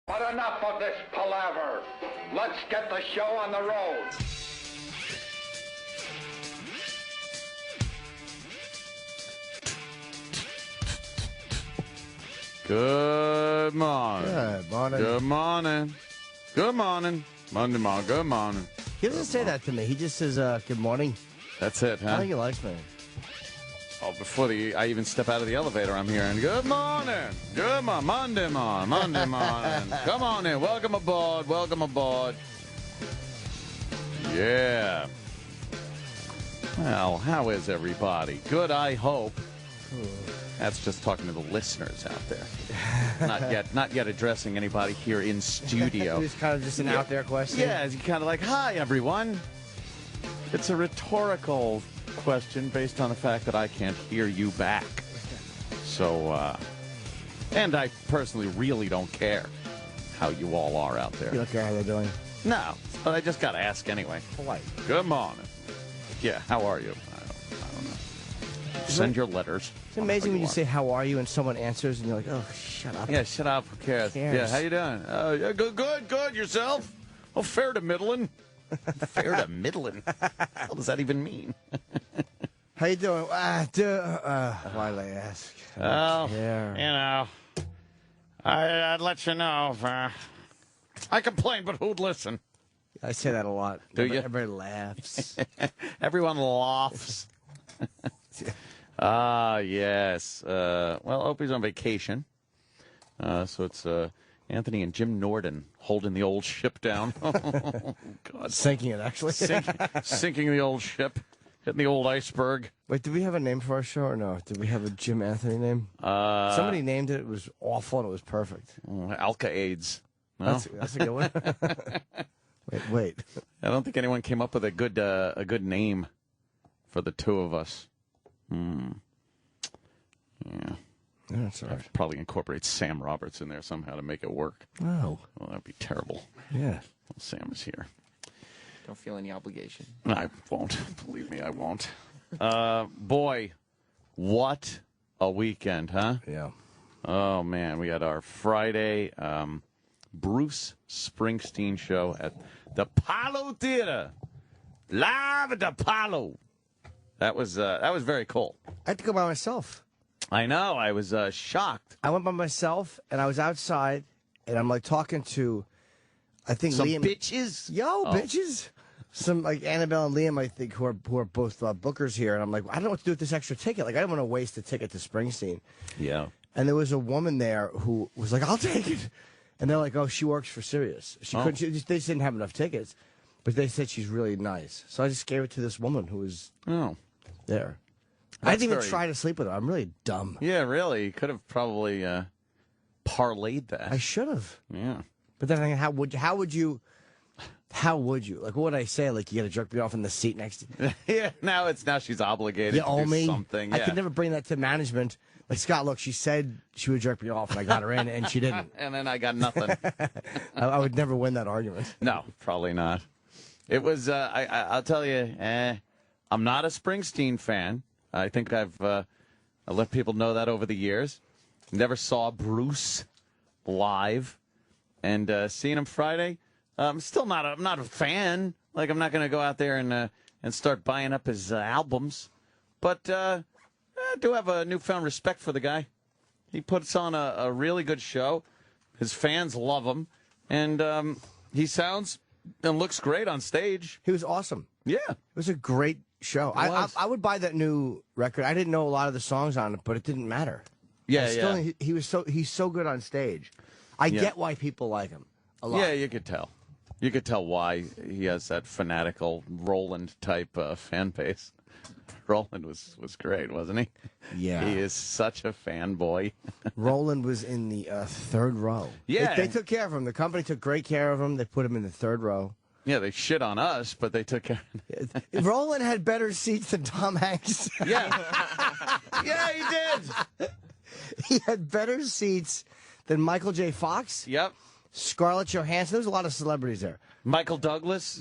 But enough of this palaver. Let's get the show on the road. Good morning. Good morning. Good morning. Good morning. Monday morning. Good morning. He doesn't say that to me. He just says, good morning. That's it, huh? I think he likes me. Oh, before I even step out of the elevator, I'm hearing, good morning. Good morning. Monday morning. Monday morning. Come on in. Welcome aboard. Welcome aboard. Yeah. Well, how is everybody? Good, I hope. That's just talking to the listeners out there. Not yet addressing anybody here in studio. It's kind of just an out there question. Yeah, it's kind of like, hi, everyone. It's a rhetorical question based on the fact that I can't hear you back. So, and I personally really don't care how you all are out there. You don't care how they're doing? No, but I just got to ask anyway. Polite. Good morning. Yeah, how are you? I don't know. Send your letters. It's amazing when you say, how are you, and someone answers, and you're like, oh, shut up. Yeah, shut up. Who cares? Yeah, how you doing? Yeah, good. Yourself? Oh, fair to middling. Fair to middling? What the hell does that even mean? How you doing? Why did I ask? Well, you know, I'd let you know if I complain, but who'd listen? I say that a lot. Do you? Everybody laughs. Everyone laughs. Yes. Well, Opie's on vacation. So it's Anthony and Jim Norden holding the old ship down. Oh, God. Sinking it, actually. Sinking the old ship. Hitting the old iceberg. Wait, did we have a name for our show or no? Did we have a Jim Anthony name? Somebody named it. It was awful and it was perfect. Alka AIDS. No? That's a good one. Wait. I don't think anyone came up with a good name for the two of us. Yeah. That's all right. I'd probably incorporate Sam Roberts in there somehow to make it work. Oh. Well, that'd be terrible. Yeah. Well, Sam is here. Don't feel any obligation. I won't. Believe me, I won't. Boy, what a weekend, huh? Yeah. Oh, man. We had our Friday Bruce Springsteen show at the Apollo Theater. Live at the Apollo. That was very cool. I had to go by myself. I know. I was shocked. I went by myself, and I was outside, and I'm like talking to, I think Some Liam. bitches? Bitches. Some like Annabelle and Liam, I think, who are both bookers here, and I'm like, I don't know what to do with this extra ticket. Like, I don't want to waste a ticket to Springsteen. Yeah. And there was a woman there who was like, I'll take it. And they're like, oh, she works for Sirius. She couldn't. They just didn't have enough tickets, but they said she's really nice. So I just gave it to this woman who was there. I didn't even try to sleep with her. I'm really dumb. Yeah, really. You could have probably parlayed that. I should have. Yeah. But then how would you? Like, what would I say? Like, you got to jerk me off in the seat next to you? Yeah, now she's obligated You to owe do me something. I Yeah. could never bring that to management. Like, Scott, look, she said she would jerk me off, and I got her in, and she didn't. And then I got nothing. I would never win that argument. No, probably not. It was, I'll tell you, I'm not a Springsteen fan. I think I've let people know that over the years. Never saw Bruce live. And seeing him Friday, I'm not a fan. Like, I'm not going to go out there and start buying up his albums. But I do have a newfound respect for the guy. He puts on a really good show. His fans love him. And he sounds and looks great on stage. He was awesome. Yeah. It was a great show. I would buy that new record. I didn't know a lot of the songs on it, but it didn't matter. Yeah, He's so good on stage. I get why people like him a lot. Yeah, you could tell. You could tell why he has that fanatical Roland-type fan base. Roland was great, wasn't he? Yeah. He is such a fanboy. Roland was in the third row. Yeah. They took care of him. The company took great care of him. They put him in the third row. Yeah, they shit on us, but they took care of him. Roland had better seats than Tom Hanks. Yeah. Yeah, he did. He had better seats than Michael J. Fox. Yep. Scarlett Johansson. There was a lot of celebrities there. Michael Douglas.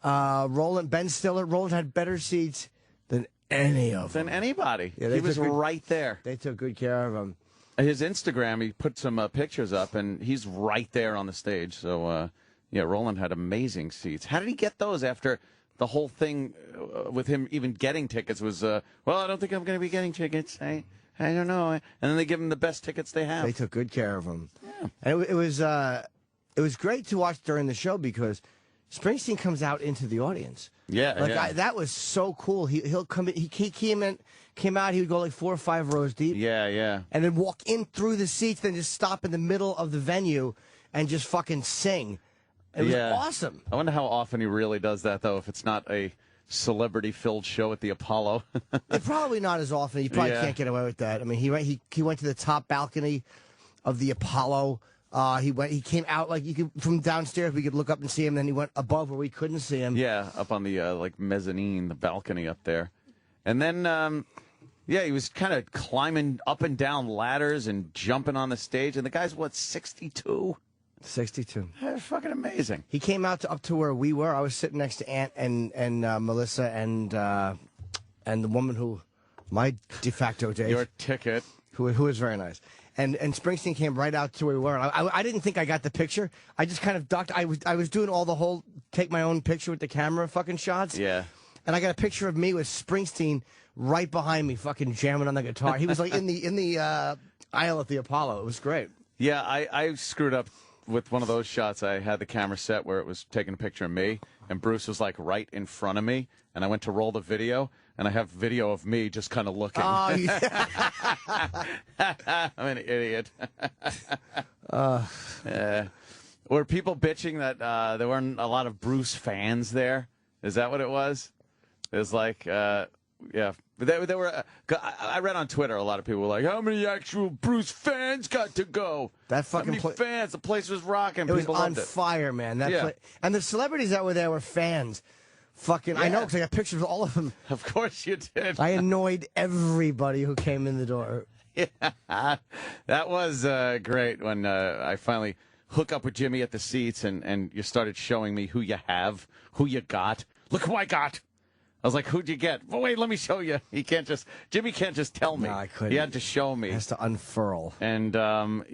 Roland, Ben Stiller. Roland had better seats than any of them. Than anybody. Yeah, he was right there. They took good care of him. his Instagram, he put some pictures up, and he's right there on the stage. So, yeah, Roland had amazing seats. How did he get those after the whole thing with him even getting tickets was, well, I don't think I'm going to be getting tickets. I don't know. And then they give him the best tickets they have. They took good care of him. Yeah. And it was great to watch during the show because Springsteen comes out into the audience. Yeah, like that was so cool. He'll come in. He came out. He would go like 4 or 5 rows deep. Yeah. And then walk in through the seats, then just stop in the middle of the venue and just fucking sing. It was awesome. I wonder how often he really does that, though, if it's not a celebrity-filled show at the Apollo. Probably not as often. You probably can't get away with that. I mean, he went to the top balcony of the Apollo. He came out like you could from downstairs. We could look up and see him. Then he went above where we couldn't see him. Yeah, up on the like mezzanine, the balcony up there. And then, he was kind of climbing up and down ladders and jumping on the stage. And the guy's, what, 62? 62. That's fucking amazing. He came out up to where we were. I was sitting next to Aunt and Melissa and the woman who, my de facto date. Your ticket. Who was very nice. And Springsteen came right out to where we were. I didn't think I got the picture. I just kind of ducked. I was doing all the whole take my own picture with the camera fucking shots. Yeah. And I got a picture of me with Springsteen right behind me, fucking jamming on the guitar. He was like in the aisle at the Apollo. It was great. Yeah, I screwed up with one of those shots. I had the camera set where it was taking a picture of me, and Bruce was like right in front of me, and I went to roll the video, and I have video of me just kind of looking. Oh, yeah. I'm an idiot. Were people bitching that there weren't a lot of Bruce fans there? Is that what it was? It was like, yeah. There were. I read on Twitter a lot of people were like, "How many actual Bruce fans got to go? That fucking How many fans? The place was rocking. It was people on loved it. fire, man. Yeah. And the celebrities that were there were fans. Fucking, I know because I got pictures of all of them. Of course you did. I annoyed everybody who came in the door. Yeah, that was great when I finally hook up with Jimmy at the seats and you started showing me who you have, who you got. Look who I got. I was like, who'd you get? Well, wait, let me show you. Jimmy can't just tell me. No, I couldn't. He had to show me. He has to unfurl. And, are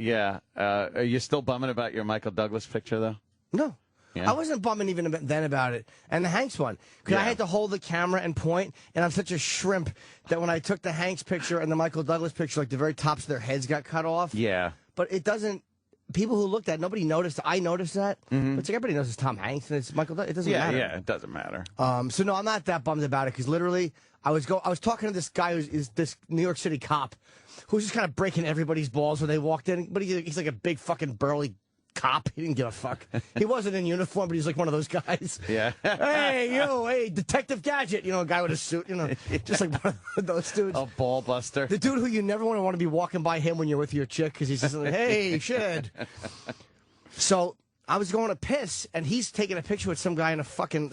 you still bumming about your Michael Douglas picture, though? No. Yeah. I wasn't bumming even then about it. And the Hanks one. Because I had to hold the camera and point, and I'm such a shrimp that when I took the Hanks picture and the Michael Douglas picture, like the very tops of their heads got cut off. Yeah. But it doesn't. People who looked at it, nobody noticed. I noticed that. Mm-hmm. But it's like everybody knows it's Tom Hanks and it's Michael Douglas. It doesn't matter. Yeah, it doesn't matter. So no, I'm not that bummed about it because literally I was talking to this guy who's this New York City cop who's just kind of breaking everybody's balls when they walked in. But he's like a big fucking burly cop. He didn't give a fuck. He wasn't in uniform, but he's like one of those guys. Yeah. Hey, Detective Gadget. You know, a guy with a suit. You know, just like one of those dudes. A ball buster. The dude who you never want to be walking by him when you're with your chick because he's just like, hey, shit. So I was going to piss, and he's taking a picture with some guy in a fucking,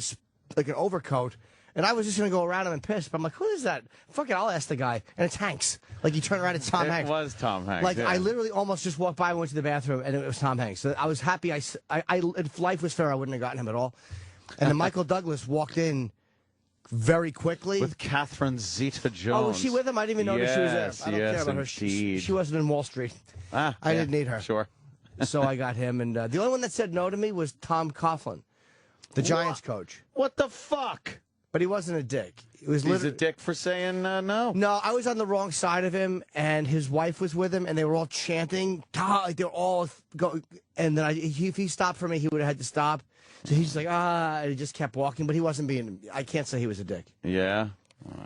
like an overcoat. And I was just going to go around him and piss. But I'm like, who is that? Fuck it, I'll ask the guy. And it's Hanks. Like, you turn around, it's Tom Hanks. It was Tom Hanks. Like, yeah. I literally almost just walked by and went to the bathroom, and it was Tom Hanks. So I was happy. If life was fair, I wouldn't have gotten him at all. And then Michael Douglas walked in very quickly. With Catherine Zeta-Jones. Oh, was she with him? I didn't even notice she was there. I don't care about her. Indeed. She wasn't in Wall Street. I didn't need her. Sure. So I got him. And the only one that said no to me was Tom Coughlin, the Giants coach. What the fuck? But he wasn't a dick. He's a dick for saying no. No, I was on the wrong side of him, and his wife was with him, and they were all chanting. Like they were all go. And then if he stopped for me, he would have had to stop. So he's like, and he just kept walking. But he wasn't being. I can't say he was a dick. Yeah,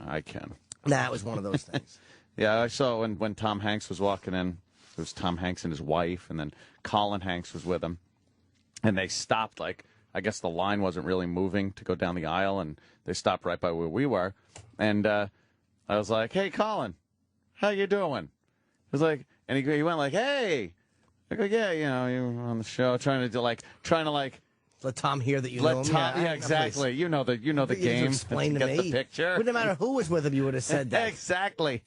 I can. Nah, it was one of those things. Yeah, I saw when Tom Hanks was walking in. It was Tom Hanks and his wife, and then Colin Hanks was with him, and they stopped like. I guess the line wasn't really moving to go down the aisle, and they stopped right by where we were. And I was like, "Hey, Colin, how you doing?" He was like, and he went like, "Hey." I go, "Yeah, you know, you were on the show, trying to let Tom hear that you know him. Yeah, exactly. You know the game. Explain to me. The picture. Wouldn't matter who was with him, you would have said that. Exactly.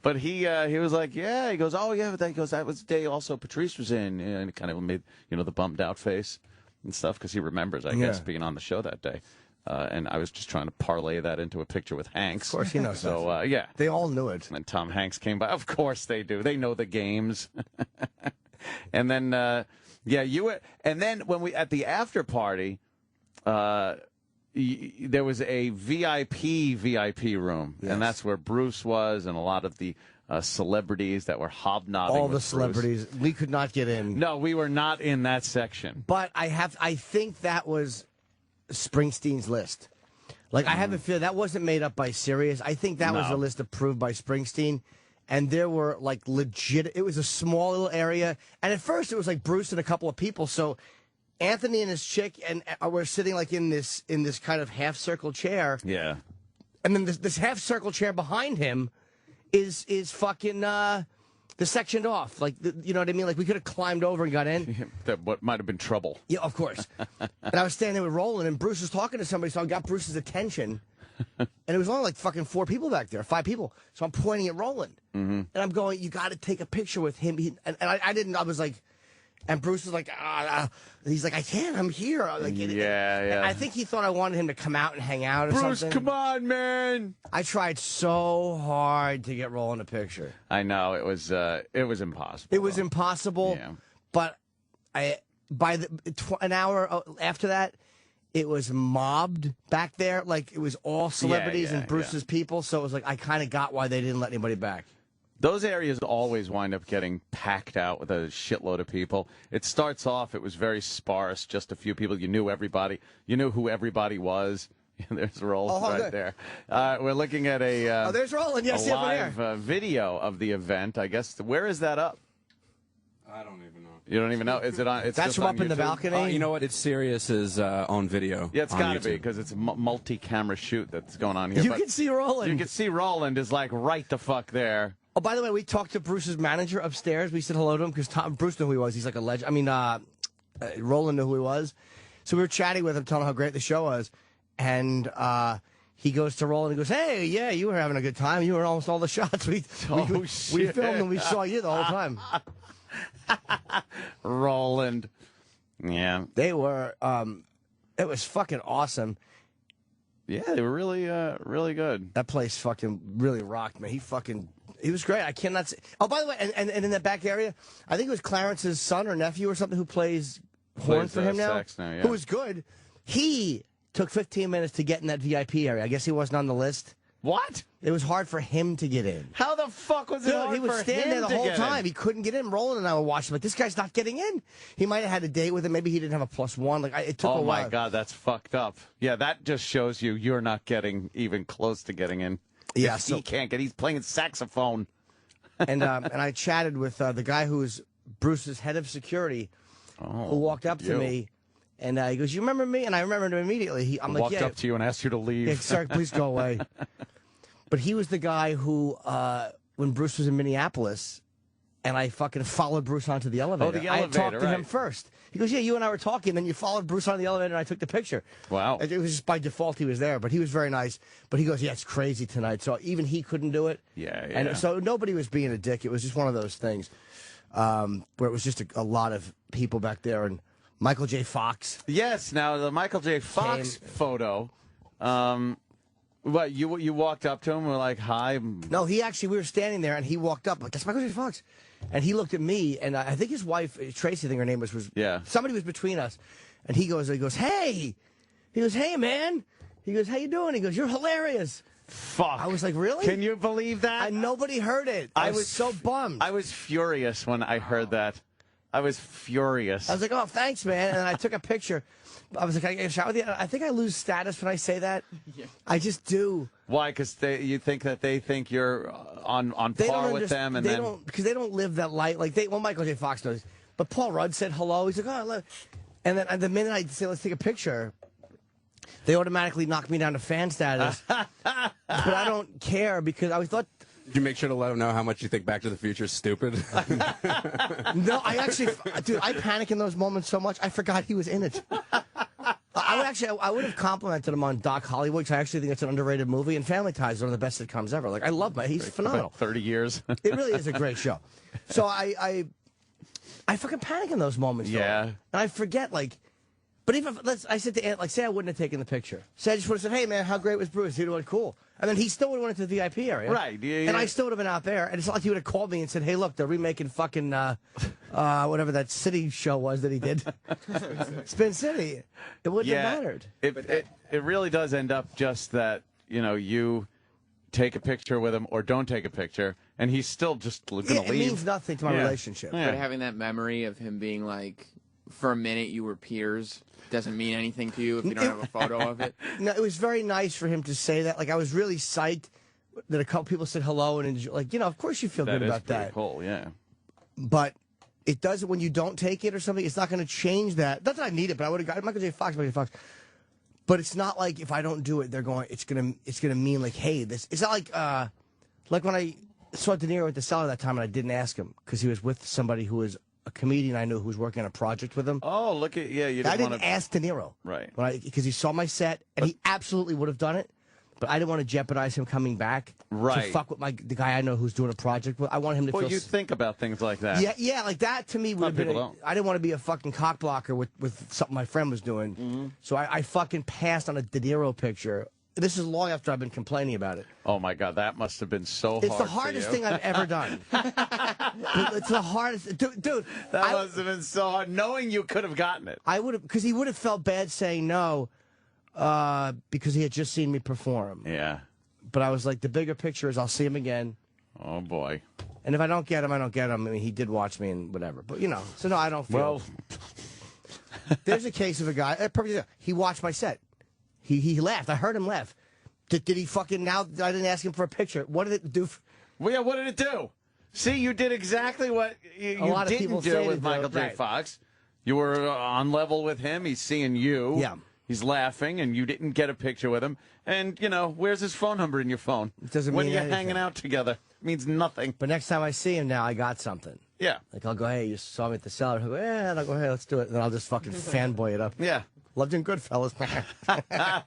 But he was like, yeah. He goes, oh yeah. He goes, that was the day also Patrice was in, and he kind of made the bummed out face and stuff because he remembers, I guess, being on the show that day. And I was just trying to parlay that into a picture with Hanks. Of course, he knows. So, yeah. They all knew it. And Tom Hanks came by. Of course they do. They know the games. And then, you were. And then when we at the after party, there was a VIP room, yes. And that's where Bruce was, and a lot of the celebrities that were hobnobbing. All the with celebrities. Bruce. We could not get in. No, we were not in that section. But I think that was Springsteen's list. Like, I have a feeling that wasn't made up by Sirius. I think that was a list approved by Springsteen. And there were, like, legit... It was a small little area. And at first, it was, like, Bruce and a couple of people. So Anthony and his chick and were sitting, like, in this kind of half-circle chair. Yeah. And then this half-circle chair behind him is fucking... the sectioned off, like, you know what I mean? Like, we could have climbed over and got in. That what might have been trouble. Yeah, of course. And I was standing there with Roland, and Bruce was talking to somebody, so I got Bruce's attention. And it was only like fucking 4 people back there, 5 people. So I'm pointing at Roland. Mm-hmm. And I'm going, you got to take a picture with him. And I didn't, I was like, and Bruce was like, he's like, I can't, I'm here. Like, yeah. I think he thought I wanted him to come out and hang out or Bruce, something. come on, man. I tried so hard to get Roland a picture. I know, it was impossible. It was impossible, yeah. But by an hour after that, it was mobbed back there. Like, it was all celebrities and Bruce's people, so it was like, I kind of got why they didn't let anybody back. Those areas always wind up getting packed out with a shitload of people. It starts off, it was very sparse, just a few people. You knew everybody. You knew who everybody was. There's Roland there. We're looking at a there's Roland. Yes, a live video of the event. I guess, where is that up? I don't even know. You don't even know? Is it on? It's That's just from on up in the YouTube? balcony? You know what? It's Sirius's on video. Yeah, it's got to be, because it's a multi-camera shoot that's going on here. You can see Roland. You can see Roland is, like, right the fuck there. Oh, by the way, we talked to Bruce's manager upstairs. We said hello to him because Bruce knew who he was. He's like a legend. I mean, Roland knew who he was. So we were chatting with him, telling him how great the show was. And he goes to Roland and goes, hey, yeah, you were having a good time. You were in almost all the shots. We filmed and we saw you the whole time. Roland. Yeah. They were, it was fucking awesome. Yeah, they were really, really good. That place fucking really rocked, man. He was great. I cannot say. Oh, by the way, and in that back area, I think it was Clarence's son or nephew or something who plays horn for him now, sax now, yeah. Who was good. He took 15 minutes to get in that VIP area. I guess he wasn't on the list. What? It was hard for him to get in. How the fuck was it hard he was for standing him there the to whole get time. in? He couldn't get in. Roland and I were watching, like, this guy's not getting in. He might have had a date with him. Maybe he didn't have a +1. Like, it took a while. Oh, my God, that's fucked up. Yeah, that just shows you're not getting even close to getting in. Yeah, he can't get. He's playing saxophone. And I chatted with the guy who's Bruce's head of security, who walked up to me, and he goes, "You remember me?" And I remembered him immediately. I'm like, walked up to you and asked you to leave. Yeah, sorry, please go away. But he was the guy who, when Bruce was in Minneapolis, and I fucking followed Bruce onto the elevator. Oh, the I elevator, had talked to him right. first. He goes, yeah, you and I were talking, and then you followed Bruce onto the elevator, and I took the picture. Wow. It was just by default he was there, but he was very nice. But he goes, yeah, it's crazy tonight. So even he couldn't do it. Yeah. And so nobody was being a dick. It was just one of those things where it was just a lot of people back there, and Michael J. Fox. Yes, now the Michael J. Fox photo, what, you walked up to him and were like, hi? No, we were standing there, and he walked up, like, that's Michael J. Fox. And he looked at me, and I think his wife, Tracy, I think her name was somebody was between us. And he goes, hey. He goes, hey, man. He goes, how you doing? He goes, you're hilarious. Fuck. I was like, really? Can you believe that? And nobody heard it. I was so bummed. I was furious when I heard that. I was furious. I was like, oh, thanks, man. And I took a picture. I was like, can I get a shot with you? I think I lose status when I say that. Yeah. I just do. Why? Because you think that they think you're on par with them, and because they don't live that light. Like Michael J. Fox knows. But Paul Rudd said hello. He's like, oh, I love. And then the minute I say let's take a picture, they automatically knock me down to fan status. But I don't care because I thought. Did you make sure to let them know how much you think Back to the Future is stupid? No, I actually, dude, I panic in those moments so much. I forgot he was in it. I would have complimented him on Doc Hollywood because I actually think it's an underrated movie. And Family Ties is one of the best sitcoms ever. Like, I love he's phenomenal. 30 years. It really is a great show. So I fucking panic in those moments. Yeah. Though. And I forget, like, But even if, I said to Ant, like, say I wouldn't have taken the picture. Say I just would have said, hey, man, how great was Bruce? He'd have went, cool. And then he still would have went into the VIP area. Right. Yeah, And I still would have been out there. And it's not like he would have called me and said, hey, look, they're remaking fucking, whatever that city show was that he did. Spin City. It wouldn't have mattered. It really does end up just that, you take a picture with him or don't take a picture, and he's still just going to leave. It means nothing to my relationship. But having that memory of him being like, for a minute you were peers doesn't mean anything to you if you don't have a photo of it. No, it was very nice for him to say that. Like, I was really psyched that a couple people said hello and enjoy, like, of course you feel good about that. That is pretty cool, yeah. But it doesn't, when you don't take it or something, it's not going to change that. Not that I need it, but I would have got Michael J. Fox. But it's not like if I don't do it, they're going. It's gonna mean like, hey, this. It's not like when I saw De Niro at the cellar that time and I didn't ask him because he was with somebody who was a comedian I knew who was working on a project with him. Oh, look at you I didn't ask De Niro, right? Because he saw my set and he absolutely would have done it. But I didn't want to jeopardize him coming back to fuck with the guy I know who's doing a project with. I want him to feel... Well, you think about things like that. Yeah, like that to me would have been... I didn't want to be a fucking cock blocker with something my friend was doing. Mm-hmm. So I fucking passed on a De Niro picture. This is long after I've been complaining about it. Oh, my God, that must have been so hard. It's the hardest thing I've ever done. It's the hardest... Dude, that must have been so hard, knowing you could have gotten it. I would have... Because he would have felt bad saying no... because he had just seen me perform. Yeah. But I was like, the bigger picture is I'll see him again. Oh, boy. And if I don't get him, I don't get him. I mean, he did watch me and whatever. But, so no, I don't feel... Well... There's a case of a guy... He watched my set. He laughed. I heard him laugh. Did he fucking... Now, I didn't ask him for a picture. What did it do? Well, yeah, what did it do? See, you did exactly what you didn't do with Michael J. Fox. You were on level with him. He's seeing you. Yeah. He's laughing, and you didn't get a picture with him. And, where's his phone number in your phone? It doesn't when mean you're anything. hanging out together. It means nothing. But next time I see him now, I got something. Yeah. Like, I'll go, hey, you saw me at the cellar. He'll go, yeah, and I'll go, hey, let's do it. And then I'll just fucking fanboy it up. Yeah. Loved him good, fellas. I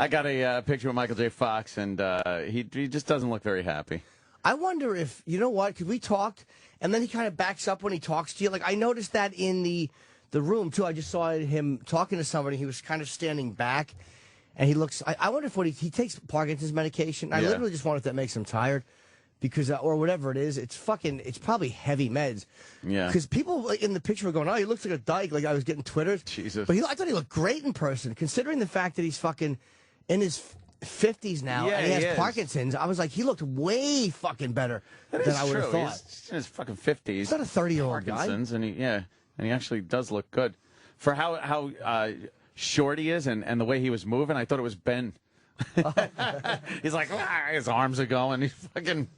got a picture with Michael J. Fox, and he just doesn't look very happy. I wonder if, you know what, because we talked, and then he kind of backs up when he talks to you. Like, I noticed that in the room, too. I just saw him talking to somebody. He was kind of standing back, and he looks... I wonder if he takes Parkinson's medication. I literally just wonder if that makes him tired, because or whatever it is. It's probably heavy meds. Yeah. Because people in the picture were going, oh, he looks like a dyke. Like, I was getting Twitters. Jesus. But I thought he looked great in person, considering the fact that he's fucking in his 50s now, and he has Parkinson's. I was like, he looked way fucking better than I would have thought. He's in his fucking 50s. He's not a 30-year-old guy. Parkinson's, and he actually does look good. For how short he is and the way he was moving, I thought it was Ben. He's like, his arms are going. He's fucking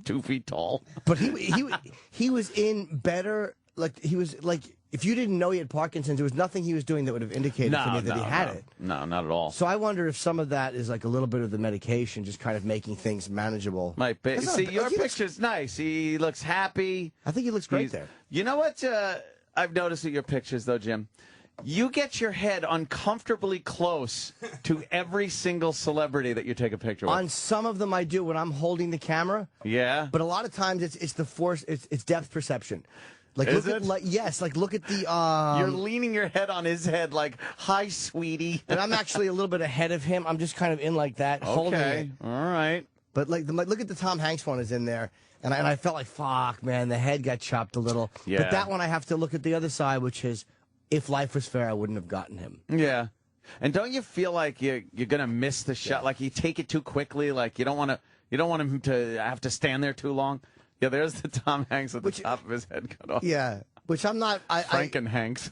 2 feet tall. But he was in better, like, he was, like, if you didn't know he had Parkinson's, there was nothing he was doing that would have indicated to me that he had it. No, not at all. So I wonder if some of that is like a little bit of the medication just kind of making things manageable. Might be. See, your picture's nice. He looks happy. I think he looks great there. You know what I've noticed with your pictures, though, Jim? You get your head uncomfortably close to every single celebrity that you take a picture with. On some of them I do when I'm holding the camera. Yeah. But a lot of times it's the force, it's depth perception. Like, is look it? At, like, yes, like look at the... You're leaning your head on his head like, hi, sweetie. And I'm actually a little bit ahead of him. I'm just kind of in like that, holding it. All right. But like, look at the Tom Hanks one is in there. And I felt like, fuck, man, the head got chopped a little. Yeah. But that one I have to look at the other side, which is, if life was fair, I wouldn't have gotten him. Yeah. And don't you feel like you're going to miss the shot? Like you take it too quickly? Like you don't want him to have to stand there too long? Yeah, there's the Tom Hanks with the top of his head cut off. Yeah, which I'm not... Franken-Hanks.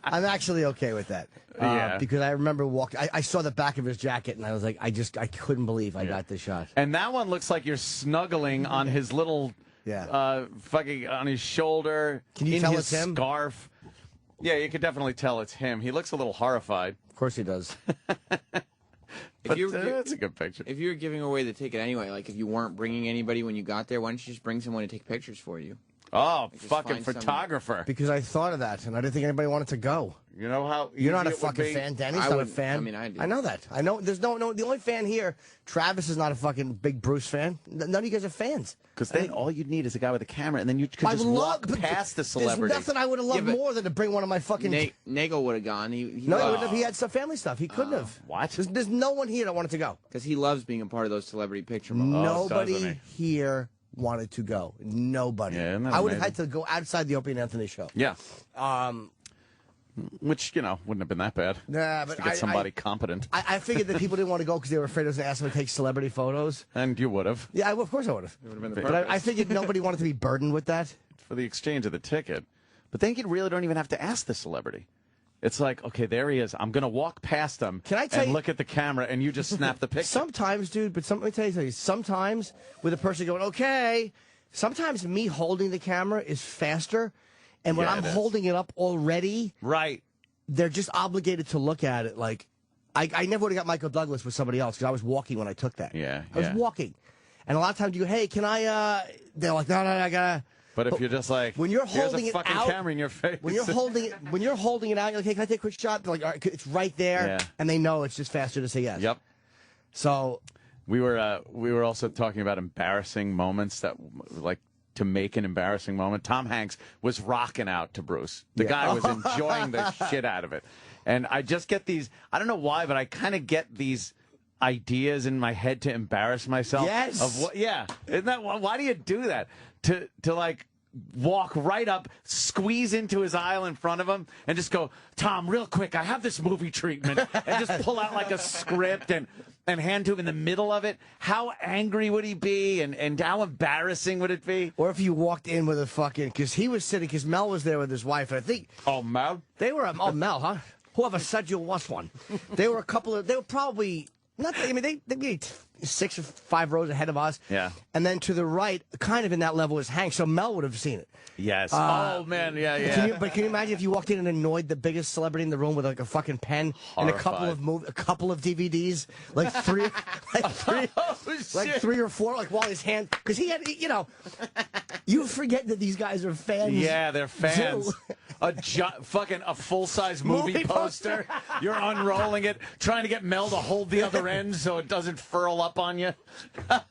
I'm actually okay with that. Yeah. Because I remember walking... I saw the back of his jacket, and I was like, I couldn't believe I got this shot. And that one looks like you're snuggling on his little... fucking on his shoulder. Can you tell it's him? Scarf. Yeah, you could definitely tell it's him. He looks a little horrified. Of course he does. But that's a good picture. If you were giving away the ticket anyway, like if you weren't bringing anybody when you got there, why don't you just bring someone to take pictures for you? Oh, Like, fucking photographer. Because I thought of that, and I didn't think anybody wanted to go. You know how You're not a easy it would fucking be? fan. Danny's I not a would- fan. I mean, I do. I know that. I know. There's no. The only fan here, Travis, is not a fucking big Bruce fan. None of you guys are fans. Because then all you need is a guy with a camera, and then you could I just love walk past the celebrity. There's nothing I would have loved but more than to bring one of my fucking. Nagel would have gone. He No, he, wouldn't have. He had some family stuff. He couldn't have. What? There's no one here that wanted to go. because he loves being a part of those celebrity picture moments. doesn't Nobody here wanted to go. Nobody. Yeah, isn't that I would have amazing? had to go outside the Opie and Anthony show. Yeah. Which, wouldn't have been that bad. Nah, Just but to get somebody competent. I figured that people didn't want to go because they were afraid I was going to ask them to take celebrity photos. And you would have. Yeah, of course I would have. been the But I figured nobody wanted to be burdened with that. For the exchange of the ticket. But then you really don't even have to ask the celebrity. It's like, okay, there he is. I'm going to walk past him Can I tell you- look at the camera, and you just snap the picture. Sometimes, dude, but let me tell you something. Sometimes with a person going, okay, sometimes me holding the camera is faster. And when Yeah, I'm it is. holding it up already, Right. they're just obligated to look at it. Like, I never would have got Michael Douglas with somebody else because I was walking when I took that. Yeah, I was yeah. walking. And a lot of times you go, hey, can I, they're like, no, I gotta. But if you're just like, when you're here's holding a it fucking out- camera in your face. When you're holding it out, you're like, hey, can I take a quick shot? They're like, all right, it's right there. Yeah. And they know it's just faster to say yes. Yep. So, We were also talking about embarrassing moments that, like, to make an embarrassing moment. Tom Hanks was rocking out to Bruce. The guy was enjoying the shit out of it. And I just get these, I don't know why, but I kind of get these ideas in my head to embarrass myself. Yes. Of what? Yeah. Isn't that, why do you do that? To like walk right up, squeeze into his aisle in front of him, and just go, Tom, real quick, I have this movie treatment, and just pull out like a script and hand to him in the middle of it. How angry would he be, and how embarrassing would it be? or if you walked in with a fucking, because he was sitting, because Mel was there with his wife, and I think Oh, Mel? they were, Mel, huh? Whoever said you was one. They were probably, not, I mean, they be 6 or 5 rows ahead of us. Yeah. And then to the right, kind of in that level, is Hank, so Mel would have seen it. Yes. Oh, man, yeah. Can you imagine if you walked in and annoyed the biggest celebrity in the room with like a fucking pen and a couple of DVDs, like three, like 3 or 4, like while his hand, because he had, you forget that these guys are fans. Yeah, they're fans. too. Fucking a full-size movie poster. You're unrolling it, trying to get Mel to hold the other end so it doesn't furl up on you. And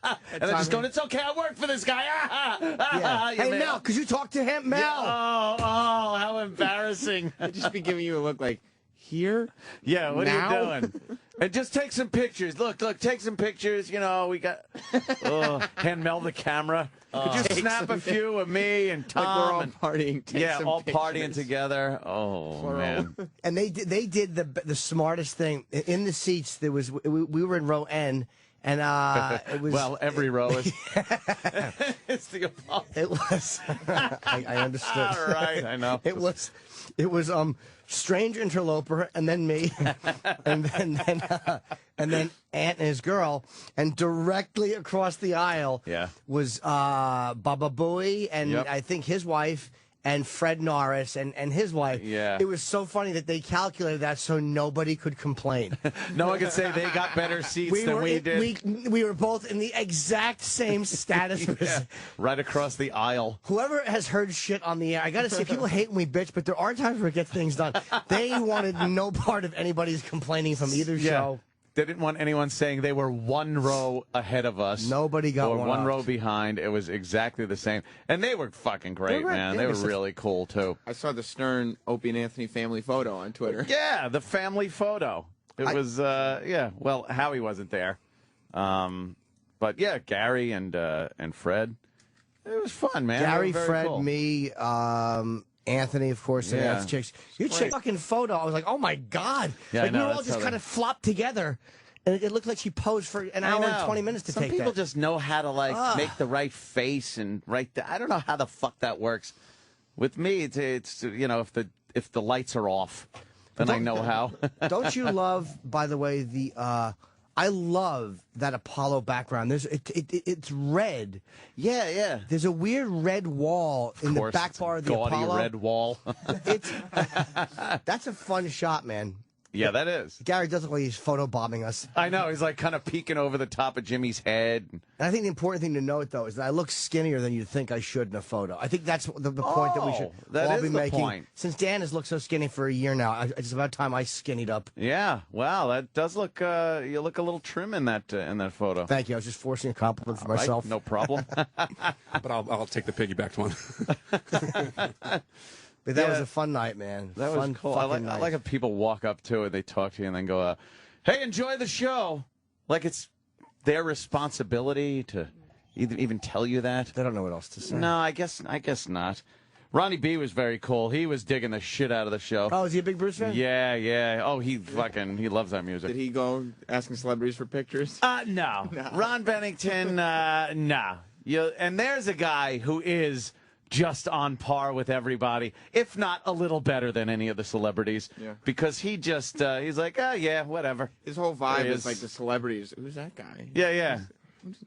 then just going, it's okay, I work for this guy. Yeah. You Hey, man. Mel, could you talk to him? Mel! Yeah. Oh, how embarrassing. I'd just be giving you a look like, here? Yeah, what Now? are you doing? And just take some pictures. Look, take some pictures. We got. Hand Mel the camera. Could you Take snap a few of me and Tom? Like we're all and- partying. Take yeah, some all partying pictures. together. Oh, man. And they did the smartest thing. In the seats, there was we were in row N, and it was Well, every row is. It's the Apollo. it was. I understood. All right, I know. It was strange interloper, and then me, and then Aunt and his girl, and directly across the aisle Yeah. was Baba Booey and Yep. I think his wife. And Fred Norris and his wife. Yeah. It was so funny that they calculated that so nobody could complain. No one could say they got better seats than we did. We were both in the exact same status. Yeah, right across the aisle. Whoever has heard shit on the air, I gotta say, people hate when we bitch, but there are times where it gets things done. They wanted no part of anybody's complaining from either show. They didn't want anyone saying they were 1 row ahead of us. Nobody got or one one up. row behind. It was exactly the same. And they were fucking great, great. man. Yeah, They were they're so- really cool, too. I saw the Stern, Opie, and Anthony family photo on Twitter. Yeah, the family photo. It was, well, Howie wasn't there. But, yeah, Gary and Fred. It was fun, man. Gary, They were very Fred, cool. me, Anthony, of course, and Yeah. the chicks. Your chick fucking photo, I was like, oh my God. Yeah, I like, we know, were all that's just how kind they- of flopped together. And it looked like she posed for an I hour and know. 20 minutes to Some take people that. just know how to, like, make the right face and I don't know how the fuck that works. With me, it's if the lights are off, then I know how. Don't you love, by the way, I love that Apollo background. It's red. Yeah. There's a weird red wall in the course, back it's bar of the gaudy Apollo. red wall. It's that's a fun shot, man. Yeah, that is. Gary does look like he's photobombing us. I know. He's like kind of peeking over the top of Jimmy's head. And I think the important thing to note, though, is that I look skinnier than you'd think I should in a photo. I think that's the point that we should all be making. Point. Since Dan has looked so skinny for a year now, it's about time I skinnied up. Yeah. Wow. That does look. You look a little trim in that photo. Thank you. I was just forcing a compliment for myself. Right, no problem. But I'll take the piggybacked one. But that was a fun night, man. That fun was cool. I I like if people walk up to it, they talk to you, and then go, "Hey, enjoy the show." Like it's their responsibility to even tell you that. They don't know what else to say. No, I guess not. Ronnie B was very cool. He was digging the shit out of the show. Oh, is he a big Bruce fan? Yeah. Oh, he loves that music. Did he go asking celebrities for pictures? No. Ron Bennington, no. And there's a guy who is just on par with everybody, if not a little better than any of the celebrities. Yeah. Because he just, he's like, oh, yeah, whatever. His whole vibe is like the celebrities. Who's that guy? Yeah.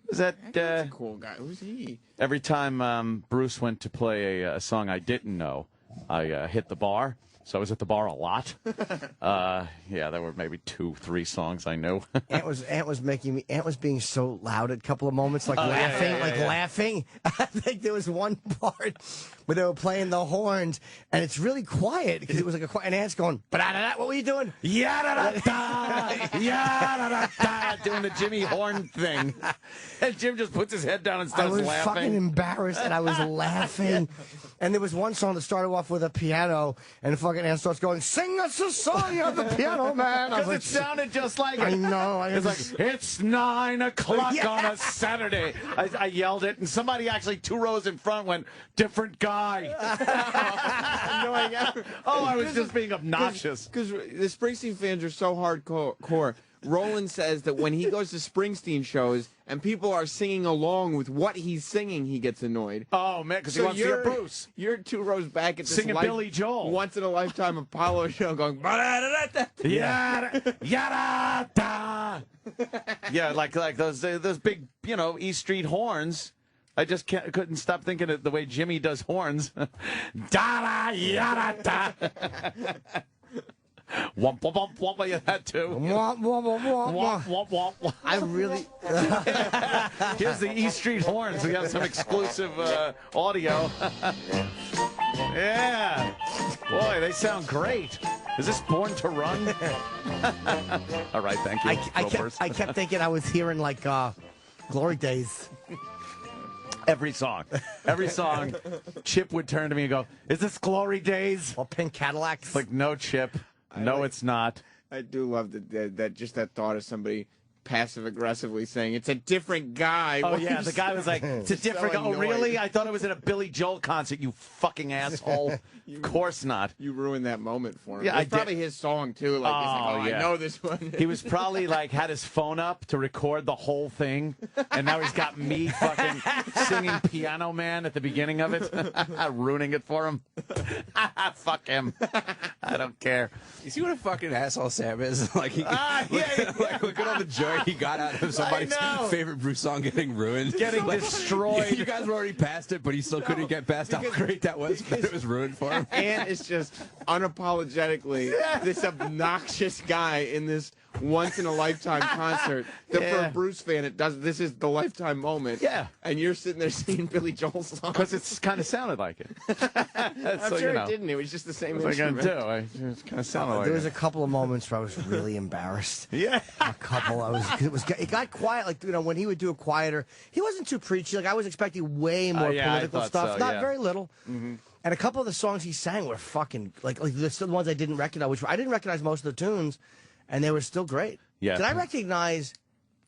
Is that That's a cool guy. Who's he? every time Bruce went to play a song I didn't know, I hit the bar. So I was at the bar a lot. Yeah, there were maybe 2-3 songs I knew. Ant was being so loud at a couple of moments, like laughing. I think there was one part where they were playing the horns, and it's really quiet because it was like a quiet. And Ant's going, "Ba-da-da-da, what were you doing?" Ya-da-da-da, ya-da-da-da, doing the Jimmy Horn thing. And Jim just puts his head down and I starts was laughing. fucking embarrassed, and I was laughing. And there was one song that started off with a piano, and fucking Ant starts going, "Sing us a song on the piano, man." Because it sounded just like it. I know. It's like, it's 9 o'clock on a Saturday. I yelled it, and somebody actually 2 rows in front went, "Different guy." I was just being obnoxious. Because the Springsteen fans are so hardcore. Roland says that when he goes to Springsteen shows and people are singing along with what he's singing, he gets annoyed. Oh, man, because he wants to hear Bruce. You're 2 rows back at this Singing Billy Joel. once-in-a-lifetime Apollo show going, Yada, yada, da. Yeah, like those big, E Street horns. I just couldn't stop thinking of the way Jimmy does horns. Da yada da. Womp womp womp womp. Yeah, that too. Womp, womp, womp, womp. Womp womp womp. I really. Here's the E Street horns. We have some exclusive audio. Yeah. Boy, they sound great. Is this Born to Run? All right, thank you. I kept thinking I was hearing like Glory Days. Every song, Chip would turn to me and go, "Is this Glory Days?" Or Pink Cadillacs. Like, no, Chip. No, it's not. I do love that thought of somebody passive-aggressively saying, "It's a different guy." Oh, yeah, the guy was like, "It's a different guy." Oh, really? I thought it was at a Billy Joel concert, you fucking asshole. Of course not. You ruined that moment for him. Yeah, It's probably his song, too. Like, he's like, yeah. I know this one. He was probably like, had his phone up to record the whole thing, and now he's got me fucking singing Piano Man at the beginning of it, ruining it for him. Fuck him. I don't care. You see what a fucking asshole Sam is? Like, look at all the joy he got out of somebody's favorite Bruce song getting ruined. Getting destroyed. You guys were already past it, but he still couldn't get past how great that was, that it was ruined for him. Ant is just unapologetically this obnoxious guy in this once-in-a-lifetime concert that for a Bruce fan, this is the lifetime moment. Yeah. And you're sitting there singing Billy Joel's song. Because it's kind of sounded like it. I'm sure it didn't. It was just the same instrument. What are you going to do? It kind of sounded like There was a couple of moments where I was really embarrassed. Yeah. A couple. It got quiet. Like, when he would do it quieter, he wasn't too preachy. Like, I was expecting way more political stuff. So, Not very little. Mm-hmm. And a couple of the songs he sang were fucking, like the ones I didn't recognize, which I didn't recognize most of the tunes, and they were still great. Yeah. Did I recognize,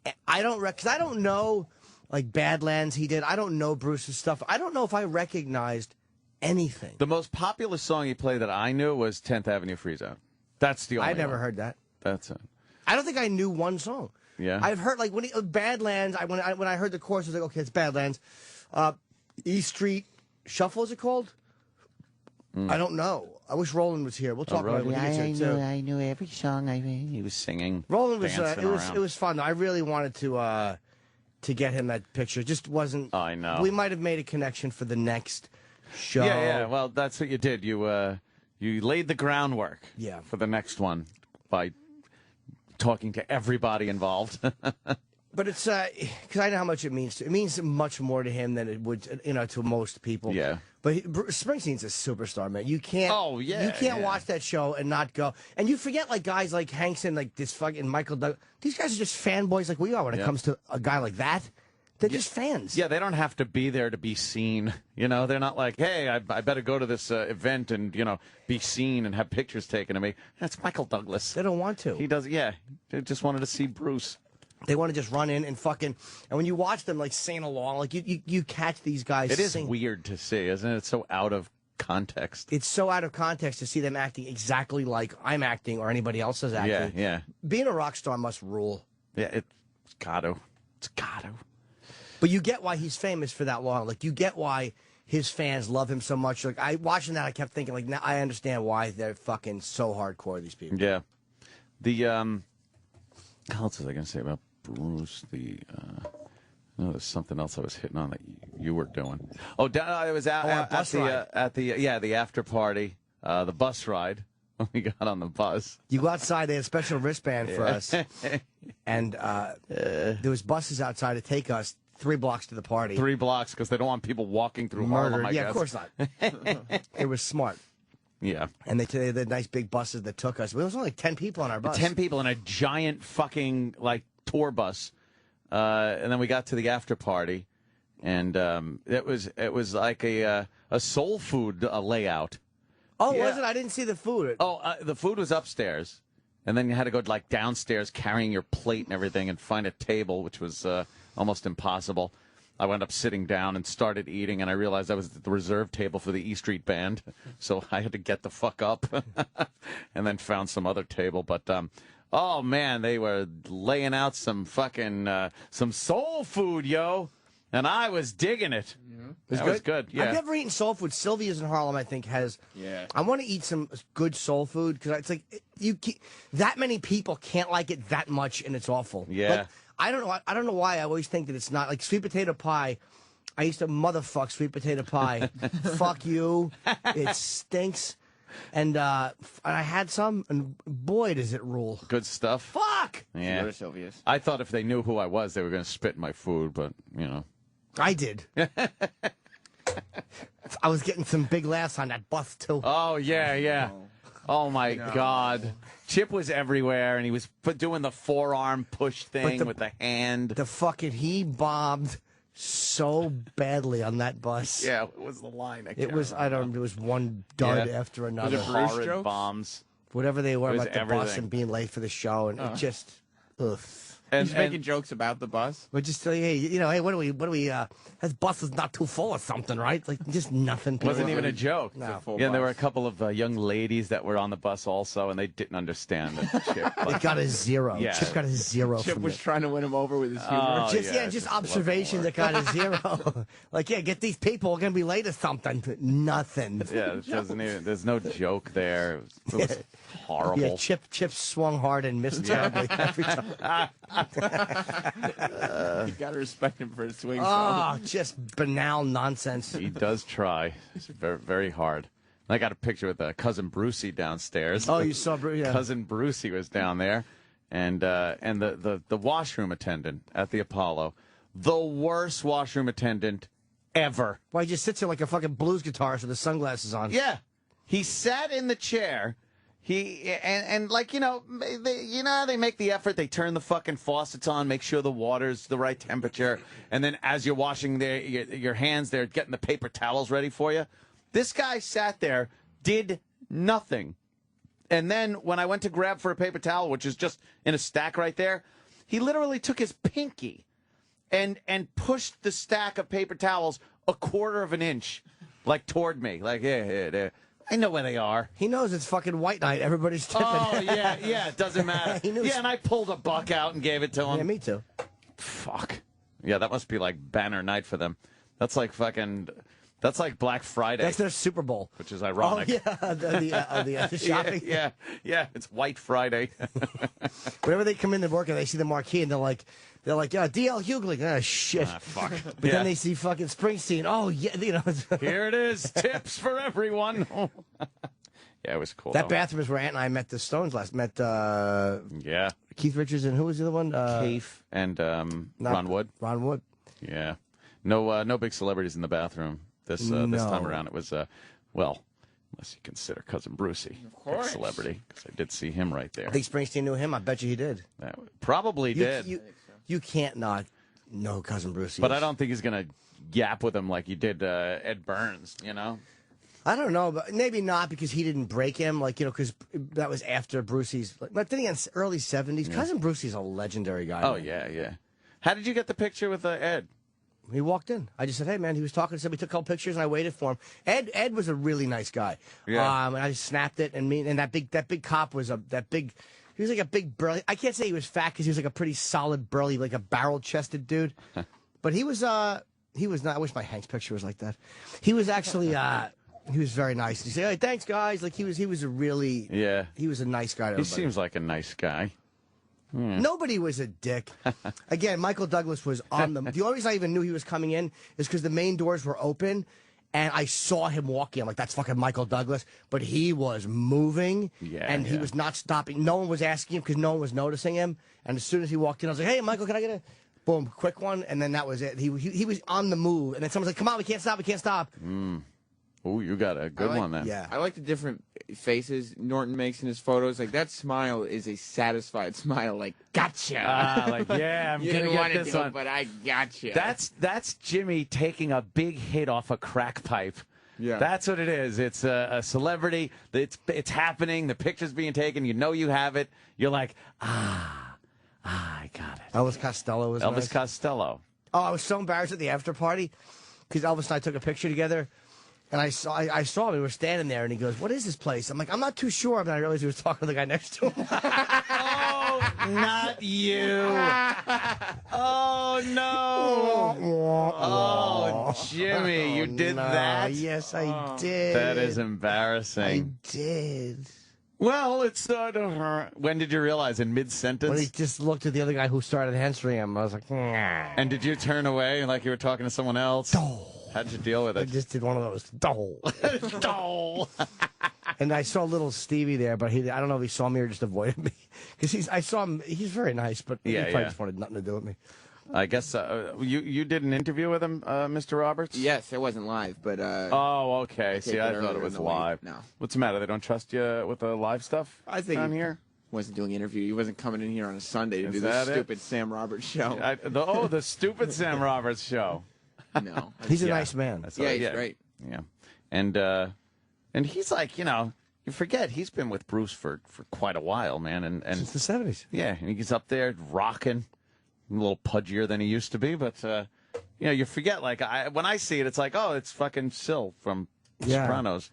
because I don't know, like, Badlands he did. I don't know Bruce's stuff. I don't know if I recognized anything. The most popular song he played that I knew was 10th Avenue Free Zone. That's the only I never one. heard that. That's it. I don't think I knew one song. Yeah. I've heard, like, Badlands, when I heard the chorus, I was like, okay, it's Badlands. E Street Shuffle, is it called? I don't know. I wish Roland was here. We'll talk about it when he gets here, too. I knew every song. He was singing. Roland was. Dancing It was fun. I really wanted to get him that picture. It just wasn't. I know. We might have made a connection for the next show. Yeah. Well, that's what you did. You laid the groundwork. Yeah. For the next one. by talking to everybody involved. But it's because I know how much it means. It means much more to him than it would, to most people. Yeah. But Springsteen's a superstar, man. You can't. Oh yeah. You can't watch that show and not go. And you forget like guys like Hankson, like this fucking Michael Doug. These guys are just fanboys like we are when it comes to a guy like that. They're just fans. Yeah, they don't have to be there to be seen. They're not like, hey, I better go to this event and, be seen and have pictures taken of me. That's Michael Douglas. They don't want to. He does, yeah. They just wanted to see Bruce. They want to just run in and fucking... And when you watch them, like, sing along, like, you catch these guys It is sing. weird to see, isn't it? It's so out of context. It's so out of context to see them acting exactly like I'm acting or anybody else is acting. Yeah. Being a rock star must rule. Yeah, it's got to. It's got to. But you get why he's famous for that long. Like, you get why his fans love him so much. Like, watching that, I kept thinking, like, now I understand why they're fucking so hardcore, these people. Yeah. What else was I going to say about Bruce? There's something else I was hitting on that you were doing. Oh, I was at the after party, the bus ride. When we got on the bus, you go outside. They had a special wristband for us, and there was buses outside to take us 3 blocks to the party. 3 blocks because they don't want people walking through Harlem. I guess. Of course not. It was smart. Yeah, and they had nice big buses that took us. There was only like 10 people on our bus. 10 people in a giant fucking tour bus, and then we got to the after party, and it was like a soul food layout. Oh, yeah. Was it? I didn't see the food. The food was upstairs, and then you had to go downstairs carrying your plate and everything and find a table, which was almost impossible. I wound up sitting down and started eating, and I realized I was at the reserve table for the E Street Band, so I had to get the fuck up and then found some other table. But, oh, man, they were laying out some fucking some soul food, yo, and I was digging it. It was good. Yeah. I've never eaten soul food. Sylvia's in Harlem, I think, has. Yeah. I want to eat some good soul food because it's like that many people can't like it that much, and it's awful. Yeah. Like, I don't know why I always think that it's not like sweet potato pie. I used to motherfuck sweet potato pie. Fuck you. It stinks. And I had some, and boy, does it rule. Good stuff. Fuck. Yeah. Go to Sylvia's. I thought if they knew who I was, they were going to spit in my food, but I did. I was getting some big laughs on that bus, too. Oh, yeah. Oh, my God. Chip was everywhere, and he was doing the forearm push thing with the hand. He bombed so badly on that bus. Yeah, it was the line. It was one dud after another. Was it horrid bombs? Whatever they were about the everything. bus and being late for the show, and it just, ugh. He's making jokes about the bus. But just hey, what do we? This bus is not too full or something, right? Like just nothing. Wasn't even a joke. No. Yeah, there were a couple of young ladies that were on the bus also, and they didn't understand that Chip. They got a 0. Yeah. Chip got a 0. Chip was trying to win him over with his humor. Oh, just observation that got a 0. Like, get these people, we're gonna be late or something. Nothing. Yeah, it doesn't even. There's no joke there. It was horrible. Yeah, Chip swung hard and missed terribly every time. You gotta respect him for his swing. Just banal nonsense. He does try. It's very, very hard. I got a picture with cousin Brucey downstairs. Oh, you saw Brucey? Yeah. Cousin Brucey was down there, and the washroom attendant at the Apollo, the worst washroom attendant ever. Why, he just sits there like a fucking blues guitarist with his sunglasses on. Yeah, he sat in the chair. And like they make the effort. They turn the fucking faucets on, make sure the water's the right temperature, and then as you're washing your hands, they're getting the paper towels ready for you. This guy sat there, did nothing, and then when I went to grab for a paper towel, which is just in a stack right there, he literally took his pinky and pushed the stack of paper towels 1/4 of an inch, like toward me, like yeah. I know where they are. He knows it's fucking white night. Everybody's tipping. Oh, yeah, it doesn't matter. Yeah, and I pulled a buck out and gave it to him. Yeah, me too. Fuck. Yeah, that must be like banner night for them. That's like Black Friday. That's their Super Bowl. Which is ironic. Oh, yeah, the shopping. Yeah, it's White Friday. Whenever they come in to work and they see the marquee and they're like, yeah, D.L. Hughley. Ah, shit. Fuck. But then they see fucking Springsteen. Oh, yeah, Here it is. Tips for everyone. Yeah, it was cool. That bathroom is where Aunt and I met the Stones last. Yeah. Keith Richards and who was the other one? Keith and Ron Wood. Ron Wood. Yeah. No big celebrities in the bathroom this time around. It was, well, unless you consider Cousin Brucey a celebrity, because I did see him right there. I think Springsteen knew him. I bet you he did. Probably did. You can't not know Cousin Brucey. But I don't think he's going to yap with him like you did Ed Burns, you know? I don't know, but maybe not because he didn't break him, like, you know, because that was after Brucey's. But then again, early 70s. Yeah. Cousin Brucey's a legendary guy. Oh, man. yeah. How did you get the picture with Ed? He walked in. I just said, hey, man, he was talking to somebody, took a couple pictures, and I waited for him. Ed was a really nice guy. Yeah. And I just snapped it, and that big cop was he was like a big burly. I can't say he was fat because he was like a pretty solid burly, like a barrel-chested dude. But he was not. I wish my Hank's picture was like that. He was actually. He was very nice. He said, "Hey, thanks, guys." Like he was a really. Yeah. He was a nice guy. To he everybody. seems like a nice guy. Nobody was a dick. Again, Michael Douglas was on them. The only reason I even knew he was coming in is because the main doors were open, and I saw him walking. I'm like, that's fucking Michael Douglas. But he was moving, and he was not stopping. No one was asking him because no one was noticing him. And as soon as he walked in, I was like, hey, Michael, can I get a... Boom, quick one, and then that was it. He was on the move, and then someone's like, come on, we can't stop. Oh, you got a good one then. Yeah. I like the different faces Norton makes in his photos. Like, that smile is a satisfied smile. Like, gotcha. I'm gonna get this one. But I gotcha. That's Jimmy taking a big hit off a crack pipe. Yeah. That's what it is. It's a celebrity. It's happening. The picture's being taken. You know you have it. You're like, I got it. Elvis Costello was Elvis nice. Costello. Oh, I was so embarrassed at the after party because Elvis and I took a picture together. And I saw him. We were standing there, and he goes, "What is this place?" I'm like, "I'm not too sure." And I realized he was talking to the guy next to him. Oh, not you! Oh no! Oh, Jimmy, you did that? Yes, I did. That is embarrassing. I did. Well, it's when did you realize? In mid-sentence? When he just looked at the other guy who started answering him, I was like, nah. And did you turn away like you were talking to someone else? How'd you deal with it? I just did one of those. And I saw little Stevie there, but I don't know if he saw me or just avoided me. Because I saw him. He's very nice, but he probably just wanted nothing to do with me. I guess you did an interview with him, Mr. Roberts? Yes, it wasn't live, but... oh, okay. See, I thought it was live. No. What's the matter? They don't trust you with the live stuff I think down here? Wasn't doing an interview. He wasn't coming in here on a Sunday to do the stupid Sam Roberts show. The stupid Sam Roberts show. No. He's a nice man. He's great. Yeah. And he's like, you forget, he's been with Bruce for quite a while, man. And since the 70s. Yeah, and he's up there rocking. A little pudgier than he used to be, but you forget. Like when I see it, it's like, oh, it's fucking Sil from Sopranos.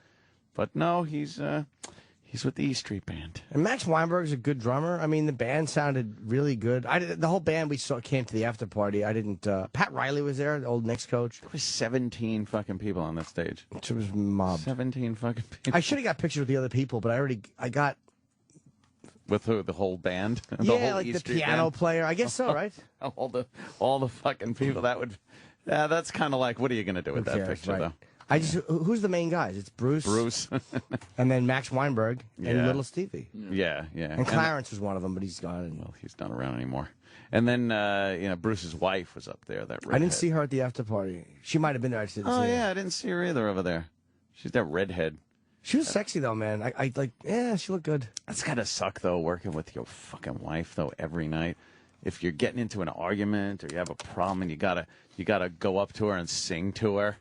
But no, he's with the E Street Band. And Max Weinberg's a good drummer. I mean, the band sounded really good. The whole band we saw came to the after party. I didn't. Pat Riley was there, the old Knicks coach. There was 17 fucking people on that stage. It was mobbed. 17 fucking people. I should have got pictures with the other people, but I got. With who? The whole band? The whole like E the Street piano band? player. I guess so, right? all the fucking people. That would. Yeah, that's kind of like, what are you going to do with that picture, though? Who's the main guys? It's Bruce. And then Max Weinberg and Little Stevie. Yeah. And Clarence was one of them, but he's gone. Well, he's not around anymore. And then, Bruce's wife was up there. That redhead. I didn't see her at the after party. She might have been there. I just didn't see her. Yeah, I didn't see her either over there. She's that redhead. She was sexy, though, man. She looked good. That's gotta suck, though, working with your fucking wife, though, every night. If you're getting into an argument or you have a problem and you gotta go up to her and sing to her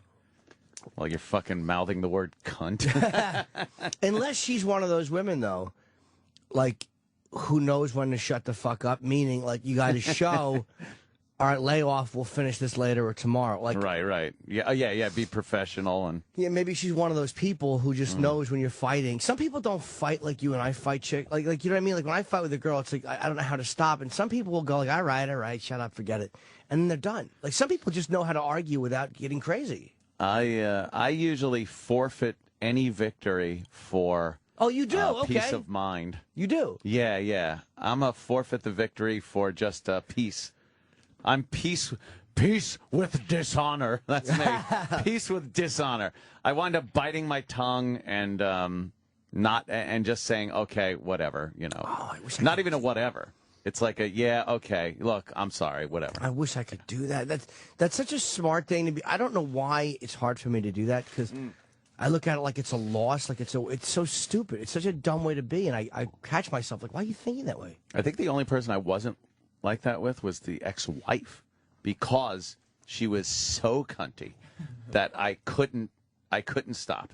while you're fucking mouthing the word cunt. Unless she's one of those women, though, like, who knows when to shut the fuck up, meaning, like, you got a show, all right, lay off, we'll finish this later or tomorrow. Like, right. Yeah, be professional. And yeah, maybe she's one of those people who just knows when you're fighting. Some people don't fight like you and I fight, chick. Like you know what I mean? Like, when I fight with a girl, it's like, I don't know how to stop. And some people will go like, all right, shut up, forget it. And then they're done. Like, some people just know how to argue without getting crazy. I usually forfeit any victory for you do? Peace of mind. You do? Yeah. I'm a forfeit the victory for just peace. I'm peace with dishonor. That's me. Peace with dishonor. I wind up biting my tongue and and just saying, okay, whatever, you know. Oh, I wish I not could even a whatever. It's like a, yeah, okay, look, I'm sorry, whatever. I wish I could do that. That's such a smart thing to be. I don't know why it's hard for me to do that, because I look at it like it's a loss, like it's so stupid. It's such a dumb way to be, and I catch myself like, why are you thinking that way? I think the only person I wasn't like that with was the ex-wife, because she was so cunty that I couldn't stop.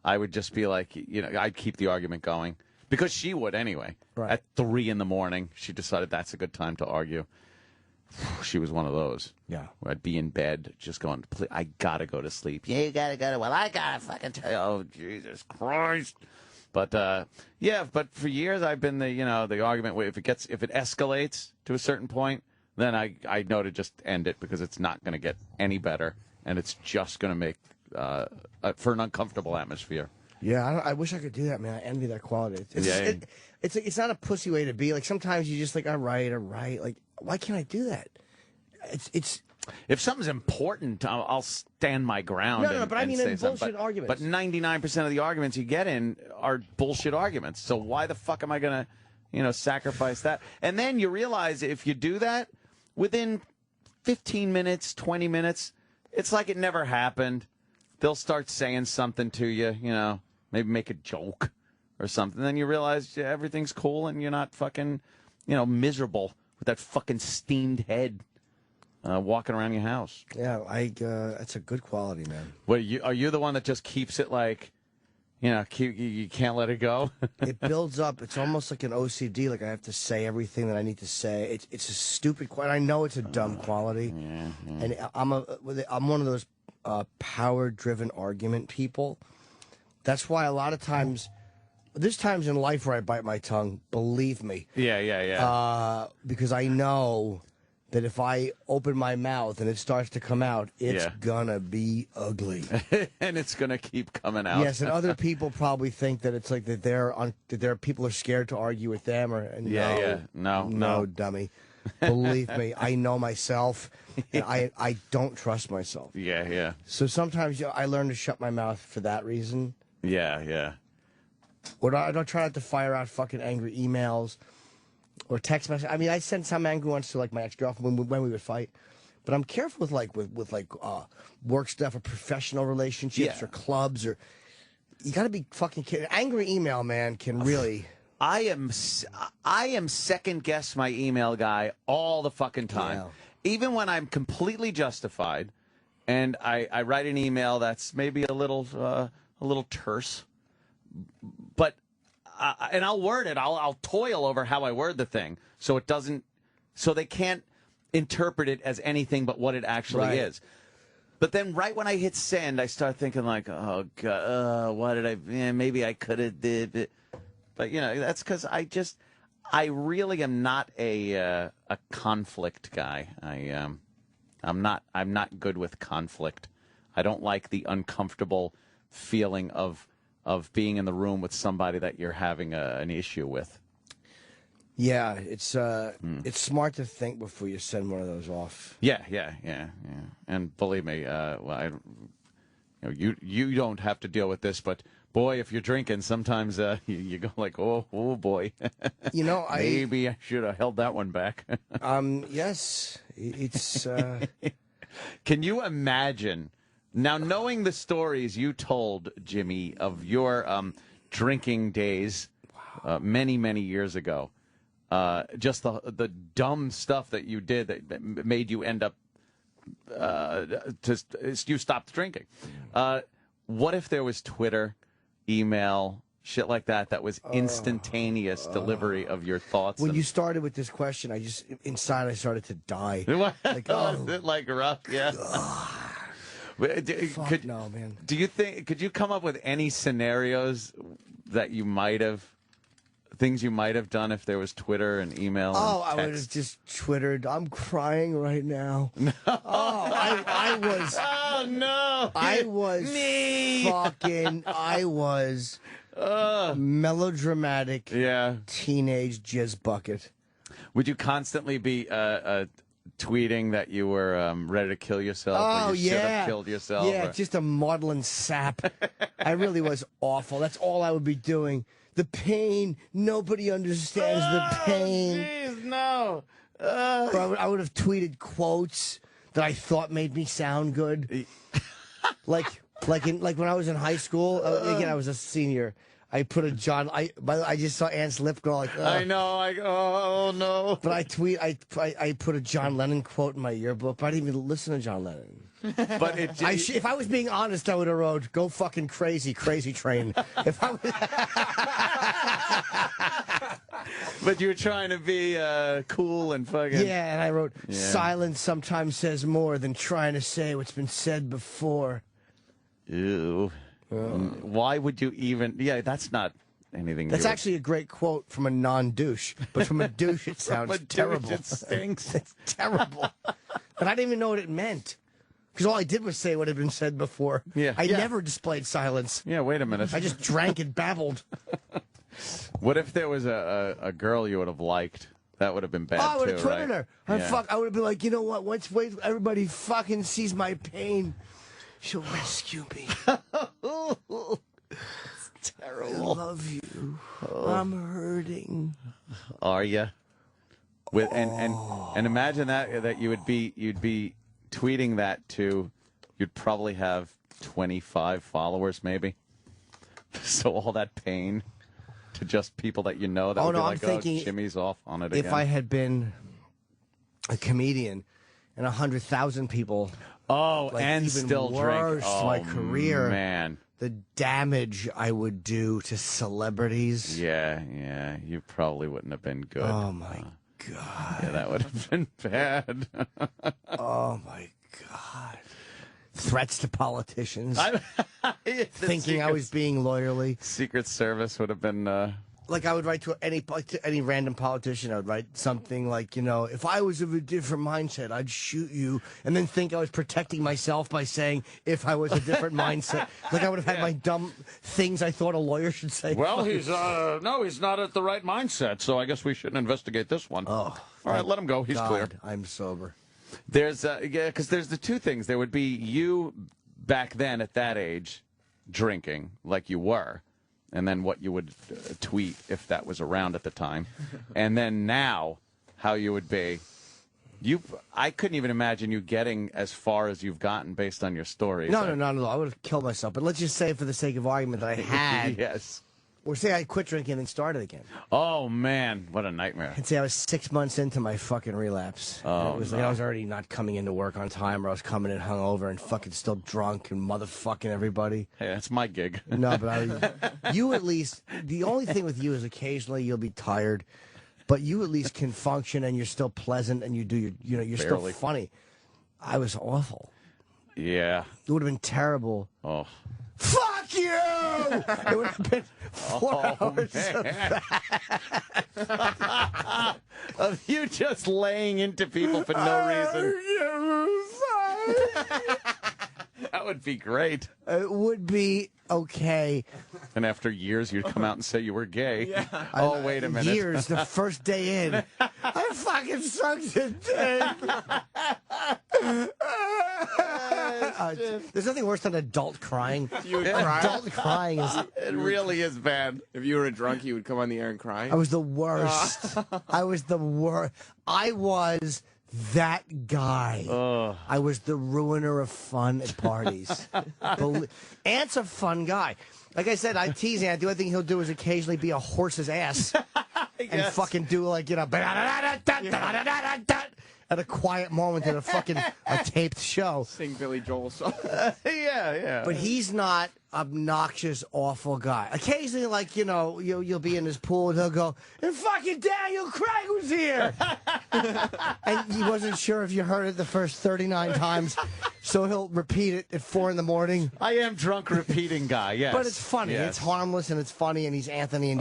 I would just be like, you know, I'd keep the argument going. Because she would anyway. Right. At 3 a.m, she decided that's a good time to argue. She was one of those. Yeah. Where I'd be in bed just going, I got to go to sleep. Yeah, you got to go to, well, I got to fucking tell you. Oh, Jesus Christ. But, yeah, but for years I've been the argument where if it escalates to a certain point, then I know to just end it, because it's not going to get any better, and it's just going to make for an uncomfortable atmosphere. Yeah, I wish I could do that, man. I envy that quality. It's not a pussy way to be. Like, sometimes you just like, all right. Like, why can't I do that? It's if something's important, I'll stand my ground. No, but I mean in bullshit arguments. But 99% of the arguments you get in are bullshit arguments. So why the fuck am I gonna, sacrifice that? And then you realize if you do that, within 15 minutes, 20 minutes, it's like it never happened. They'll start saying something to you, maybe make a joke or something. Then you realize everything's cool and you're not fucking, miserable with that fucking steamed head walking around your house. Yeah, that's a good quality, man. Well, are you the one that just keeps it like, you can't let it go? It builds up. It's almost like an OCD. Like I have to say everything that I need to say. It's a stupid quality. I know it's a dumb quality. Yeah. And I'm one of those power-driven argument people. That's why a lot of times, there's times in life where I bite my tongue. Believe me. Yeah. Because I know that if I open my mouth and it starts to come out, it's gonna be ugly. And it's gonna keep coming out. Yes, and other people probably think that it's like that people are scared to argue with them, no, dummy. Believe me, I know myself, and I don't trust myself. Yeah. So sometimes I learn to shut my mouth for that reason. Yeah. Or I don't try not to fire out fucking angry emails or text messages. I mean, I sent some angry ones to like my ex-girlfriend when we would fight. But I'm careful with work stuff or professional relationships or clubs, or you got to be fucking kidding. Angry email, man, can really. I am second guess my email guy all the fucking time. Yeah. Even when I'm completely justified, and I write an email that's maybe a little terse, but and I'll word it. I'll toil over how I word the thing so they can't interpret it as anything but what it actually is. But then right when I hit send, I start thinking like, oh God, what did I? Maybe I could have did it. But that's because I really am not a conflict guy. I'm not good with conflict. I don't like the uncomfortable feeling of being in the room with somebody that you're having an issue with. Yeah, it's smart to think before you send one of those off. Yeah. And believe me, you don't have to deal with this, but. Boy, if you're drinking, sometimes you go like, oh boy. Maybe I should have held that one back. Yes, it's. Can you imagine now, knowing the stories you told, Jimmy, of your drinking days many years ago? Just the dumb stuff that you did that made you end up you stopped drinking. What if there was Twitter? Email, shit like that was instantaneous delivery of your thoughts. When you started with this question, I started to die. Like, was it like rough? Yeah. No, man. Do you think, could you come up with any scenarios that things you might have done if there was Twitter and email and text? I would have just Twittered. I'm crying right now. No. I was. Oh, no. I was melodramatic teenage jizz bucket. Would you constantly be tweeting that you were ready to kill yourself, or you should have killed yourself. Yeah, just a maudlin sap. I really was awful. That's all I would be doing. The pain. Nobody understands the pain. Jeez, no. Or I would have tweeted quotes that I thought made me sound good. like when I was in high school. Again, I was a senior. I put a John. I just saw Ant's lip go like. I know. Oh no. But I put a John Lennon quote in my yearbook. But I didn't even listen to John Lennon. But if I was being honest, I would have wrote "Go fucking crazy, crazy train." If I was. But you were trying to be cool and fucking. Yeah, and I wrote "Silence sometimes says more than trying to say what's been said before." Ew. Why would you even? Yeah, that's not anything. That's actually a great quote from a non-douche, but from a douche it sounds terrible. It stinks. It's terrible. But I didn't even know what it meant. Because all I did was say what had been said before. Yeah. I never displayed silence. Yeah, wait a minute. I just drank and babbled. What if there was a girl you would have liked? That would have been bad, I would have too, tweeted her. I would have been like, you know what? Once everybody fucking sees my pain, she'll rescue me. It's terrible. I love you. I'm hurting. Are you? And imagine that you'd be tweeting that to, you'd probably have 25 followers maybe. So all that pain to just people that you know, that would be like, thinking, Jimmy's off on it again. If I had been a comedian and 100,000 people, and even still worse, drink, my career, man, the damage I would do to celebrities. Yeah, you probably wouldn't have been good. Oh my God. Yeah, that would have been bad. Oh my God. Threats to politicians. Thinking I was being lawyerly. Secret Service would have been... Like I would write to any random politician. I would write something like, if I was of a different mindset, I'd shoot you. And then think I was protecting myself by saying, if I was a different mindset. Like I would have had my dumb things I thought a lawyer should say. Well, he's not at the right mindset, so I guess we shouldn't investigate this one. Oh. All right, let him go. He's clear. I'm sober. There's, because there's the two things. There would be you back then at that age drinking like you were. And then what you would tweet if that was around at the time. And then now, how you would be. I couldn't even imagine you getting as far as you've gotten based on your stories. No. I would have killed myself. But let's just say, for the sake of argument, that I had. Yes. Or say I quit drinking and then started again. Oh, man. What a nightmare. And say I was 6 months into my fucking relapse. Oh, it was like I was already not coming into work on time, or I was coming in hungover and fucking still drunk and motherfucking everybody. Hey, that's my gig. No, but you at least, the only thing with you is occasionally you'll be tired, but you at least can function and you're still pleasant and you do you're Barely. still funny. I was awful. Yeah. It would have been terrible. Oh. Fuck you! It would have been 4 hours of you just laying into people for no reason. That would be great. It would be okay. And after years, you'd come out and say you were gay. Yeah. Oh, wait a minute. Years, the first day in. I fucking sucked a dick. There's nothing worse than adult crying. You would cry? Adult crying is... It really is bad. If you were a drunk, you would come on the air and cry? I was the worst. I was the worst. I was that guy. I was the ruiner of fun at parties. Ant's a fun guy. Like I said, I tease Ant. The only thing he'll do is occasionally be a horse's ass and fucking do like, at a quiet moment in a taped show. Sing Billy Joel song. Yeah. But he's not obnoxious, awful guy. Occasionally, like, you'll be in his pool and he'll go, and fucking Daniel Craig was here! And he wasn't sure if you heard it the first 39 times, so he'll repeat it at 4 in the morning. I am drunk repeating guy, yes. But it's funny. Yes. It's harmless and it's funny, and he's Anthony, and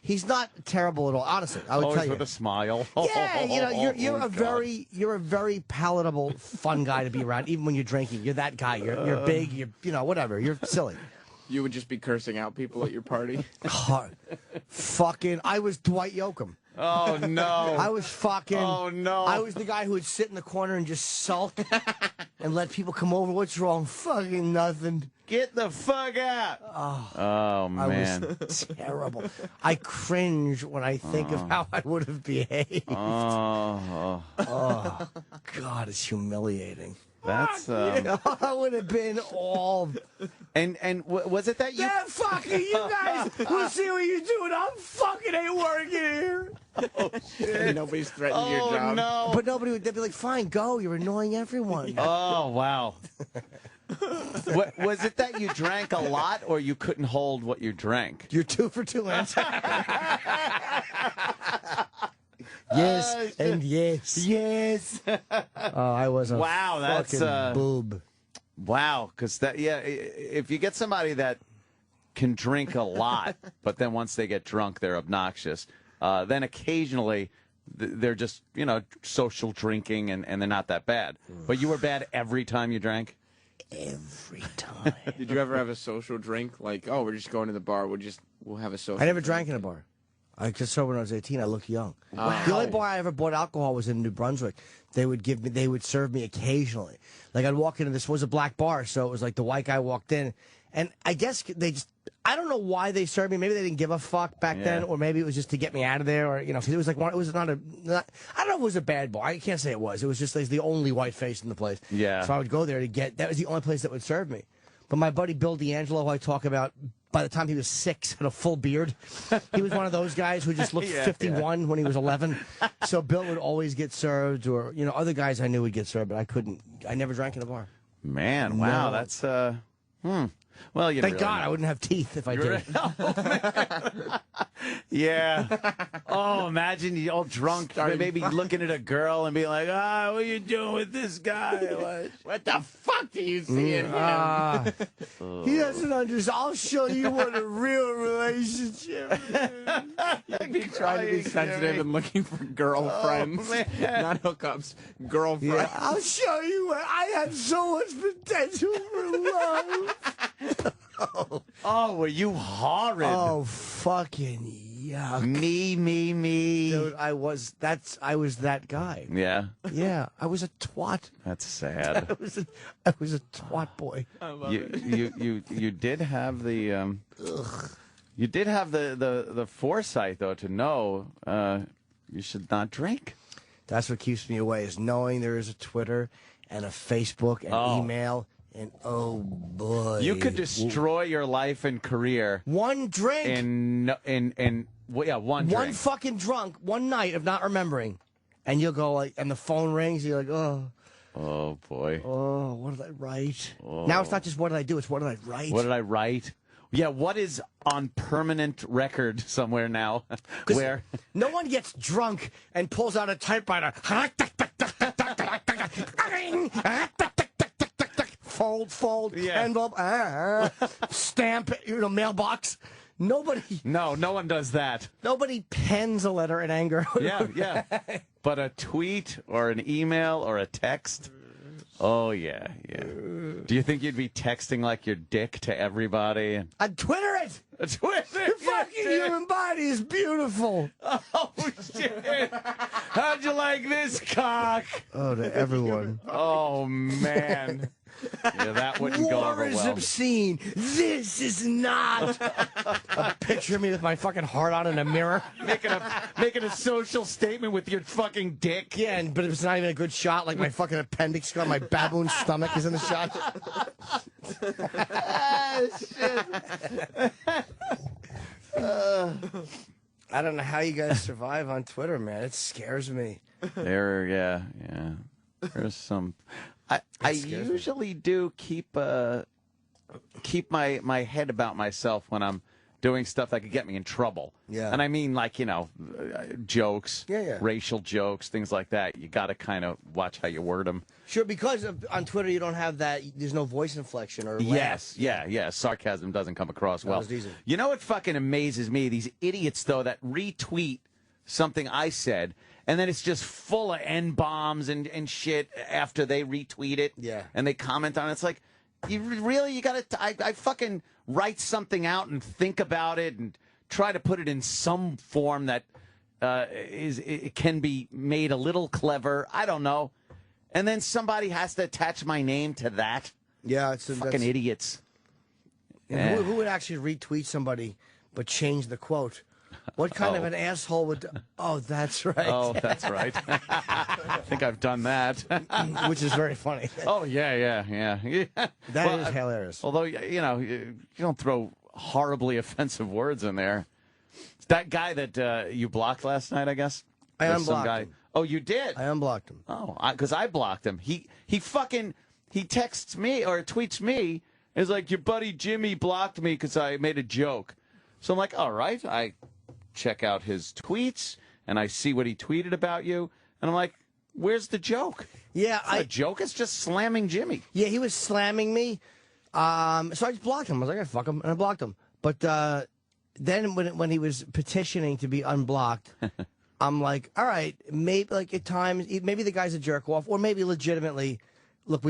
he's not terrible at all. Honestly, I would Always tell you. with a smile. Yeah, you're a very palatable, fun guy to be around, even when you're drinking. You're that guy. You're big. You're whatever. You're silly. You would just be cursing out people at your party? Fucking, I was Dwight Yoakam. Oh, no. I was fucking... Oh, no. I was the guy who would sit in the corner and just sulk and let people come over. What's wrong? Fucking nothing. Get the fuck out. Oh man. I was terrible. I cringe when I think of how I would have behaved. Oh. God, it's humiliating. That's I would have been all... And was it that you... Yeah, fucking you guys, we'll see what you're doing. I'm fucking ain't working here. Oh, shit. Nobody's threatened your job. No. But nobody would, they'd be like, fine, go. You're annoying everyone. Oh, wow. Was it that you drank a lot or you couldn't hold what you drank? You're 2 for 2, answer. Yes, and yes. Yes. Oh, I was a fucking boob. Wow, because if you get somebody that can drink a lot, but then once they get drunk, they're obnoxious, then occasionally they're just, social drinking and they're not that bad. But you were bad every time you drank? Every time. Did you ever have a social drink? Like, oh, we're just going to the bar. We'll have a social I never drink. drank in a bar. Just so when I was 18, I looked young. Wow. The only bar I ever bought alcohol was in New Brunswick. They would serve me occasionally. Like I'd walk into this was a black bar, so it was like the white guy walked in, and I guess I don't know why they served me. Maybe they didn't give a fuck back then, or maybe it was just to get me out of there, or because it was like I don't know if it was a bad bar. I can't say it was. It was just like the only white face in the place. Yeah. So I would go there that was the only place that would serve me. But my buddy Bill D'Angelo, who I talk about, by the time he was 6, had a full beard. He was one of those guys who just looked 51 when he was 11. So Bill would always get served, or other guys I knew would get served, but I couldn't. I never drank in a bar. Man, wow, No. that's Well, you thank really God I wouldn't have teeth if I did. Yeah. Oh, imagine you all drunk, maybe looking at a girl and being like, what are you doing with this guy? What the fuck do you see in him? He doesn't understand. I'll show you what a real relationship is. You'd be trying to be sensitive and looking for girlfriends, not hookups. Girlfriends. Yeah, I'll show you what I have so much potential for love. Oh, were you horrid? Oh, fucking yuck. Me. Dude, I was that guy. Yeah. Yeah, I was a twat. That's sad. I was a twat boy. I love it. You did have the you did have the foresight though to know you should not drink. That's what keeps me away, is knowing there is a Twitter and a Facebook and email. And oh boy, you could destroy your life and career. One drink in one drink. One fucking drunk, one night of not remembering, and you'll go like, and the phone rings. You're like, oh boy, what did I write? Oh. Now it's not just what did I do; it's what did I write? What did I write? Yeah, what is on permanent record somewhere now? Where no one gets drunk and pulls out a typewriter. Fold, envelope, stamp, mailbox. Nobody. No one does that. Nobody pens a letter in anger. Yeah. But a tweet or an email or a text. Oh, yeah. Do you think you'd be texting like your dick to everybody? I'd Twitter it. Twitter. Your fucking human body is beautiful. Oh, shit. How'd you like this cock? Oh, to everyone. Oh, man. Yeah, that wouldn't go over War is well. obscene. This is not. A picture of me with my fucking heart on in a mirror. Making a social statement with your fucking dick. Yeah, but it's not even a good shot. Like my fucking appendix got my baboon stomach is in the shot. I don't know how you guys survive on Twitter, man. It scares me. Yeah. There's some. I usually do keep my head about myself when I'm doing stuff that could get me in trouble. Yeah. And I mean, like, jokes, Yeah. racial jokes, things like that. You got to kind of watch how you word them. Sure, because on Twitter you don't have that. There's no voice inflection or laugh. Yes, yeah. Sarcasm doesn't come across well. It's easy. You know what fucking amazes me? These idiots, though, that retweet something I said, and then it's just full of N-bombs and shit after they retweet it. Yeah. And they comment on it. It's like, you got to... I fucking write something out and think about it and try to put it in some form that it can be made a little clever. I don't know. And then somebody has to attach my name to that. Yeah, fucking idiots. And who would actually retweet somebody but change the quote? What kind of an asshole would... Oh, that's right. Oh, that's right. I think I've done that. Which is very funny. Oh, yeah. That is hilarious. Although, you don't throw horribly offensive words in there. That guy that you blocked last night, I guess? I unblocked him. Oh, you did? I unblocked him. Oh, because I blocked him. He texts me or tweets me. It's like, your buddy Jimmy blocked me because I made a joke. So I'm like, all right. I check out his tweets, and I see what he tweeted about you. And I'm like, where's the joke? Yeah, it's not a joke. It's just slamming Jimmy. Yeah, he was slamming me. So I just blocked him. I was like, fuck him, and I blocked him. But then when he was petitioning to be unblocked, I'm like, all right, maybe like at times, maybe the guy's a jerk off, or maybe legitimately, look,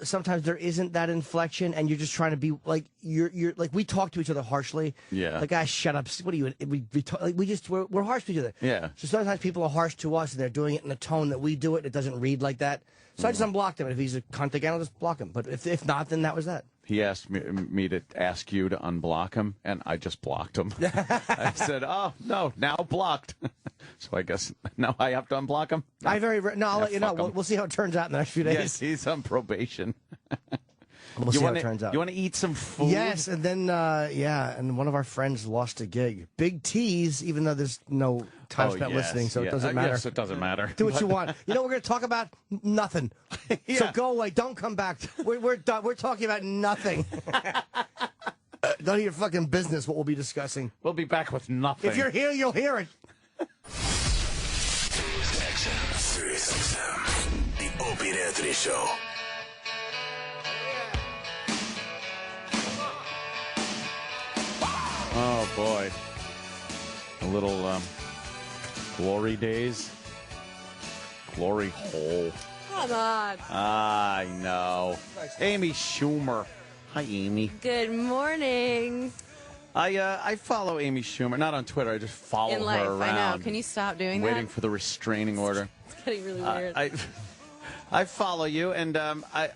sometimes there isn't that inflection, and you're just trying to be like, you're like, we talk to each other harshly. Yeah. Like, guys, shut up. What are you? We're harsh to each other. Yeah. So sometimes people are harsh to us, and they're doing it in the tone that we do it. It doesn't read like that. So I just unblocked him. And if he's a cunt again, I'll just block him. But if not, then that was that. He asked me to ask you to unblock him, and I just blocked him. I said, oh, no, now blocked. So I guess now I have to unblock him? No. I'll let you know. We'll see how it turns out in the next few days. Yes, he's on probation. We'll see how it turns out. You want to eat some food? Yes, and then, and one of our friends lost a gig. Big tease, even though there's no time spent listening, so it doesn't matter. Yes, it doesn't matter. Do what you want. You know what we're going to talk about? Nothing. Yeah. So go away. Don't come back. We're done. We're talking about nothing. None of your fucking business what we'll be discussing. We'll be back with nothing. If you're here, you'll hear it. SiriusXM, the Opie and Anthony Show. Oh, boy. A little glory days. Glory hole. Come on. I know. Amy Schumer. Hi, Amy. Good morning. I follow Amy Schumer. Not on Twitter. I just follow In life, her around. I know. Can you stop doing that? Waiting for the restraining order. It's getting really weird. I follow you, and I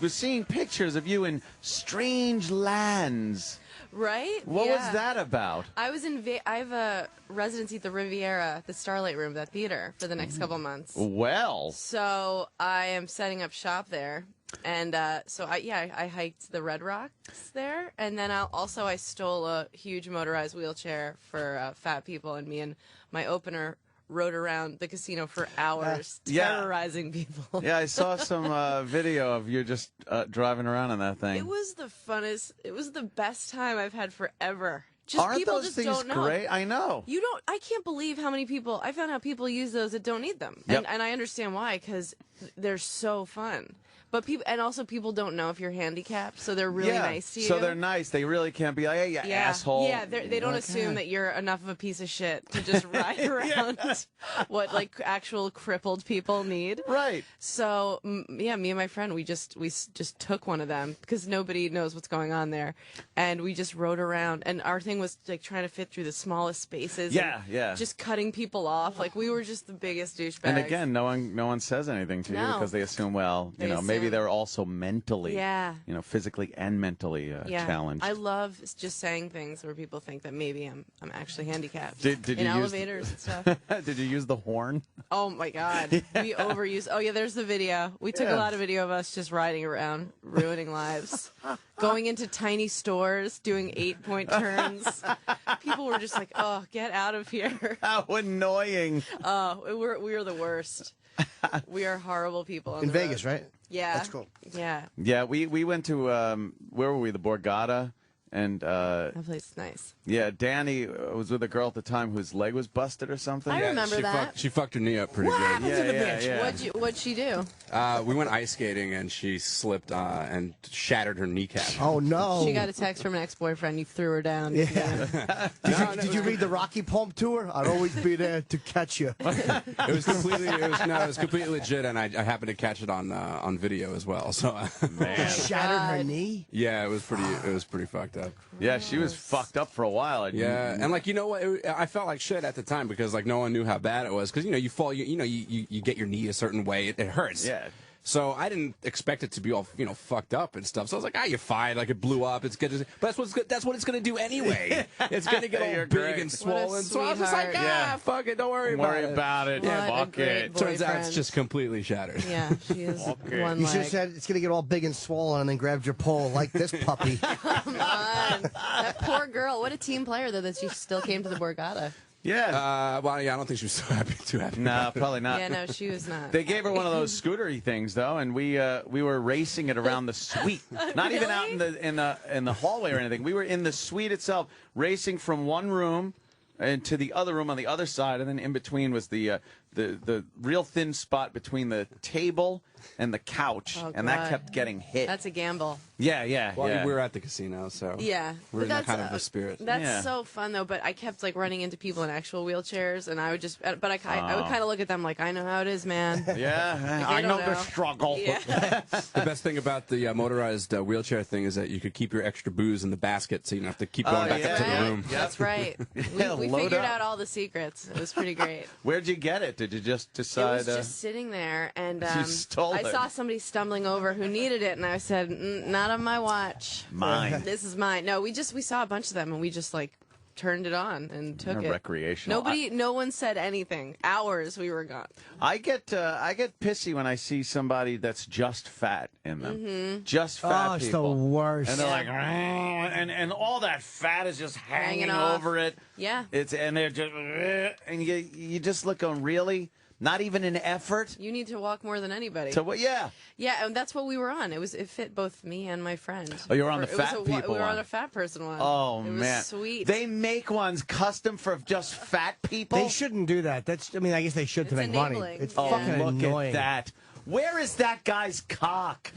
was seeing pictures of you in strange lands. Right? What was that about? I have a residency at the Riviera, the Starlight Room, that theater, for the next couple months. Well. So I am setting up shop there. And so I hiked the Red Rocks there. And then I stole a huge motorized wheelchair for fat people. And me and my opener rode around the casino for hours, terrorizing people. Yeah, I saw some video of you just driving around on that thing. It was the funnest. It was the best time I've had forever. Aren't people those just things don't know. great? I know. I can't believe how many people. I found out people use those that don't need them, Yep. and I understand why, because they're so fun. But people don't know if you're handicapped, so they're really nice to you. So they're nice. They really can't be like, hey, you asshole. Yeah, they don't assume that you're enough of a piece of shit to just ride around what like actual crippled people need. Right. So me and my friend, we just took one of them because nobody knows what's going on there, and we just rode around. And our thing was like trying to fit through the smallest spaces. Yeah. Just cutting people off. Like we were just the biggest douchebags. And again, no one says anything to you because they assume, maybe they're also mentally, physically and mentally challenged. I love just saying things where people think that maybe I'm actually handicapped. Did in you elevators and stuff. Did you use the horn? Oh my God, we overused. Oh yeah, there's the video. We took a lot of video of us just riding around, ruining lives, going into tiny stores, doing 8-point turns. People were just like, "Oh, get out of here!" How annoying! Oh, we're the worst. We are horrible people. In Vegas, right? Yeah. That's cool. Yeah. Yeah, we went to, where were we? The Borgata. And that place is nice. Yeah, Danny was with a girl at the time whose leg was busted or something. I remember that. She fucked her knee up pretty What good. happened to the bitch? Yeah. What'd she do? We went ice skating and she slipped and shattered her kneecap. Oh no! She got a text from an ex-boyfriend. You threw her down. Yeah. Did you read the Rocky poem to her? I'd always be there to catch you. It was completely legit, and I happened to catch it on video as well. So shattered her knee. Yeah, it was pretty fucked up. up. Yeah, she was fucked up for a while. Yeah, and like, you know what? I felt like shit at the time because like no one knew how bad it was. Because you fall, you get your knee a certain way, it hurts. Yeah. So I didn't expect it to be all fucked up and stuff. So I was like, you're fine. Like it blew up. It's good. But that's what it's gonna do anyway. It's gonna get all big and swollen. So I was just like, fuck it. Don't worry about it. Yeah, fuck it. Turns out it's just completely shattered. Yeah, she is one You should have leg. said it's going to get all big and swollen and then grabbed your pole like this puppy. Come on. That poor girl. What a team player, though, that she still came to the Borgata. Yeah. Well, yeah, I don't think she was too happy. No, probably not. Yeah, no, she was not. They gave her one of those scootery things though, and we were racing it around the suite. Not even out in the hallway or anything. We were in the suite itself, racing from one room and to the other room on the other side, and then in between was the real thin spot between the table and the couch, and that kept getting hit. That's a gamble. Yeah. Well, we were at the casino, so Yeah, we're in that kind of the spirit. That's so fun though. But I kept like running into people in actual wheelchairs, and I would just, but I would kind of look at them like, I know how it is, man. Yeah, I know the struggle. Yeah. The best thing about the motorized wheelchair thing is that you could keep your extra booze in the basket, so you don't have to keep going back up to the room. That's right. We figured out all the secrets. It was pretty great. Where'd you get it? Did you just decide? It was just sitting there, and you stole I it. saw somebody stumbling over who needed it, and I said, "Not on my watch. Mine. This is mine." No, we saw a bunch of them, and we just like turned it on and took it. Recreational. No one said anything. Hours we were gone. I get pissy when I see somebody that's just fat in them. Just fat it's people. the worst. And they're like, and all that fat is just hanging off. over it. Yeah. And they're just, and you just look on, really? Not even an effort? You need to walk more than anybody. So what? Yeah. Yeah, and that's what we were on. It fit both me and my friend. Oh, you were on the fat people We were one. on a fat person one. Oh, it was man. Sweet. They make ones custom for just fat people? They shouldn't do that. I guess they should to It's make money. enabling. It's Oh, fucking Look annoying. at that. Where is that guy's cock?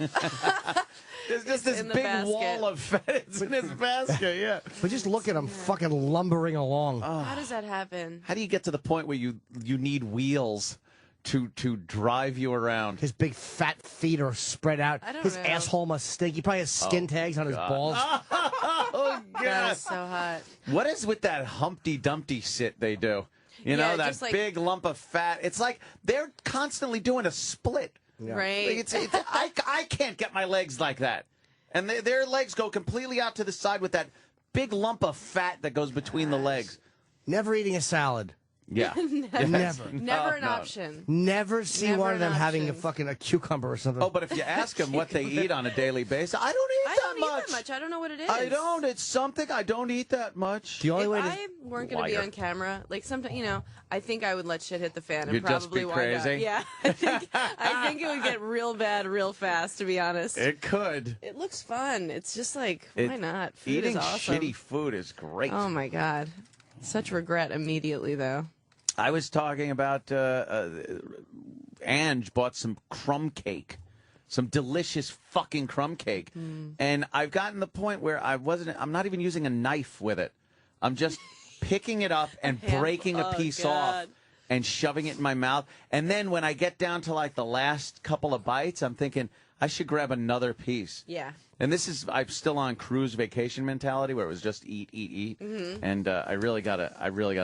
There's just this in the big basket. wall of fat. It's in his basket, yeah. But just look at him fucking lumbering along. How does that happen? How do you get to the point where you need wheels to drive you around? His big fat feet are spread out. I don't His know. asshole must stink. He probably has skin tags on his balls. Oh, That God. is so hot. What is with that Humpty Dumpty shit they do? You know, Yeah, that just like- big lump of fat. It's like they're constantly doing a split. Right. Like I can't get my legs like that. And their legs go completely out to the side with that big lump of fat that goes between the legs. Never eating a salad. Yeah. Never. Never an no. option. Never see Never one of an them having option. a cucumber or something. Oh, but if you ask them what they eat on a daily basis, I don't eat I that don't much. eat that much. I don't know what it is. I don't. It's something. I don't eat that much. the only If way to I weren't going to be Liar. on camera, like sometimes, I think I would let shit hit the fan and You'd just probably be wind up. crazy? Yeah, I think it would get real bad real fast. To be honest, It could. it looks fun. It's just like why not? Food Eating is awesome. shitty food is great. Oh my god, such regret immediately though. I was talking about Ange bought some crumb cake, some delicious fucking crumb cake, and I've gotten the point where I'm not even using a knife with it. I'm just picking it up and breaking a piece off and shoving it in my mouth. And then when I get down to like the last couple of bites, I'm thinking I should grab another piece. Yeah. And I'm still on cruise vacation mentality where it was just eat, and I really gotta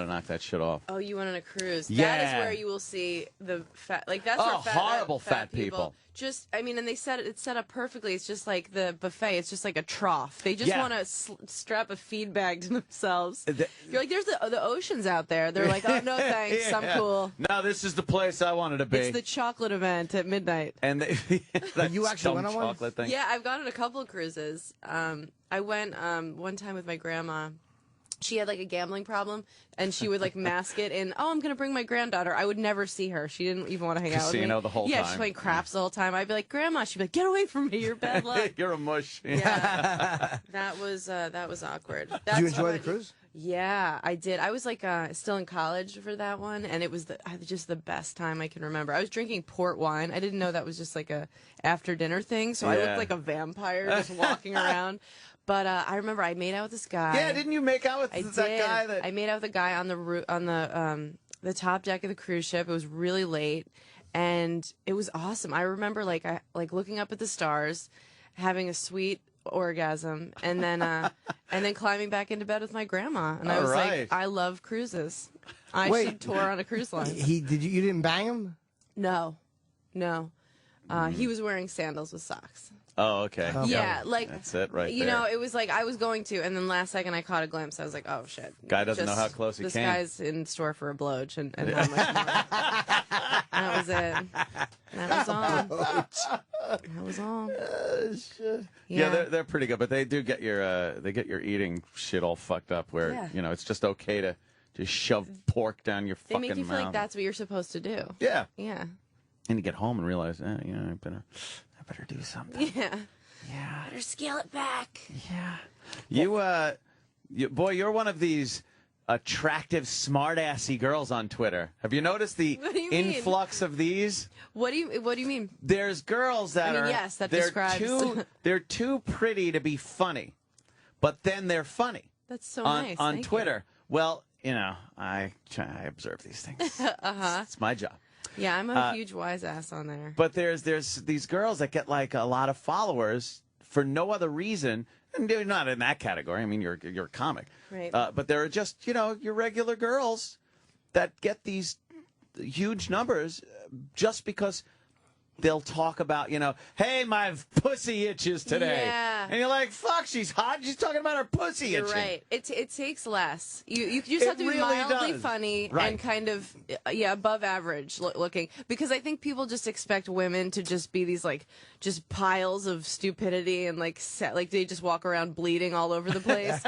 knock that shit off. Oh, you went on a cruise. That Yeah. is where you will see the fat. Like that's where horrible fat people. Just, and they said it's set up perfectly. It's just like the buffet. It's just like a trough. They just want to strap a feed bag to themselves. You're like, there's the oceans out there. They're like, oh no, thanks, Yeah. I'm cool. No, this is the place I wanted to be. It's the chocolate event at midnight. And that You actually went on one? chocolate thing. Yeah, I've gone on a couple of cruises. I went one time with my grandma. She had like a gambling problem, and she would like mask it in, oh, I'm going to bring my granddaughter. I would never see her. She didn't even want to hang out with me. Casino the whole Yeah, time. she's playing craps the whole time. I'd be like, Grandma. She'd be like, get away from me. You're bad luck. You're a mush. Yeah, that was awkward. Did you enjoy the cruise? Yeah, I did. I was like still in college for that one, and it was just the best time I can remember. I was drinking port wine. I didn't know that was just like a after dinner thing, so I Yeah. looked like a vampire just walking around. But I remember I made out with this guy. Yeah, didn't you make out with I that did. guy? That I made out with a guy on the top deck of the cruise ship. It was really late, and it was awesome. I remember like looking up at the stars, having a sweet orgasm, and then climbing back into bed with my grandma. And I was like, I love cruises. I should tour on a cruise line. You didn't bang him? No. He was wearing sandals with socks. Oh, okay. Yeah, like that's it right you there. know, it was like I was going to, and then last second I caught a glimpse. I was like, oh shit. Guy doesn't know how close he this came. This guy's in store for a blowj, and how much more. That was it. That was all. That was all. Shit. Yeah, they're pretty good, but they do get your eating shit all fucked up. Where you know it's just okay to just shove pork down your fucking mouth. They make you feel like that's what you're supposed to do. Yeah. Yeah. And you get home and realize, you know, I better do something. Yeah. Yeah. Better scale it back. Yeah. You're one of these attractive, smart-assy girls on Twitter. Have you noticed the influx of these? What do you mean? There's girls that yes, that describes. They're too pretty to be funny, but then they're funny. That's so nice. On Thank Twitter. You. Well, you know, I observe these things. It's my job. Yeah, I'm a huge wise ass on there. But there's these girls that get like a lot of followers for no other reason, and they're not in that category. I mean, you're a comic, right? But there are just your regular girls that get these huge numbers just because they'll talk about, hey, my pussy itches today. Yeah. And you're like, fuck, she's hot. She's talking about her pussy itching. You're right. It takes less. You just have to be mildly funny and kind of, above average looking. Because I think people just expect women to just be these, like, just piles of stupidity and, like they just walk around bleeding all over the place.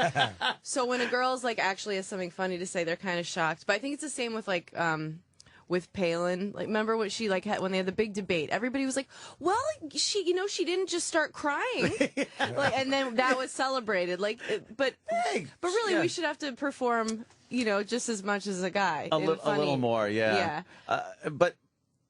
So when a girl's, like, actually has something funny to say, they're kind of shocked. But I think it's the same with, like, with Palin. Like, remember what she had when they had the big debate? Everybody was like, well, she didn't just start crying. And then that was celebrated. But really, we should have to perform, just as much as a guy. A little more, yeah. But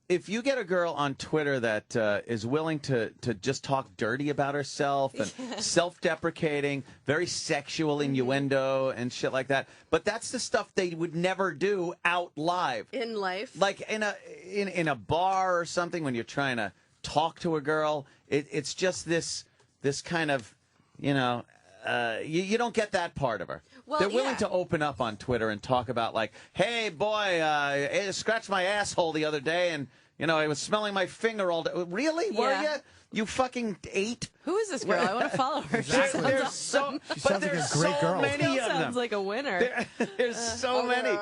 if you get a girl on Twitter that is willing to just talk dirty about herself and self-deprecating, very sexual innuendo and shit like that, but that's the stuff they would never do out live. In life? Like in a bar or something when you're trying to talk to a girl, it's just this kind of, you don't get that part of her. Well, they're willing to open up on Twitter and talk about, like, hey, boy, I scratched my asshole the other day and, I was smelling my finger all day. Really? Were you? You fucking ate? Who is this girl? I want to follow her. Exactly. There's awesome. She sounds like a great girl. Many of them. Sounds like a winner. There's so many.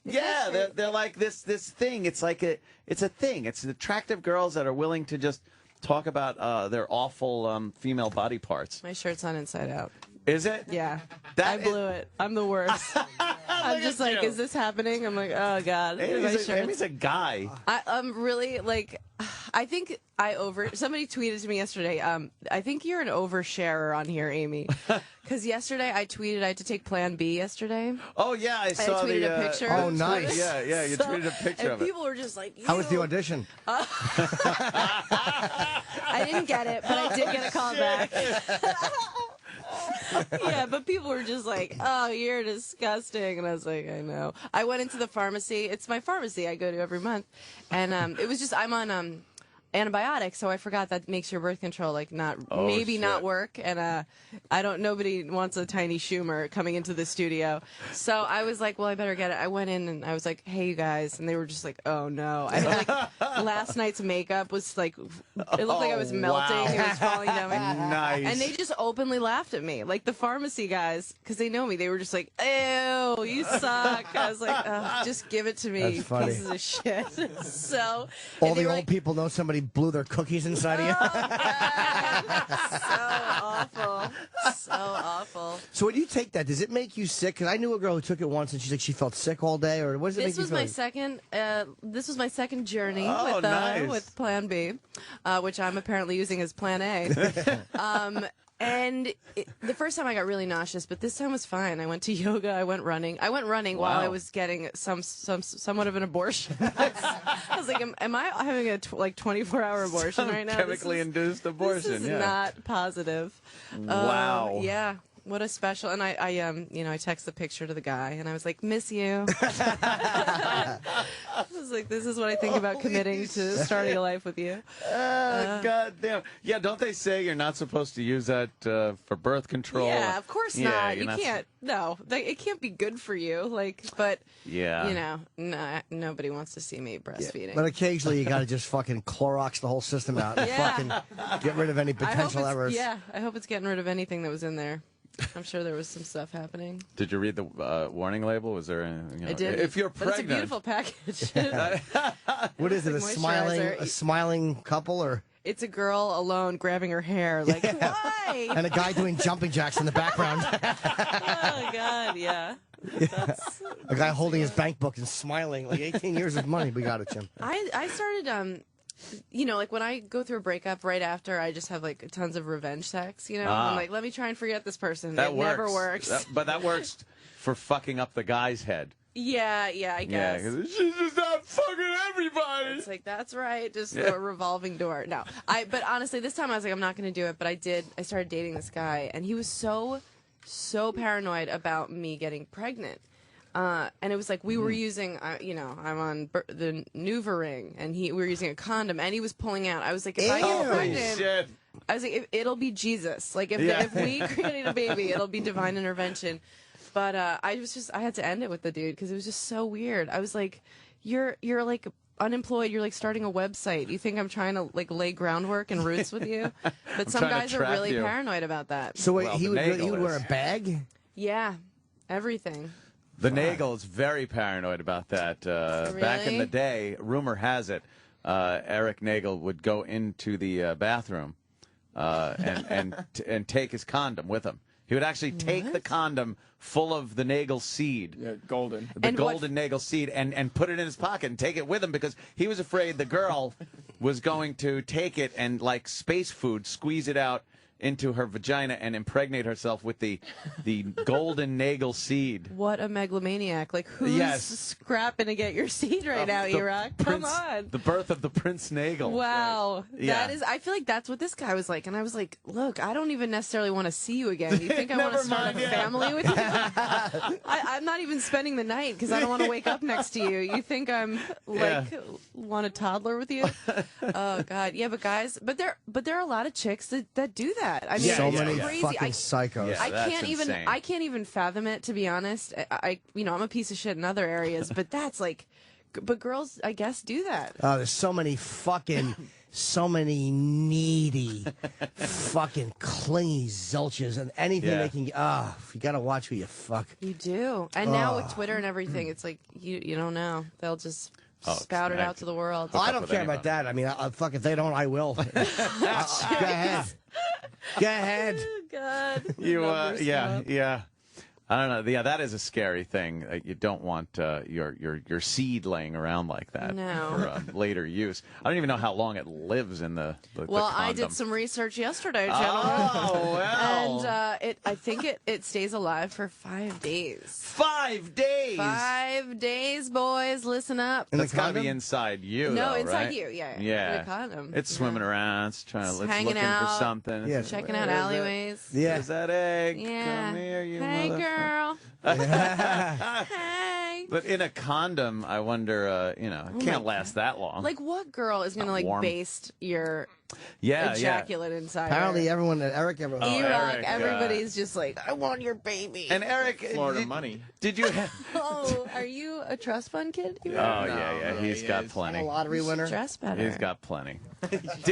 Yeah, they're like this thing. It's like it's a thing. It's attractive girls that are willing to just talk about their awful female body parts. My shirt's on inside out. Is it? Yeah. I blew it. I'm the worst. I'm just like, is this happening? I'm like, oh, God. Amy's a guy. I'm really, like, I think somebody tweeted to me yesterday, I think you're an oversharer on here, Amy. Because yesterday I tweeted I had to take Plan B yesterday. Oh, yeah, I saw tweeted a picture. Oh, nice. Yeah, you tweeted a picture of it. And people were just like, how was the audition? I didn't get it, but I did get a call back. Yeah, but people were just like, oh, you're disgusting. And I was like, I know. I went into the pharmacy. It's my pharmacy I go to every month. And it was just, I'm on antibiotics, so I forgot that makes your birth control not work. And nobody wants a tiny Schumer coming into the studio. So I was like, well, I better get it. I went in and I was like, hey, you guys. And they were just like, oh, no. I had, last night's makeup was like, it looked like I was melting. Wow. It was falling down. Nice. And they just openly laughed at me. Like the pharmacy guys, because they know me, they were just like, ew, you suck. I was like, oh, just give it to me, you pieces of shit. So all the old people know somebody blew their cookies inside of you. So awful. So when you take that, does it make you sick? Because I knew a girl who took it once and she's like she felt sick all day. Or what does it make you feel? This was my second journey nice. with Plan B, which I'm apparently using as Plan A. And the first time I got really nauseous, but this time was fine. I went to yoga. I went running. While I was getting somewhat of an abortion. I was like, am I having a 24-hour abortion right now? Chemically induced abortion. This is not positive. Wow. Yeah. What a special, and I text the picture to the guy, and I was like, miss you. I was like, this is what I think about committing to starting a life with you. God damn. Yeah, don't they say you're not supposed to use that for birth control? Yeah, of course not. You can't. No, it can't be good for you. Like, but yeah, nobody wants to see me breastfeeding. Yeah. But occasionally you got to just fucking Clorox the whole system out and fucking get rid of any potential errors. Yeah, I hope it's getting rid of anything that was in there. I'm sure there was some stuff happening. Did you read the warning label? Was there anything? I did. If you're But pregnant, it's a beautiful package. What is it? Like A smiling couple, or it's a girl alone grabbing her hair, like why? and a guy doing jumping jacks in the background. Oh God, yeah. A guy holding his bank book and smiling, like 18 years of money. We got it, Jim. I started like when I go through a breakup right after, I just have like tons of revenge sex, I'm like, let me try and forget this person. That it works. never works. But that works for fucking up the guy's head. Yeah, I guess. Yeah, she's just not fucking everybody. It's like, that's right, just a revolving door. No, but honestly, this time I was like, I'm not going to do it, but I started dating this guy, and he was so paranoid about me getting pregnant. And it was like we were using, I'm on the NuvaRing, and we were using a condom, and he was pulling out. I was like, if I get pregnant, shit. I was like, it'll be Jesus. Like if we create a baby, it'll be divine intervention. But I had to end it with the dude because it was just so weird. I was like, you're like unemployed. You're like starting a website. You think I'm trying to like lay groundwork and roots with you? But some guys are really paranoid about that. So wait, he would wear a bag? Yeah, everything. The Nagel is very paranoid about that. Really? Back in the day, rumor has it, Eric Nagel would go into the bathroom and take his condom with him. He would actually take the condom full of the Nagel seed. Yeah, golden. The golden Nagel seed and put it in his pocket and take it with him because he was afraid the girl was going to take it and, like space food, squeeze it out into her vagina and impregnate herself with the golden Nagel seed. What a megalomaniac. Like, who's scrapping to get your seed right now, E-Rock? Come on. The birth of the Prince Nagel. Wow. Right. Yeah. I feel like that's what this guy was like. And I was like, look, I don't even necessarily want to see you again. You think I want to start a family with you? I'm not even spending the night because I don't want to wake up next to you. You think I'm, want a toddler with you? Oh, God. Yeah, but guys, but there are a lot of chicks that do that. I mean, so it's many crazy. fucking psychos. Yeah, I can't even fathom it, to be honest. I'm a piece of shit in other areas, but that's like, but girls, I guess, do that. Oh, there's so many needy, fucking clingy zilches and anything they can. You gotta watch who you fuck. You do, and now with Twitter and everything, it's like you don't know. They'll just spout it out to the world. I don't care about that. I mean, fuck, if they don't, I will. Go ahead. Go ahead. Oh, God. Yeah. I don't know. Yeah, that is a scary thing. You don't want your seed laying around like that for later use. I don't even know how long it lives in the Well, condom. I did some research yesterday, gentlemen. Oh, wow. And I think it stays alive for 5 days. 5 days? 5 days, boys. Listen up. That's got to be inside you, No, though, inside right? you, yeah. Yeah. In a condom. It's swimming around. It's hanging looking out, for something. Yeah. checking out alleyways. Yeah. There's that egg. Yeah. Come here, you Hey, motherfucker. girl. Hey. But in a condom, I wonder, it can't last that long. Like, what girl is going to, warm. baste your yeah. ejaculate inside Apparently, her? everyone, Eric, E-Rock, Eric, everybody's just like, I want your baby. And Eric, Florida money. Did you? Oh, are you a trust fund kid? Oh yeah. He's got plenty. a lottery winner. Dress better. He's got plenty.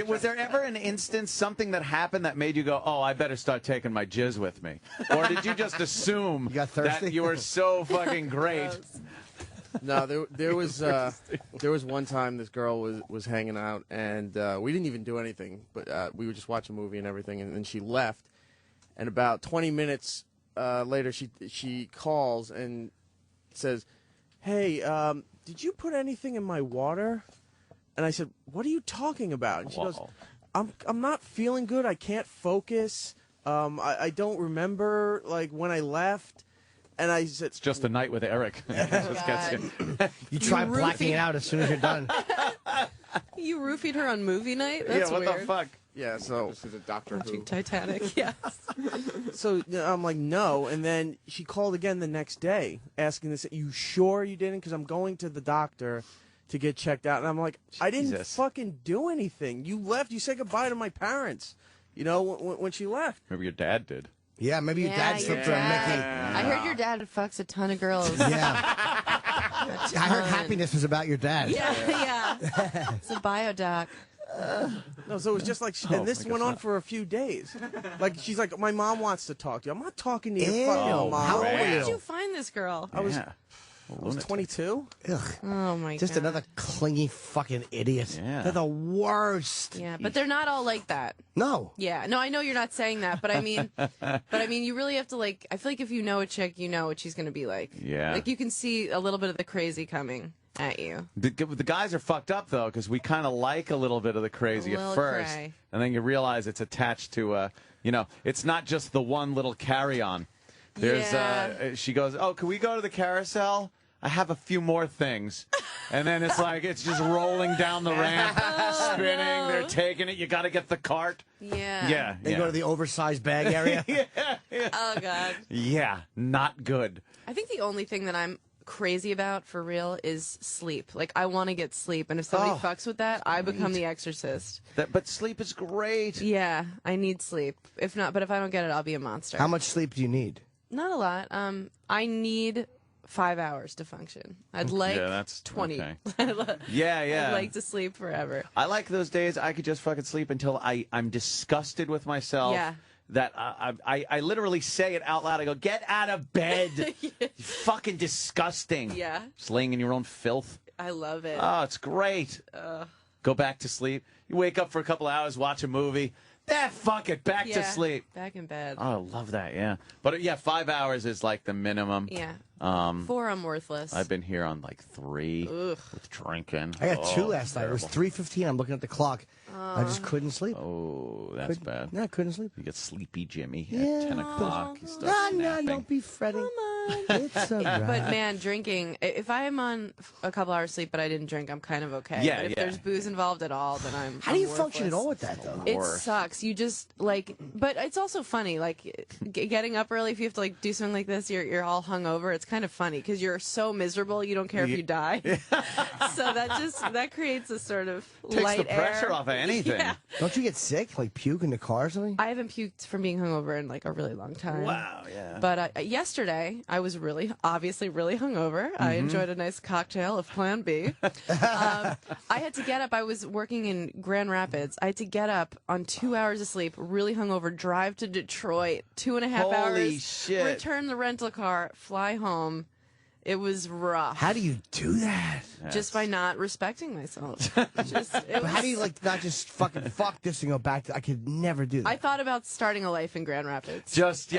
Was there ever an instance, something that happened that made you go, "Oh, I better start taking my jizz with me," or did you just assume got thirsty? that you were so fucking great? No, there was one time this girl was hanging out, and we didn't even do anything, but we would just watch a movie and everything, and then she left, and about 20 minutes later she calls and says, "Hey, did you put anything in my water?" And I said, "What are you talking about?" And she goes, I'm not feeling good. I can't focus. I don't remember like when I left." And I said, It's just a night with Eric. Just gets you. You try blacking it out as soon as you're done. You roofied her on movie night? That's what weird. the fuck? Yeah, so This is a Doctor Watching Who. Titanic. Yes. So I'm like, no. And then she called again the next day asking this, you sure you didn't? Because I'm going to the doctor to get checked out. And I'm like, I didn't fucking do anything. You left. You said goodbye to my parents, you know, when she left. Maybe your dad did. Yeah, maybe your dad slipped her a Mickey. I heard your dad fucks a ton of girls. Yeah. I heard Happiness was about your dad. Yeah. It's a biodoc. No, so it was just like, and this went on for a few days. Like, she's like, my mom wants to talk to you. I'm not talking to your fucking mom. How old Where are did you find this girl? I was 22. Ugh. Oh, my God. Just another clingy fucking idiot. Yeah. They're the worst. Yeah, but they're not all like that. No. Yeah, no, I know you're not saying that, but I mean, you really have to, like, I feel like if you know a chick, you know what she's going to be like. Yeah. Like, you can see a little bit of the crazy coming at you. The guys are fucked up, though, because we kind of like a little bit of the crazy at first. Cray. And then you realize it's attached to, you know, it's not just the one little carry-on. There's, she goes, oh, can we go to the carousel? I have a few more things. And then it's like, it's just rolling down the ramp, spinning. No. They're taking it. You got to get the cart. Yeah. Yeah. They go to the oversized bag area. Oh, God. Yeah, not good. I think the only thing that I'm crazy about for real is sleep. Like, I want to get sleep, and if somebody fucks with that, I become the exorcist. But sleep is great. Yeah, I need sleep. If not, but if I don't get it, I'll be a monster. How much sleep do you need? Not a lot. I need 5 hours to function. I'd like that's 20. Okay. Yeah. Yeah. I'd like to sleep forever. I like those days I could just fucking sleep until I'm disgusted with myself. Yeah. That I literally say it out loud. I go, get out of bed. You fucking disgusting. Yeah. Just laying in your own filth. I love it. Oh, it's great. Go back to sleep. You wake up for a couple hours, watch a movie. Fuck it, back to sleep. Back in bed. Oh, I love that, yeah. But, 5 hours is like the minimum. Yeah. 4, I'm worthless. I've been here on like 3 with drinking. I got 2 last night. It was 3:15. I'm looking at the clock. I just couldn't sleep. Oh, that's bad. No, I couldn't sleep. You get sleepy Jimmy at Yeah. 10 o'clock. You start No, snapping. don't be fretting. Come It's all right. But man, drinking, if I'm on a couple hours sleep but I didn't drink, I'm kind of okay. Yeah, but if there's booze involved at all, then I'm How do you I'm function at worthless. all with that, though? It sucks. You just like, but it's also funny. Like getting up early, if you have to like do something like this, you're all hungover. It's kind of funny because you're so miserable, you don't care if you die. So that creates a sort of Takes light the pressure air. off of anything. Yeah. Don't you get sick? Like puke in the car or something? I haven't puked from being hungover in like a really long time. Wow, yeah. But yesterday, I was obviously really hungover. I enjoyed a nice cocktail of Plan B. I had to get up. I was working in Grand Rapids. I had to get up on 2 hours of sleep, really hungover, drive to Detroit, 2.5 Holy hours, shit. return the rental car, fly home. It was rough. How do you do that? Just by not respecting myself. How do you not just fucking fuck this and go back to? I could never do that. I thought about starting a life in Grand Rapids. Just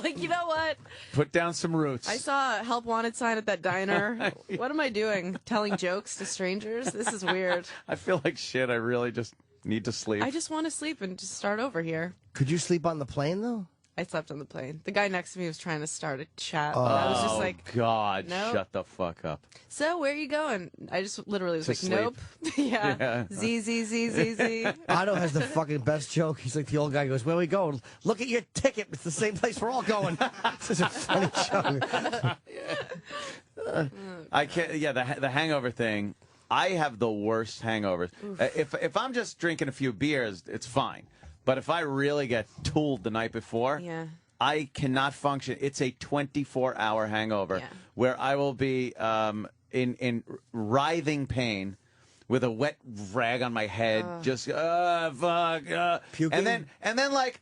like, you know what? Put down some roots. I saw a help wanted sign at that diner. What am I doing? Telling jokes to strangers? This is weird. I feel like shit. I really just need to sleep. I just want to sleep and just start over here. Could you sleep on the plane though? I slept on the plane. The guy next to me was trying to start a chat. I was just like, God, nope. Shut the fuck up. So, where are you going? I just literally was To like, sleep. nope. Yeah. Z. Otto has the fucking best joke. He's like the old guy goes, where we go? Look at your ticket. It's the same place we're all going. This is a funny joke. I can't. Yeah, the hangover thing. I have the worst hangovers. If I'm just drinking a few beers, it's fine. But if I really get tooled the night before, Yeah. I cannot function. It's a 24-hour hangover where I will be in writhing pain with a wet rag on my head, just fuck, puking, and then like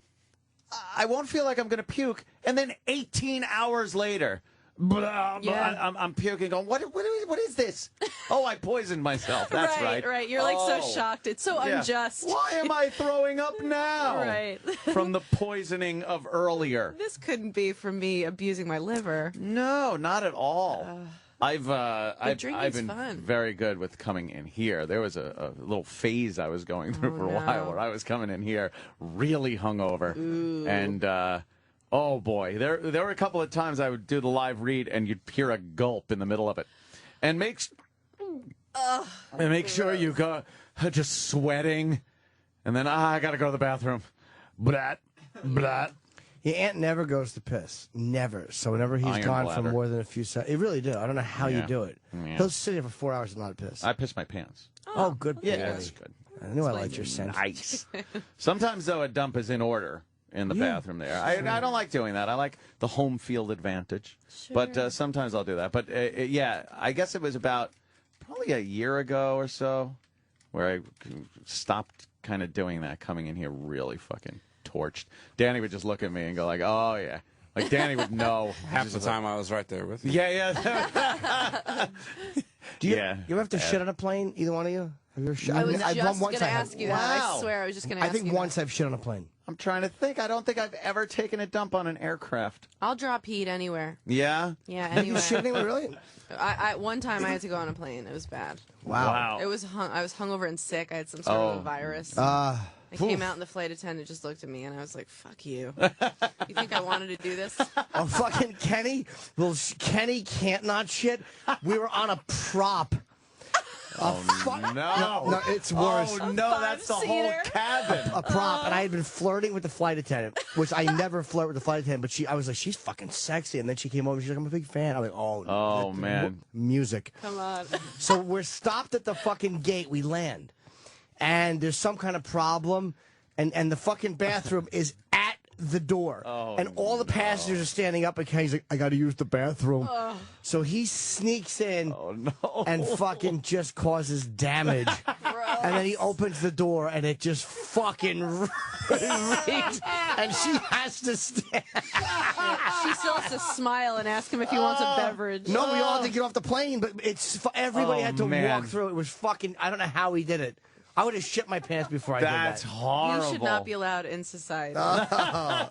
I won't feel like I'm gonna puke, and then 18 hours later. I'm puking. Going, what is this? Oh, I poisoned myself. That's right. Right. You're like so shocked. It's so unjust. Why am I throwing up now? Right. From the poisoning of earlier. This couldn't be from me abusing my liver. No, not at all. I've been fun. very good with coming in here. There was a little phase I was going through for a while where I was coming in here really hungover. Ooh. And oh boy, there were a couple of times I would do the live read and you'd hear a gulp in the middle of it, and make sure you go just sweating, and then I got to go to the bathroom. Blat, blat. Your aunt never goes to piss. Never. So whenever he's gone for more than a few seconds, it really did. I don't know how you do it. Yeah. He'll sit there for 4 hours and not piss. I piss my pants. Oh, good. Yeah, that's good. I knew I liked your sense. Nice. Sometimes, though, a dump is in order in the bathroom there. I don't like doing that. I like the home field advantage. Sure. But sometimes I'll do that. But, yeah, I guess it was about probably a year ago or so where I stopped kind of doing that, coming in here really fucking torched. Danny would just look at me and go like, oh, yeah. Like, Danny would know. Half the time I was right there with you. Yeah. Do you ever have to shit on a plane, either one of you? Have you ever shit? I was just going to ask you that. Wow. I swear I was just going to ask you I think once I've shit on a plane. I'm trying to think. I don't think I've ever taken a dump on an aircraft. I'll drop heat anywhere. Yeah? Yeah, Have you anywhere. shit anywhere, really? One time I had to go on a plane. It was bad. Wow. I was hungover and sick. I had some sort of a virus. I came out and the flight attendant just looked at me and I was like, fuck you. You think I wanted to do this? Oh, fucking Kenny? Well, Kenny can't not shit. We were on a prop. No, it's worse. Oh, no, that's the whole cabin. A prop. And I had been flirting with the flight attendant, which I never flirt with the flight attendant, but I was like, she's fucking sexy. And then she came over and she's like, I'm a big fan. I'm like, oh man. Music. Come on. So we're stopped at the fucking gate. We land. And there's some kind of problem, and the fucking bathroom is at the door. And all the passengers are standing up, and Kenny's like, I got to use the bathroom. So he sneaks in and fucking just causes damage. And then he opens the door, and it just fucking reeks, and she has to stand. She still has to smile and ask him if he wants a beverage. No, we all had to get off the plane, but everybody had to walk through. It was fucking, I don't know how he did it. I would have shit my pants before I did that. That's horrible. You should not be allowed in society.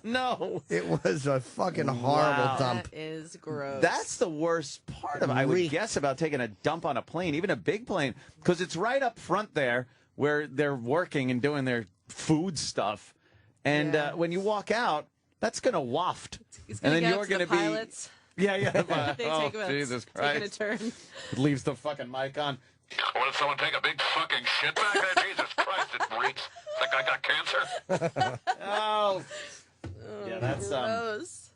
No. It was a fucking horrible dump. That is gross. That's the worst part of it, I would guess, about taking a dump on a plane, even a big plane, because it's right up front there where they're working and doing their food stuff. And when you walk out, that's going to waft. And then you're going to be... Pilots. Yeah. They take Jesus Christ. Taking a turn. It leaves the fucking mic on. What, did someone take a big fucking shit back there? Jesus Christ, it reeks. Think I got cancer? Oh. Yeah, that's gross.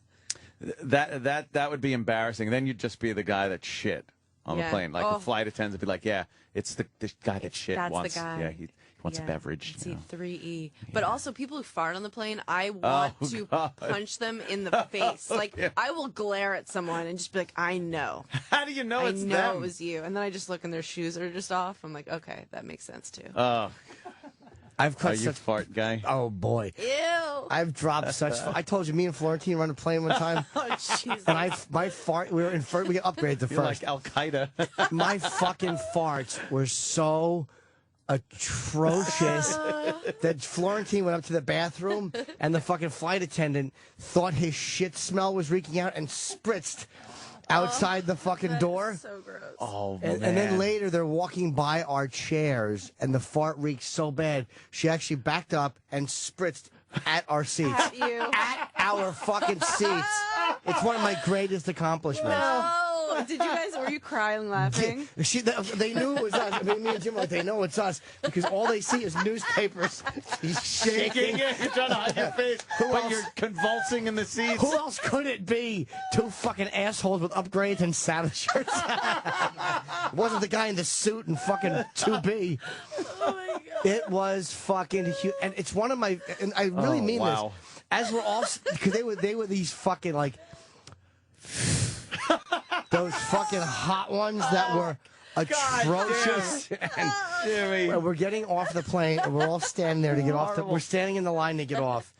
That would be embarrassing. Then you'd just be the guy that shit on the plane. Like the flight attendants would be like, yeah, it's the guy that shit that's wants. The guy. Yeah, he wants a beverage. It's 3E. But also people who fart on the plane, I want to punch them in the face. Like I will glare at someone and just be like, I know. How do you know it's them? I know it was you. And then I just look and their shoes are just off. I'm like, okay, that makes sense too. I've cut such fart guy. Oh boy. Ew. I've dropped such. I told you, me and Florentine were on a plane one time. Oh Jesus. And my fart. We were in first. We upgraded the You're first. like Al Qaeda. My fucking farts were so atrocious that Florentine went up to the bathroom and the fucking flight attendant thought his shit smell was reeking out and spritzed outside the fucking door. So gross. Oh, and then later they're walking by our chairs and the fart reeked so bad she actually backed up and spritzed at our seats. At you. At our fucking seats. It's one of my greatest accomplishments. No. Did you guys, were you crying laughing? They knew it was us. I mean, me and Jim were like, they know it's us because all they see is newspapers. He's shaking. You're trying to hide your face, but you're convulsing in the seats. Who else could it be? Two fucking assholes with upgrades and Sabbath shirts. It wasn't the guy in the suit and fucking 2B. Oh my God. It was fucking huge. And it's one of my, and I really mean this. As we're all, because they were these fucking like, those fucking hot ones that were atrocious. And we're getting off the plane, and we're all standing there to get off. We're standing in the line to get off.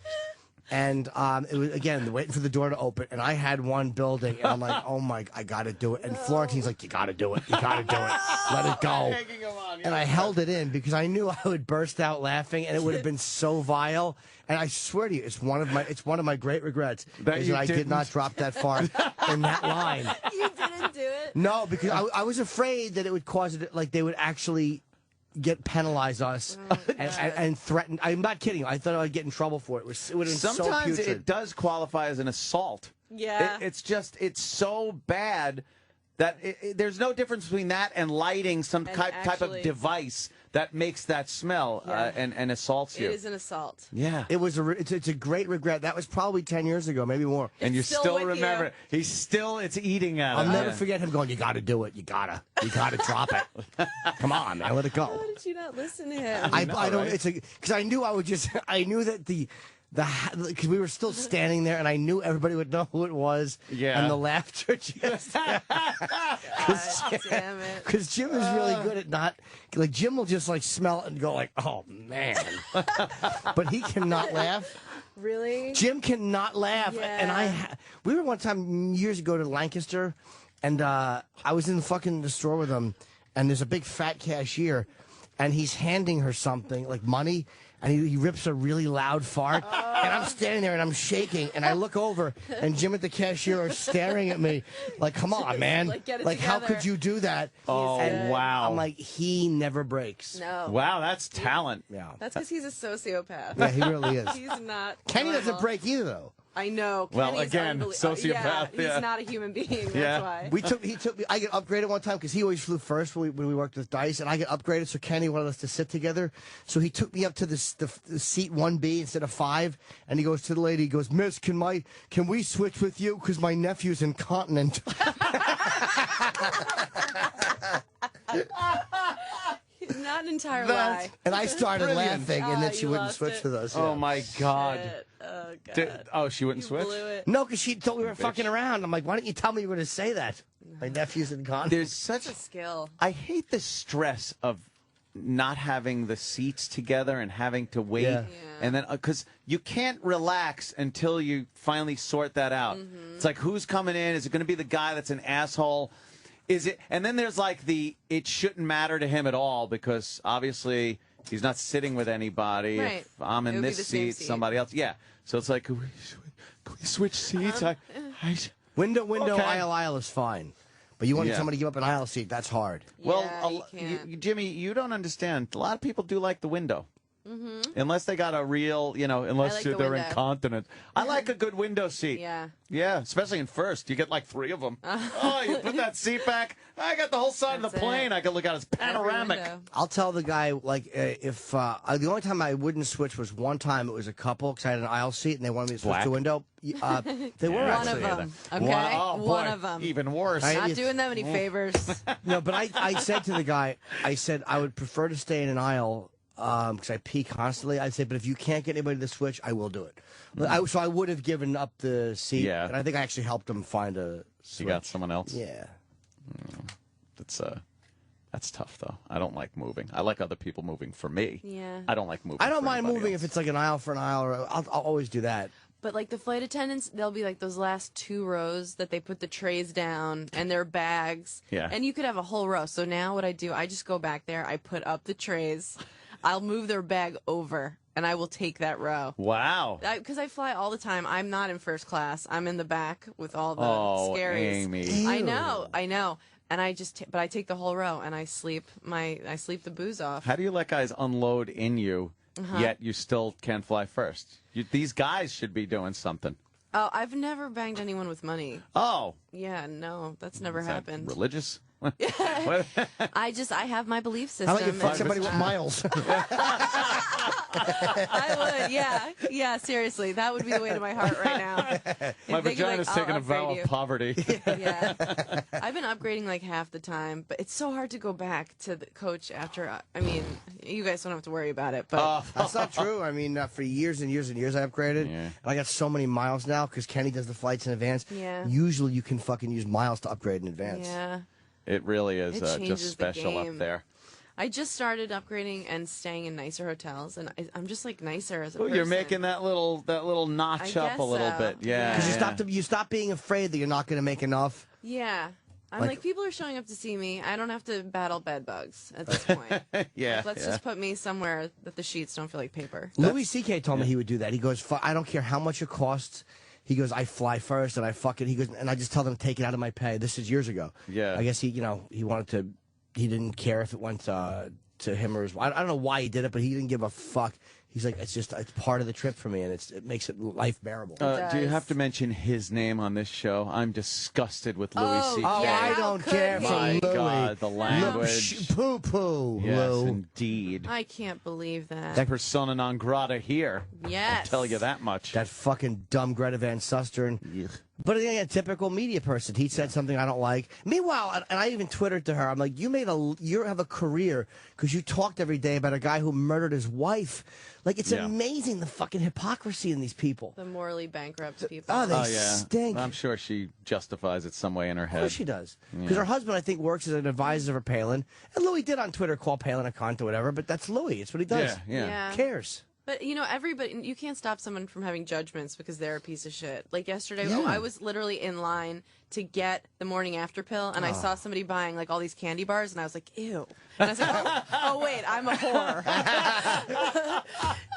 And it was, again, waiting for the door to open. And I had one building, and I'm like, oh, my, I got to do it. And Florentine's like, you got to do it. You got to do it. Let it go. And I held it in because I knew I would burst out laughing, and it would have been so vile. And I swear to you, it's one of my great regrets that I did not drop that far in that line. You didn't do it? No, because I was afraid that it would cause it, like they would actually penalize us and threaten. I'm not kidding. I thought I'd get in trouble for it. It would have been Sometimes so it does qualify as an assault. Yeah. It's so bad that there's no difference between that and lighting some type of device that makes that smell and assaults you. It is an assault. Yeah. It's a great regret. That was probably 10 years ago, maybe more. And you still with remember you. it. It's eating at him. I'll never forget him going, you got to do it. You got to drop it. Come on, man, let it go. How did you not listen to him? I don't, because I knew I knew that because we were still standing there, and I knew everybody would know who it was. Yeah. And the laughter just. God damn it. Because Jim is really good at not, like, Jim will just, like, smell it and go, like, oh, man. But he cannot laugh. Really? Jim cannot laugh. Yeah. And we were one time years ago to Lancaster, and I was in the store with him, and there's a big fat cashier, and he's handing her something, like money, and he rips a really loud fart, and I'm standing there and I'm shaking, and I look over, and Jim at the cashier are staring at me, like, come on, man. Get it like how together. could you do that? Oh, And wow. I'm like, he never breaks. No. Wow, that's talent. Yeah. That's because he's a sociopath. Yeah, he really is. He's not. Kenny doesn't normal. break either, though. I know. Well, Kenny's again, sociopath, He's yeah. not a human being. That's Yeah. why. He took me. I get upgraded one time because he always flew first when we worked with Dice, and I get upgraded. So Kenny wanted us to sit together, so he took me up to the seat 1B instead of 5, and he goes to the lady. He goes, "Miss, can we switch with you because my nephew's incontinent." Not an entire lie. And I started brilliant. laughing, and then Ah, she you wouldn't lost switch it. with us. Oh, yeah. my God. Shit. Oh God. She wouldn't You switch? blew it. No, because she thought we were fucking around. I'm like, why didn't you tell me you were going to say that? My nephew's incontinent. There's such It's a skill. I hate the stress of not having the seats together and having to wait. Yeah. And then, because you can't relax until you finally sort that out. It's like, who's coming in? Is it going to be the guy that's an asshole? Is it? And then there's like it shouldn't matter to him at all because obviously he's not sitting with anybody. Right. If I'm It in would be this the same seat, seat. somebody else. Yeah. So it's like, can we switch seats? Window, Okay. aisle is fine. But you want Yeah. somebody to give up an aisle seat, that's hard. Well, Yeah, you can't. Jimmy, you don't understand. A lot of people do like the window. Unless they got a real, unless I like the they're window. incontinent. I like a good window seat. Yeah. Yeah, especially in first. You get like 3 of them. Oh, you put that seat back. I got the whole side of That's the plane. it. I can look out. It's panoramic. Every window. I'll tell the guy, like, if the only time I wouldn't switch was one time. It was a couple because I had an aisle seat and they wanted me to switch Black? to window. They were One actually. of them. Okay. Oh, boy. One of them. Even worse. I- Not doing them any favors. No, but I said to the guy, I said I would prefer to stay in an aisle because I pee constantly. I said, but if you can't get anybody to switch, I will do it. So I would have given up the seat, Yeah. and I think I actually helped him find a switch. You got someone else? Yeah. That's tough, though. I don't like moving. I like other people moving for me. Yeah. I don't like moving I don't for mind anybody moving else. if it's like an aisle for an aisle, or I'll always do that. But like the flight attendants, they'll be like those last 2 rows that they put the trays down and their bags. Yeah. And you could have a whole row. So now what I do, I just go back there, I put up the trays, I'll move their bag over, and I will take that row. Wow. Because I fly all the time. I'm not in first class. I'm in the back with all the Oh, scaries. Amy. I know. And I just, but I take the whole row and I sleep the booze off. How do you let guys unload in you, Uh-huh. yet you still can't fly first? These guys should be doing something. Oh, I've never banged anyone with money. Oh. Yeah, no, that's never Is that happened. religious? I have my belief system. I like to fuck and- somebody with miles. I would, yeah, seriously, that would be the way to my heart right now. My If they could, vagina's I'll taking a vow upgrade of you. poverty. Yeah, I've been upgrading like half the time, but it's so hard to go back to the coach after. I mean, you guys don't have to worry about it, but That's not true. I mean, for years and years and years, I upgraded. Yeah. And I got so many miles now because Kenny does the flights in advance. Yeah. Usually you can fucking use miles to upgrade in advance. yeah. It really is It just changes the special up game. there. I just started upgrading and staying in nicer hotels, and I'm just like nicer as a Oh, person. you're making that little notch I up guess a little so. bit. Yeah. Because you stop being afraid that you're not going to make enough. Yeah. I'm Like- like, people are showing up to see me. I don't have to battle bed bugs at this point. Yeah. Let's yeah. just put me somewhere that the sheets don't feel like paper. Louis C.K. told me he would do that. He goes, I don't care how much it costs. He goes, I fly first, and I fuck it. He goes, and I just tell them to take it out of my pay. This is years ago. Yeah. I guess he wanted to. He didn't care if it went to him or his. I don't know why he did it, but he didn't give a fuck. He's like, it's part of the trip for me, and it makes life bearable. Do you have to mention his name on this show? I'm disgusted with Louis C.K. Oh, I don't care for My Louis. God, the language. Poo-poo, Yes, Lou. indeed. I can't believe that. That persona non grata here. Yes. I'll tell you that much. That fucking dumb Greta Van Susteren. But again, a typical media person. He said something I don't like. Meanwhile, and I even Twittered to her, I'm like, you have a career because you talked every day about a guy who murdered his wife. Like, it's amazing the fucking hypocrisy in these people. The morally bankrupt people. Oh, they stink. I'm sure she justifies it some way in her head. Of course she does. Because her husband, I think, works as an advisor for Palin. And Louis did on Twitter call Palin a cunt or whatever, but that's Louis. It's what he does. Yeah. Who cares? But, everybody, you can't stop someone from having judgments because they're a piece of shit. Like yesterday, I was literally in line to get the morning after pill, and I saw somebody buying, like, all these candy bars, and I was like, ew. And I said, oh wait, I'm a whore.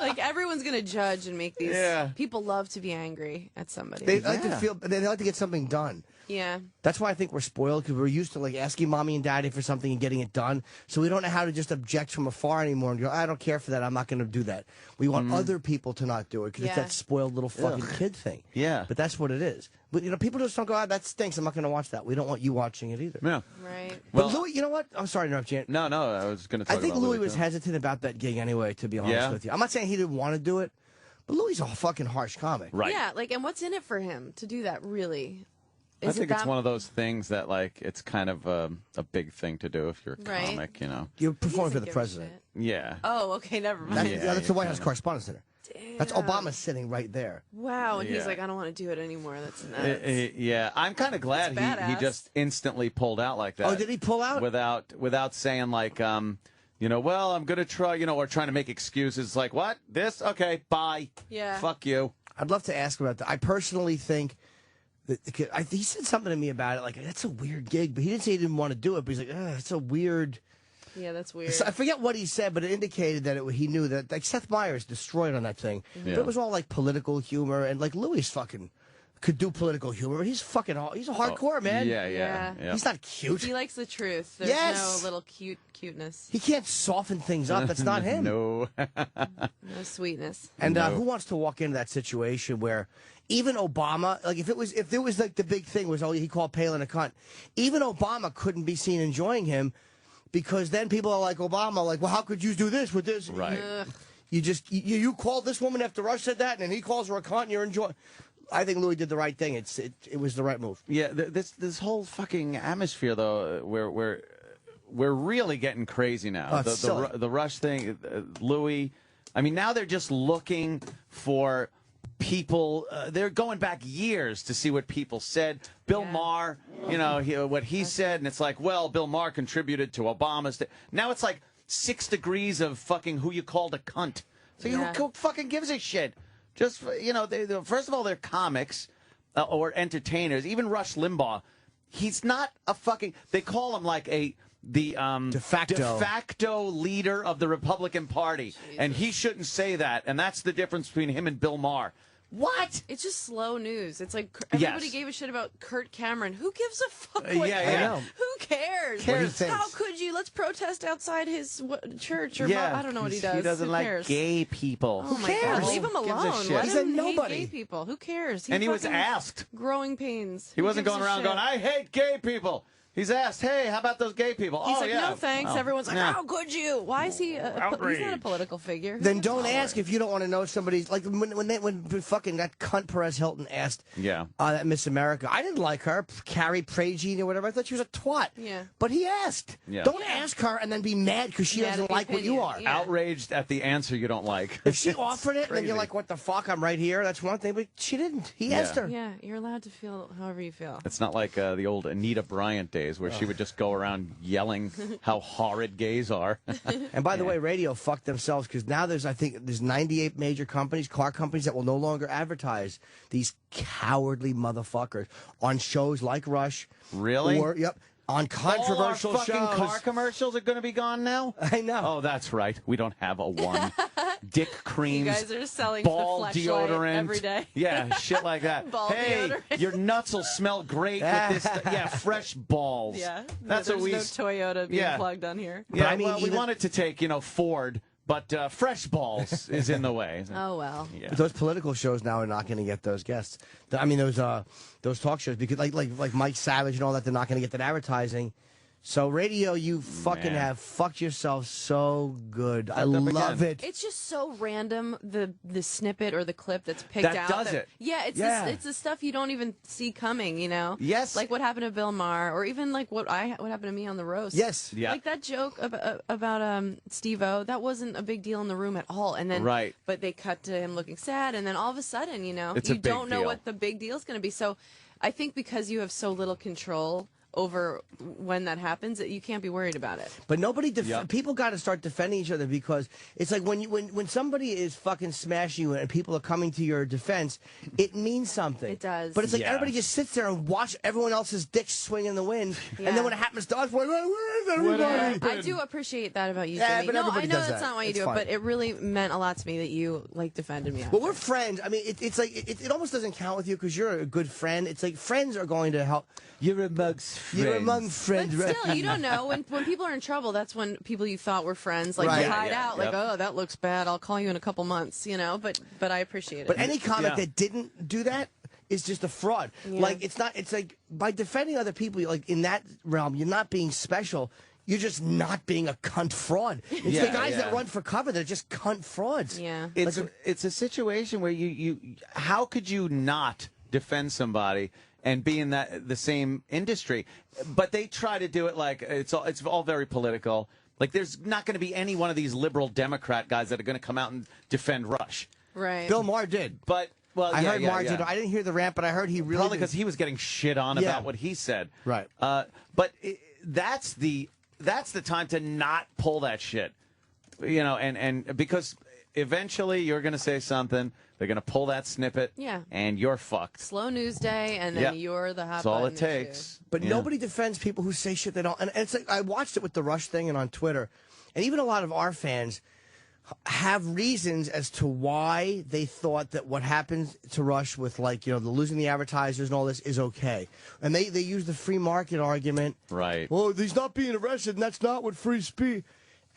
Like, everyone's going to judge and make these. Yeah. People love to be angry at somebody. They like they like to get something done. Yeah. That's why I think we're spoiled, because we're used to like asking mommy and daddy for something and getting it done. So we don't know how to just object from afar anymore and go, I don't care for that. I'm not going to do that. We want other people to not do it because it's that spoiled little fucking kid thing. Yeah. But that's what it is. But, people just don't go, that stinks. I'm not going to watch that. We don't want you watching it either. Yeah. Right. But Louis, you know what? I'm sorry to interrupt you. No, I was going to talk about I think Louis was too. hesitant about that gig anyway, to be honest with you. I'm not saying he didn't want to do it, but Louis is a fucking harsh comic. Right. Yeah, and what's in it for him to do that, really? I think it's one of those things that, it's kind of a big thing to do if you're a comic, You're performing for the president. Yeah. Oh, okay, never mind. That's the White House Correspondents' Center. Damn. That's Obama sitting right there. Wow, and he's like, I don't want to do it anymore. That's nuts. Yeah, I'm kind of glad he just instantly pulled out like that. Oh, did he pull out? Without saying, well, I'm going to try, or trying to make excuses like, what? This? Okay, bye. Yeah. Fuck you. I'd love to ask about that. I personally think he said something to me about it, like, that's a weird gig, but he didn't say he didn't want to do it, but he's like, it's a weird... Yeah, that's weird. So I forget what he said, but it indicated that he knew that, Seth Meyers destroyed on that thing. Mm-hmm. But it was all, political humor, and, Louis fucking could do political humor, but he's a hardcore, man. Yeah. He's not cute. He likes the truth. There's no little cuteness. He can't soften things up. That's not him. No. No sweetness. And who wants to walk into that situation where... Even Obama, if there was the big thing was, he called Palin a cunt. Even Obama couldn't be seen enjoying him, because then people are like Obama, well, how could you do this with this? Right. You called this woman after Rush said that, and then he calls her a cunt, and you're enjoying. I think Louis did the right thing. It was the right move. Yeah. This whole fucking atmosphere though, we're really getting crazy now. The Rush thing, Louis. I mean, now they're just looking for people. They're going back years to see what people said. Bill Maher, what he said, and it's like, well, Bill Maher contributed to Obama's. Now it's like 6 degrees of fucking who you called a cunt. So who fucking gives a shit? Just, first of all, they're comics or entertainers. Even Rush Limbaugh, he's not a fucking. They call him the de facto leader of the Republican Party. Jesus. And he shouldn't say that. And that's the difference between him and Bill Maher. What? It's just slow news. It's like everybody gave a shit about Kurt Cameron. Who gives a fuck? Who cares? How could you? Let's protest outside his church or I don't know what he does. He doesn't like gay people. Oh my God, leave him alone. Let him hate gay people. Who cares? And he was asked. Growing pains. He wasn't going around going, I hate gay people. He's asked, hey, how about those gay people? He's like, no thanks. Everyone's like, how could you? Why is he? He's not a political figure. Then don't ask if you don't want to know somebody's. Like when fucking that cunt Perez Hilton asked, that Miss America. I didn't like her, Carrie Pragine or whatever. I thought she was a twat. Yeah. But he asked. Yeah. Don't ask her and then be mad because she doesn't like what you are. Yeah. Outraged at the answer you don't like. If she offered it, then you're like, what the fuck? I'm right here. That's one thing. But she didn't. He asked her. Yeah, you're allowed to feel however you feel. It's not like the old Anita Bryant days where she would just go around yelling how horrid gays are. And by the way, radio fucked themselves because now there's 98 major companies, car companies, that will no longer advertise these cowardly motherfuckers on shows like Rush. Really? Or, on controversial all our fucking shows. Car commercials are going to be gone now? I know. Oh, that's right. We don't have a one. Dick creams. You guys are selling ball the deodorant every day. Yeah, shit like that. Ball deodorant. Your nuts will smell great with this. Yeah, fresh balls. Yeah, that's what we. There's no Toyota being plugged on here. Yeah, we wanted to take Ford But Fresh Balls is in the way. Oh, well. Yeah. But those political shows now are not going to get those guests. I mean, those talk shows, because like Mike Savage and all that, they're not going to get that advertising. So radio, you fucking have fucked yourself so good. I love it. It's just so random, the snippet or the clip that's picked out. That does it. Yeah, it's the stuff you don't even see coming, you know? Yes. Like what happened to Bill Maher, or even like what happened to me on the roast. Yes. Yeah. Like that joke about Steve-O, that wasn't a big deal in the room at all. And then, Right. But they cut to him looking sad, and then all of a sudden, you know, It's you a big don't know deal. what the big deal is going to be. So I think because you have so little control over when that happens, that you can't be worried about it. But nobody, people got to start defending each other, because it's like when somebody is fucking smashing you and people are coming to your defense, it means something. It does. But it's like everybody just sits there and watch everyone else's dick swing in the wind, and then when it happens to us, we're like, where is everybody? I do appreciate that about you, Yeah, Jimmy. but No, everybody I know does that's that. not why you It's do fine. it, but it really meant a lot to me that you like defended me. Well, we're friends. I mean, it's like it almost doesn't count with you because you're a good friend. It's like friends are going to help. You're amongst friends. You're among friends. But still, you don't know. When people are in trouble, that's when people you thought were friends, like, Right. you hide out, like, Yep. oh, that looks bad. I'll call you in a couple months, you know. But I appreciate it. But any comic that didn't do that is just a fraud. Yeah. Like, it's not. It's like by defending other people, like in that realm, you're not being special. You're just not being a cunt fraud. It's the guys that run for cover that are just cunt frauds. Yeah. It's a situation where you how could you not defend somebody and be in the same industry? But they try to do it like it's all very political. Like there's not going to be any one of these liberal Democrat guys that are going to come out and defend Rush. Right. Bill Maher did. But I heard Maher did. I didn't hear the rant, but I heard he really probably because he was getting shit on about what he said. Right. But that's the time to not pull that shit. You know, and because eventually you're going to say something. They're going to pull that snippet, and you're fucked. Slow news day, and then you're the hot That's all button it takes. But nobody defends people who say shit they don't. And it's like I watched it with the Rush thing and on Twitter, and even a lot of our fans have reasons as to why they thought that what happened to Rush with, like, you know, the losing the advertisers and all this is okay. And they use the free market argument. Right. Well, he's not being arrested, and that's not what free speech.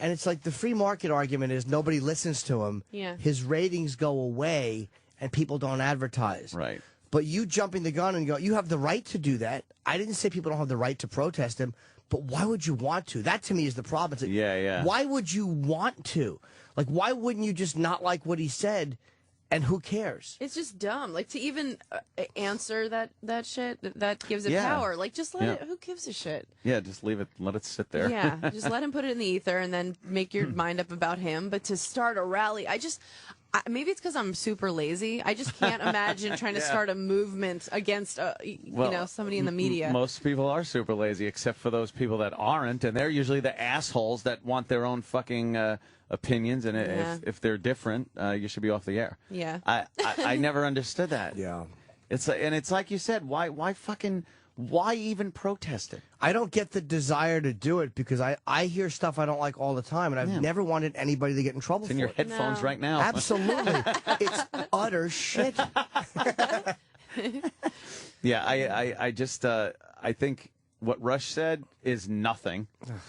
And it's like the free market argument is nobody listens to him. Yeah. His ratings go away, and people don't advertise. Right. But you jumping the gun and go, you have the right to do that. I didn't say people don't have the right to protest him, but why would you want to? That to me is the problem. It's like, why would you want to? Like, why wouldn't you just not like what he said, and who cares? It's just dumb. Like, to even answer that shit, that gives it power. Like, just let it, who gives a shit? Yeah, just leave it, let it sit there. Yeah, just let him put it in the ether and then make your mind up about him. But to start a rally, maybe it's because I'm super lazy. I just can't imagine trying to start a movement against, you know, somebody in the media. Most people are super lazy, except for those people that aren't, and they're usually the assholes that want their own fucking opinions, and if they're different, you should be off the air. Yeah. I never understood that. Yeah. It's like you said, why even protest it? I don't get the desire to do it because I hear stuff I don't like all the time, and I've never wanted anybody to get in trouble It's in for your it. headphones right now. Absolutely. It's utter shit. Yeah, I think what Rush said is nothing.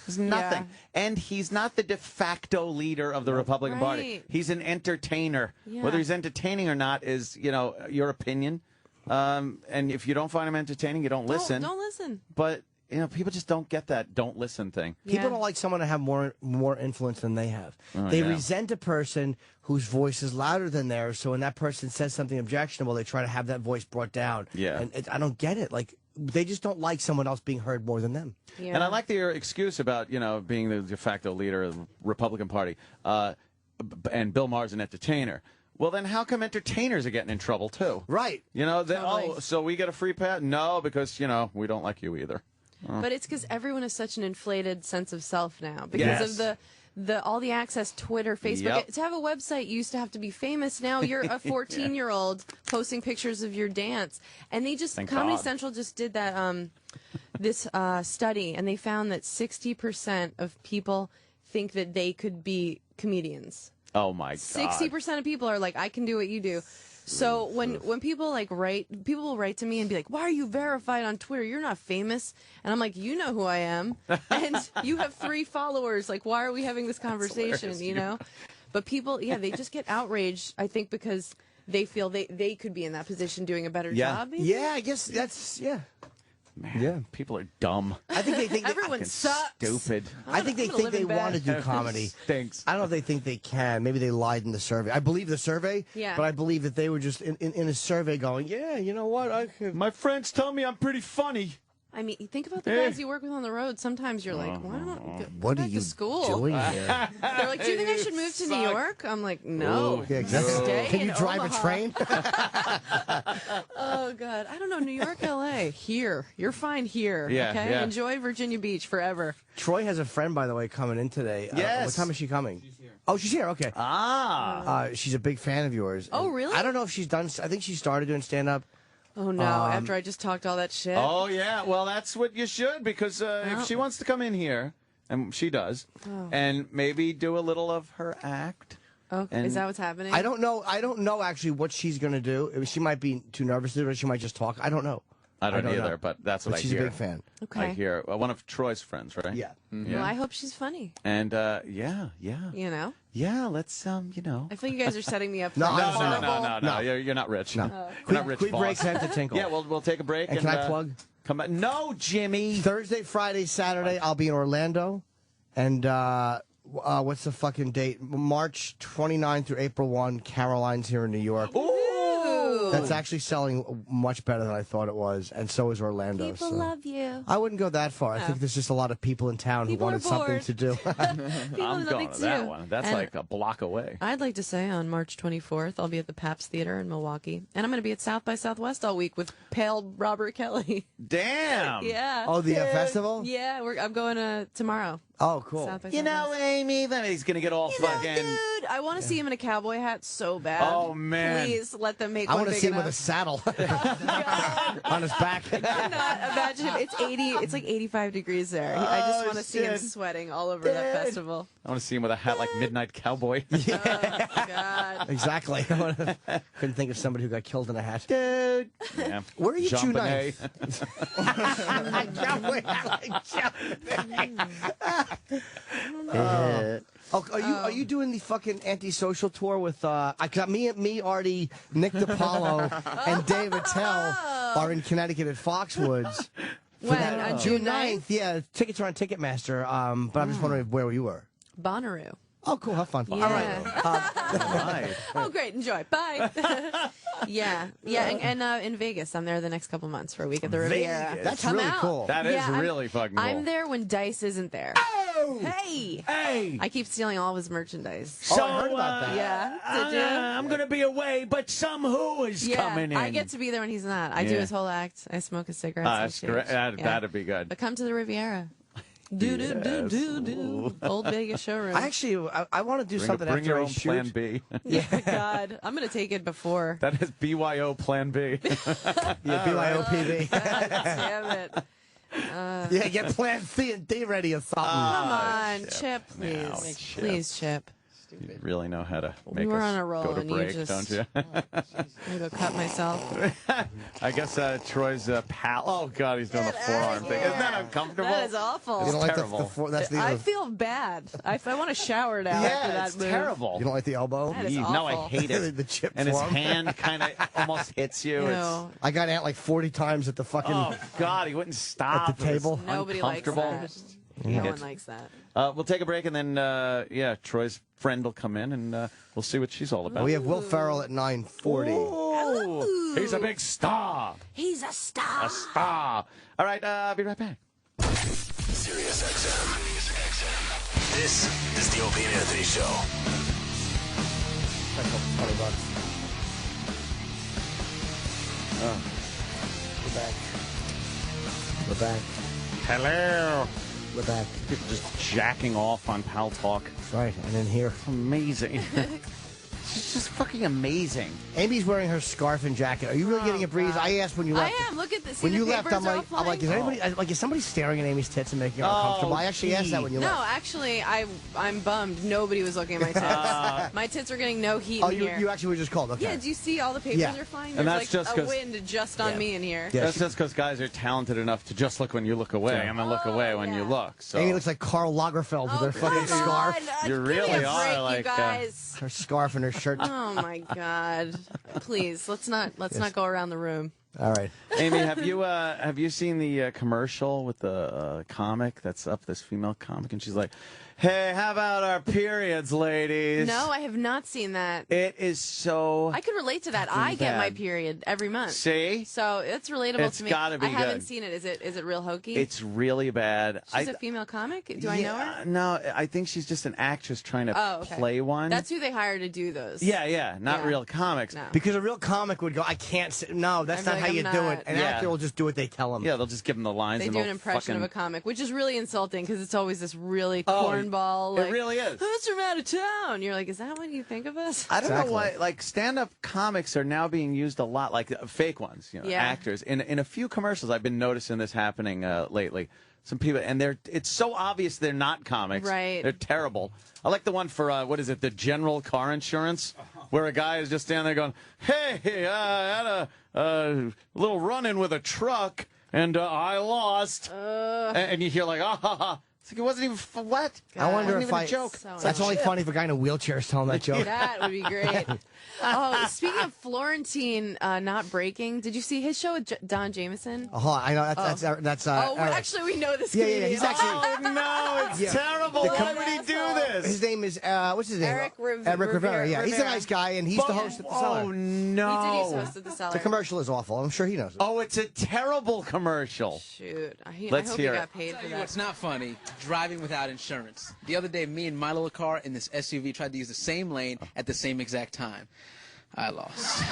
It's nothing. Yeah. And he's not the de facto leader of the Republican Party. He's an entertainer. Yeah. Whether he's entertaining or not is, you know, your opinion. And if you don't find him entertaining, you don't listen. Don't listen. But, you know, people just don't get that don't listen thing. People don't like someone to have more influence than they have. They resent a person whose voice is louder than theirs, so when that person says something objectionable, they try to have that voice brought down. Yeah. And I don't get it. Like, they just don't like someone else being heard more than them. Yeah. And I like your excuse about, you know, being the de facto leader of the Republican Party, and Bill Maher's an entertainer. Well, then how come entertainers are getting in trouble, too? Right. You know, Totally. so we get a free pass? No, because, you know, we don't like you either. But it's because everyone has such an inflated sense of self now because of the all the access, Twitter, Facebook. Yep. To have a website, you used to have to be famous. Now you're a 14-year-old posting pictures of your dance, and they just Comedy Central just did that this study, and they found that 60% of people think that they could be comedians. Oh, my God. 60% of people are like, I can do what you do. So when people people will write to me and be like, "Why are you verified on Twitter? You're not famous." And I'm like, "You know who I am, and you have 3 followers. Like, why are we having this conversation? You know?" But people, they just get outraged. I think because they feel they could be in that position doing a better job. Maybe? Yeah, I guess that's Man, people are dumb. I think they think everyone sucks. Stupid. I think they think they want to do comedy. Stinks. I don't know if they think they can. Maybe they lied in the survey. I believe the survey, but I believe that they were just in a survey going, yeah, you know what? My friends tell me I'm pretty funny. I mean, think about the guys you work with on the road. Sometimes you're like, why don't go what back are you to school? doing here? They're like, do you think I should move to New York? I'm like, no. Yeah, exactly. Stay Can you in drive Omaha. a train? Oh, God. I don't know. New York, L.A. Here. You're fine here. Yeah, okay? yeah. Enjoy Virginia Beach forever. Troy has a friend, by the way, coming in today. Yes. What time is she coming? She's here. Oh, she's here. Okay. She's She's a big fan of yours. Oh, And really? I don't know if she's done. I think she started doing stand-up. Oh, no. After I just talked all that shit. Oh, yeah. Well, that's what you should, because if she wants to come in here, and she does, and maybe do a little of her act. Okay. Is that what's happening? I don't know. I don't know actually what she's going to do. She might be too nervous to do it. She might just talk. I don't know. I don't either, know. but that's what But I she's hear. a big fan. Okay. I hear one of Troy's friends, right? Yeah. Well, I hope she's funny. And yeah. You know? Yeah, let's I feel you guys are setting me up for No, a no, horrible... No. You're not rich. No. You're not rich, Quick break, boss. head to tinkle. Yeah, we'll take a break. And can I plug? Come back. No, Jimmy. Thursday, Friday, Saturday, I'll be in Orlando. And what's the fucking date? March 29 through April 1, Caroline's here in New York. Ooh. That's actually selling much better than I thought it was, and so is Orlando. People so. love you. I wouldn't go that far. I think there's just a lot of people in town People who are wanted something bored. to do. People I'm have going nothing to to that do. one. That's And like a block away. I'd like to say on March 24th, I'll be at the Pabst Theater in Milwaukee. And I'm going to be at South by Southwest all week with pale Robert Kelly. Damn. Yeah. Oh, the festival? Yeah, I'm going tomorrow. Oh, cool. South by You know, Southwest. Amy, then he's going to get all fucking... Dude, I want to see him in a cowboy hat so bad. Oh, man. Please let them make I one want to big see him with a enough. saddle on his back. I cannot imagine him. It's like 85 degrees there. I just want to see him shit. sweating all over that festival. I want to see him with a hat like Midnight Cowboy. Oh, God. Exactly. Couldn't think of somebody who got killed in a hat. Dude. Yeah. Where are you Jean June Benet. 9th? Oh, are you doing the fucking antisocial tour with I got me, Artie, Nick DiPaolo, and Dave Attell are in Connecticut at Foxwoods. When? On June 9th? Yeah, tickets are on Ticketmaster. But I'm just wondering where you were. Bonnaroo. Oh, cool. Have fun. Yeah. All right. Right. Oh, great. Enjoy. Bye. Yeah. And in Vegas. I'm there the next couple months for a week at the Riviera. That's Come really out. cool. That is Yeah, really fucking cool. I'm there when Dice isn't there. Oh! Hey! Hey! I keep stealing all of his merchandise. So, I heard about that. Yeah. Did you? I'm going to be away, but some who is coming in. I get to be there when he's not. I do Yeah. his whole act. I smoke his cigarettes. and That's shit. great. Yeah. That'd be good. But come to the Riviera. Do. Old Vegas showroom. I want to do something Bring after your I own shoot. Plan B. Yeah, God. I'm going to take it before. That is BYO Plan B. Yeah, BYOPV. Damn it. Yeah, get Plan C and D ready or something. Come on, Chip, please. Now, Chip. Please, Chip. You really know how to make were us on a roll go to and you break, just- don't you? I'm going to go cut myself. I guess Troy's pal. Oh, God, he's doing the forearm thing. Isn't that uncomfortable? That is awful. You don't like terrible. the I feel bad. I want to shower now after that it's move. terrible. You don't like the elbow? That is No, I awful. hate it. The chip and his forearm? hand kind of almost hits you. It's, No, I got Ant like 40 times at the fucking. oh, God, he wouldn't stop. At the It was table? nobody likes uncomfortable. that. No one likes that. We'll take a break, and then, Troy's friend will come in, and we'll see what she's all about. We have Will Ferrell at 9:40. Ooh, he's a big star. He's a star. A star. All right, I'll be right back. SiriusXM. This is the Opie and Anthony Show. We're back. We're back. Hello. We're back. People just jacking off on Pal Talk. That's right. And in here. Amazing. It's just fucking amazing. Amy's wearing her scarf and jacket. Are you really getting a breeze? God. I asked when you left. I am. Look at this. When you left, I'm like, is somebody staring at Amy's tits and making her uncomfortable? I actually asked that when you left. No, actually, I'm bummed. Nobody was looking at my tits. My tits are getting no heat in here. You actually were just cold. Okay. Yeah, do you see all the papers are flying? And There's that's like just a wind just on me in here. Yeah, that's just because guys are talented enough to just look when you look away and then look away when you look. So Amy looks like Karl Lagerfeld with her fucking scarf. You really are like you guys. Her scarf and her shirt. Oh my God! Please, let's not go around the room. All right, Amy, have you seen the commercial with the comic that's up? This female comic, and she's like, "Hey, how about our periods, ladies?" No, I have not seen that. It is so. I can relate to that. I get my period every month. See? So it's relatable to me. It's gotta be I haven't good. seen it. Is it real hokey? It's really bad. She's a female comic? Do I know her? No, I think she's just an actress trying to play one. That's who they hire to do those. Yeah, not real comics. No. because a real comic would go, I can't say, no, that's not like, how I'm you not. do it. An actor will just do what they tell him. Yeah, they'll just give them the lines. They and do an they'll impression of fucking- a comic, which is really insulting because it's always this really cornball. it Like, really is. Who's from out of town? You're like, is that what you think of us? I don't know why. Like stand-up comics are now being used a lot, like fake ones, actors. In a few commercials, I've been noticing this happening lately. Some people, and it's so obvious they're not comics. Right. They're terrible. I like the one for what is it? The General Car Insurance, where a guy is just standing there going, "Hey, I had a little run-in with a truck, and I lost." And you hear like, "Ah ha ha." It's like it wasn't even what? I wonder wasn't if even a joke. That's only funny if a guy in a wheelchair is telling that joke. That would be great. Oh, speaking of Florentine not breaking, did you see his show with Don Jameson? Oh, I know that's Oh, Eric. actually, we know this. Yeah, comedian. he's actually. Oh no, it's terrible! Why would he do this? His name is what's his name? Eric Rivera. Yeah, he's a nice guy, and he's the host of the Cellar. Oh no! He did. He's host of the Cellar. The commercial is awful. I'm sure he knows it. Oh, it's a terrible commercial. Shoot, I Let's hope hear he it. got paid for that. What's not funny, driving without insurance. The other day, me and my little car in this SUV tried to use the same lane at the same exact time. I lost.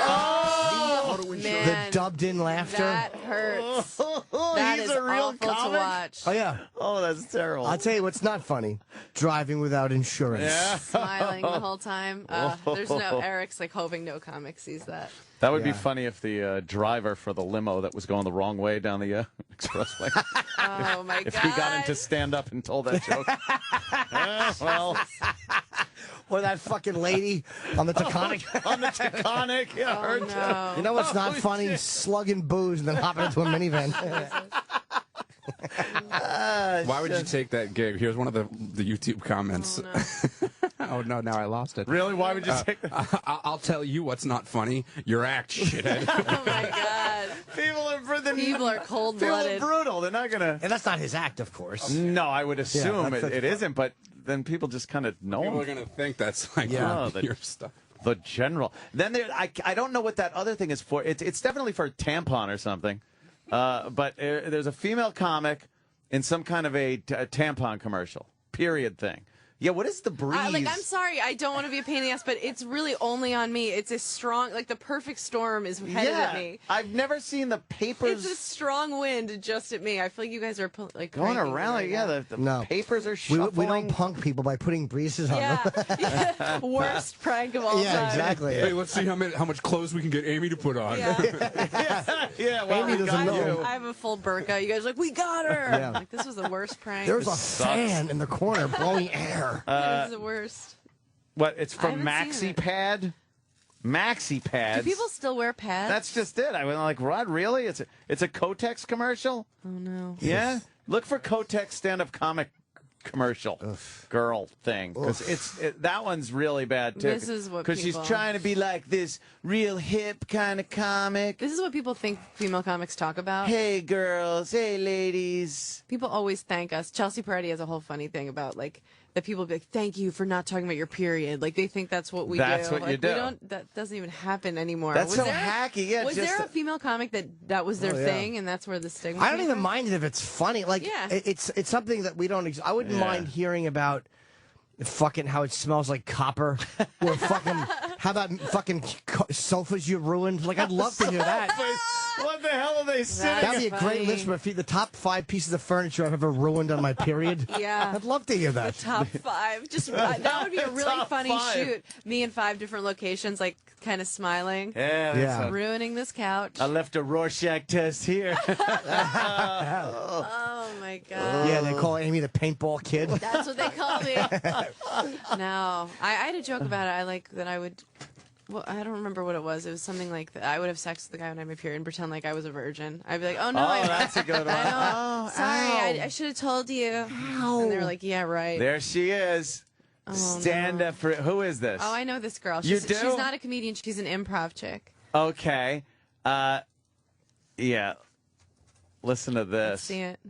Oh, man. The dubbed-in laughter. That hurts. That He's is a real awful comic? to watch. Oh yeah. Oh, that's terrible. I'll tell you what's not funny: driving without insurance. Yeah. Smiling the whole time. There's no Eric's like hoping no comic sees that. That would be funny if the driver for the limo that was going the wrong way down the expressway, Oh my god. if he got into stand up and told that joke. Well, Or that fucking lady on the Taconic. on the Taconic. Yeah, Oh, no. You know what's not funny? Slugging booze and then hopping into a minivan. Why would you take that gig? Here's one of the YouTube comments. Oh, no. Oh, no, now I lost it. really? Why would you take that? I'll tell you what's not funny. Your act, shithead. Oh my god. People are cold-blooded. People are brutal. They're not gonna. And that's not his act, of course. No, I would assume that's it isn't. But then people just kind of know People are him. going to think that's like your stuff. The general. Then there, I don't know what that other thing is for. It's definitely for a tampon or something. But there's a female comic in some kind of a tampon commercial. Period thing. Yeah, what is the breeze? I'm sorry, I don't want to be a pain in the ass, but it's really only on me. It's a strong, like the perfect storm is headed at me. I've never seen the papers. It's a strong wind just at me. I feel like you guys are like going pranking me around. right now. The papers are shuffling. We don't punk people by putting breezes on them. Yeah. Worst prank of all time. Yeah, exactly. Hey, let's see how much clothes we can get Amy to put on. Yeah. Well, Amy doesn't know. I have a full burqa. You guys are like, we got her. Yeah. Like, this was the worst prank. There's a fan in the corner blowing air. This is the worst. What? It's from haven't seen it. MaxiPad. MaxiPads. Do people still wear pads? That's just it. I went like, Rod, really? It's a Kotex commercial? Oh no. Yeah. Look for Kotex stand-up comic commercial girl thing because that one's really bad too. This is what because she's people- trying to be like this real hip kind of comic. This is what people think female comics talk about. Hey girls, hey ladies. People always thank us. Chelsea Peretti has a whole funny thing about like that people be like, "Thank you for not talking about your period." Like they think that's what we do. That's what like, you do. We don't. That doesn't even happen anymore. That's Was so there- hacky. Yeah. Was there a female comic that was their thing, and that's where the stigma? I don't came even from? mind it if it's funny. Like, Yeah. it's something that we don't. I wouldn't mind hearing about fucking how it smells like copper, or fucking How about fucking sofas you ruined? Like, I'd love to hear that. What the hell are they sitting? That'd be a great list for the top 5 pieces of furniture I've ever ruined on my period. Yeah. I'd love to hear that. The top 5. Just that would be a really funny 5. shoot. Me in 5 different locations, like kind of smiling. Yeah. Ruining this couch. I left a Rorschach test here. Oh my god. Yeah, they call Amy the paintball kid. That's what they call me. No, I had a joke about it. I like that I would. Well, I don't remember what it was. It was something like that. I would have sex with the guy when I had my period and pretend like I was a virgin. I'd be like, "Oh no, that's a good one. Sorry, I should have told you." Ow. And they were like, "Yeah, right." There she is. Stand up for who is this? Oh, I know this girl. You do? She's not a comedian. She's an improv chick. Okay. Yeah. Listen to this. Let's see it.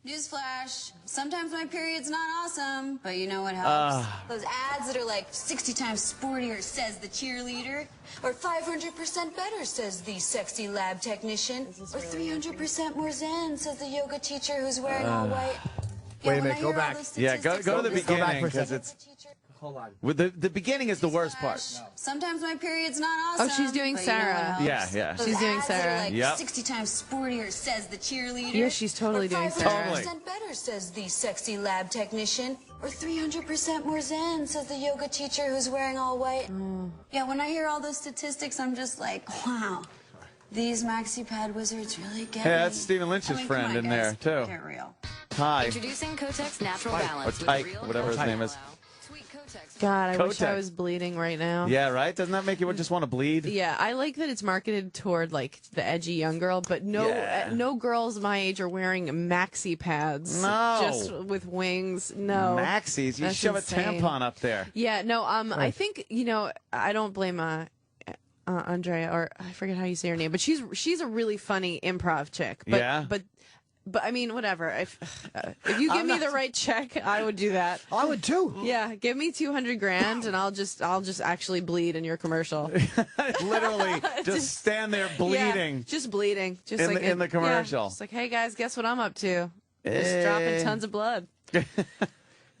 Newsflash, sometimes my period's not awesome, but you know what helps? Those ads that are like 60 times sportier, says the cheerleader, or 500% better, says the sexy lab technician, or 300% more zen, says the yoga teacher who's wearing all white. Wait a minute, go back. Yeah, go to the beginning, because it's... Hold on. The beginning is the worst part. Sometimes my period's not awesome. Oh, she's doing but you know what Sarah. helps? Yeah. Those She's doing ads that are Sarah. like Yep. 60 times sportier, says the cheerleader. Yeah, she's totally doing or Sarah. 500% better, says the sexy lab technician. Or 300% more zen, says the yoga teacher who's wearing all white. Yeah, when I hear all those statistics, I'm just like, wow. These maxi pad wizards really get me. Hey, that's Stephen Lynch's friend in there, too. Get real. Ty. Introducing Kotex Natural Or Balance. Tyke, whatever his name is. God, I wish I Kotex. was bleeding right now. Yeah, right? Doesn't that make you just want to bleed? Yeah, I like that it's marketed toward like the edgy young girl, but no girls my age are wearing maxi pads. No. Just with wings. No. Maxis, you That's shove insane. a tampon up there. Yeah, no, I think, I don't blame Andrea, or I forget how you say her name, but she's a really funny improv chick. But, Yeah? But I mean, whatever. If you give me the right check, I would do that. I would too. Yeah, give me $200,000 and I'll just actually bleed in your commercial. Literally, just stand there bleeding. Yeah, just bleeding. Just in the commercial. Yeah, just like, hey guys, guess what I'm up to? Just dropping tons of blood. If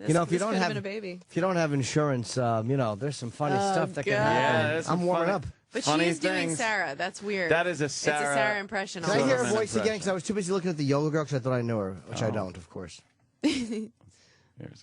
you don't have been a baby. If you don't have insurance, there's some funny stuff that can God. happen. there's I'm some warming funny- up. But Funny she is doing things. Sarah. That's weird. That is a It's a Sarah. Sarah impression. Can I hear her Silverman voice again? impression. Because I was too busy looking at the yoga girl because I thought I knew her, which I don't, of course. Here's a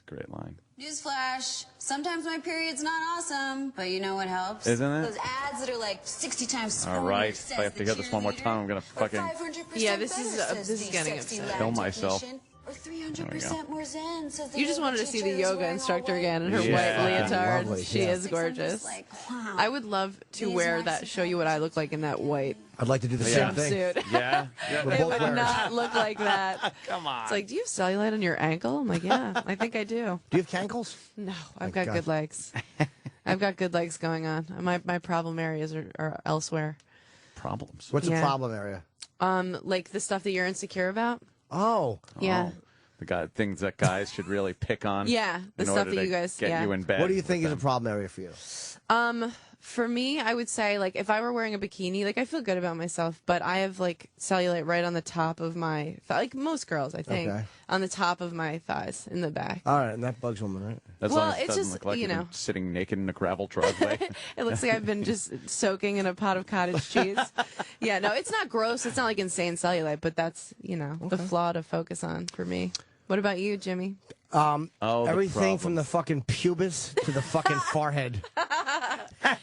great line. Newsflash, sometimes my period's not awesome, but you know what helps? Isn't it? Those ads that are like 60 times sportier, All right. says If I have to the hear this one more cheerleader, time, I'm going to or fucking 500% Yeah, this is better, this says is the getting sexy upset. lab Kill myself. technician, Or 300% more zen, says the You just yoga wanted to see teacher the who's yoga wearing instructor all again in her Yeah. white leotard. Lovely, She yeah. is gorgeous. Like, wow. I would love to These wear maxi that, show you what I look like in that white I'd like to do the same thing. jumpsuit. Yeah? We're It both would wearers. not look like that. Come on. It's like, do you have cellulite on your ankle? I'm like, yeah, I think I do. Do you have cankles? No, I've Thank got God. good legs. I've got good legs going on. My problem areas are elsewhere. Problems. What's the Yeah. problem area? Like the stuff that you're insecure about. Oh. Yeah. The things that guys should really pick on. Yeah, the in stuff order that to you guys- get yeah. you in bed. What do you think is with a problem area for you? For me, I would say, like, if I were wearing a bikini, like, I feel good about myself, but I have, like, cellulite right on the top of my like most girls, I think, Okay. on the top of my thighs in the back. All right, and that bugs women, right? As Well, long as it it's doesn't just, look like you you've been know. sitting naked in a gravel driveway. It looks like I've been just soaking in a pot of cottage cheese. Yeah, no, it's not gross. It's not like insane cellulite, but that's, the flaw to focus on for me. What about you, Jimmy? the Everything from problem. the fucking pubis to the fucking forehead.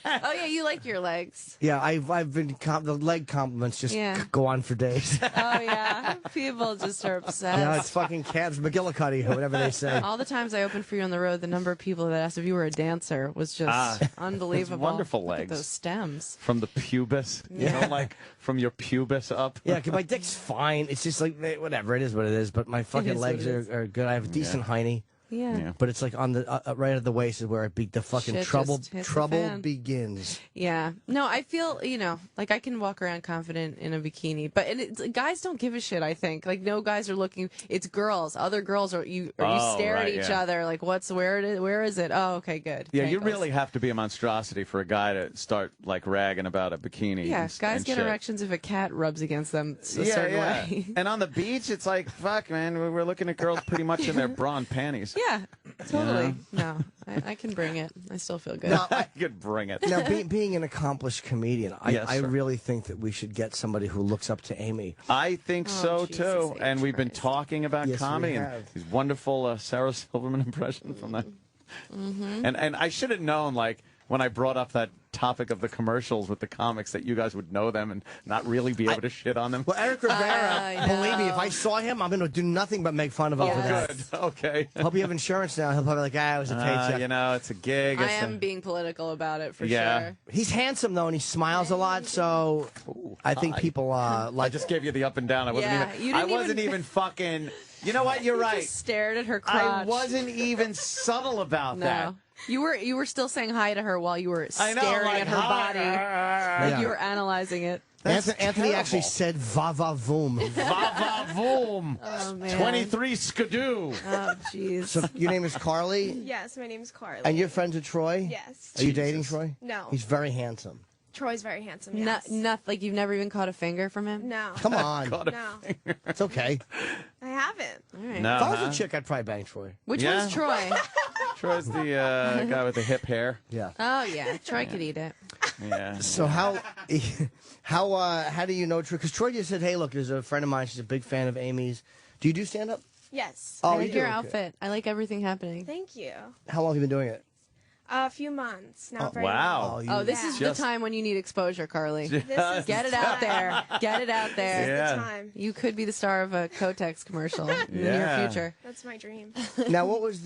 Oh, yeah, you like your legs. Yeah, I've been the leg compliments just Yeah. go on for days. Oh, yeah. People just are obsessed. Yeah, it's fucking calves McGillicuddy or whatever they say. All the times I opened for you on the road, the number of people that asked if you were a dancer was just unbelievable. wonderful Look at legs. those stems. From the pubis. You know, like from your pubis up. Yeah, 'cause my dick's fine. It's just like whatever. It is what it is. But my fucking is legs what it is. are good. I have a decent hiney. Yeah. Yeah. But it's like on the right at the waist is where it the fucking Shit trouble just hits the trouble fan. begins. Yeah. No, I feel, like I can walk around confident in a bikini, but guys don't give a shit, I think. Like, no guys are looking. It's girls. Other girls you stare right, at each yeah. other like, where is it? Oh, okay, good. Yeah, you Cankles. really have to be a monstrosity for a guy to start like ragging about a bikini. Yeah, and, guys and get shit. erections if a cat rubs against them a certain way. And on the beach, it's like, fuck, man, we're looking at girls pretty much in their bra and panties. Yeah. Totally. No, I can bring it. I still feel good. Now, I could bring it. Now, being an accomplished comedian, Yes, I sir. really think that we should get somebody who looks up to Amy. I think so, Jesus too. H. And we've been Christ. talking about Yes, we comedy and have. these wonderful Sarah Silverman impressions from that. Mm-hmm. And I should have known, like, when I brought up that topic of the commercials with the comics, that you guys would know them and not really be able to shit on them. Well, Eric Rivera, I believe me, if know. I saw him, I'm going to do nothing but make fun of him for that. Good. Okay. Hope you have insurance now. He'll probably be like, it was a paycheck. You know, it's a gig. I am being political about it for Yeah. sure. He's handsome, though, and he smiles a lot, so I think people I like just gave you the up and down. I wasn't Yeah, even. you I didn't wasn't even- even fucking. You know what? You're You right. just stared at her crotch. I wasn't even subtle about that. No. You were still saying hi to her while you were I know, staring like, at her body. Yeah. Like you were analyzing it. Anthony actually terrible. said va va voom. Va va voom. Oh, man. 23 skidoo. Oh, jeez. So your name is Carly, Yes, my name's Carly. and you're friends with Troy? Yes. Are you dating Troy? No. He's very handsome. Troy's very handsome. No, Yes. like you've never even caught a finger from him? No. Come on. No. It's okay. I haven't. All right. No. If I was a chick, I'd probably bang Troy. Which Yeah. one's Troy? Troy's the guy with the hip hair. Yeah. Oh, yeah. Troy could eat it. Yeah. So how do you know Troy? Because Troy just said, "Hey, look, there's a friend of mine. She's a big fan of Amy's. Do you do stand up? Yes. Oh, I you like do? your Okay. outfit. I like everything happening. Thank you. How long have you been doing it? A few months. Not very Wow. long. Oh, this is Yeah. the time when you need exposure, Carly. This is Get the it out time. there. Get it out there. This is Yeah. the time. You could be the star of a Kotex commercial in the near Yeah. future. That's my dream. Now, what was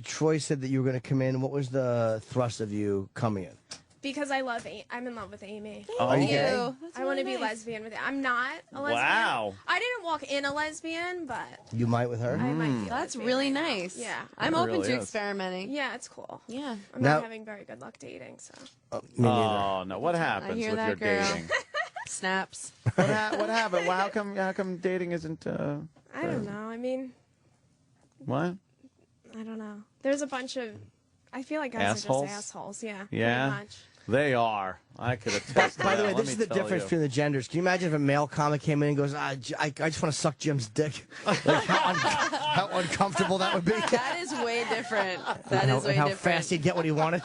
Troy said that you were going to come in? What was the thrust of you coming in? Because I'm in love with Amy. Are you gay? I want to be lesbian with it. I'm not a lesbian. Wow. I didn't walk in a lesbian, but You might with her? I might be a That's lesbian really right now. nice. Yeah. I'm It open really to is. experimenting. Yeah, it's cool. Yeah. I'm Now- not having very good luck dating, so. Me neither. Oh no! What happens hear with that, your girl. dating? Snaps. What happened? Well, how come dating isn't? I don't know. I mean, What? I don't know. There's a bunch of. I feel like guys Assholes? are just assholes. Yeah. Yeah? Pretty much. They are. I could attest to By the that. way, Let this is me the tell difference you. between the genders. Can you imagine if a male comic came in and goes, I just want to suck Jim's dick? Like, how uncomfortable that would be. That is way different. That is way how different. fast he'd get what he wanted.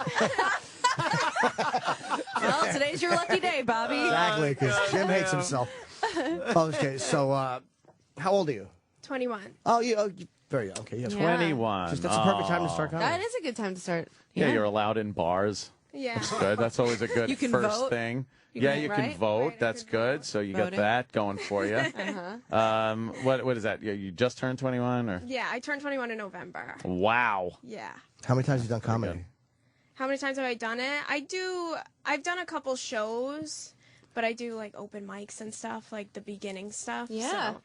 Well, today's your lucky day, Bobby. Exactly, because Jim hates himself. Okay, so how old are you? 21. Oh, you very young. Okay, you have 21. That's the perfect time to start comedy. That is a good time to start. Yeah, you're allowed in bars. Yeah. That's good. That's always a good You can first vote. thing. You Yeah, can- you right? can vote. Right, I That's can good. vote. So you Voting. got that going for you. What is that? You just turned 21 or? Yeah, I turned 21 in November. Wow. Yeah. How many times have you done comedy? How many times have I done it? I've done a couple shows, but I do like open mics and stuff, like the beginning stuff. Yeah.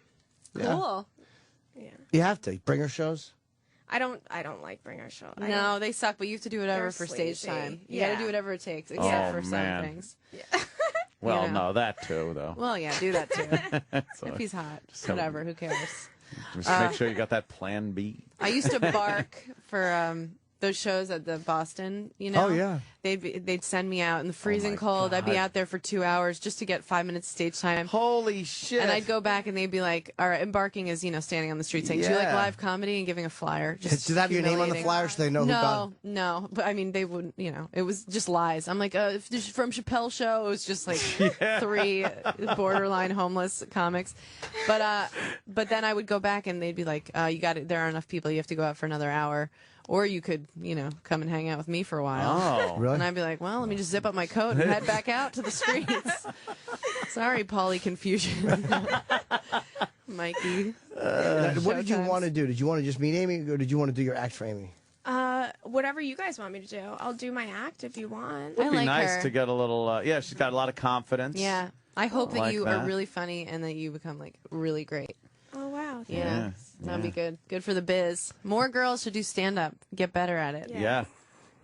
So, Cool. yeah. You have to. Bringer shows? I don't like bringer shows. I No, don't- they suck, but you have to do whatever They're for stage sleazy. time. You Yeah. got to do whatever it takes, except for some man. things. Well, You know. no, that too, though. Well, yeah, do that too. So If he's hot, so- whatever, who cares? just make sure you got that plan B. I used to bark for those shows at the Boston, you know? Oh, yeah. They'd send me out in the freezing my cold. I'd be God. out there for 2 hours just to get 5 minutes stage time. Holy shit. And I'd go back and they'd be like, all right, embarking is, standing on the street saying, do you like Yeah. live comedy and giving a flyer? Just Does that have your name on the humiliating. flyer so they know who got it? No. But I mean, they wouldn't, it was just lies. I'm like, if this is from Chappelle's show, it was just like 3 borderline homeless comics. But then I would go back and they'd be like, you got it. There are enough people. You have to go out for another hour. Or you could, come and hang out with me for a while. Oh. Really? And I'd be like, well, let me just zip up my coat and head back out to the streets. Sorry, Polly Confusion. Mikey. What did you Showtimes. want to do? Did you want to just meet Amy, or did you want to do your act for Amy? Whatever you guys want me to do. I'll do my act if you want. It'd be like nice her. to get a little, she's got a lot of confidence. Yeah. I hope that like you that. are really funny and that you become, really great. Oh, wow. Yeah. Yeah. That'd be good. Good for the biz. More girls should do stand-up. Get better at it. Yeah.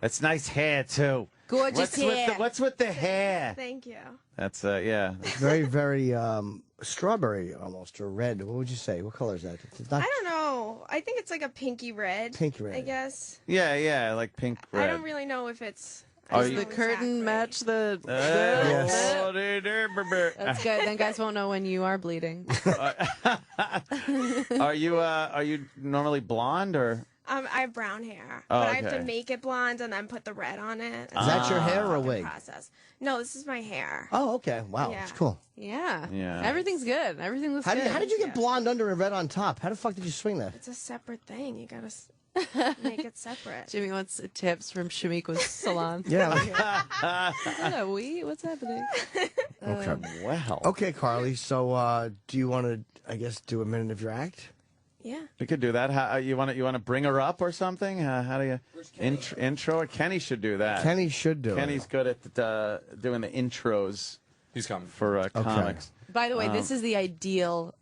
That's nice hair, too. Gorgeous hair. What's with the hair? Thank you. That's, yeah. Very, very strawberry almost, or red. What would you say? What color is that? It's not I don't know. I think it's like a pinky red. Pinky red. I guess. Yeah, like pink red. I don't really know if it's. Does the curtain match the... Yes. That's good. Then guys won't know when you are bleeding. Are you normally blonde or? I have brown hair, Oh, but I have okay. to make it blonde and then put the red on it. Is that your hair or a Fucking wig? process. No, this is my hair. Oh, okay. Wow, Yeah. it's cool. Yeah. Yeah. Everything's good. Everything looks How good. did you get blonde under and red on top? How the fuck did you swing that? It's a separate thing. You gotta make it separate. Jimmy wants tips from Shamika's salon. Yeah. Is that a we? What's happening? Okay. Wow. Okay, Carly. So, do you want to, I guess, do a minute of your act? Yeah. We could do that. How, you want to bring her up or something? How do you intro? Kenny should do that. Kenny should do Kenny's it. good at doing the intros. He's coming for comics. By the way, this is the ideal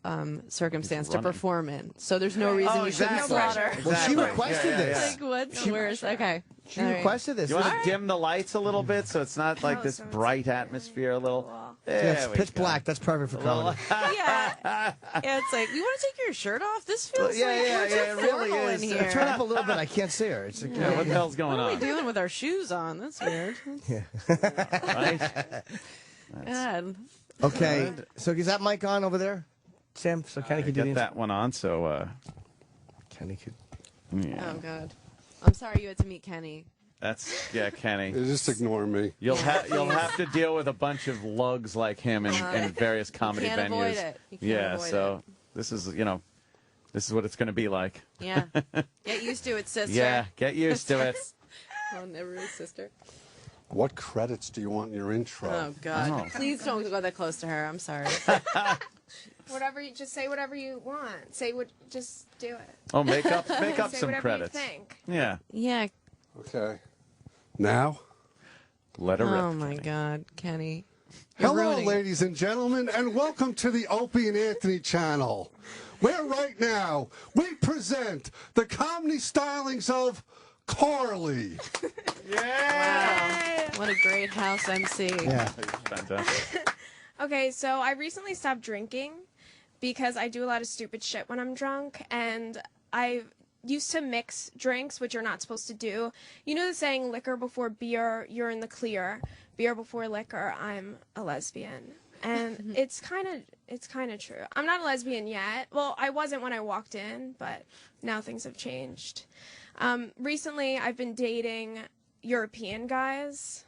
circumstance to running. perform in. So there's no reason you shouldn't exactly. slaughter. Well, she requested this. Like, what's worse? Okay. She All right. requested this. You want to dim the lights a little bit so it's not like this bright atmosphere. A little. Yes, There we pitch go. black. That's perfect for comedy. Yeah. It's like, you want to take your shirt off? This feels Yeah, like yeah, we're too yeah, it really formal is. in here. Turn up a little bit. I can't see her. It's like, Yeah, what the hell's going What are on? we doing with our shoes on? That's weird. Right? God. Okay, so is that mic on over there, Sam? So Kenny could do Get the that one on. So. Kenny could. Yeah. Oh, God. I'm sorry you had to meet Kenny. That's Kenny. Just ignore me. You'll have to deal with a bunch of lugs like him in various comedy can't venues. avoid it. You can't Yeah, avoid so this is this is what it's going to be like. Yeah. Get used to it, sister. Yeah, get used to it. Oh, never his sister. What credits do you want in your intro? Oh, God. Oh. Please don't go that close to her. I'm sorry. Just say whatever you want. Just do it. Oh, make up Say some whatever credits. you think. Yeah, Yeah. Okay. Now? let her rip. Oh, my God. Kenny. You're Hello, ruining it. ladies and gentlemen, and welcome to the Opie and Anthony channel, where right now we present the comedy stylings of Carly. Wow. What a great house MC. Yeah. Fantastic. Okay, so I recently stopped drinking because I do a lot of stupid shit when I'm drunk, and I used to mix drinks, which you're not supposed to do. You know the saying, liquor before beer, you're in the clear. Beer before liquor, I'm a lesbian. And it's kind of true. I'm not a lesbian yet. Well, I wasn't when I walked in, but now things have changed. Recently, I've been dating European guys,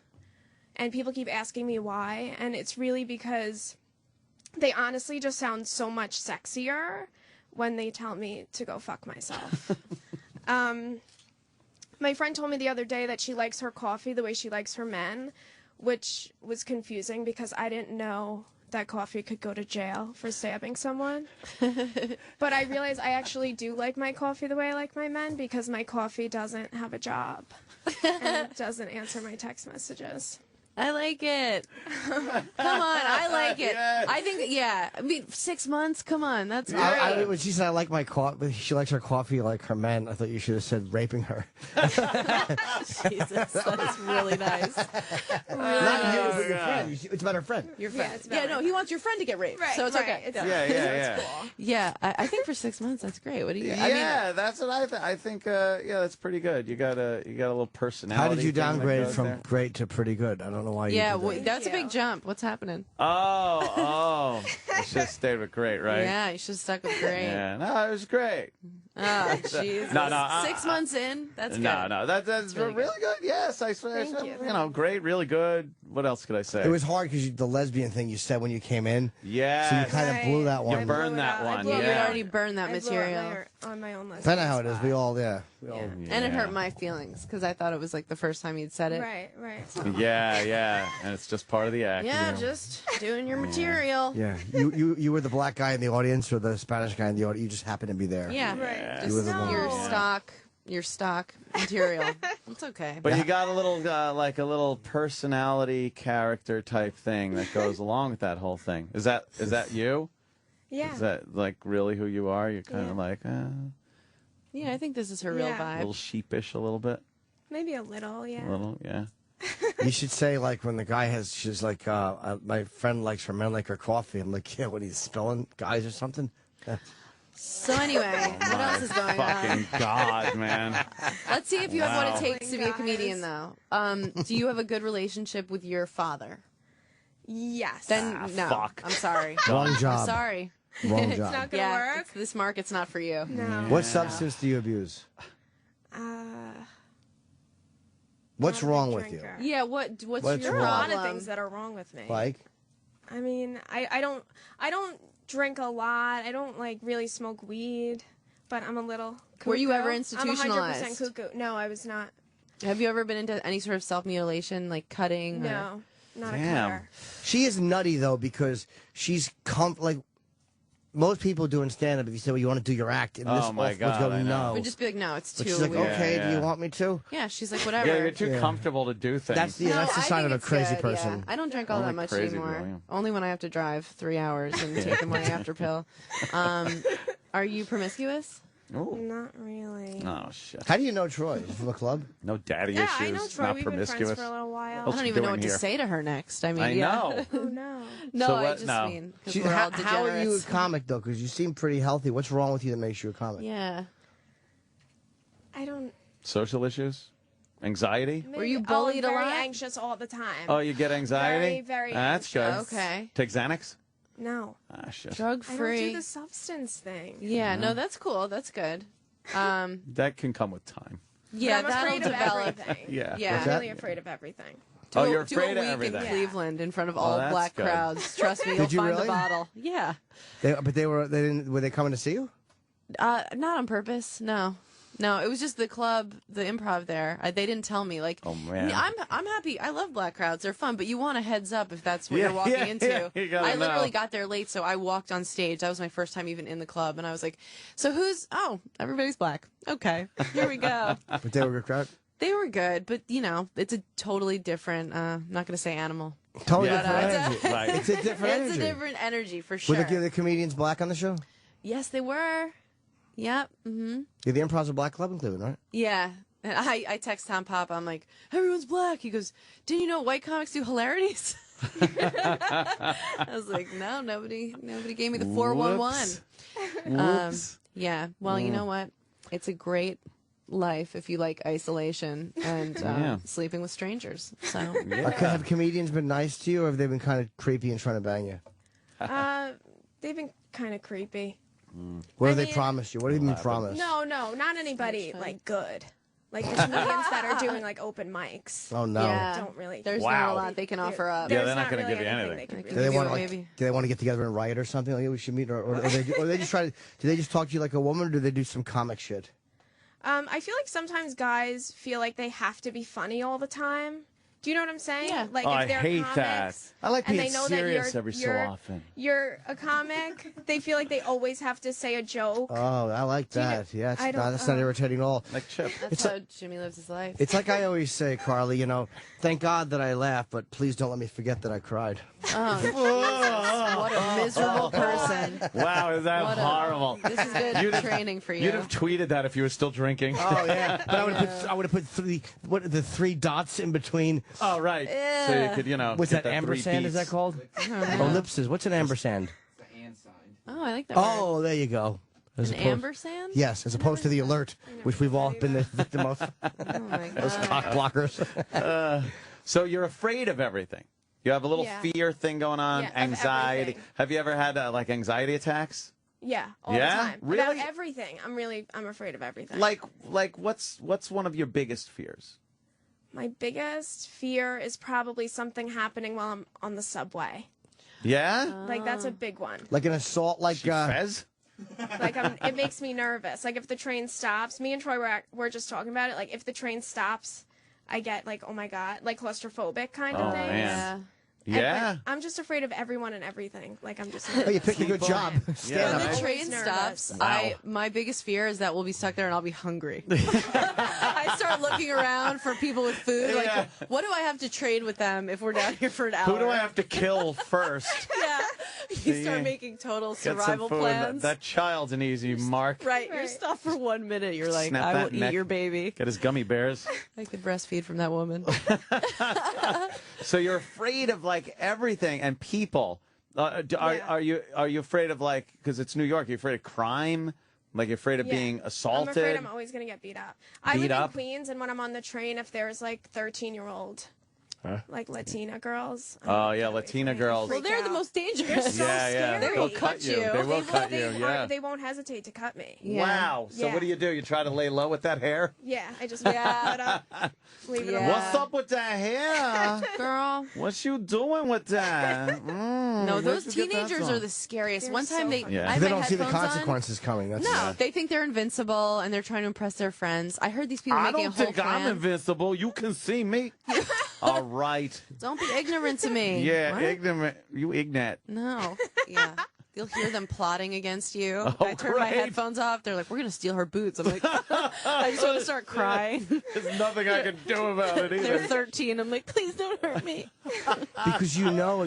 and people keep asking me why, and it's really because they honestly just sound so much sexier when they tell me to go fuck myself. My friend told me the other day that she likes her coffee the way she likes her men, which was confusing because I didn't know that coffee could go to jail for stabbing someone. But I realized I actually do like my coffee the way I like my men because my coffee doesn't have a job and doesn't answer my text messages. I like it. Come on, I like it. Yes. I think, yeah. I mean, 6 months. Come on, that's great. When she said I like my coffee, she likes her coffee like her men. I thought you should have said raping her. Jesus, that's really nice. Really Not you, nice. but your friend. It's about her friend. Your friend. it's Yeah, about no, he wants your friend to get raped, Right, so it's right, okay. it's Yeah. Yeah, I think for 6 months that's great. What do you? Yeah, that's what I think. Yeah, that's pretty good. You got a little personality. How did you thing that downgrade goes from there. great to pretty good? I don't know why you Yeah, did that. well, that's a Thank big you. jump. What's happening? Oh, I should have stayed with great, right? Yeah, you should have stuck with great. Yeah, no, it was great. Oh, Jesus. No, 6 months in, that's good. No, that's really really good. Yes, I swear. You know, great, really good. What else could I say? It was hard because the lesbian thing you said when you came in. Yeah. So you kind of blew that one. You burned that one. Yeah, you Yeah. already burned that material. On my own list. I know how it is. We all, And it hurt my feelings because I thought it was like the first time you'd said it. Right. Yeah, and it's just part of the act. Yeah, just doing your material. Yeah, you were the black guy in the audience or the Spanish guy in the audience. You just happened to be there. Yeah, Right. You were the one. your stock material. It's okay. But you got a little, like a little personality character type thing that goes along with that whole thing. Is that you? Yeah. Is that like really who you are? You're kind of like Yeah, I think this is her real a vibe. little sheepish, a little bit. Maybe a little, yeah. A little, yeah. You should say like when the guy she's like, my friend likes her men like her coffee. I'm like, yeah, what he's spelling guys or something. So anyway, what else is going on? Fucking God, man. Let's see if you have what Wow. it takes to be a comedian, though. Do you have a good relationship with your father? Yes. Then no. fuck. I'm sorry. Wrong job. I'm sorry. Wrong It's job. not gonna Yeah, work. this market's not for you. No. What substance do you abuse? What's Not a wrong big with you? drinker. Yeah, what's What's your There are a lot problem? of things that are wrong with me. Like? I mean, I don't drink a lot. I don't like really smoke weed, but I'm a little cuckoo. Were you ever I'm 100% institutionalized? cuckoo. No, I was not. Have you ever been into any sort of self-mutilation, like cutting? or- No, not a Damn. cutter. She is nutty, though, because she's like most people doing stand-up. If you say, well, you want to do your act, and this Oh, my off God, would go, I know. no. Would just be like, no, it's But too she's like, weird. okay, Yeah, do you yeah. want me to? Yeah, she's like, whatever. Yeah, you're too Yeah. comfortable to do things. That's the No, that's the I sign think of a it's crazy good, person. Yeah. I don't drink all Only that much crazy anymore. people, yeah. Only when I have to drive 3 hours and take a money after pill. Are you promiscuous? Ooh. Not really. Oh, shit. How do you know Troy? Is he from a club? No daddy Yeah, issues. I know Troy. Not We've been promiscuous. friends for a little while. What's I don't she even know doing what here? to say to her next. I mean, I yeah. know. Oh no. No, So I what- just no. mean because we're all degenerates. How are you a comic, though? Because you seem pretty healthy. What's wrong with you that makes you a comic? Yeah. I don't. Social issues? Anxiety? Were you maybe- bullied a I'm very lot? anxious all the time. Oh, you get anxiety? Very, very That's good. anxious. Okay. Take Xanax? No. Ah, shit. Drug I don't free. do the substance thing. Yeah, no, that's cool. That's good. That can come with time. Yeah, But I'm that'll afraid of develop. everything. Yeah. Yeah. I'm really afraid of everything. Oh, you're Do a afraid of week everything. in Cleveland in front of all that's black good. crowds. Trust me, you'll Did you find really? the bottle. Yeah. Were they coming to see you? Not on purpose. No. No, it was just the club, the improv there. They didn't tell me. Like, Oh, man. I'm happy. I love black crowds. They're fun, but you want a heads up if that's what Yeah, you're walking yeah, into. yeah, you gotta I literally know. got there late, so I walked on stage. That was my first time even in the club, and I was like, "So who's? Oh, everybody's black. Okay, here we go." But they were a good crowd? They were good, but it's a totally different. I'm not going to say animal. Totally Yeah, different it's a- energy. Right. It's a different It's energy. a different energy for sure. Were the comedians black on the show? Yes, they were. Yep. Mm-hmm. Yeah, the Improv's a black club in Cleveland, right? Yeah. And I text Tom Papa. I'm like, everyone's black. He goes, didn't you know white comics do hilarities? I was like, no, nobody gave me the 411. Whoops. Yeah. Well, you know what? It's a great life if you like isolation and Yeah. sleeping with strangers. So Have comedians been nice to you, or have they been kind of creepy and trying to bang you? They've been kind of creepy. What have I they mean- promised you? What have you been promised? No, not anybody like good. Like the comedians that are doing like open mics. Oh, no. yeah, Don't really. There's not Wow. a lot they can offer up. Yeah, There's they're not gonna really give you anything. they could Like, Do really they want do. to maybe. do they want to get together and riot or something? Like, yeah, we should meet, or they just try to? Do they just talk to you like a woman, or do they do some comic shit? I feel like sometimes guys feel like they have to be funny all the time. Do you know what I'm saying? Yeah. Like Oh, if I they're hate comics, that. I like and being they know serious that every so you're, often. You're a comic. They feel like they always have to say a joke. Oh, I like that. Yeah, I don't- that's not irritating at all. Like Chip. That's how Jimmy lives his life. It's like I always say, Carly, thank God that I laughed, but please don't let me forget that I cried. Oh, Jesus. What a miserable person. Wow, is that What horrible? This is good training for you. You'd have tweeted that if you were still drinking. Oh yeah, but I would have put the three dots in between. Oh, right. So you could, What's get that, three ampersand? Is that beats. called? Ellipses. What's an ampersand? Oh, I like that word. Oh, there you go. As An opposed- ampersand? Yes, as opposed to the alert, which we've all been the victim of. Oh, my God. Those cock blockers. So you're afraid of everything. You have a little Yeah. fear thing going on, Yeah, of anxiety. everything. Have you ever had like anxiety attacks? Yeah, all Yeah? the time. Really? About everything. I'm afraid of everything. Like what's one of your biggest fears? My biggest fear is probably something happening while I'm on the subway. Yeah? Like that's a big one. Like an assault, like Fez? Like it makes me nervous. Like if the train stops, me and Troy were just talking about it. Like if the train stops, I get like, oh my God, like claustrophobic kind of Oh, thing. man. And, Yeah. like, I'm just afraid of everyone and everything. Like I'm just. Oh, you picked a good People- job. When Stand the up. train nervous. stops, Wow. my biggest fear is that we'll be stuck there and I'll be hungry. I start looking around for people with food. Like, Yeah. what do I have to trade with them if we're down here for an hour? Who do I have to kill first? Yeah. You Yeah. start making total Get some survival food. plans. That child's an easy mark. Right. You're stopped for 1 minute. You're like, Snap I that will neck. eat your baby. Get his gummy bears. I could breastfeed from that woman. So you're afraid of like everything and people. Are you afraid of, like, because it's New York, are you afraid of crime? Like, you're afraid of being assaulted? I'm afraid I'm always going to get beat up. I live in Queens, and when I'm on the train, if there's, like, 13-year-old, like, Latina girls. Oh, yeah, Latina girls. Well, they're the most dangerous. Yeah. They will cut you. They will cut you, yeah. They won't hesitate to cut me. Wow. So what do? You try to lay low with that hair? Yeah, I just leave it up. Leave it alone. What's up with that hair? Girl. What you doing with that? No, those teenagers are the scariest. One time I had they don't my see the headphones consequences coming. That's No, they think they're invincible and they're trying to impress their friends. I heard these people making a whole plan. I'm invincible. You can see me. All right. Don't be ignorant to me. Yeah, What? ignorant. You ignat. No. Yeah. You'll hear them plotting against you. Oh, I turn my headphones off. They're like, we're going to steal her boots. I'm like, I just want to start crying. There's nothing I can do about it either. They're 13. I'm like, please don't hurt me. Because you know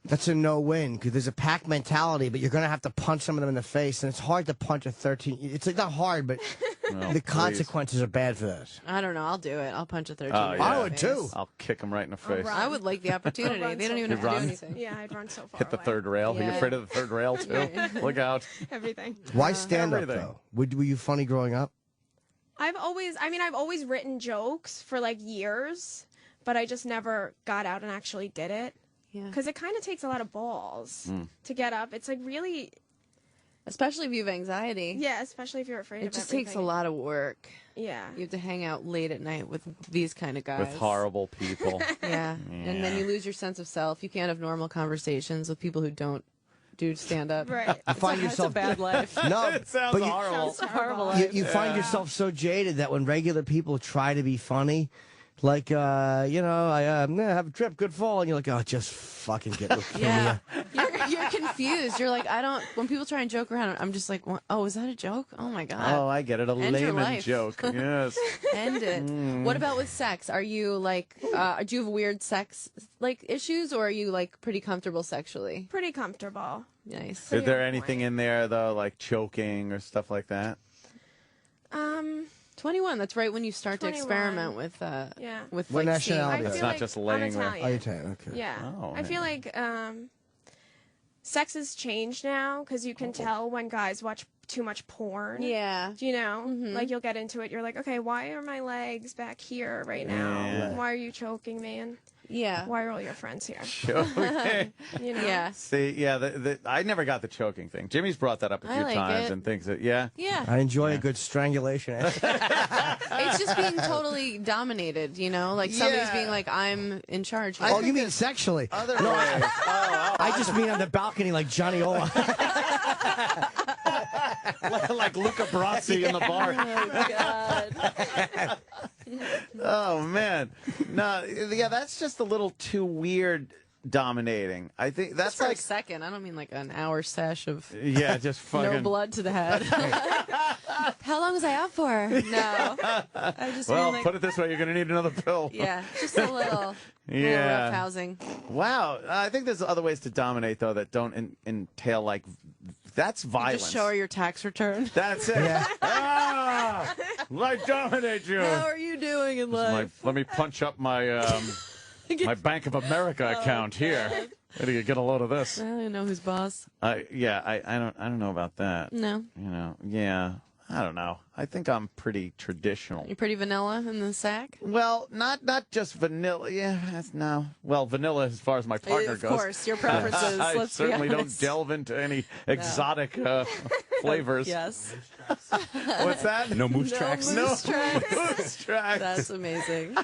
that's a no-win, because there's a pack mentality, but you're going to have to punch some of them in the face, and it's hard to punch a 13. It's like, not hard, but the consequences are bad for that. I don't know. I'll do it. I'll punch a 13. I would too. I'll kick him right in the face. I would like the opportunity. They don't even have to do anything. Yeah, I'd run so far Hit the third rail. Are you afraid of the third rail, too? Look out. Everything. Why stand up, though? Were you funny growing up? I've always written jokes for, like, years, but I just never got out and actually did it. Yeah. Because it kind of takes a lot of balls to get up. It's like really... Especially if you have anxiety. Yeah, especially if you're afraid of It just everything. takes a lot of work. Yeah. You have to hang out late at night with these kind of guys. With horrible people. Yeah. And then you lose your sense of self. You can't have normal conversations with people who don't do stand-up. Right. You find yourself It's a bad life. No, it sounds but horrible. It's a horrible life. You find yourself so jaded that when regular people try to be funny, like, I have a trip, good fall, and you're like, oh, just fucking get leukemia. Yeah. You're confused. You're like, when people try and joke around, I'm just like, oh, is that a joke? Oh, my God. Oh, I get it. A End your layman life. joke. Yes. End it. What about with sex? Are you like, do you have weird sex like issues, or are you like pretty comfortable sexually? Pretty comfortable. Nice. Is there anything in there, though, like choking or stuff like that? 21. That's right when you start 21. to experiment with with What like nationality? It's feel not like just I'm laying there. Italian. Oh, you're Italian, okay. Yeah. Oh, I feel like sex has changed now because you can tell when guys watch too much porn. Yeah. Do you know? Like, you'll get into it. You're like, okay, why are my legs back here right now? Yeah. Why are you choking, man? Yeah. Why are all your friends here? Choking. You know? Yeah. See, yeah, I never got the choking thing. Jimmy's brought that up a I few like times it. and thinks that, yeah. Yeah. I enjoy a good strangulation. It's just being totally dominated, you know? Like somebody's Yeah. being like, I'm in charge here. Oh, you mean sexually? Other No, ways. I just mean on the balcony like Johnny Ola. Like Luca Brasi in the bar. Oh, God. Oh, man. No, yeah, that's just a little too weird dominating. I think that's For like... a second. I don't mean like an hour sesh of Yeah, just fucking... no blood to the head. How long was I out for? No. I just Well, mean like, put it this way, you're going to need another pill. yeah, just a little Yeah. rough housing. Wow. I think there's other ways to dominate, though, that don't entail, like... That's violence. Just show her your tax return. That's it. Yeah. Ah! Like dominate you. How are you doing in life? Let me punch up my my Bank of America account here. Where do you get a load of this? I don't know who's boss. I don't know about that. No. You know, yeah. I don't know. I think I'm pretty traditional. You're pretty vanilla in the sack? Well, not just vanilla. Yeah, no. Well, vanilla as far as my partner Of goes. course, your preferences. I let's certainly be don't honest. delve into any exotic flavors. Yes. What's that? No moose tracks. Moose tracks. Moose tracks. That's amazing.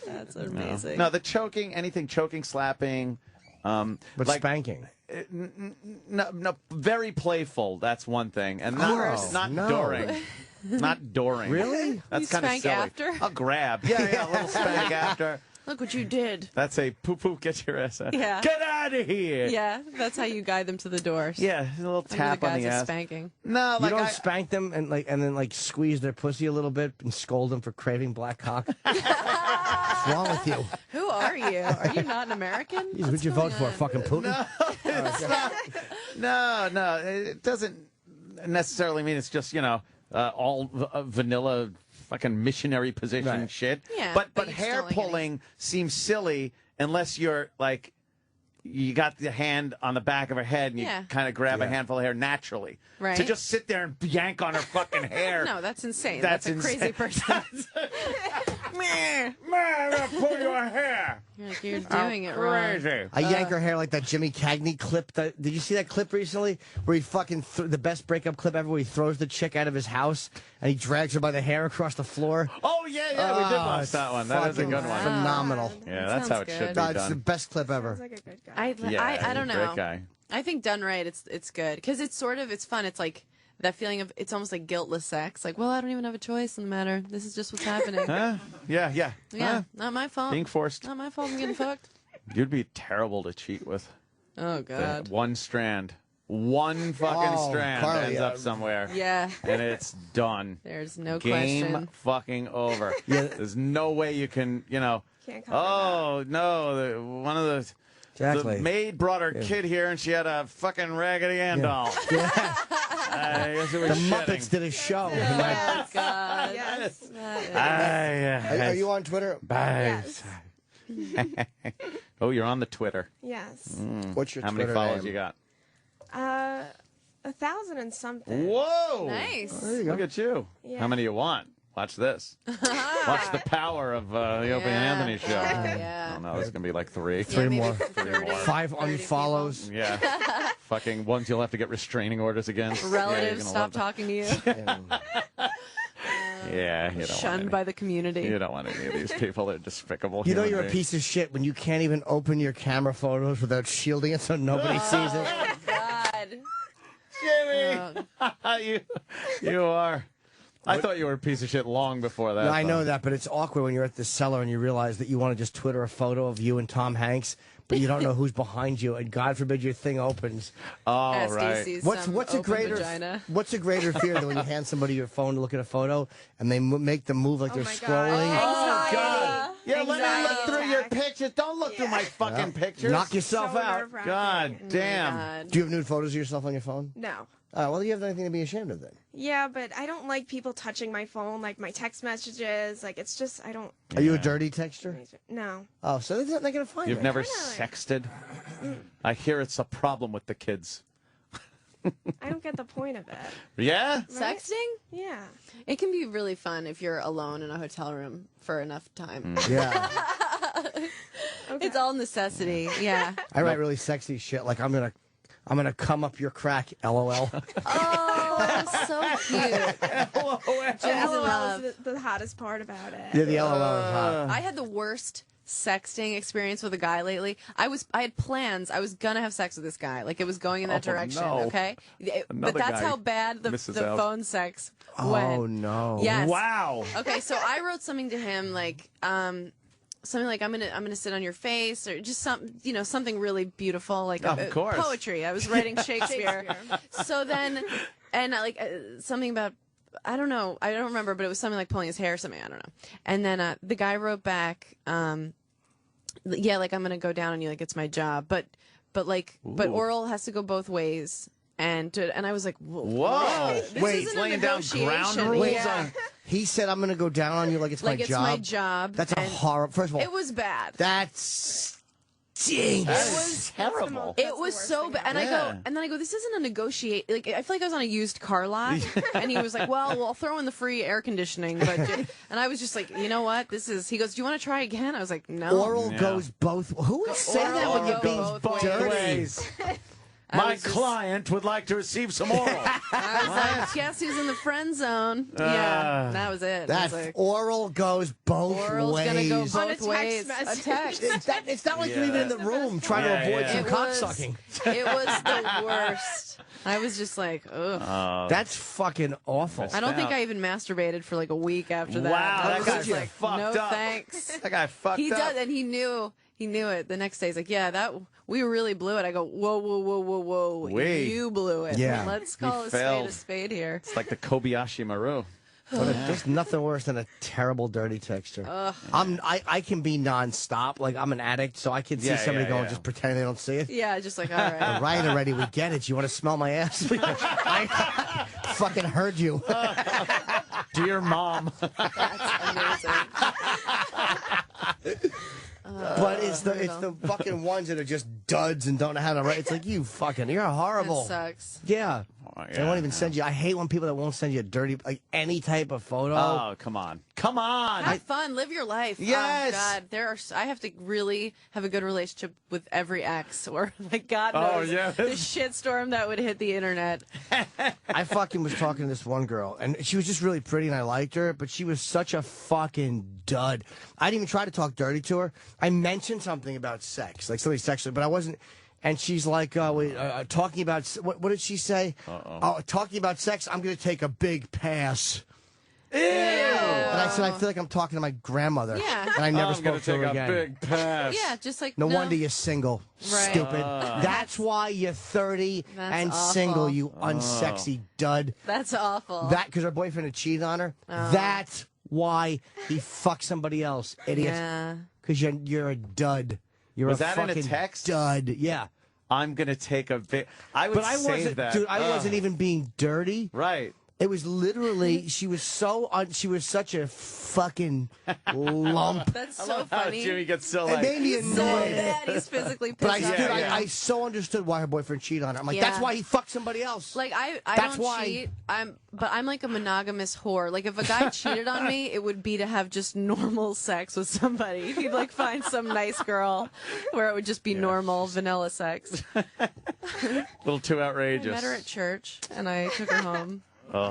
That's amazing. No, the choking, anything choking, slapping. But like, spanking. No, very playful. That's one thing, and not no. during. Not during. Really? That's You kind of spank silly. after? I'll grab. Yeah, a little spank after. Look what you did. That's a poop, get your ass out. Yeah. Get out of here. Yeah, that's how you guide them to the doors. Yeah, a little tap on the ass. Spanking. No, You like don't spank them and then squeeze their pussy a little bit and scold them for craving black cock. What's wrong with you? Who are you? Are you not an American? Who'd you vote for? Fucking Putin? No, it's not. No, it doesn't necessarily mean it's just all vanilla fucking missionary position shit. Yeah, but but you're hair still, like, pulling seems silly unless you're like you got the hand on the back of her head and you kind of grab a handful of hair naturally. Right. To just sit there and yank on her fucking hair. No, that's insane. That's a crazy person. Man, I'm gonna pull your hair. You're doing it wrong. Crazy. I yank her hair like that Jimmy Cagney clip. Did you see that clip recently? Where he fucking the best breakup clip ever. Where he throws the chick out of his house and he drags her by the hair across the floor. Oh yeah, we did watch that one. That is a good one. Phenomenal. Yeah, that's how it should be done. It's the best clip ever. Sounds like a good guy. I don't know. Great guy. I think done right, it's good because it's fun. It's like that feeling of it's almost like guiltless sex. Like, well, I don't even have a choice in the matter. This is just what's happening. Yeah. Not my fault. Being forced. Not my fault. I'm getting fucked. You'd be terrible to cheat with. Oh God. One strand. One fucking strand Carly, ends up somewhere. Yeah. And it's done. There's no Game question. fucking over. There's no way you can, Can't cover one of the maid brought her kid here and she had a fucking Raggedy Ann doll. I guess it was the Muppets did a show. Oh God. Yes. Are you on Twitter? Yes. Oh, you're on the Twitter. Yes. What's your How Twitter many follows name? you got? 1,000 and something. Whoa! Nice. There you go. Look at you. Yeah. How many you want? Watch this. Watch the power of the Opie and Anthony show. Yeah. Oh no, there's gonna be like three. Three more. 30, 5 30 unfollows. Yeah. Fucking ones you'll have to get restraining orders against. Relatives stop talking to you. Yeah, you don't Shunned want by the community. You don't want any of these people. They're despicable. You know human you're a beings. piece of shit when you can't even open your camera photos without shielding it so nobody sees it. Oh God. Jimmy, you are. I thought you were a piece of shit long before that. No, I know that, but it's awkward when you're at the cellar and you realize that you want to just Twitter a photo of you and Tom Hanks, but you don't know who's behind you, and God forbid your thing opens. Oh, SDC's right. What's a greater vagina. What's a greater fear than when you hand somebody your phone to look at a photo and they make them move like they're my scrolling? God. Oh, God. Yeah, let me look Anxiety through your attack. pictures. Don't look through my fucking pictures. Knock yourself So out. nerve-wracking. God Oh, my damn. God. Do you have nude photos of yourself on your phone? No. Well, you have anything to be ashamed of then. Yeah, but I don't like people touching my phone, like my text messages. Like, it's just, I don't. Are you a dirty texter? No. Oh, so they're not going to find You've it. never sexted? I hear it's a problem with the kids. I don't get the point of it. Yeah? Sexting? Yeah. It can be really fun if you're alone in a hotel room for enough time. Yeah. It's all necessity. Yeah. I write really sexy shit like I'm gonna come up your crack, LOL. Oh, so cute. The LOL is the hottest part about it. Yeah, the LOL is hot. I had the worst sexting experience with a guy lately. I had plans. I was gonna have sex with this guy. Like it was going in that direction. no. Okay, Another but that's guy how bad the misses out. phone sex went. Oh no. Yes. Wow. Okay, so I wrote something to him like something like I'm gonna sit on your face or just something really beautiful like Of course. poetry. I was writing Shakespeare. So then and something about I don't know. I don't remember, but it was something like pulling his hair or something. I don't know. And then the guy wrote back, yeah, like I'm gonna go down on you, like it's my job, but oral has to go both ways. And I was like, Whoa. This Wait, isn't a laying down ground negotiation. rules Yeah. on. He said I'm gonna go down on you like it's Like my it's job. my job. That's a and horror. First of all, It was bad. that's stinks. That is terrible. It was so bad, and Yeah. then I go, this isn't a negotiate. Like I feel like I was on a used car lot, and he was like, well, I'll throw in the free air conditioning, but and I was just like, you know what, this is. He goes, do you want to try again? I was like, no. Oral goes both. Who would say Oral that when you're go being both dirty? ways. I My was just- client would like to receive some oral. I was like, guess who's in the friend zone? Yeah, that was it. I That was like, oral goes both oral's ways. gonna go On a both text ways. message. A text. It's not like you're even in the room trying to Yeah, avoid yeah. some It was- cocksucking. It was the worst. I was just like, ugh. That's fucking awful. I don't think I even masturbated for like a week after that. Wow, I that was got just you like, fucked no up. thanks. That guy fucked He up. does, and he knew it. The next day, he's like, yeah, we really blew it. I go, whoa, Wait. you blew it. Yeah. Let's call a failed. spade here. It's like the Kobayashi Maru. There's nothing worse than a terrible dirty texture. I can be nonstop. Like I'm an addict, so I can see Yeah, somebody yeah, going yeah. just pretending they don't see it. Yeah, just like, all right. All right, already, we get it. You want to smell my ass? I fucking heard you. Dear mom. That's amazing. But it's the fucking ones that are just duds and don't know how to write. It's like, you're horrible. That sucks. Yeah. Oh, yeah. They won't even send you. I hate when people that won't send you a dirty, like any type of photo. Oh, come on. Come on. Have fun. Live your life. Yes. Oh, God. I have to really have a good relationship with every ex, or like God knows the shitstorm that would hit the internet. I fucking was talking to this one girl, and she was just really pretty, and I liked her, but she was such a fucking dud. I didn't even try to talk dirty to her. I mentioned something about sex, like something sexually, but I wasn't. And she's like, talking about, what did she say? Talking about sex, I'm going to take a big pass. Ew! And I said, I feel like I'm talking to my grandmother. Yeah. And I never spoke to her again. I'm going to take a big pass. Yeah, just like, No wonder you're single, Right. stupid. That's why you're 30 and awful. single, you unsexy dud. That's awful. Because her boyfriend had cheated on her. That's why he fucked somebody else, idiot. Yeah. Because you're a dud. You're Was a that in a fucking text? dud. Yeah. I'm going to take a bit. I would save that. Dude, I wasn't even being dirty. Right. It was literally, she was such a fucking lump. That's so funny. Jimmy gets so It made me He's so annoyed. bad. He's physically pissed But off. I so understood why her boyfriend cheated on her. I'm like, that's why he fucked somebody else. Like I That's don't why. cheat. But I'm like a monogamous whore. Like if a guy cheated on me, it would be to have just normal sex with somebody. He'd like find some nice girl where it would just be normal vanilla sex. A little too outrageous. I met her at church and I took her home.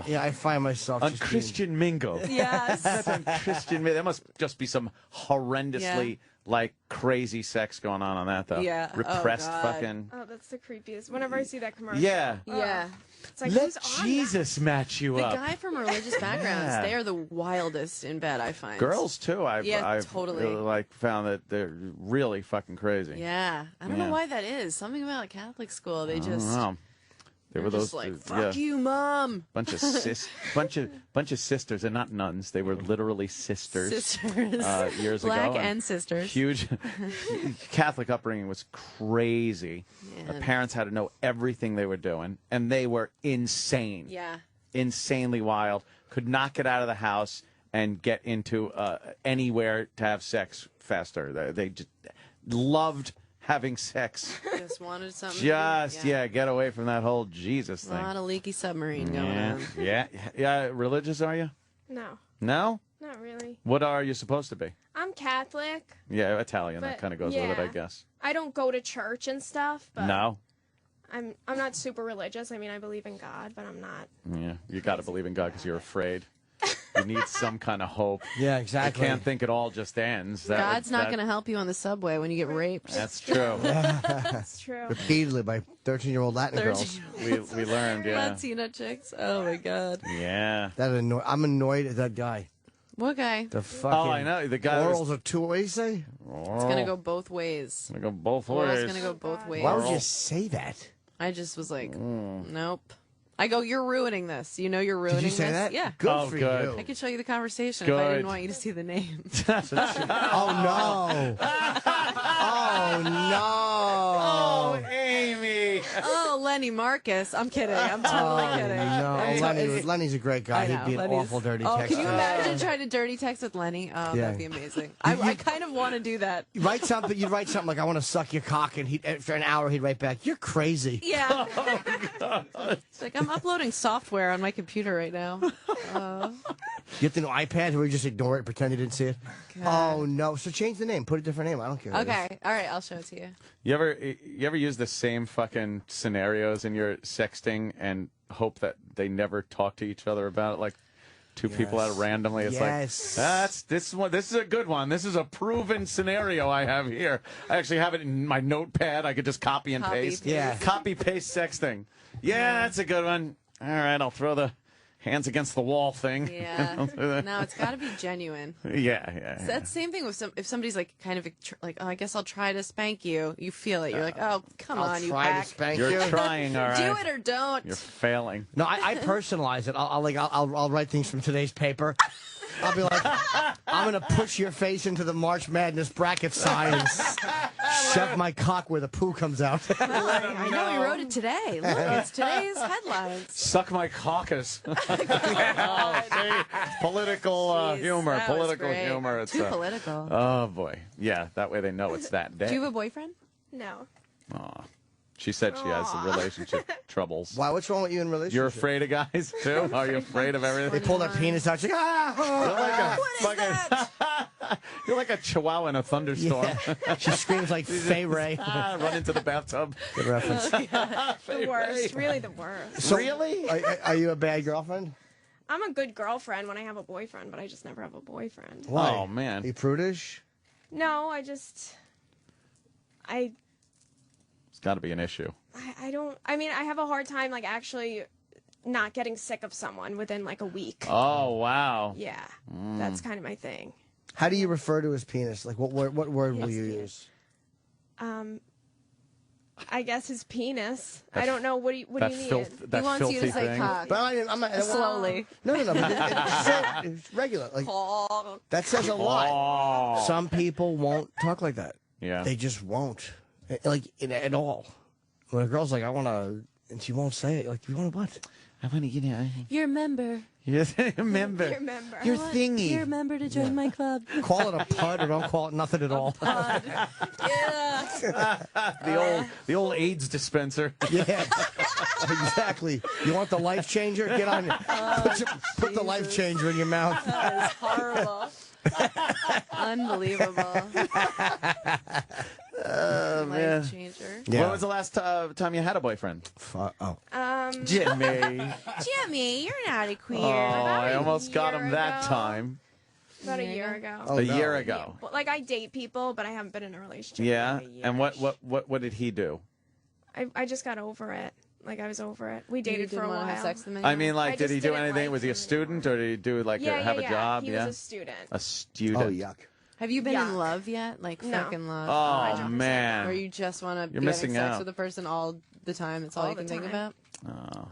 Yeah, I find myself on just Christian Mingle. Yes. On Christian Mingle. There must just be some horrendously like crazy sex going on that though. Yeah. Repressed God. fucking. Oh, that's the creepiest. Whenever I see that commercial. Yeah. Yeah. It's like, Let who's on Jesus match you The up. guy from religious backgrounds, Yeah. they are the wildest in bed, I find. Girls too. I've totally. really, like found that they're really fucking crazy. Yeah. I don't know why that is. Something about like Catholic school. They just. I don't know. They were they're those just like, fuck you, Mom. bunch of bunch of sisters. They're not nuns. They were literally sisters. Sisters. Years Black ago. and sisters. Huge Catholic upbringing was crazy. The parents had to know everything they were doing, and they were insane. Yeah. Insanely wild. Could not get out of the house and get into anywhere to have sex faster. They just loved having sex. Just wanted something. Get away from that whole Jesus A thing. lot of leaky submarine going on. Yeah. Religious, are you? No, No? not really. What are you supposed to be? I'm Catholic. Yeah, Italian. That But, kind of goes with it, yeah. I guess. I don't go to church and stuff, but No? I'm not super religious. I mean, I believe in God, but I'm not. Yeah, you got to believe in God because you're afraid. You need some kind of hope. Yeah, exactly. You can't think it all just ends. God's not going to help you on the subway when you get raped. That's true. That's true. Repeatedly by 13-year-old Latin girls. we learned, yeah. Latina chicks. Oh, my God. Yeah. I'm annoyed at that guy. What guy? The fucking I know. The guy orals are two. What do you say? It's going to go both ways. It's going to go both Oral's ways. going to go both ways. Why would you say that? I just was like, nope. I go, you're ruining this. You know you're ruining Did you say this? that? Yeah. Good for good. you. I could show you the conversation if I didn't want you to see the name. Oh, no. Oh, no. Oh, Amy. Oh, Lenny Marcus. I'm kidding. I'm totally kidding. No, Lenny's a great guy. I know, He'd be an Lenny's- awful dirty Oh, texter. can you imagine trying to dirty text with Lenny? Oh, Yeah. that'd be amazing. I kind of want to do that. You'd write something like, I want to suck your cock, and for an hour he'd write back, you're crazy. Yeah. It's like, I'm uploading software on my computer right now. You have to know iPad where you just ignore it and pretend you didn't see it? Oh, no. So change the name. Put a different name. I don't care. Okay. All right. I'll show it to you. You ever use the same fucking scenarios in your sexting hope that they never talk to each other about it? Like two people out randomly. It's like, this is a good one. This is a proven scenario I have here. I actually have it in my notepad. I could just copy and paste. Yeah. Copy, paste, sexting. Yeah, that's a good one. All right, I'll throw the hands against the wall thing. Yeah. No, it's got to be genuine. Yeah. It's that same thing with if somebody's like kind of like, oh, I guess I'll try to spank you. You feel it. You're like, oh, come on, you hack. You're trying, all right. Do it or don't. You're failing. No, I personalize it. I'll write things from today's paper. I'll be like, I'm going to push your face into the March Madness bracket signs. Suck my cock where the poo comes out. I know he wrote it today. Look, it's today's headlines. Suck my caucus. Political humor. that was Political great. humor. It's Too political. Oh boy. Yeah, that way they know it's that day. Do you have a boyfriend? No. Aw. She said she has some relationship troubles. Why? What's wrong with you in relationships? You're afraid of guys too? Are you afraid of everything? They pull their penis out. She's like, You're like a chihuahua in a thunderstorm. Yeah. She screams like Fay Ray. Run into the bathtub. Good reference. The worst. Really the worst. So, really? Are you a bad girlfriend? I'm a good girlfriend when I have a boyfriend, but I just never have a boyfriend. Why? Oh, man. Are you prudish? No, It's got to be an issue. I don't, I mean, I have a hard time, like, actually not getting sick of someone within, like, a week. Oh, wow. Yeah, that's kind of my thing. How do you refer to his penis? Like, what word will you use? I guess his penis. I don't know. What do you mean? He wants you to say cock. But I'm not, slowly. No. But it's regular. Like, that says a lot. Some people won't talk like that. Yeah. They just won't. Like, at all. When a girl's like, I want to, and she won't say it. Like, you want to what? I want to, You're a member. Yes, remember. Your member. Your thingy. You're a member to join my club. Call it a pud or don't call it nothing at all. The old AIDS dispenser. Yeah, exactly. You want the life changer? Get on it. Put the life changer in your mouth. That is horrible. Unbelievable. Man. Life changer. Yeah. When was the last time you had a boyfriend? Jimmy. Jimmy, you're not a queer. Oh, I almost got him year that ago. time. About a year ago. Oh, a no. year ago. Well, like, I date people, but I haven't been in a relationship. Yeah. For a year. And what did he do? I just got over it. Like, I was over it. We You dated didn't for a want to while. have sex with him I anymore? mean, like, I did he just do didn't anything? like Was he a him student, or did he do like have a job? He was a student. A student. Oh, yuck. Have you been Yuck. in love yet? Like, No. fucking love? Oh, 100%. man. Or you just want to You're be missing having sex out. with a person all the time? That's all All you can the think time. about? Oh.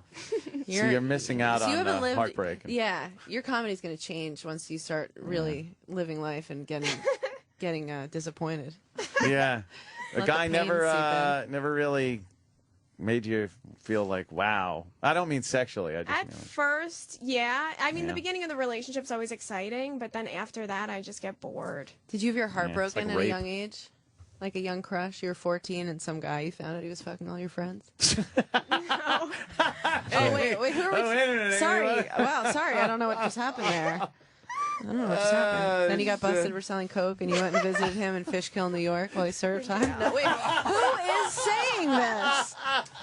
So you're missing out So you on haven't lived, heartbreak. Yeah, your comedy's going to change once you start really living life and getting disappointed. Yeah. A Let guy the pain never really made you feel like, wow. I don't mean sexually. I just At mean like, first, yeah. I mean, Yeah. the beginning of the relationship's always exciting, but then after that, I just get bored. Did you have your heart Yeah, it's broken like at rape. a young age? Like a young crush? You were 14 and some guy, you found out he was fucking all your friends? Oh, wait, who are we? wait a minute. Sorry. Wow, sorry. I don't know what just happened there. I don't know what just happened. Then he got busted for selling coke, and you went and visited him in Fishkill, New York, while he served time. No, wait. Who is saying this?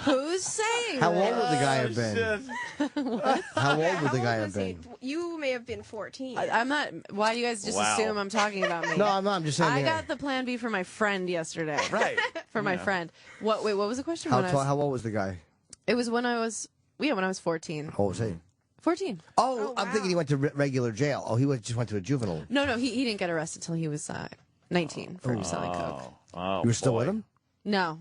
Who's saying How this? old would the guy have been? How old would the guy have was he? been? You may have been 14. I'm not. Why do you guys just Wow. assume I'm talking about me? No, I'm not. I'm just saying. I yeah. got the plan B for my friend yesterday. Right. For my friend. What? Wait, what was the question? How, When I was- how old was the guy? It was when I was. Yeah, when I was 14. How old was he? 14. Oh, I'm thinking he went to regular jail. Oh, just went to a juvenile. No, he didn't get arrested till he was 19 for selling coke. Oh, You were still boy. with him? No.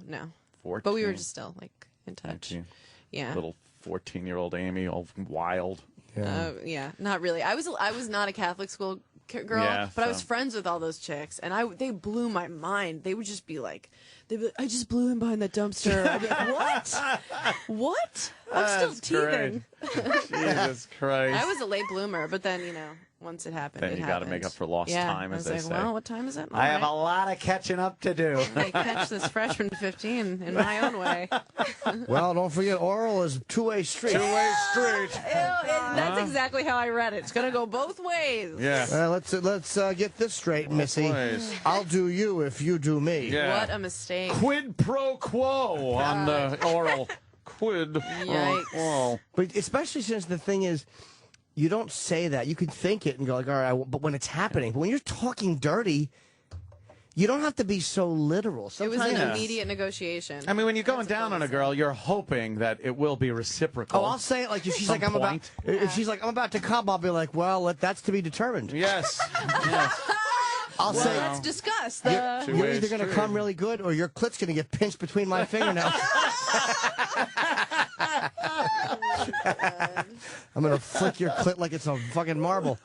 14. But we were just still like in touch. 19. Yeah. Little 14-year-old Amy, all wild. Yeah, not really. I was not a Catholic school girl, Yeah, but I was so- friends with all those chicks, and they blew my mind. They would just be like, I just blew him behind that dumpster. I'd be like, what? What? I'm still That's teething. Jesus Christ. I was a late bloomer, but then once it happened, Then it you got to happened. make up for lost Yeah, time, I as was they like, say. well, what time is it? I have a lot of catching up to do. I catch this freshman 15 in my own way. Well, don't forget, oral is two-way street. Two-way street. That's exactly how I read it. It's gonna go both ways. Yeah. Let's get this straight, Missy. ways. I'll do you if you do me. Yeah. What a mistake. Quid pro quo on the oral. Quid pro Yikes. quo. But especially since the thing is, you don't say that. You can think it and go like, all right, but when it's happening, but when you're talking dirty, you don't have to be so literal. It was Sometimes an immediate negotiation. I mean, when you're going down on a girl, you're hoping that it will be reciprocal. Oh, I'll say it like if she's Some like I'm about. point. If she's like I'm about to come, I'll be like, well, that's to be determined. Yes. Yes. I'll well, say let's discuss you're the. Two-way either going to street. come really good or your clit's going to get pinched between my fingernails. I'm going to flick your clit like it's a fucking marble.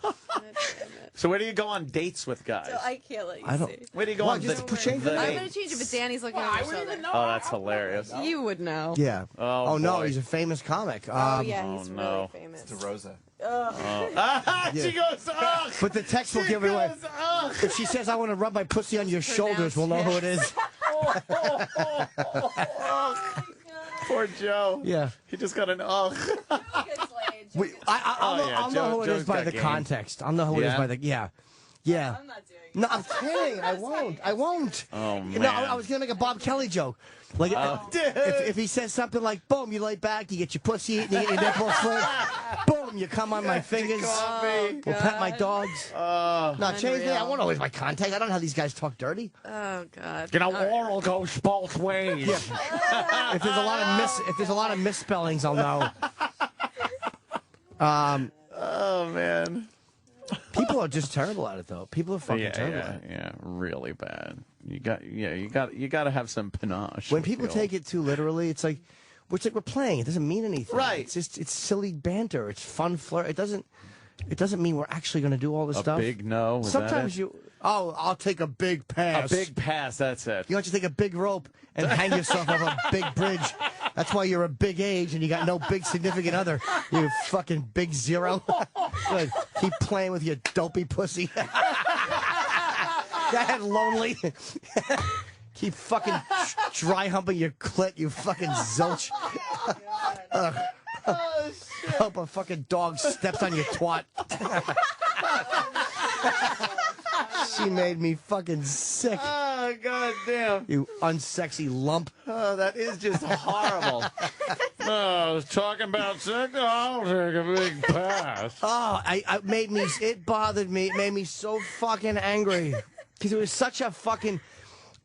So where do you go on dates with guys? So I can't let you I don't. see. Where do you go on just the change the date? I'm going to change it, but Danny's looking over his shoulder. Oh, that's hilarious. You would know. Yeah. Oh, no, boy. he's a famous comic. Oh, yeah, he's no. really famous. It's Rosa. She goes, ugh! But the text will give it away. Goes, ugh! If she says, "I want to rub my pussy on your shoulders," we'll know who it is. Poor Joe. Yeah. He just got an ugh. I'll know who it is by the context. I'll know who it is by the yeah. I'm not doing it. No, I'm kidding. I won't. Oh, man. No, I was gonna make a Bob Kelly joke. Like, if he says something like, "Boom, you lay back, you get your pussy eaten, you get your nipples slit. Boom, you come on my fingers. We'll pet my dogs." No, change that. I won't always my contact. I don't know how these guys talk dirty. Oh, God. You know, oral goes both ways. Yeah. If there's a lot of misspellings, I'll know. Oh, man. People are just terrible at it, though. People are fucking terrible at it. Yeah, really bad. You got to have some panache. When people take it too literally, it's like we're playing. It doesn't mean anything. Right. It's silly banter. It's fun flirt. It doesn't mean we're actually going to do all this stuff. A big no. Sometimes I'll take a big pass. A big pass. That's it. You want to take a big rope and hang yourself off a big bridge. That's why you're a big age and you got no big significant other. You fucking big zero. Good. Keep playing with your dopey pussy. That lonely. Keep fucking dry humping your clit, you fucking zilch. Hope a fucking dog steps on your twat. She made me fucking sick. Oh, God damn. You unsexy lump. Oh, that is just horrible. I was talking about sex. I'll take a big pass. Oh, it bothered me. It made me so fucking angry. Because it was such a fucking...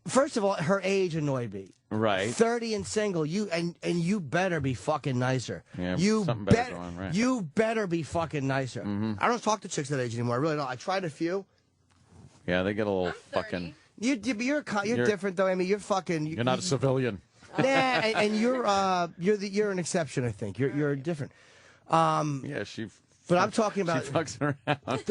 First of all, her age annoyed me. Right. 30 and single. You better be fucking nicer. Yeah, you something better going, right. You better be fucking nicer. Mm-hmm. I don't talk to chicks that age anymore. I really don't. I tried a few. Yeah, they get a little fucking... You're different though, Amy. You're fucking... You're not a civilian. Nah, and you're an exception, I think. You're different. Yeah, she... But I'm talking about... She fucks around. But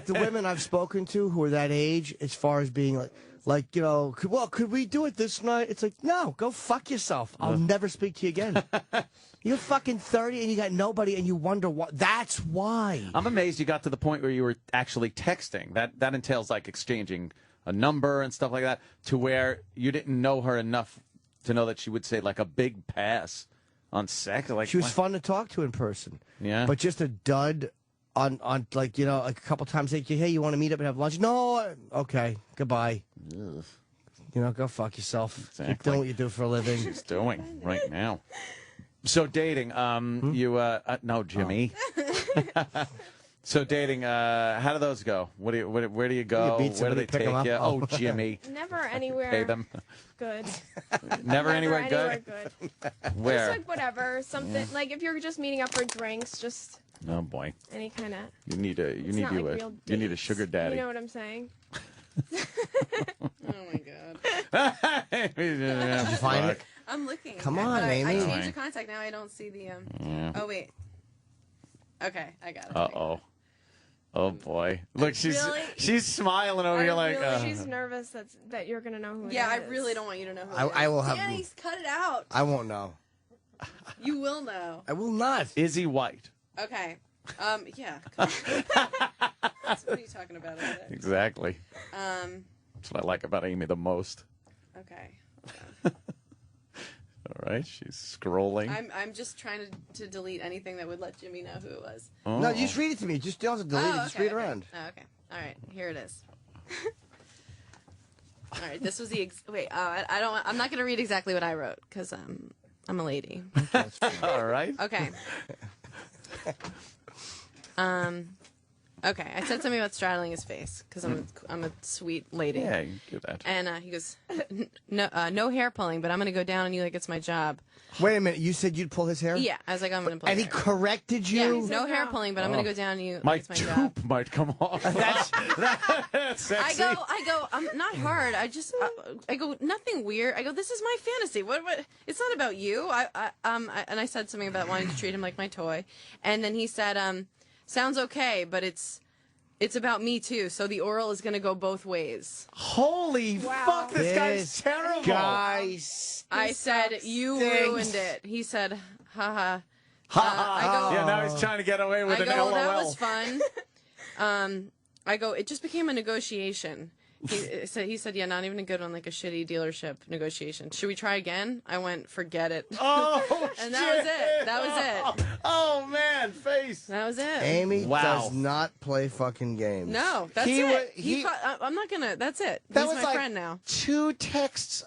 the women I've spoken to who are that age, as far as being like, you know, could we do it this night? It's like, no, go fuck yourself. I'll never speak to you again. You're fucking 30 and you got nobody and you wonder what. That's why. I'm amazed you got to the point where you were actually texting. That entails like exchanging a number and stuff like that, to where you didn't know her enough to know that she would say like a big pass on sex. Like, she was fun to talk to in person. Yeah. But just a dud on like, you know, like a couple times, like, hey, you want to meet up and have lunch? No. Okay. Goodbye. Ugh. You know, go fuck yourself. Exactly. Keep doing what you do for a living. She's doing right now. So dating, no, Jimmy. So dating, how do those go? Where do you go? You beat Where do they somebody, pick 'em take up? you? Oh, Jimmy. Never anywhere Pay them. good. Never anywhere good? Where? Just like whatever, something like if you're just meeting up for drinks, just Oh boy. any kind of. You need a sugar daddy. You know what I'm saying? Oh, my God. Did you find it? I'm looking. Come on, but Amy. I changed the contact. Now I don't see the... Yeah. Oh, wait. Okay, I got it. Uh-oh. Oh, boy. Look, she's smiling over here like... She's nervous that you're going to know who it is. I really don't want you to know who it is. I will have... Danny, cut it out. I won't know. You will know. I will not. Is he white? Okay. Yeah. What are you talking about over there? Exactly. That's what I like about Amy the most. Okay. All right, she's scrolling. I'm just trying to delete anything that would let Jimmy know who it was. Oh. No, you just read it to me. Just don't delete it. Just read it around. Oh, okay. All right. Here it is. All right. This was the I'm not going to read exactly what I wrote because I'm a lady. All right. Okay. Okay. I said something about straddling his face because I'm a sweet lady. Yeah, you can do that. And he goes, no hair pulling, but I'm going to go down on you like it's my job. Wait a minute. You said you'd pull his hair? Yeah. I was like, I'm going to pull And he his hair. corrected you? Yeah, no hair pulling, but I'm going to go down on you My like it's my job. tooth might come off. That's sexy. I go, I'm not hard. I go, nothing weird. I go, this is my fantasy. What? It's not about you. And I said something about wanting to treat him like my toy. And then he said, sounds okay, but it's It's about me too, so the oral is going to go both ways. Holy fuck, this guy's terrible. Guys. I said, you ruined it. He said, haha. Yeah, now he's trying to get away with an LOL. That was fun. I go, it just became a negotiation. He said, yeah, not even a good one, like a shitty dealership negotiation. Should we try again? I went, forget it. Oh, and that was it. That was it. Oh, man, face. That was it. Amy does not play fucking games. No, that's it. I'm not going to, that's it. That He's was my like friend now. Two texts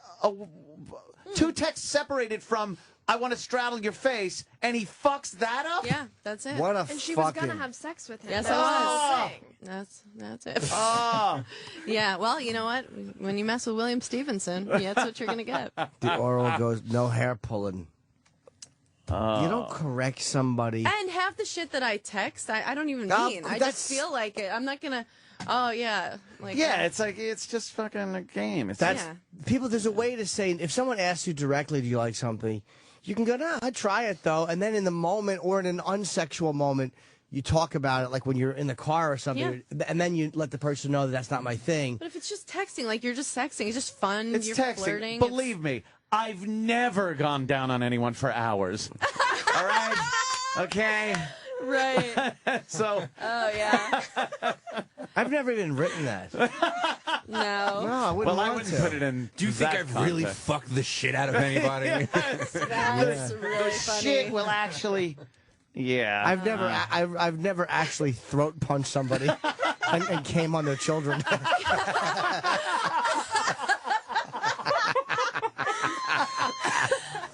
separated from, I want to straddle your face, and he fucks that up? Yeah, that's it. What a And she was going to have sex with him. Yes, That I was was. That's it. Oh. Yeah, well, you know what? When you mess with William Stevenson, that's what you're going to get. The oral goes, no hair pulling. You don't correct somebody. And half the shit that I text, I don't even mean. I just feel like it. I'm not going to, oh, yeah. Like, yeah, it's like, it's just fucking a game. People, there's a way to say, if someone asks you directly, do you like something? You can go, no, I'd try it, though. And then in the moment or in an unsexual moment, you talk about it, like when you're in the car or something, and then you let the person know that that's not my thing. But if it's just texting, like you're just texting, it's just fun. It's you're texting. flirting. Believe me, I've never gone down on anyone for hours. All right? Okay? Right. So. Oh, yeah. I've never even written that. No. I wouldn't I wouldn't put it in. Do you think I've really fucked the shit out of anybody? Yes, that's really funny. Shit will actually. Yeah. I've never actually throat punched somebody and came on their children.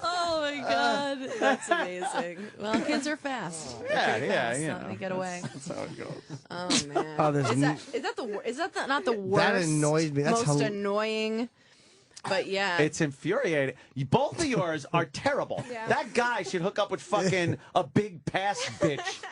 Oh my God, that's amazing. Well, kids are fast. Yeah, They get away. That's how it goes. Oh man. Oh, there's is that not the worst? That annoys me. That's most annoying. But yeah, it's infuriating. Both of yours are terrible. Yeah. That guy should hook up with fucking a big pass bitch.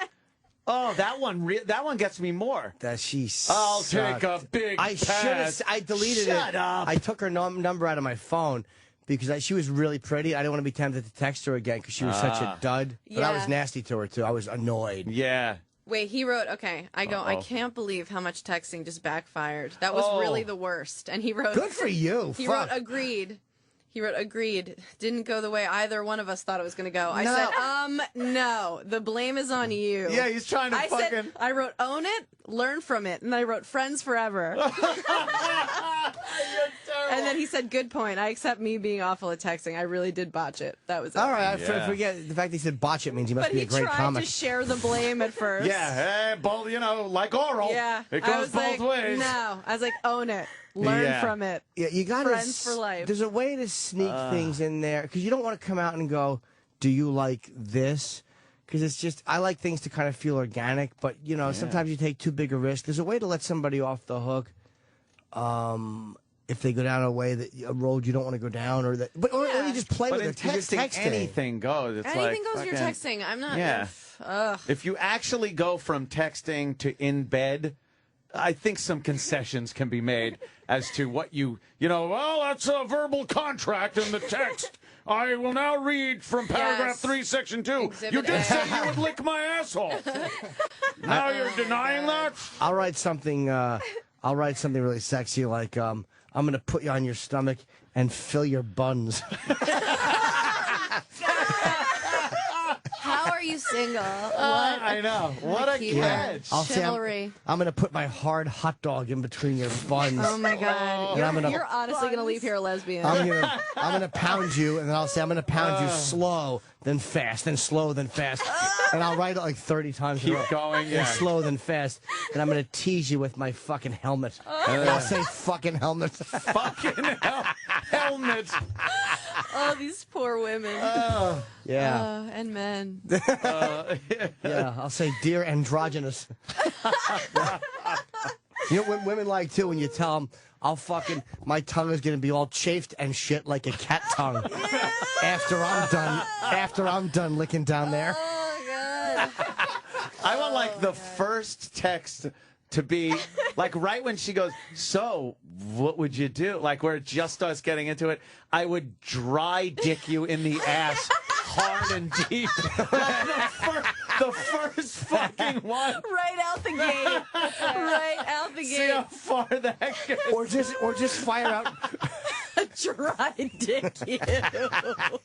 Oh, that one gets me more. That she I'll sucked. take a big pass. I deleted it. Shut up. I took her number out of my phone because she was really pretty. I didn't want to be tempted to text her again because she was such a dud. But I was nasty to her, too. I was annoyed. Yeah. wait, he wrote, okay, I go, I can't believe how much texting just backfired. That was really the worst. And he wrote, good for you. He wrote, agreed. He wrote, agreed. Didn't go the way either one of us thought it was going to go. I said, no. The blame is on you. Yeah, he's trying to I wrote, own it, learn from it. And I wrote, friends forever. And then he said, good point. I accept me being awful at texting. I really did botch it. That was it. All right, I forget the fact that he said botch it means he must be a great comic. But he tried to share the blame at first. Yeah, both, like oral. Yeah. It goes both ways. No. I was like, own it. Learn from it. Yeah, you got friends for life. There's a way to sneak things in there because you don't want to come out and go, "Do you like this?" Because it's just I like things to kind of feel organic, but sometimes you take too big a risk. There's a way to let somebody off the hook. If they go down a road you don't want to go down, or you just play with it. Texting, anything goes. It's anything like goes. You're texting. I'm not. Yeah. Ugh. If you actually go from texting to in bed, I think some concessions can be made as to what well, that's a verbal contract in the text. I will now read from paragraph 3, section 2. Exhibit You did A. say you would lick my asshole. Now you're denying that? I'll write something really sexy like, I'm going to put you on your stomach and fill your buns. How are you single? What? I know. What a catch. I'll say Chivalry. I'm going to put my hard hot dog in between your buns. Oh my God! You're honestly going to leave here a lesbian. I'm going to pound you, and then I'll say I'm going to pound you slow, then fast, then slow, then fast, and I'll write it like 30 times. Keep going, yeah. Slow, then fast, and I'm going to tease you with my fucking helmet. And I'll say fucking helmet. Fucking helmet. Oh, these poor women. Yeah. And men. Yeah, I'll say dear androgynous. What women like too when you tell them, my tongue is going to be all chafed and shit like a cat tongue after I'm done licking down there. Oh, God. I want the first text to be right when she goes, so what would you do? Where it just starts getting into it, I would dry dick you in the ass hard and deep. The first fucking one. Right out the gate. Right out the gate. See how far that goes. Or just fire out a dry dick you. Terrible.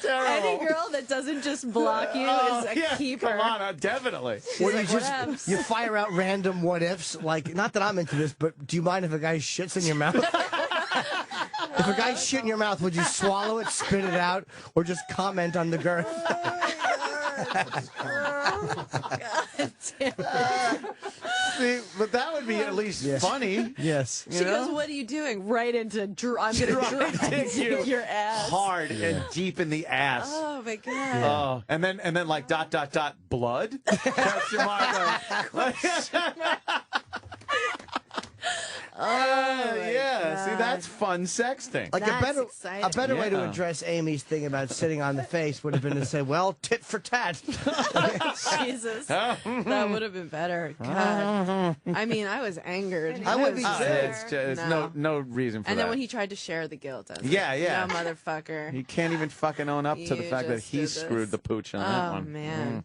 Any girl that doesn't just block you is a keeper. Come on, definitely. Or like, you fire out random what ifs, like, not that I'm into this, but do you mind if a guy shits in your mouth? If a guy shit in your mouth, would you swallow it, spit it out, or just comment on the girth? God damn it. See, but that would be at least funny. Yes. She goes, what are you doing? Right into, I'm going to dig you your ass. Hard and deep in the ass. Oh, my God. And then like ... blood? Question mark. Yeah. See, that's fun sexting. Like a better way to address Amy's thing about sitting on the face would have been to say, well, tit for tat. Jesus. That would have been better. God. I mean, I was angered. I would be too. It's no reason for that. And then when he tried to share the guilt. I was yeah. No, motherfucker. He can't even fucking own up to the fact that he screwed the pooch on that one. Oh, man.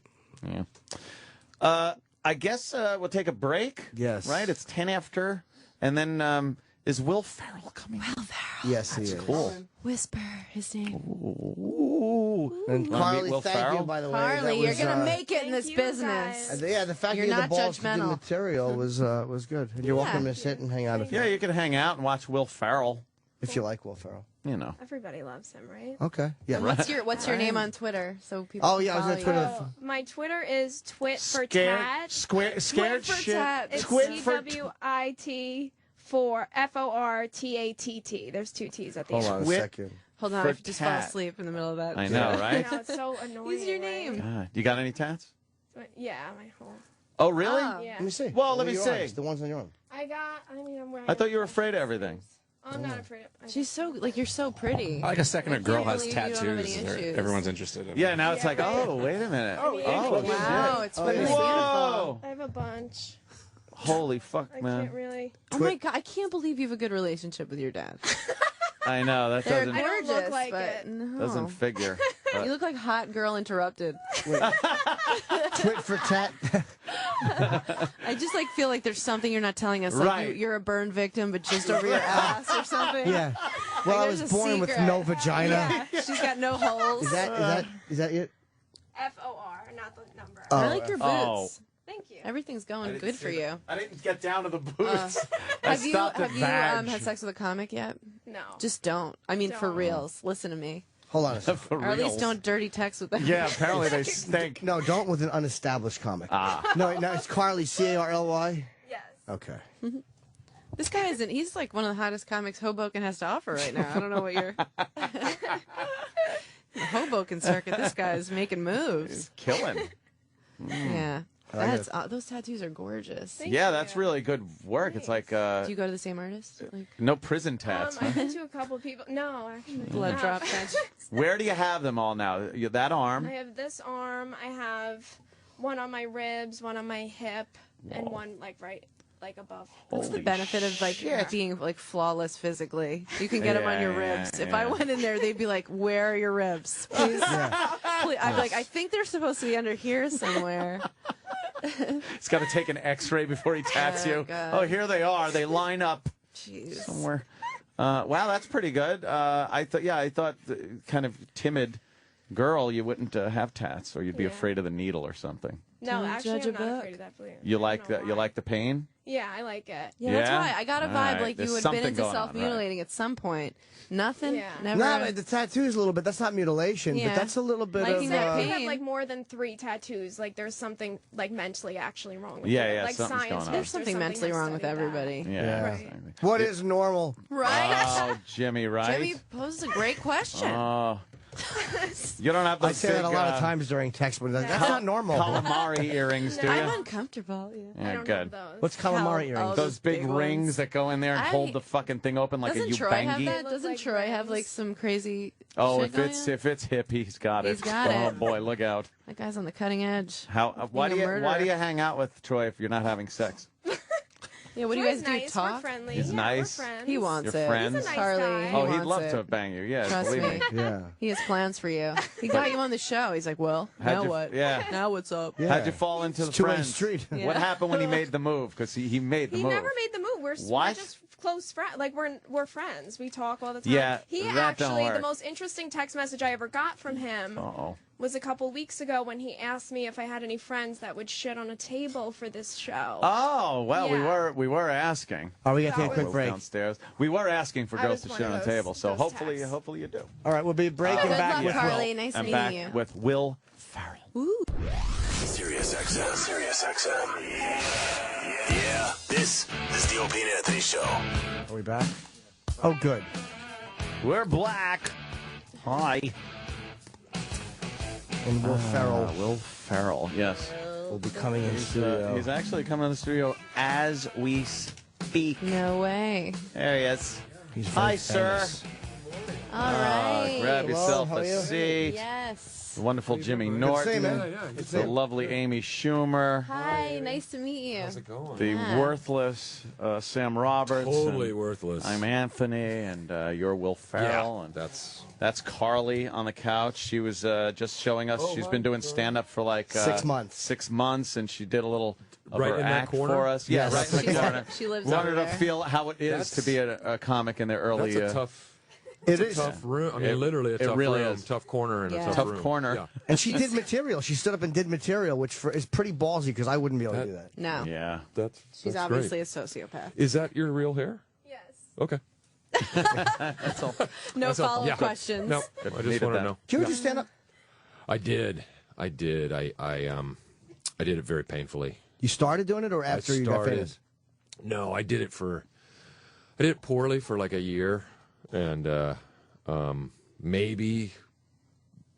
Yeah. I guess we'll take a break. Yes. Right? It's 10 after. And then is Will Ferrell coming? Will Ferrell. Yes, he is. Cool. Whisper his name. Ooh. And Carly, Will thank Ferrell? you, by the way. Carly, you're going to make it in Thank this you, business. guys. the fact You're you had not the balls to do judgmental. material was good. And you're welcome to sit and hang out Yeah, you can hang out and watch Will Ferrell. if you like Will Ferrell. You know. Everybody loves him, right? Okay. Yeah. And what's your name on Twitter? So people. Oh, can yeah, I was on follow Twitter. you? My Twitter is twit for Scared, tat. scared for shit. tat. It's Twit for TWIT for FORTATT. There's two T's at the Hold end. on a Twit. second. Hold on, For I just fell tat. asleep in the middle of that. I know, right? No, it's so annoying. Use your name. God, you got any tats? Right? Yeah, my whole. Oh, really? Oh. Yeah. Let me see. Well, let What me are your see. arms? The ones on your arm. I'm wearing. I thought you were afraid of everything. I'm not afraid of. She's so you're so pretty. I like a second a girl has believe you don't have any tattoos. issues. Everyone's interested in. Yeah, now it's like, oh, wait a minute. Oh, wow, shit. it's really beautiful. Whoa. I have a bunch. Holy fuck, I man. can't really. Oh my God, I can't believe you have a good relationship with your dad. I know, that They're doesn't, I don't gorgeous, look like but it. no. doesn't figure. You look like hot girl interrupted. Twit for tat. I just feel like there's something you're not telling us. Like Right. you're a burn victim, but just over your ass or something. Yeah. Well, I there's was a born with secret. no vagina. Yeah, she's got no holes. Is that it? FOR, not the number. Oh. I like your boots. Oh. Thank you. Everything's going good for you. I didn't get down to the boots. I Have you stopped at vag. had sex with a comic yet? No. Just don't. I mean, for Don't. reals. Listen to me. Hold on a second. For Or at least reals. don't dirty text with them. Yeah, apparently they stink. No, don't with an unestablished comic. No, it's Carly, Carly. Yes. Okay. This guy isn't. He's like one of the hottest comics Hoboken has to offer right now. I don't know what you're. The Hoboken circuit. This guy is making moves. Killing. Yeah. like That's those tattoos are gorgeous. Yeah, that's really good work. It's like Do you go to the same artist? Like no prison tats. I've been to a couple people. No, actually. blood no. drop tattoos. Where do you have them all now? That arm? I have this arm. I have one on my ribs, one on my hip, and one right above. What's the benefit of being flawless physically? You can get them on your ribs. If I went in there, they'd be like, "Where are your ribs? Please." Please. I'd be like, "I think they're supposed to be under here somewhere." He's got to take an X-ray before he tats you. God. Oh, here they are. They line up Jeez. somewhere. Wow, that's pretty good. I thought the kind of timid girl, you wouldn't have tats, or you'd be afraid of the needle or something. No, Don't actually, judge I'm a not book. afraid of that. Believe You I like don't know that? You why. like the pain? Yeah, I like it. Yeah, that's Yeah? why I got a All vibe right. like There's you had been something into going on, self-mutilating at some point. Nothing. Yeah. Never. No, but the tattoos a little bit. That's not mutilation, Yeah. but that's a little bit Liking of. that If you pain. have more than 3 tattoos, there's something mentally actually wrong with Yeah, it. yeah, Like something's science, going on. There's something mentally has wrong with studied that. everybody. Yeah. Right. exactly. What is normal? Right? Oh, Jimmy, right? Jimmy poses a great question. Oh. You don't have those I say that a big, lot of times during text, but that's not normal. calamari earrings, do you? I'm uncomfortable. Yeah. I Yeah, don't good. have those. What's calamari earrings? Oh, Those big ones. rings that go in there and I- hold the fucking thing open like Doesn't a Troy have ubangi. that? Look Doesn't like Troy have rings. some crazy? Oh, shit going on? if it's hip, he's got it. He's got Oh it. boy, look out! That guy's on the cutting edge. Why do Being a you murderer. hang out with Troy if you're not having sex? Yeah, what do you guys Troy's do? nice. Talk? We're friendly. He's Yeah, nice. We're friends. He wants You're it. friends? He's a nice Charlie. guy. Oh, He he'd wants love it. to bang you. Yes, Trust believe me. me. Yeah. He has plans for you. He got you on the show. He's like, well, How'd now you- what? yeah. Now what's up? Yeah. How'd you fall into the two-way friends? street. Yeah. What happened when he made the move? Because he made the He move. never made the move. We're What? just close friends. Like we're friends. We talk all the time. Yeah, He that don't actually, the work. most interesting text message I ever got from him Uh-oh. was a couple weeks ago when he asked me if I had any friends that would shit on a table for this show. Oh, well, Yeah. we were asking. Are we going to take a That quick was- break? Downstairs. We were asking for I girls was to one sit of on the those- table, so those hopefully texts. you do. All right, we'll be breaking Good back luck, with Carly. Will. Nice I'm meeting back you. with Will Ferrell. SiriusXM. SiriusXM. Yeah, this is the Opie and Anthony Show. Are we back? Oh, good. We're black. Hi. And Will Ferrell Will Ferrell, yes. will be coming in studio. He's actually coming in the studio as we speak. No way. There he is. He's very Hi, sir. famous. All right. Grab Hello, yourself how are a you? seat. Yes. The wonderful Jimmy Good to Norton. see you, man. Good to see The you. lovely Amy Schumer. Hi. Nice to meet you. The Yeah. worthless Sam Roberts. Totally and worthless. I'm Anthony, and you're Will Ferrell. Yeah, and that's Carly on the couch. She was just showing us. She's been doing stand-up for like 6 months. 6 months, and she did a little of Right her in that act corner? for us. Yeah, Yes. right in the She's- corner. she lives Wanted over to there. feel how it is to be a comic in the early. that's a tough. It It's is. a tough room. I mean, It- literally a it tough really room, is. tough corner, and Yeah. a tough Tough room. corner. Yeah. And she did material. She stood up and did material, which is pretty ballsy because I wouldn't be able to do that. No. Yeah. She's that's obviously great. a sociopath. Is that your real hair? Yes. Okay. That's all. No That's all. follow-up Yeah. questions. No, I just Needed want to that. know. Did you ever do stand up? I did. I did it very painfully. You started doing it or after you got famous? No, I did it poorly for like a year, and maybe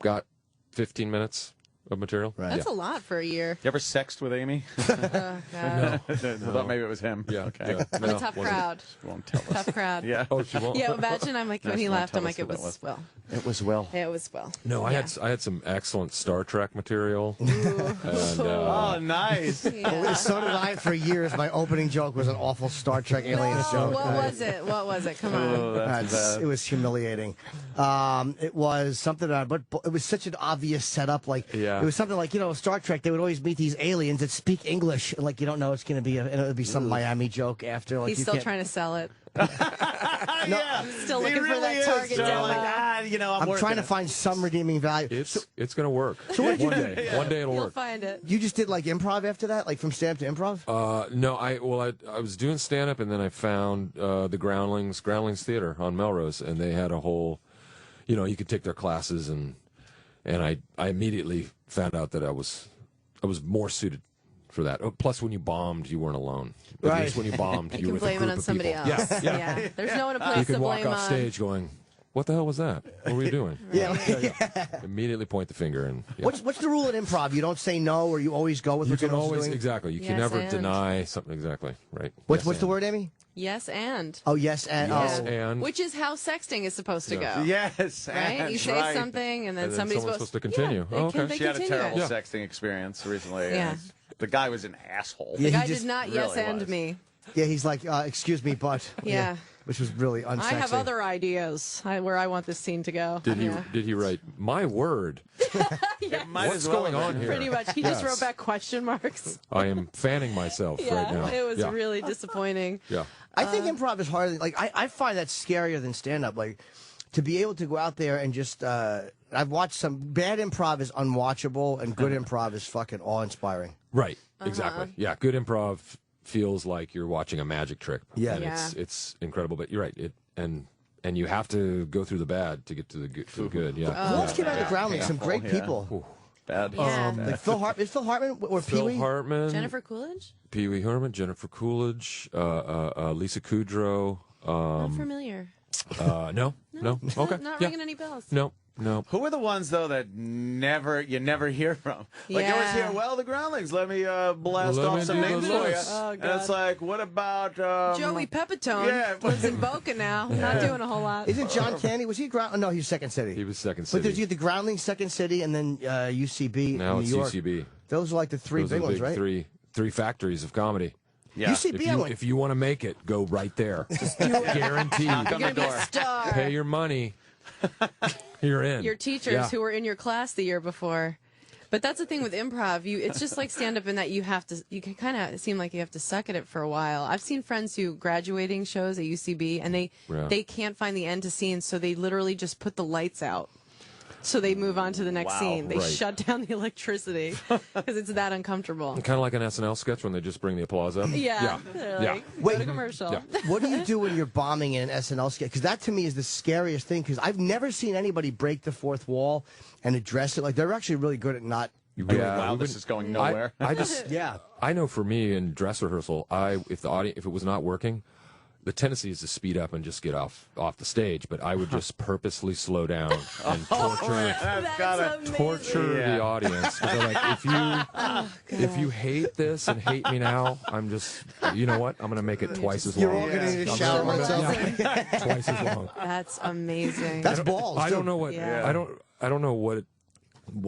got 15 minutes of material. Right. That's a lot for a year. You ever sexed with Amy? God. I thought maybe it was him. Yeah. Okay. Yeah. I'm a tough crowd. She won't tell us. Tough crowd. Yeah. Oh, she won't. Yeah, imagine I'm like, No, when she he won't laughed, tell I'm like, us it who that was Will. It was Will. It was Will. No, I had some excellent Star Trek material. And, Oh, nice. Yeah. So did I for years. My opening joke was an awful Star Trek aliens Oh, joke. what was it? What was it? Come on. Oh, that's bad. It was humiliating. It was something, but it was such an obvious setup. Like Yeah. it was something like Star Trek. They would always meet these aliens that speak English, and like you don't know it's going to be it would be some Miami joke after. Like He's you still can't- trying to sell it. Yeah. Still He looking for really that is. target So, demo. like, I'm working trying to it. find some redeeming value. it's going to work. So what'd you one do? day. One day it'll You'll work. find it. You just did like improv after that, like from stand up to improv. No, I was doing stand up, and then I found the Groundlings Theater on Melrose, and they had a whole, you could take their classes, and I immediately found out that I was more suited for that. Oh, plus, when you bombed, you weren't alone. At Right. least when you bombed, You you can were with a blame it group on of somebody people. else. Yeah. There's no one a You place could to walk blame off on. stage going, "What the hell was that? What were you doing?" Yeah. Immediately point the finger, and What's the rule in improv? You don't say no, or you always go with you what can someone else is always doing? exactly. You can Yes, never and. deny something. Exactly right. What's Yes, the and. word, Amy? Yes, and. Oh, yes, and Yes, oh. and. Which is how sexting is supposed to go. Yes. Right? You that's say right. something, and then And then somebody's someone's supposed to continue. Yeah, Oh, okay. they She had a continue terrible it. Yeah. sexting experience recently. Yeah. and The guy was an asshole. Yeah, The guy he just did not really yes and was. me. Yeah, he's like, excuse me, but Yeah. which was really unsexy. I have other ideas where I want this scene to go. Did Yeah. he write my word? Might What's as well going have on been. here? Pretty much. He just Yes. wrote back question marks. I am fanning myself Yeah, right now. it was Yeah. really disappointing. Yeah. I think improv is harder. Like I find that scarier than stand up. Like to be able to go out there and just. I've watched some bad improv is unwatchable, and good improv is fucking awe inspiring. Right. Exactly. Yeah. Good improv feels like you're watching a magic trick. Yeah. And Yeah. it's incredible. But you're right. And you have to go through the bad to get to the good. Yeah. Who else Yeah. came out of the groundling? Some great Yeah. people. Bad. Yeah. Like Phil Hartman. Is Phil Hartman or Pee Phil Wee? Hartman, Jennifer Coolidge? Pee Wee Herman, Jennifer Coolidge, Lisa Kudrow. Not familiar. No. Okay. Not yeah. ringing any bells. No. Who are the ones though that you never hear from? Like you always Yeah. hear, well, the Groundlings. Let me blast Let off me some do the names for you. list. Oh, And it's like, what about Joey Pepitone yeah. lives in Boca now. Not doing a whole lot. Isn't John Candy? Was he ground? No, he was Second City. He was Second But City. there's you the Groundling, Second City, and then UCB now in it's New York. UCB. Those are like the three Those are big the ones, right? Three factories of comedy. Yeah. If you want to make it, go right there. Just guaranteed. Knock on the You're gonna be door. a star. Pay your money. You're in. Your teachers who were in your class the year before. But that's the thing with improv. It's just like stand-up in that you can kind of seem like you have to suck at it for a while. I've seen friends who graduating shows at UCB, and they can't find the end to scenes, so they literally just put the lights out. So they move on to the next scene. They shut down the electricity because it's that uncomfortable. Kind of like an SNL sketch when they just bring the applause up. Yeah. Go to commercial. Yeah. What do you do when you're bombing in an SNL sketch? Because that to me is the scariest thing. Because I've never seen anybody break the fourth wall and address it. Like they're actually really good at not. Wow, this is going nowhere. I know for me in dress rehearsal, if it was not working, the tendency is to speed up and just get off the stage, but I would just purposely slow down and torture the audience. If you hate this and hate me now, I'm just, you know what? I'm going to make it twice as long. You're all going to need a shower myself. Twice as long. That's amazing. That's balls. I don't know what. I don't know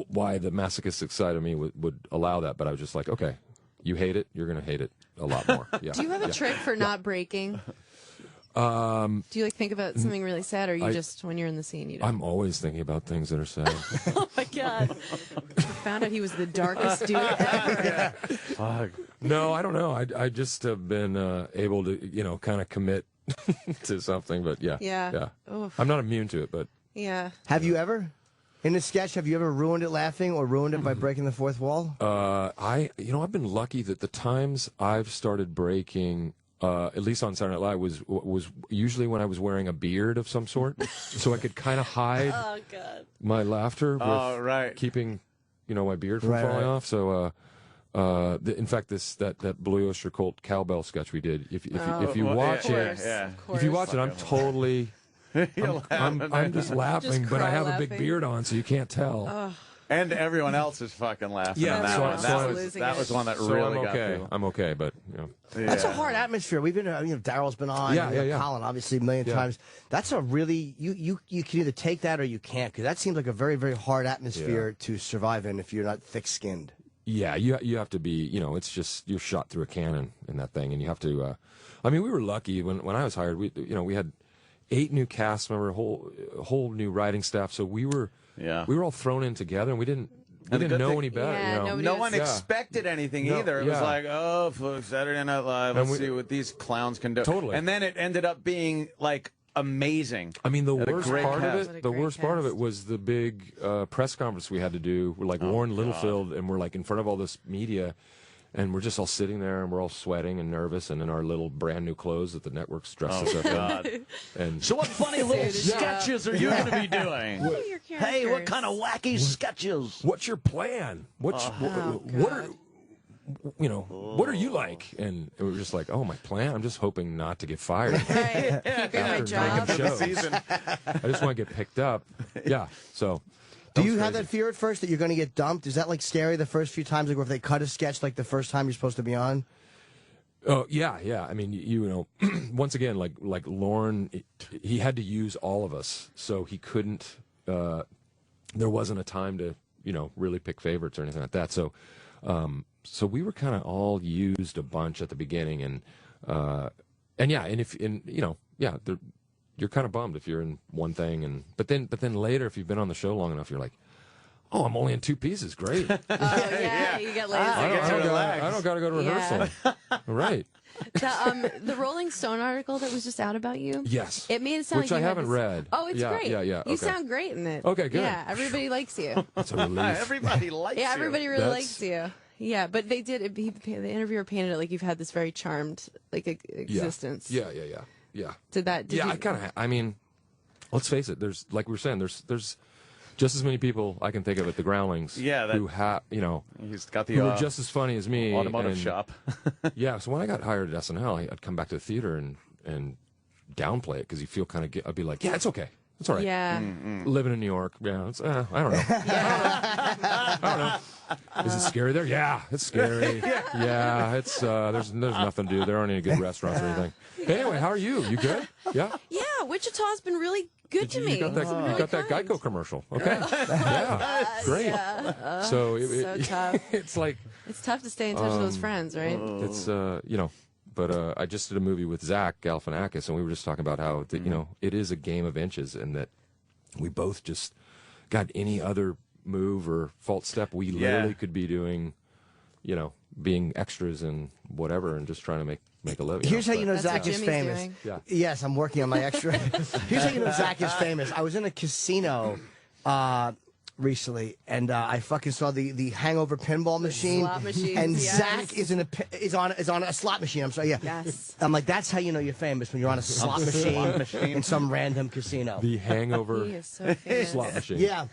why the masochistic side of me would allow that, but I was just like, okay, you hate it, you're going to hate it a lot more. Yeah. Do you have a trick for not breaking? Do you think about something really sad, or you just when you're in the scene you don't? I'm always thinking about things that are sad. Oh my god! I found out he was the darkest dude ever. Fuck. No, I don't know. I just have been able to kind of commit to something, but yeah. Oof. I'm not immune to it, but Yeah. Have you ever? In a sketch, have you ever ruined it laughing or ruined it by breaking the fourth wall? I've been lucky that the times I've started breaking, at least on Saturday Night Live, was usually when I was wearing a beard of some sort, so I could kind of hide my laughter with keeping, my beard from falling off. So, in fact, that Blue Oyster Cult cowbell sketch we did, if you watch it, I'm totally. I'm just laughing, but I have a big beard on, so you can't tell. And everyone else is fucking laughing. Yeah, at that one. That was one that really got through. I'm okay, but That's a hard atmosphere. We've been, Daryl's been on, Colin obviously a million times. That's a really you can either take that or you can't, because that seems like a very, very hard atmosphere to survive in if you're not thick-skinned. Yeah, you have to be. It's just you're shot through a cannon in that thing, and you have to. We were lucky when I was hired. We had 8 new cast members, whole new writing staff. So we were all thrown in together, and we didn't know any better. Yeah, no one expected anything either. It was like, oh, fuck, Saturday Night Live. Let's see what these clowns can do. Totally. And then it ended up being like amazing. The worst part of it was the big press conference we had to do. We're like Warren Littlefield, and we're like in front of all this media. And we're just all sitting there, and we're all sweating and nervous, and in our little brand new clothes that the network's dressed us up in. And so, what funny little sketches are you going to be doing? Hey, what kind of wacky sketches? What's your plan? What are you like? And we were just like, my plan? I'm just hoping not to get fired. Right. Keeping my job. I just want to get picked up. Yeah. So. Do you have that fear at first that you're going to get dumped? Is that like scary the first few times, like if they cut a sketch like the first time you're supposed to be on? Oh yeah. Once again, like Lorne, he had to use all of us, so he couldn't. There wasn't a time to really pick favorites or anything like that. So, so we were kind of all used a bunch at the beginning, and you're kind of bummed if you're in one thing, but then later, if you've been on the show long enough, you're like, oh, I'm only in 2 pieces. Great. You get lazy. I don't got to go to rehearsal. Right. The Rolling Stone article that was just out about you. Yes. It made it sound which like I haven't read. Oh, it's great. Yeah. You sound great in it. Okay, good. Yeah, everybody likes you. That's a relief. Everybody likes you. Yeah, everybody really likes you. Yeah, but they did. The interviewer painted it like you've had this very charmed existence. Yeah. Did I kind of. Let's face it. There's, like we were saying, there's just as many people I can think of at the Groundlings. Who have he's got the who were just as funny as me. Automotive shop. Yeah. So when I got hired at SNL, I'd come back to the theater and downplay it because you feel kind of. I'd be like, yeah, it's okay. It's all right. Yeah. Living in New York, I don't know. I don't know. Is it scary there? Yeah, it's scary. Yeah, it's there's nothing to do. There aren't any good restaurants or anything. Anyway, how are you? You good? Yeah. Yeah, Wichita's been really good to me. You got that Geico commercial. Okay. Yeah. Great. Yeah. So so tough. It's like it's tough to stay in touch with those friends, right? It's But I just did a movie with Zach Galifianakis, and we were just talking about how you know, it is a game of inches, and that we both just got any other move or false step, we literally could be doing, you know, being extras and whatever, and just trying to make a living. Here's how you know Zach is famous. Yeah. Yes, I'm working on my extra. Here's how you know Zach is famous. I was in a casino recently, and I fucking saw the Hangover pinball machine. Slot machines, and yes. Zach is on a slot machine. I'm sorry, yeah. Yes. I'm like, that's how you know you're famous, when you're on a slot machine in some random casino. The Hangover He is so famous. slot machine. Yeah.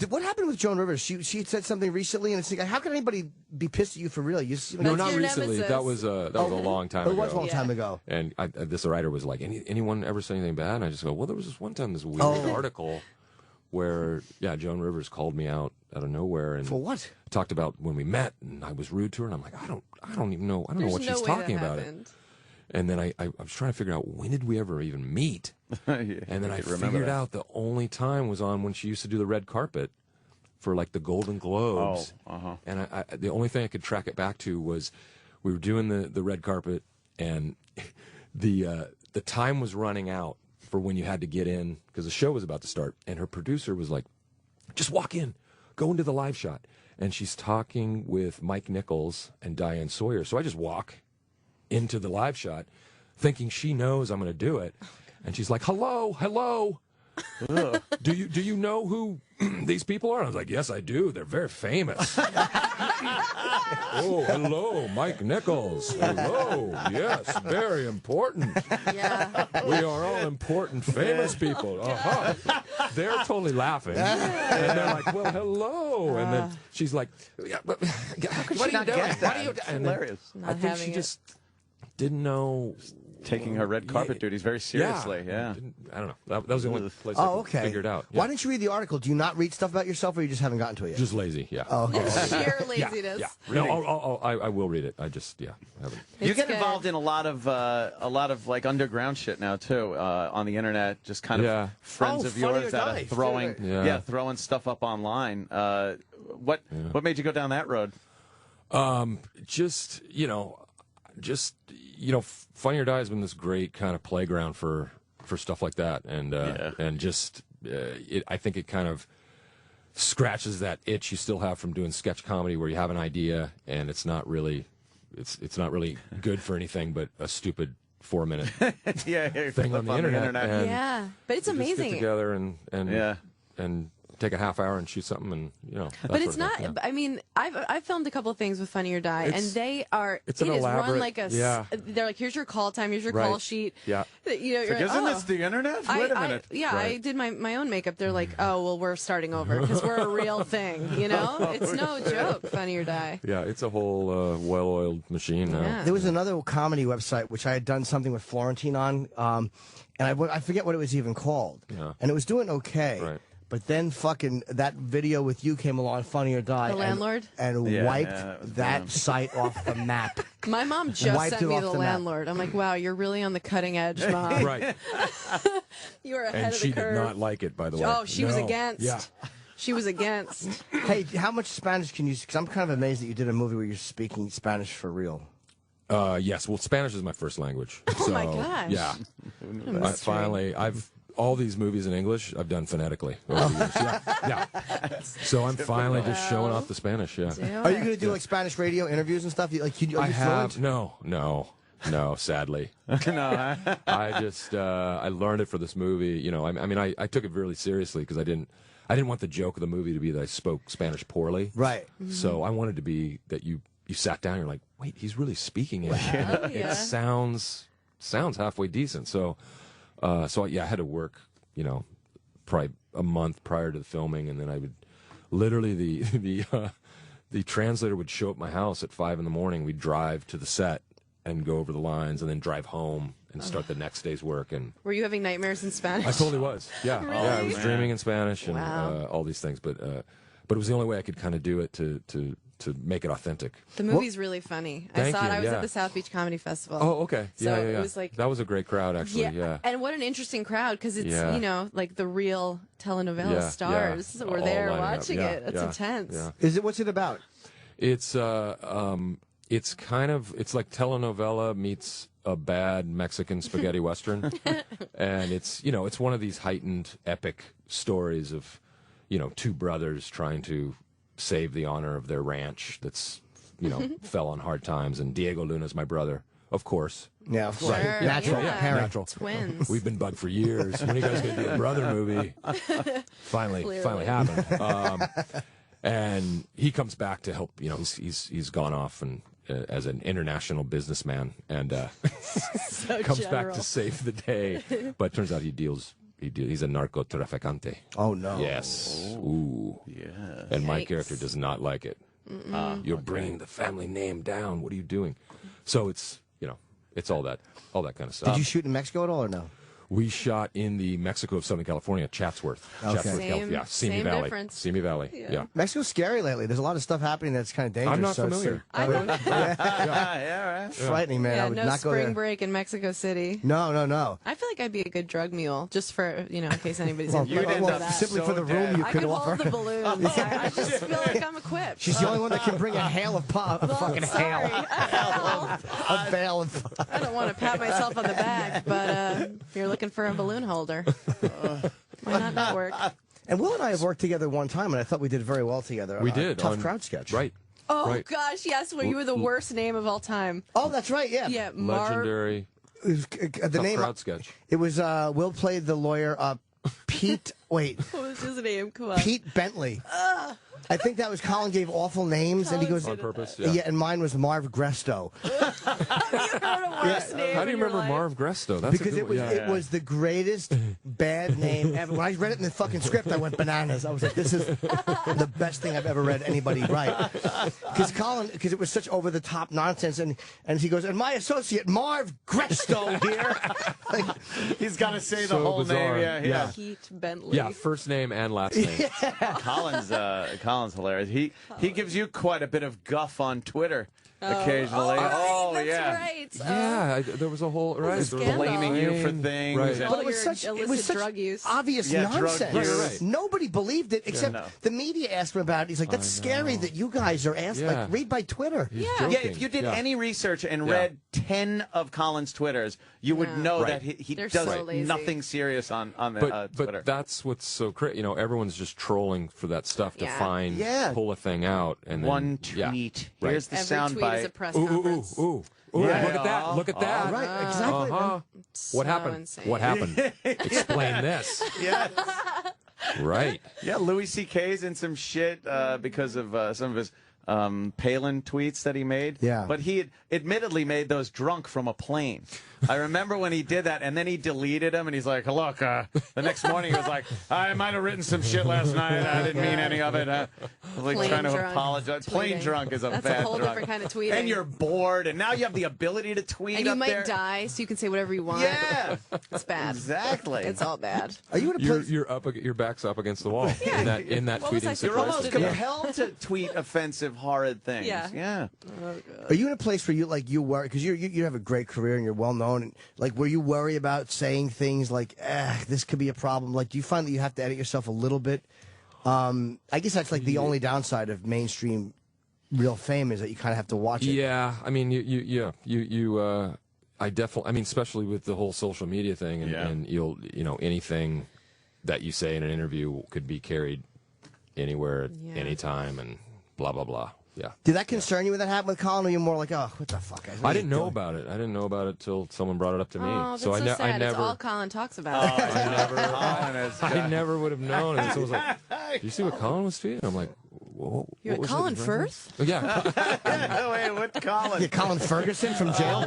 What happened with Joan Rivers? She said something recently, and it's like, how can anybody be pissed at you for real? No, not recently. nemesis. That was a long time ago. It was a long time ago. And this writer was like, anyone ever say anything bad? And I just go, well, there was this one time, this weird article where, Joan Rivers called me out of nowhere and for what? Talked about when we met, and I was rude to her, and I'm like, I don't even know, I don't know what she's talking about it. And then I was trying to figure out, when did we ever even meet? And then I figured out the only time was on when she used to do the red carpet for like the Golden Globes. And I the only thing I could track it back to was we were doing the red carpet, and the time was running out for when you had to get in, because the show was about to start, and her producer was like, just walk in, go into the live shot. And she's talking with Mike Nichols and Diane Sawyer. So I just walk into the live shot thinking she knows I'm going to do it. And she's like, hello. Do you know who these people are? And I was like, yes, I do. They're very famous. Oh, hello, Mike Nichols. Hello. Yes, very important. Yeah. We are all important, famous people. They're totally laughing. And they're like, well, hello. And then she's like, but what are you doing? What are you doing? Hilarious. I think she just didn't know. Taking her red carpet duties very seriously. Yeah. I don't know. That was the only place I could figure it out. Why didn't you read the article? Do you not read stuff about yourself, or you just haven't gotten to it yet? Just lazy, yeah. Oh, okay. Sheer laziness. Yeah. No, I will read it. I just, haven't. You get involved in a lot of like underground shit now too, on the internet. Just kind of friends of yours that are throwing stuff up online. What made you go down that road? Funny or Die has been this great kind of playground for stuff like that, and I think it kind of scratches that itch you still have from doing sketch comedy, where you have an idea and it's not really good for anything but a stupid 4-minute thing on the internet. And but it's amazing. Just get together and take a half hour and shoot something, and but it's not. I mean, I've filmed a couple of things with Funny or Die, and they are. It is run like a. They're like, here's your call time, here's your call sheet. Yeah. You're like, isn't this the internet? Wait a minute. I did my own makeup. They're like, oh well, we're starting over because we're a real thing. It's no joke. Funny or Die. Yeah, it's a whole well-oiled machine now. Yeah. There was another comedy website which I had done something with Florentine on, and I forget what it was even called. Yeah. And it was doing okay. Right. But then fucking that video with you came along, Funny or Die. The Landlord? And wiped that site off the map. My mom just sent me The Landlord. I'm like, wow, you're really on the cutting edge, Mom. Right. You were ahead and of the curve. she did not like it, by the way. Oh, she was against. Yeah. She was against. Hey, how much Spanish can you... Because I'm kind of amazed that you did a movie where you're speaking Spanish for real. Yes. Well, Spanish is my first language. Oh, my gosh. Yeah. All these movies in English, I've done phonetically over the years. Yeah. So I'm finally just showing off the Spanish. Yeah. Are you going to do like Spanish radio interviews and stuff? Are you fluent? No. Sadly. No. I just I learned it for this movie. I took it really seriously because I didn't want the joke of the movie to be that I spoke Spanish poorly. Right. Mm-hmm. So I wanted to be that you sat down and you're like, wait, he's really speaking it. It sounds halfway decent. So I had to work, probably a month prior to the filming, and then I would literally the translator would show up at my house at 5 a.m. We'd drive to the set and go over the lines, and then drive home and start the next day's work. And were you having nightmares in Spanish? I totally was. Yeah, really? I was dreaming in Spanish and all these things, but it was the only way I could kind of do it to make it authentic. The movie's really funny. I saw it. I was at the South Beach Comedy Festival. Oh, okay. So yeah. it was like that was a great crowd, actually. Yeah. And what an interesting crowd, because it's like the real telenovela stars were there watching it. It's intense. Yeah. What's it about? It's It's like telenovela meets a bad Mexican spaghetti western, and it's one of these heightened epic stories of two brothers trying to save the honor of their ranch that's fell on hard times, and Diego Luna's my brother, of course. Yeah, of course. Sure, Natural. yeah. Natural. Twins. We've been bugged for years. When are you guys going to do a brother movie? Finally happened. And he comes back to help. He's gone off and as an international businessman, and comes back to save the day. But it turns out he's a narcotraficante. Oh no! Yes. Ooh. Yeah. And my character does not like it. You're bringing the family name down. What are you doing? So it's it's all that kind of stuff. Did you shoot in Mexico at all or no? We shot in the Mexico of Southern California, Chatsworth. Okay. Chatsworth, California. Simi Valley. Difference. Simi Valley. Yeah. Mexico's scary lately. There's a lot of stuff happening that's kind of dangerous. I'm not so familiar. Yeah, right. Frightening, man. Yeah, I would no not go spring there. break in Mexico City. No. I feel like I'd be a good drug mule, just for in case anybody's Well, interested in that. simply for the room you I could could offer. hold the balloons. I just feel like I'm equipped. She's the only one that can bring a hail of pop. Fucking hail. A bale of. I don't want to pat myself on the back, but if you're looking for a balloon holder, why not network? And Will and I have worked together one time, and I thought we did very well together. We did. Tough crowd sketch. Right. Oh right. gosh, yes. Well, you were the worst name of all time. Oh, that's right. Yeah. Yeah, Legendary. The Tough name. crowd sketch. It was Will played the lawyer. Pete. Wait. What was his name? Come on. Pete Bentley. I think that was Colin gave awful names, and he goes on purpose. Yeah, and mine was Marv Gresto. How do you remember Marv Gresto? That's Because a good it was the greatest bad name ever. When I read it in the fucking script, I went bananas. I was like, this is the best thing I've ever read anybody write. Because it was such over the top nonsense, and he goes, and my associate Marv Gresto here. He's got to say So the whole bizarre. name. Yeah. Pete Bentley. Yeah, first name and last name. Colin's hilarious. He gives you quite a bit of guff on Twitter occasionally. That's right. Yeah, there was a whole right. scandal. Blaming you for things. Right. and- But it was such drug use. obvious Yeah, drug nonsense. use. Right. Nobody believed it except the media asked him about it. He's like, that's scary that you guys are asked. Yeah. Like, read by Twitter. He's Yeah, joking. if you did Yeah. any research and read 10 of Colin's Twitters, you would know Right. that he They're does so lazy. nothing serious on the But Twitter. that's what's so crazy. Everyone's just trolling for that stuff to pull a thing out, and then, One tweet. Right. Here's the Every tweet is a soundbite. press Ooh, conference. ooh. Yeah. Look at that! Look at that! Right, exactly. Uh-huh. So What happened? insane. What happened? Explain this. Yeah. Right. Yeah, Louis C.K.'s in some shit because of some of his Palin tweets that he made. Yeah. But he had admittedly made those drunk from a plane. I remember when he did that, and then he deleted them, and he's like, look, the next morning he was like, I might have written some shit last night. I didn't mean any of it. Like Plain trying to drunk apologize. Plain tweeting. drunk is a That's bad a whole drunk. different kind of tweeting. And you're bored, and now you have the ability to tweet And you up might there. die, so you can say whatever you want. Yeah. It's bad. Exactly. It's all bad. Are you in a place? Your back's up against the wall in that What was I tweeting supposed You're almost to do? compelled to tweet offensive, horrid things. Yeah. Are you in a place where you worry because you have a great career and you're well known, and like where you worry about saying things like this could be a problem? Like, do you find that you have to edit yourself a little bit? I guess that's like the only downside of mainstream real fame is that you kind of have to watch it. Yeah, I mean, I definitely, I mean, especially with the whole social media thing, and anything that you say in an interview could be carried anywhere, at any time, and blah blah blah. Yeah. Did that concern you when that happened with Colin, or you more like, oh, what the fuck? Guys? What I are you didn't know doing? about it. I didn't know about it till someone brought it up to me. Oh, that's so so sad. I It's never, all Colin talks about. I never would have known. And someone was like, "Did you see what Colin was tweeting?" I'm like, "Whoa." You're what was Colin it? Firth? Oh, yeah. Wait, what Colin? Yeah, Colin Ferguson from jail.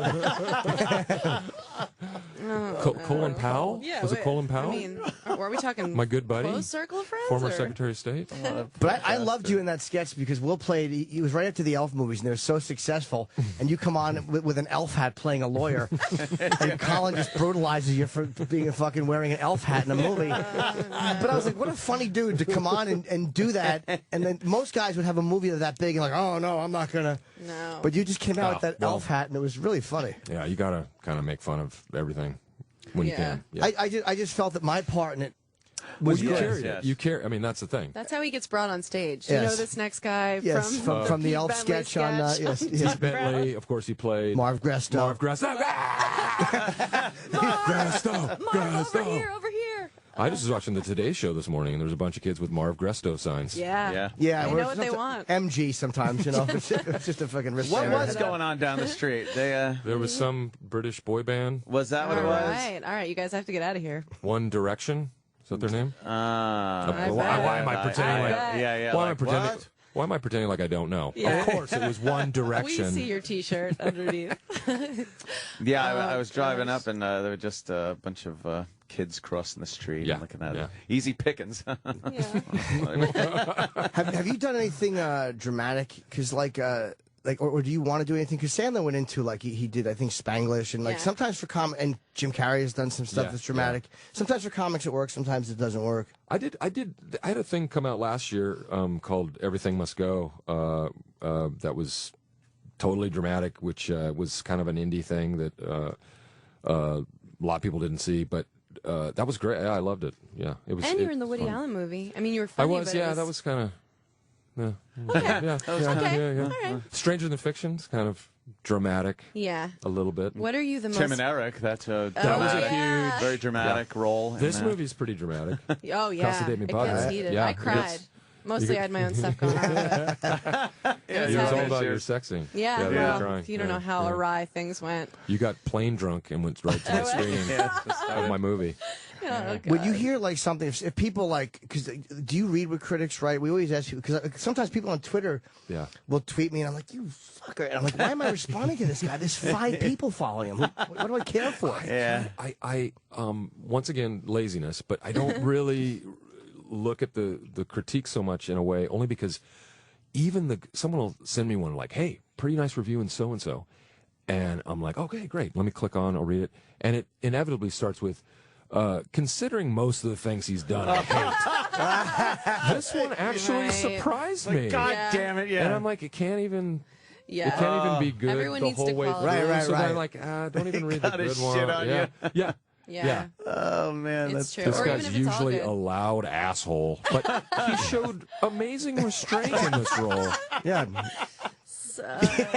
Colin Powell? Yeah, was it wait, Colin Powell? I mean, were we talking my good buddy, close circle of friends? former or? Secretary of State. But I loved you in that sketch because Will played. He was right after the Elf movies, and they were so successful. And you come on with an elf hat playing a lawyer, and Colin just brutalizes you for being fucking wearing an elf hat in a movie. But I was like, what a funny dude to come on and do that. And then most guys would have a movie that big and like, oh no, I'm not gonna. No. But you just came out with that elf hat, and it was really funny. Yeah, you gotta kind of make fun of everything when you can. Yeah. I just felt that my part in it Well, you good. carried it. You carry. I mean, that's the thing. That's how he gets brought on stage. Yes. You know this next guy from the Pete Elf Bentley sketch on Pete yes. Bentley, of course, he played Marv Gresto. Over here. I just was watching the Today Show this morning, and there was a bunch of kids with Marv Gresto signs. Yeah. Yeah, They know what they want. MG sometimes, you know. It's just a fucking wristband. What was going on down the street? There was some British boy band. Was that what it was? All right. You guys have to get out of here. One Direction. Is that their name? Why am I pretending like? Yeah. Why am I pretending? Why am I pretending like I don't know? Yeah. Of course, it was One Direction. We see your T-shirt underneath. Yeah, I was driving up, and there were just a bunch of kids crossing the street and looking at it. Easy pickings. Have you done anything dramatic? Because or do you want to do anything? Because Sandler went into he did I think Spanglish and sometimes for and Jim Carrey has done some stuff that's dramatic. Sometimes for comics it works. Sometimes it doesn't work. I had a thing come out last year called Everything Must Go. That was totally dramatic, which was kind of an indie thing that a lot of people didn't see, but. That was great. Yeah, I loved it. Yeah, it was. And you were in the Woody Allen movie. I mean, you were funny. I was. Yeah, that was kind of. Yeah. Okay. Yeah. All right. Stranger Than Fiction's kind of dramatic. Yeah. A little bit. What are you the most? Tim and Eric. That's a that was a huge, very dramatic role. This movie's pretty dramatic. Oh yeah. It gets heated. I cried. Mostly I had my own stuff going on. It was all about your sexting. Yeah, well, you don't know how awry things went. You got plain drunk and went right to the screening of my movie. Oh, when you hear something, if people because do you read what critics write? We always ask you because sometimes people on Twitter will tweet me and I'm like, you fucker, and I'm like, why am I responding to this guy? There's 5 people following him. What do I care for? Yeah, I once again laziness, but I don't really look at the critique so much in a way only because even someone will send me one like, hey, pretty nice review in so and so, and I'm like, okay, great, let me click on, I'll read it, and it inevitably starts with considering most of the things he's done, I hate. This one actually surprised me. God damn it, yeah. And I'm like, it can't even be good Everyone the needs whole to way through. Right. So I'm like, don't even read the good one. Shit on you. Yeah. Oh man, It's true. This Or guy's even if it's all usually good. a loud asshole, but he showed amazing restraint in this role. Yeah.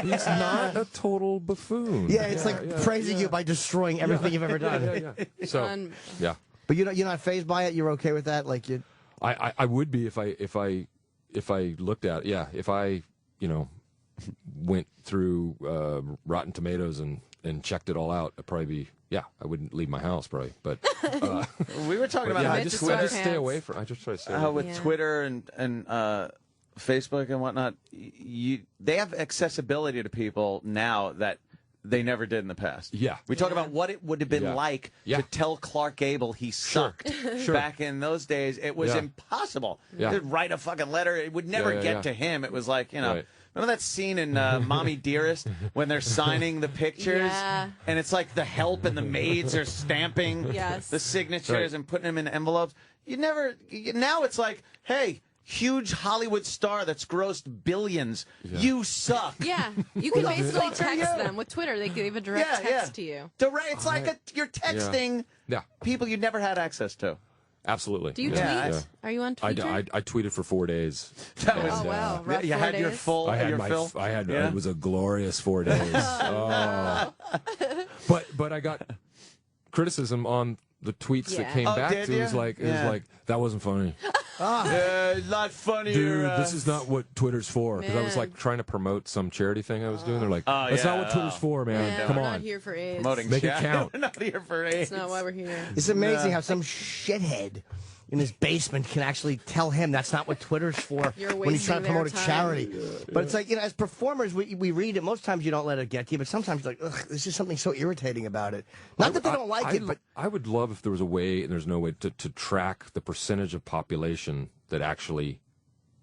He's not a total buffoon. Yeah, it's praising you by destroying everything you've ever done. So, yeah. But you're not fazed by it. You're okay with that, I would be if I looked at it. Yeah, if I went through Rotten Tomatoes and checked it all out, I'd probably be. Yeah, I wouldn't leave my house probably, but we were talking about how I just stay away from. I just try to stay away. How with Twitter and Facebook and whatnot, they have accessibility to people now that they never did in the past. Yeah, we talk about what it would have been like to tell Clark Gable he sucked. Back in those days, it was impossible. To write a fucking letter, it would never get to him. It was like Remember that scene in Mommy Dearest when they're signing the pictures? Yeah. And it's like the help and the maids are stamping the signatures and putting them in envelopes. Now it's like, hey, huge Hollywood star that's grossed billions. You suck. Yeah, you can basically text them with Twitter. They give a direct text to you. It's like you're texting people you never had access to. Absolutely. Do you tweet? Yeah. Are you on Twitter? I tweeted for 4 days. That was, wow. You had your full. I had your my. fill? I had. It was a glorious 4 days. But I got criticism on the tweets that came back. It was like that wasn't funny. Not funny. Dude, this is not what Twitter's for. Because I was like trying to promote some charity thing I was doing. They're like, that's not what Twitter's for, man. Come we're on. not here for AIDS. Make it count. We're not here for AIDS. That's not why we're here. It's amazing how some shithead in his basement can actually tell him that's not what Twitter's for when he's trying to promote a charity. But it's like, as performers, we read it. Most times you don't let it get to you, but sometimes you're like, ugh, there's just something so irritating about it. Not that they don't like it, but... I would love if there was a way, and there's no way, to track the percentage of population that actually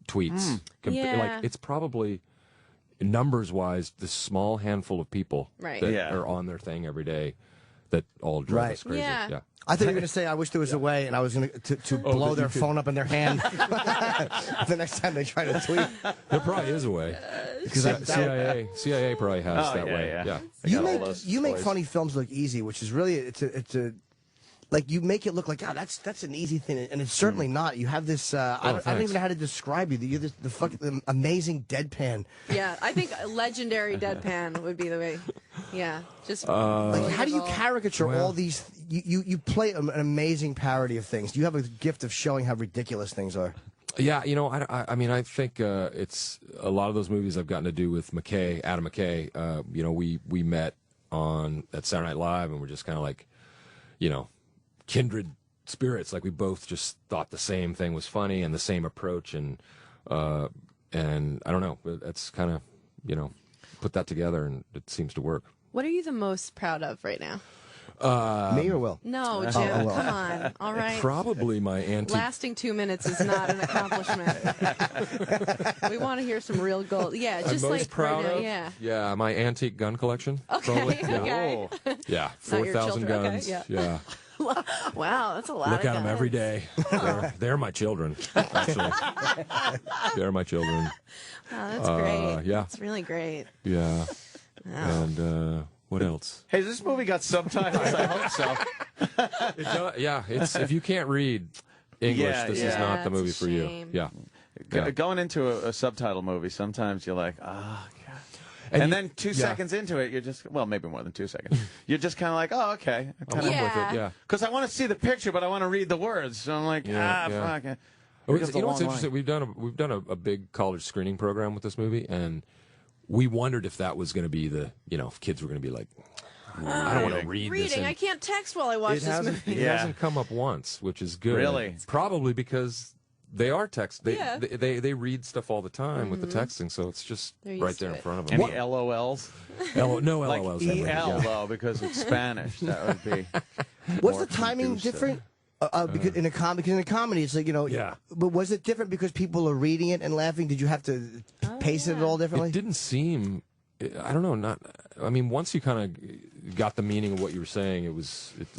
tweets. Like, it's probably, numbers-wise, this small handful of people that are on their thing every day that all drive us crazy. Yeah. I thought you were going to say, I wish there was a way, and I was going to blow their phone up in their hand the next time they try to tweet. There probably is a way. CIA probably has that way. Yeah. You make funny films look easy, which is really it's a like you make it look like, that's an easy thing, and it's certainly not. You have this. I don't even know how to describe you. You're the fucking amazing deadpan. Yeah, I think legendary deadpan would be the way. Yeah, just like how do you caricature all these? You play an amazing parody of things. You have a gift of showing how ridiculous things are. Yeah, you know, I mean, I think it's a lot of those movies I've gotten to do with Adam McKay. You know, we met at Saturday Night Live, and we're just kind of like, you know, kindred spirits. Like we both just thought the same thing was funny and the same approach, and I don't know, that's kind of, you know, put that together, and it seems to work. What are you the most proud of right now? Me or Will? No, Jim, come on. All right. Probably my antique. Lasting 2 minutes is not an accomplishment. We want to hear some real gold. Yeah, just I'm most like proud right now, of? yeah. Yeah, my antique gun collection. Okay, Probably. Yeah. okay. Yeah, Not your 4,000 children, guns. okay, Yeah. Wow, that's a lot Look of at them guns. every day. They're my children, actually. They're my children. Wow, that's great. Yeah. That's really great. Yeah. Wow. And what else? Hey, this movie got subtitles. I hope so. Yeah, it's if you can't read English, this is not the movie for you. Yeah. Going into a subtitle movie, sometimes you're like, oh, God. And then 2 seconds into it, you're just, well, maybe more than 2 seconds. You're just kind of like, oh, okay. I'm with it, yeah. Because I want to see the picture, but I want to read the words. So I'm like, fuck it. You know what's interesting? We've done a big college screening program with this movie, and we wondered if that was going to be if kids were going to be like, I don't want to read this. I can't text while I watch this movie. It hasn't come up once, which is good. Really? Probably because they are text. They read stuff all the time with the texting, so it's just right there in front of them. Any LOLs? No like LOLs. EL, though, because it's Spanish. That would be. Was the timing different? Because in a comedy, it's like, you know. Yeah. But was it different because people are reading it and laughing? Did you have to pace it at all differently? It didn't seem. I don't know. I mean, once you kind of got the meaning of what you were saying, it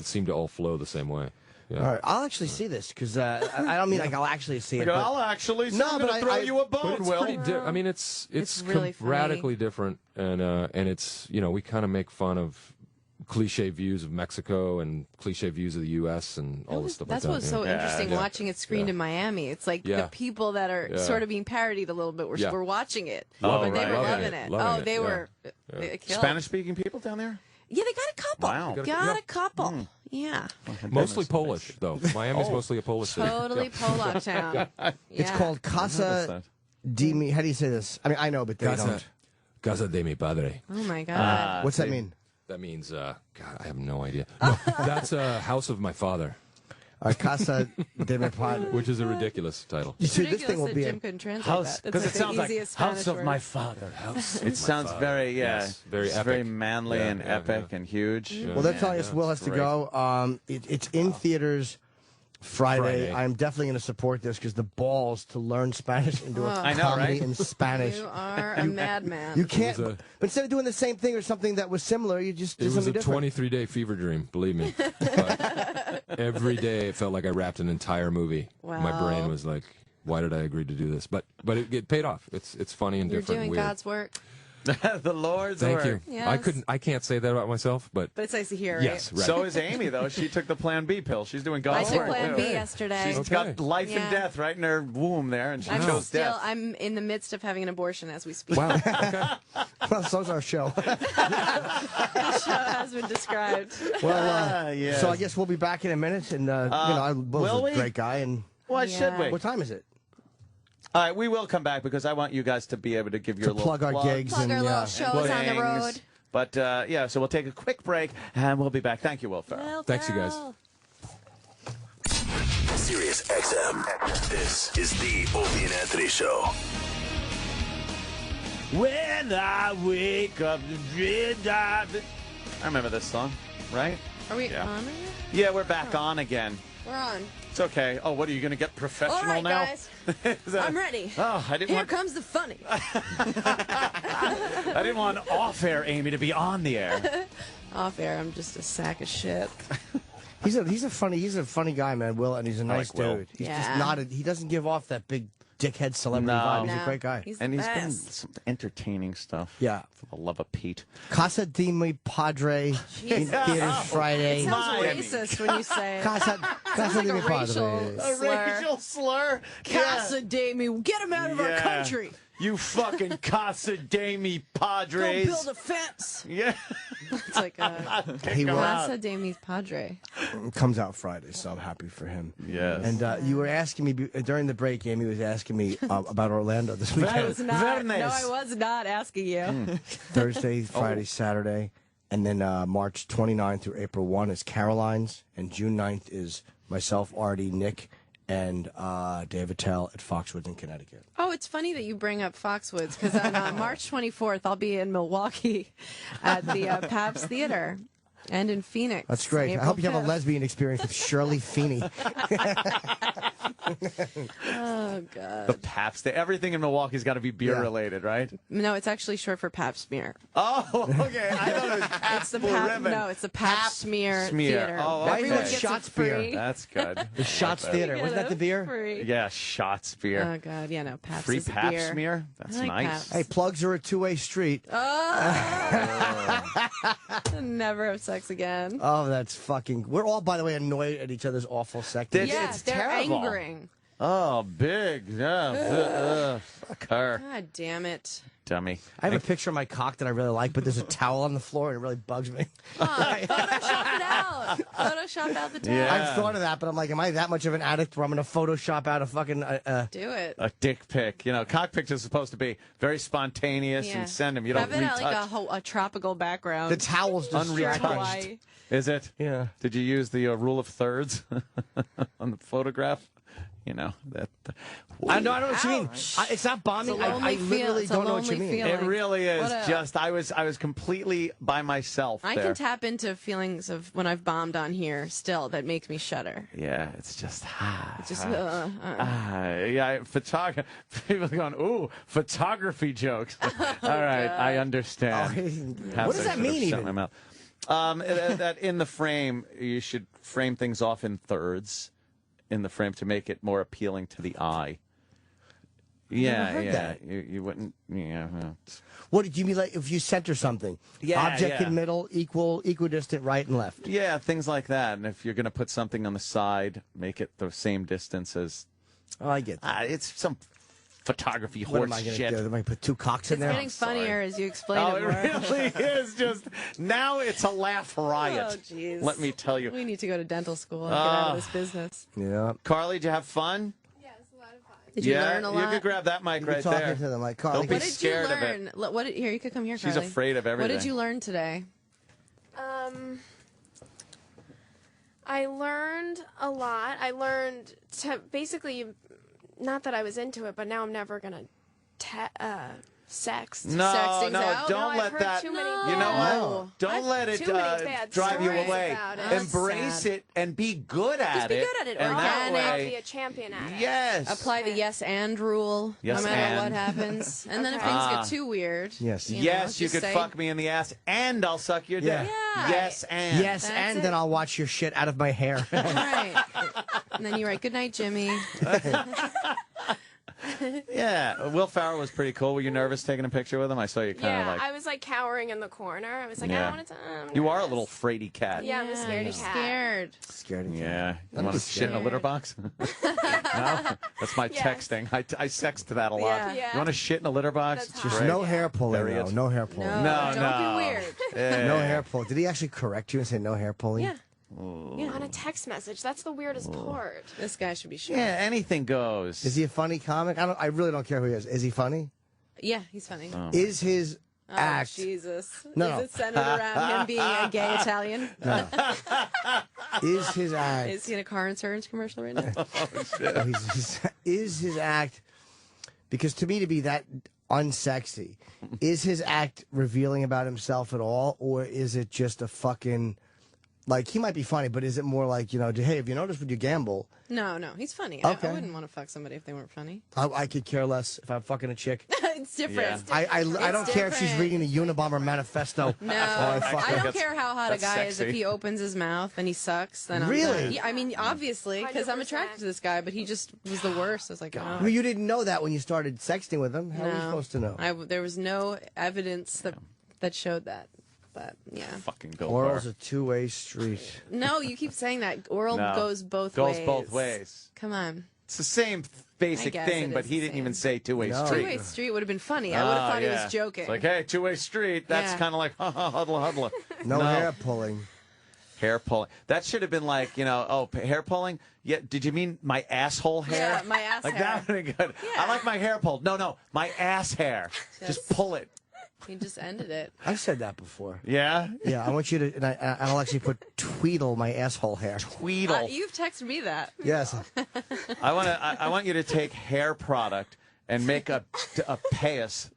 seemed to all flow the same way. Yeah. All right, I'll actually see this because I don't mean like I'll actually see it. I'll actually see it. I'm going to throw you a bone, Will. I mean, it's really radically different, and it's, you know, we kind of make fun of cliche views of Mexico and cliche views of the U.S. and all this stuff like that. That's what's so interesting watching it screened in Miami. It's like the people that are sort of being parodied a little bit were watching it, but they were loving it. They were they killed. Spanish-speaking people down there? Yeah, they got a couple. Wow. Got a couple. Yeah. Mostly Polish, though. Miami's mostly a Polish city. Totally Polak town. It's called Casa de Mi. How do you say this? I mean, I know, but they don't. Casa de mi padre. Oh my God. What's that mean? That means, God, I have no idea. No, that's House of My Father. Casa de mi padre. Which is a ridiculous title. You see, this thing will be Jim couldn't translate house, that. because It's it sounds like House of word. My Father. It sounds very, very epic. very manly and epic and huge. Yeah. Well, they're telling us Will has to go. It's in theaters Friday. I'm definitely going to support this because the balls to learn Spanish and do a comedy in Spanish. You are a madman. You can't. But instead of doing the same thing or something that was similar, you just do something different. It was a 23-day fever dream, believe me. But every day it felt like I wrapped an entire movie. Wow. My brain was like, why did I agree to do this? But it paid off. It's funny and You're different. doing and weird. God's work. The Lord's Thank work. you. Yes. I can't say that about myself, but But it's nice to hear, right? yes, right. So is Amy, though. She took the Plan B pill. She's doing God's I work. took Plan too. B yesterday. She's got life and death right in her womb there, and she chose death. I'm in the midst of having an abortion as we speak. Wow. Okay. Well, so's our show. The show has been described. Well, yes. so I guess we'll be back in a minute, and Will's a great guy, and Why should we? what time is it? All right, we will come back because I want you guys to be able to give your little plug our gigs Plug and our little shows on the road. But so we'll take a quick break and we'll be back. Thank you, Will Ferrell. Thanks, you guys. SiriusXM. This is the Opie and Anthony Show. When I wake up to dread, I remember this song, right? Are we on again? Yeah, we're back on again. We're on. It's okay. Oh, what are you going to get professional All right, now? guys. Is that- I'm ready. Oh, I didn't Here want. comes the funny. I didn't want off-air Amy to be on the air. Off air, I'm just a sack of shit. He's a funny guy, man, Will, and he's a nice like Will. dude. He's Yeah. just not. He doesn't give off that big dickhead celebrity vibe. He's a great guy. He's and the he's been best. some entertaining stuff. Yeah. For the love of Pete. Casa de mi Padre in theaters Friday. It sounds racist when you say it. Casa Sounds de like mi a racial Padre. slur. Racial slur? Casa de mi. Get him out of our country. You fucking Casa de mi Padres. Go build a fence. Yeah. It's like a He will. Casa de mi Padre. Comes out Friday, so I'm happy for him. Yes. And you were asking me during the break, Amy was asking me about Orlando this weekend. I was not. No, I was not asking you. Thursday, Friday, Saturday, and then March 29th through April 1 is Caroline's, and June 9th is myself, Artie, Nick, and Dave Attell at Foxwoods in Connecticut. Oh, it's funny that you bring up Foxwoods because on March 24th I'll be in Milwaukee at the Pabst Theater and in Phoenix. That's great. I April hope you have a 5th. lesbian experience with Shirley Feeney. Oh God. The Pabst. Everything in Milwaukee's got to be beer related, right? No, it's actually short for Pap Smear. Oh, okay. I thought it was Pabst It's the Blue Pap. Ribbon. No, it's the Pap Smear Theater. Oh, Everyone okay. gets Shots it free. beer. That's good. The Shots Theater. Wasn't that the beer? Free. Yeah, shots beer. Oh God, yeah, no, Pabst Free is a Pabst beer. smear? That's I like nice. Pabst. Hey, plugs are a two-way street. Never have sex again. Oh, that's fucking... We're all, by the way, annoyed at each other's awful sex. Yes, they're terrible. angering. Oh, big. Yeah. Fuck her. God damn it. Dummy. I have a picture of my cock that I really like, but there's a towel on the floor and it really bugs me. Photoshop it out. Photoshop out the towel. Yeah. I've thought of that, but I'm like, am I that much of an addict where I'm going to Photoshop out a fucking... Do it. A dick pic. You know, cock pictures are supposed to be very spontaneous Yeah. and send them. You don't have it at retouch. like a tropical background. the towel's distracting. Hawaii. Is it? Yeah. Did you use the rule of thirds on the photograph? You know that. I know what you mean. It's not bombing. It's a lonely I literally it's a don't know what you lonely mean. feeling. It really is. What a- Just I was completely by myself I there. can tap into feelings of when I've bombed on here still that makes me shudder. Yeah, it's just It's just yeah, people are going, ooh, photography jokes. All right, I understand. What does that mean Shut even? my mouth. That in the frame, you should frame things off in thirds in the frame to make it more appealing to the eye. Yeah, heard yeah. that. You wouldn't. Yeah. Well, What did you mean? Like if you center something, Yeah, object yeah. in middle, equidistant, right and left. yeah, things like that. And if you're going to put something on the side, make it the same distance as. Oh, I get that. It's some photography What horse am I going to shit. do? Am I put two cocks in It's there? getting funnier as you explain Oh, it it more. really is. Just now, it's a laugh riot. Oh, jeez. Let me tell you. We need to go to dental school and get out of this business. Yeah. Carly, did you have fun? Did you yeah, learn a lot? you could grab that mic You right talking there. to them like Carly. Don't be What did you scared of learn? it. What did, here, you could come here, She's Carly. afraid of What everything. did you learn today? I learned a lot. I learned to basically, not that I was into it, but now I'm never gonna sext. No, Sexting's no, out? don't No, I've let heard that. too many You know No. what? Don't let it too many bad drive you stories away. about it. That's Embrace sad. it and be good at Just be it. good at it. And that Organic. I'll be way, a champion at it. yes. Apply the yes and rule, Yes no matter and. what happens. And then if Okay. things get too weird, Yes. you know, Yes, you just could say, fuck me in the ass, and I'll suck your dick. Yeah. Yeah. Yes, and. Yes, That's and it. then I'll watch your shit out of my hair. Right. And then you write, "Good night, Jimmy." Yeah, Will Ferrell was pretty cool. Were you nervous taking a picture with him? I saw you kind of Yeah, like. I was like cowering in the corner. I was like, I Yeah. don't want to. You are a little fraidy cat. Yeah, I'm a scaredy you're cat. scared. Scared of Yeah. You I'm want to just shit in a litter box? No? That's my Yes. texting. I sext that a lot. Yeah. Yeah. You want to shit in a litter box? That's Just hot. no hair pulling, There he though. is. No hair pulling. No, No, don't no. be weird. Yeah. No hair pulling. Did he actually correct you and say no hair pulling? Yeah. Yeah, on a text message. That's the weirdest part. This guy should be shot. Yeah, anything goes. Is he a funny comic? I really don't care who he is. Is he funny? Yeah, he's funny. Is his Oh, act? Jesus. No. Is it centered around him being a gay Italian? Is his act? Is he in a car insurance commercial right now? Is his act? Because to me, to be that unsexy, is his act revealing about himself at all, or is it just a fucking Like, he might be funny, but is it more like, hey, have you noticed when you gamble? No, he's funny. Okay. I wouldn't want to fuck somebody if they weren't funny. I could care less if I'm fucking a chick. It's different. Yeah. I don't care if she's reading the Unabomber manifesto. No, I don't care how hot a guy is. If he opens his mouth and he sucks, then I'm really? done. Yeah, I mean, obviously, because I'm attracted to this guy, but he just was the worst. I was like, oh. Well, you didn't know that when you started sexting with him. How were you supposed to know? There was no evidence that showed that. But yeah, fucking Bill Oral's Burr. a two-way street. No, you keep saying that. Oral goes both ways. Goes both ways. Come on. It's the same basic thing, but he didn't even say two-way street. Two-way street would have been funny. I would have thought he was joking. It's like, hey, two-way street. That's kind of like, huddle. No hair pulling. Hair pulling. That should have been like, hair pulling? Yeah. Did you mean my asshole hair? Yeah, my ass like hair. That would have been good. Yeah. I like my hair pulled. No, my ass hair. Just pull it. He just ended it. I've said that before. Yeah? Yeah, I want you to, and I'll actually put tweedle my asshole hair. Tweedle. You've texted me that. Yes. I want you to take hair product and make a payas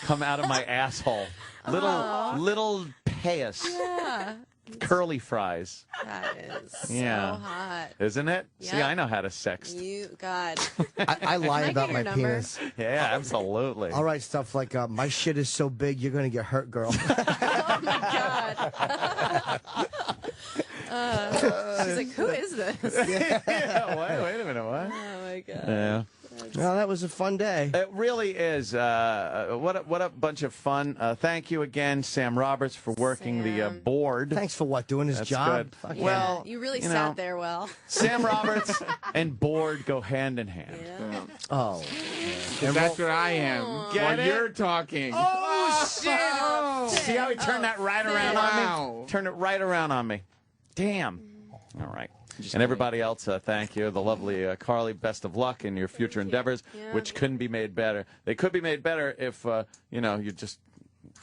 come out of my asshole. Little payas. Yeah. Curly fries. That is so hot. Isn't it? Yep. See, I know how to sext. God. I lie about my penis. Yeah, absolutely. I'll write stuff like, my shit is so big, you're going to get hurt, girl. Oh, my God. She's like, who is this? Yeah, wait a minute, what? Oh, my God. Yeah. Well, that was a fun day. It really is. What a bunch of fun. Thank you again, Sam Roberts, for working the board. Thanks for doing his job. Good. Well, you really sat there well. Sam Roberts and board go hand in hand. Yeah. Oh. And that's what I am. While you're talking. Oh, shit. Oh. See how he turned that right around on me? Turned it right around on me. Damn. All right. And everybody else, thank you. The lovely Carly, best of luck in your future endeavors, which couldn't be made better. They could be made better if, you just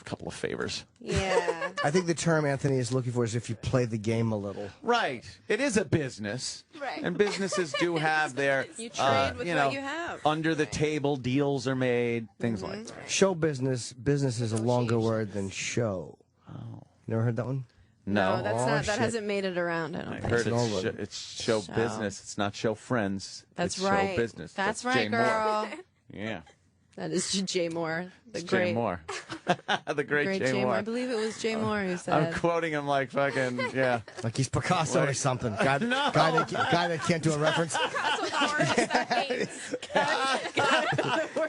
a couple of favors. Yeah. I think the term Anthony is looking for is if you play the game a little. Right. It is a business. Right. And businesses do have their, you trade with what you have. Under the table deals are made, things like that. Show business is a longer word than show. Oh. Never heard that one? No, that's not. That hasn't made it around. I don't think. I heard it's show business. It's not show friends. That's it's right. Show business. That's right, Jay girl. Moore. Yeah. That is Jay Moore. Jay Moore. The great Jay Moore. I believe it was Jay Moore who said. I'm quoting him like fucking, yeah. Like he's Picasso or something. Guy that can't do a reference.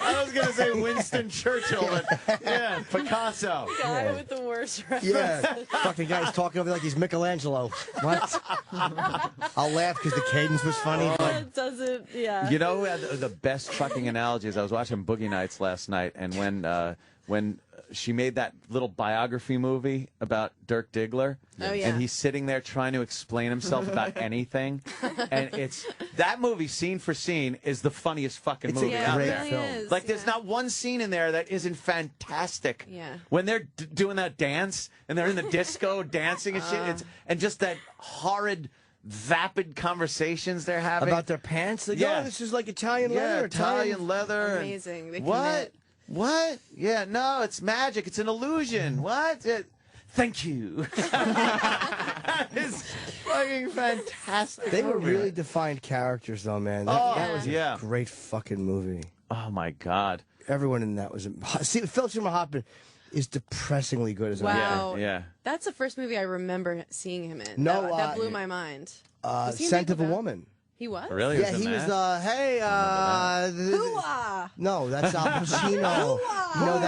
I was going to say Winston Churchill, but yeah, Picasso. Guy with the worst reference. Yeah. Fucking guy's talking over like he's Michelangelo. What? I'll laugh because the cadence was funny. But It doesn't, yeah. You know who had the best fucking analogies? I was watching Boogie Nights last night, and when she made that little biography movie about Dirk Diggler, and he's sitting there trying to explain himself about anything, and that movie, scene for scene, is the funniest fucking movie out there. Is, like, there's not one scene in there that isn't fantastic. Yeah. When they're doing that dance, and they're in the disco dancing and shit, and just that horrid, vapid conversations they're having about their pants. They go, this is like Italian leather. Italian leather. Amazing. They What? commit. What? Yeah, no, it's magic. It's an illusion. What? Thank you. It's fucking fantastic. They were really defined characters, though, man. That was a great fucking movie. Oh, my God. Everyone in that was... See, Phil Schumer Hoffman is depressingly good as a Wow. Yeah. That's the first movie I remember seeing him in. No, that blew my mind. Scent of a Woman. He was? Really? Yeah, he was, Hoo-ah! No, that's Al Pacino. No,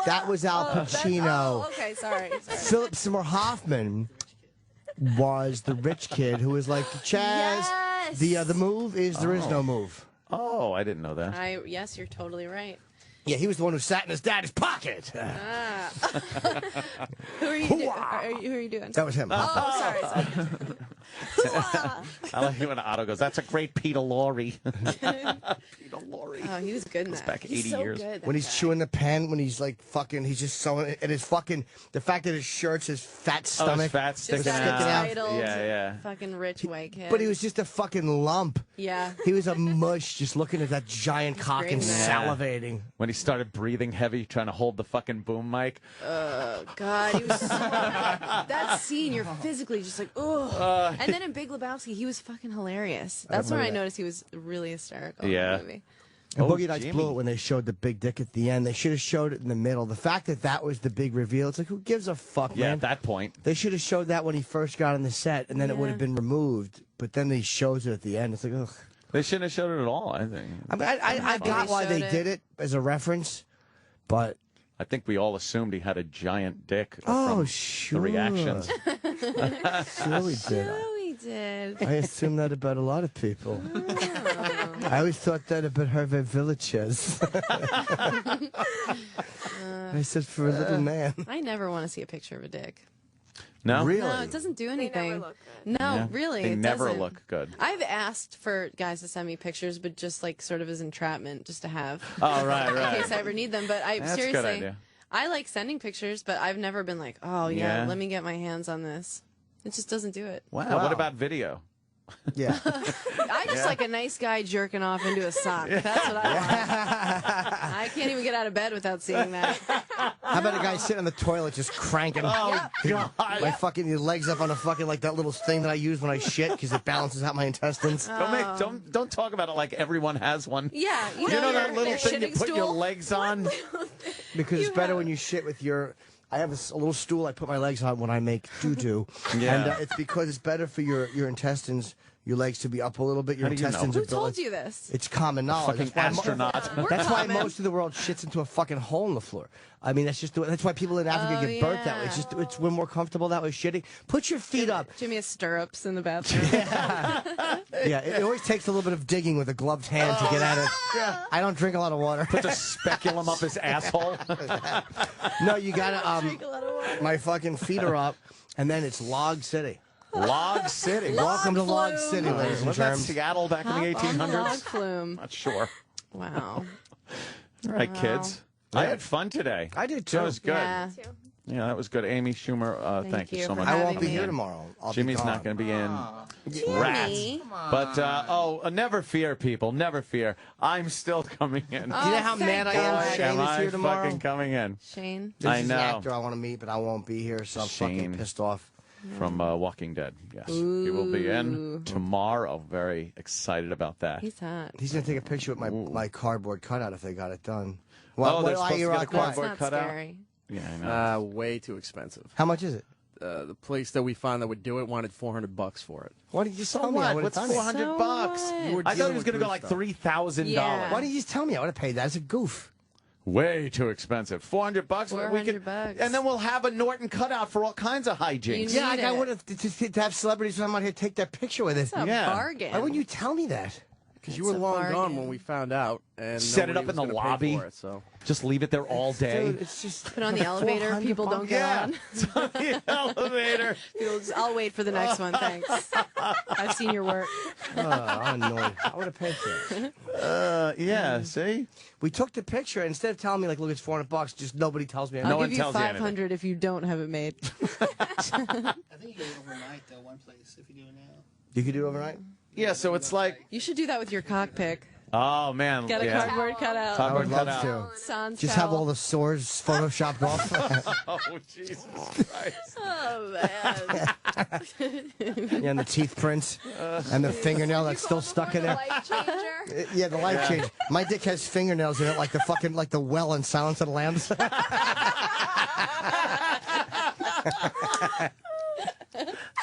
that was Al Pacino. Oh, okay, sorry. Philip Seymour Hoffman was the rich kid who was like, Chaz, Yes! the move is there is no move. Oh, I didn't know that. Yes, you're totally right. Yeah, he was the one who sat in his daddy's pocket. Who are you doing? Who are you doing? That was him. Oh, sorry. I like it when Otto goes, that's a great Peter Lorre. Peter Lorre. Oh, he was good in that. Back 80 he's so years. Good, When he's chewing the pen, when he's like fucking, he's just sewing, and his fucking, the fact that his shirt's his fat stomach. Oh, his fat just sticking out. entitled, Yeah. fucking rich white kid. But he was just a fucking lump. Yeah. He was a mush just looking at that giant cock great and in that. salivating. When he started breathing heavy, trying to hold the fucking boom mic. Oh, God. He was so... that scene, you're physically just like, ugh. And then in Big Lebowski, he was fucking hilarious. That's when I noticed he was really hysterical in the movie. And Oh, Boogie Nights Jimmy. blew it when they showed the big dick at the end. They should have showed it in the middle. The fact that that was the big reveal, it's like, who gives a fuck, Yeah, man? at that point. They should have showed that when he first got on the set, and then it would have been removed. But then he shows it at the end. It's like, ugh. They shouldn't have showed it at all, I think. I mean, I got why they did it as a reference, but... I think we all assumed he had a giant dick from sure. the reactions. Sure we did. Sure we did. I assume that about a lot of people. I always thought that about Hervé Villachez. I said, for a little man. I never want to see a picture of a dick. No? Really? No, it doesn't do anything. No, Yeah. really, They it never doesn't. look good. I've asked for guys to send me pictures, but just like sort of as entrapment, just to have. Oh, right. In case I ever need them. But I That's a seriously, good idea. I like sending pictures, but I've never been like, oh yeah, Yeah. let me get my hands on this. It just doesn't do it. Wow. What about video? Yeah. I just like a nice guy jerking off into a sock. That's what I want. I can't even get out of bed without seeing that. How about a guy sitting on the toilet just cranking? Oh, God. My fucking your legs up on a fucking like that little thing that I use when I shit because it balances out my intestines. Don't talk about it like everyone has one. Yeah, You know that little your thing you shitting put your stool? legs on? Because it's better when you shit with your. I have a little stool I put my legs on when I make doo-doo. Yeah. And it's because it's better for your intestines, your legs to be up a little bit. Your How do you know? intestines Who are told built. you this? It's common knowledge. Fucking That's why astronaut. That's why common. most of the world shits into a fucking hole in the floor. I mean, that's just that's why people in Africa get burnt that way. It's just we're more comfortable that way shitting. Put your feet up. Jimmy has stirrups in the bathroom. Yeah, it always takes a little bit of digging with a gloved hand to get at it. Yeah. I don't drink a lot of water. Put the speculum up his asshole. No, you gotta. My fucking feet are up, and then it's Log City. Log City. Welcome to Log City, ladies and Was that germs. Seattle back in the Hop on the log 1800s? flume. Not sure. Wow. All right, kids. I had fun today. I did too. That was good. Yeah. Yeah, that was good. Amy Schumer, thank you you so for much. I having won't be me. here tomorrow. I'll Jimmy's be not going to be in. Jimmy. Rats. But, never fear, people. Never fear. I'm still coming in. Do you know how mad I am? Boy, Shane am is I here tomorrow. fucking coming in. Shane. This I is know. an actor I want to meet, but I won't be here, so I'm Shane. fucking pissed off. From Walking Dead, yes. He will be in tomorrow. Very excited about that. He's hot. He's gonna take a picture with my cardboard cutout if they got it done. Oh, they're what supposed to are get a you cardboard That's not cutout? scary. Yeah, I know. Way too expensive. How much is it? The place that we found that would do it wanted $400 for it. Why didn't you just So tell me? I what? would've What's done it. $400? So what? I thought it was going to go like $3,000. Yeah. Why didn't you just tell me? I would have paid that. It's a goof. Way too expensive. $400. $400. And then we'll have a Norton cutout for all kinds of hijinks. You Yeah, need I it. would have to have celebrities come out here take that picture with it. It's a bargain. Why wouldn't you tell me that? Because you It's were a long bargain. gone when we found out, and Set it nobody up in was the gonna pay lobby. for it, so. Just leave it there all day. Dude, it's just Put on the elevator. $400 People don't get Yeah. on. It's on the elevator. I'll wait for the next one. Thanks. I've seen your work. I'm annoyed. I would have paid for it. Yeah, see? We took the picture instead of telling me like, look, it's $400. Just nobody tells me. I'll No one give you tells you anything. $500 if you don't have it made. I think you go overnight though. One place if you do it now. You could do it overnight. Yeah, so it's like, You should do that with your cockpick. oh, man. Get a yeah. cardboard cutout. I Cardboard would love cutout. to. Sans Just have towel. all the sores photoshopped off. Oh, Jesus Christ. Oh, man. Yeah, and the teeth prints and the fingernail that's still stuck in there. Life changer. Yeah, the life change. My dick has fingernails in it, like the well in Silence of the Lambs.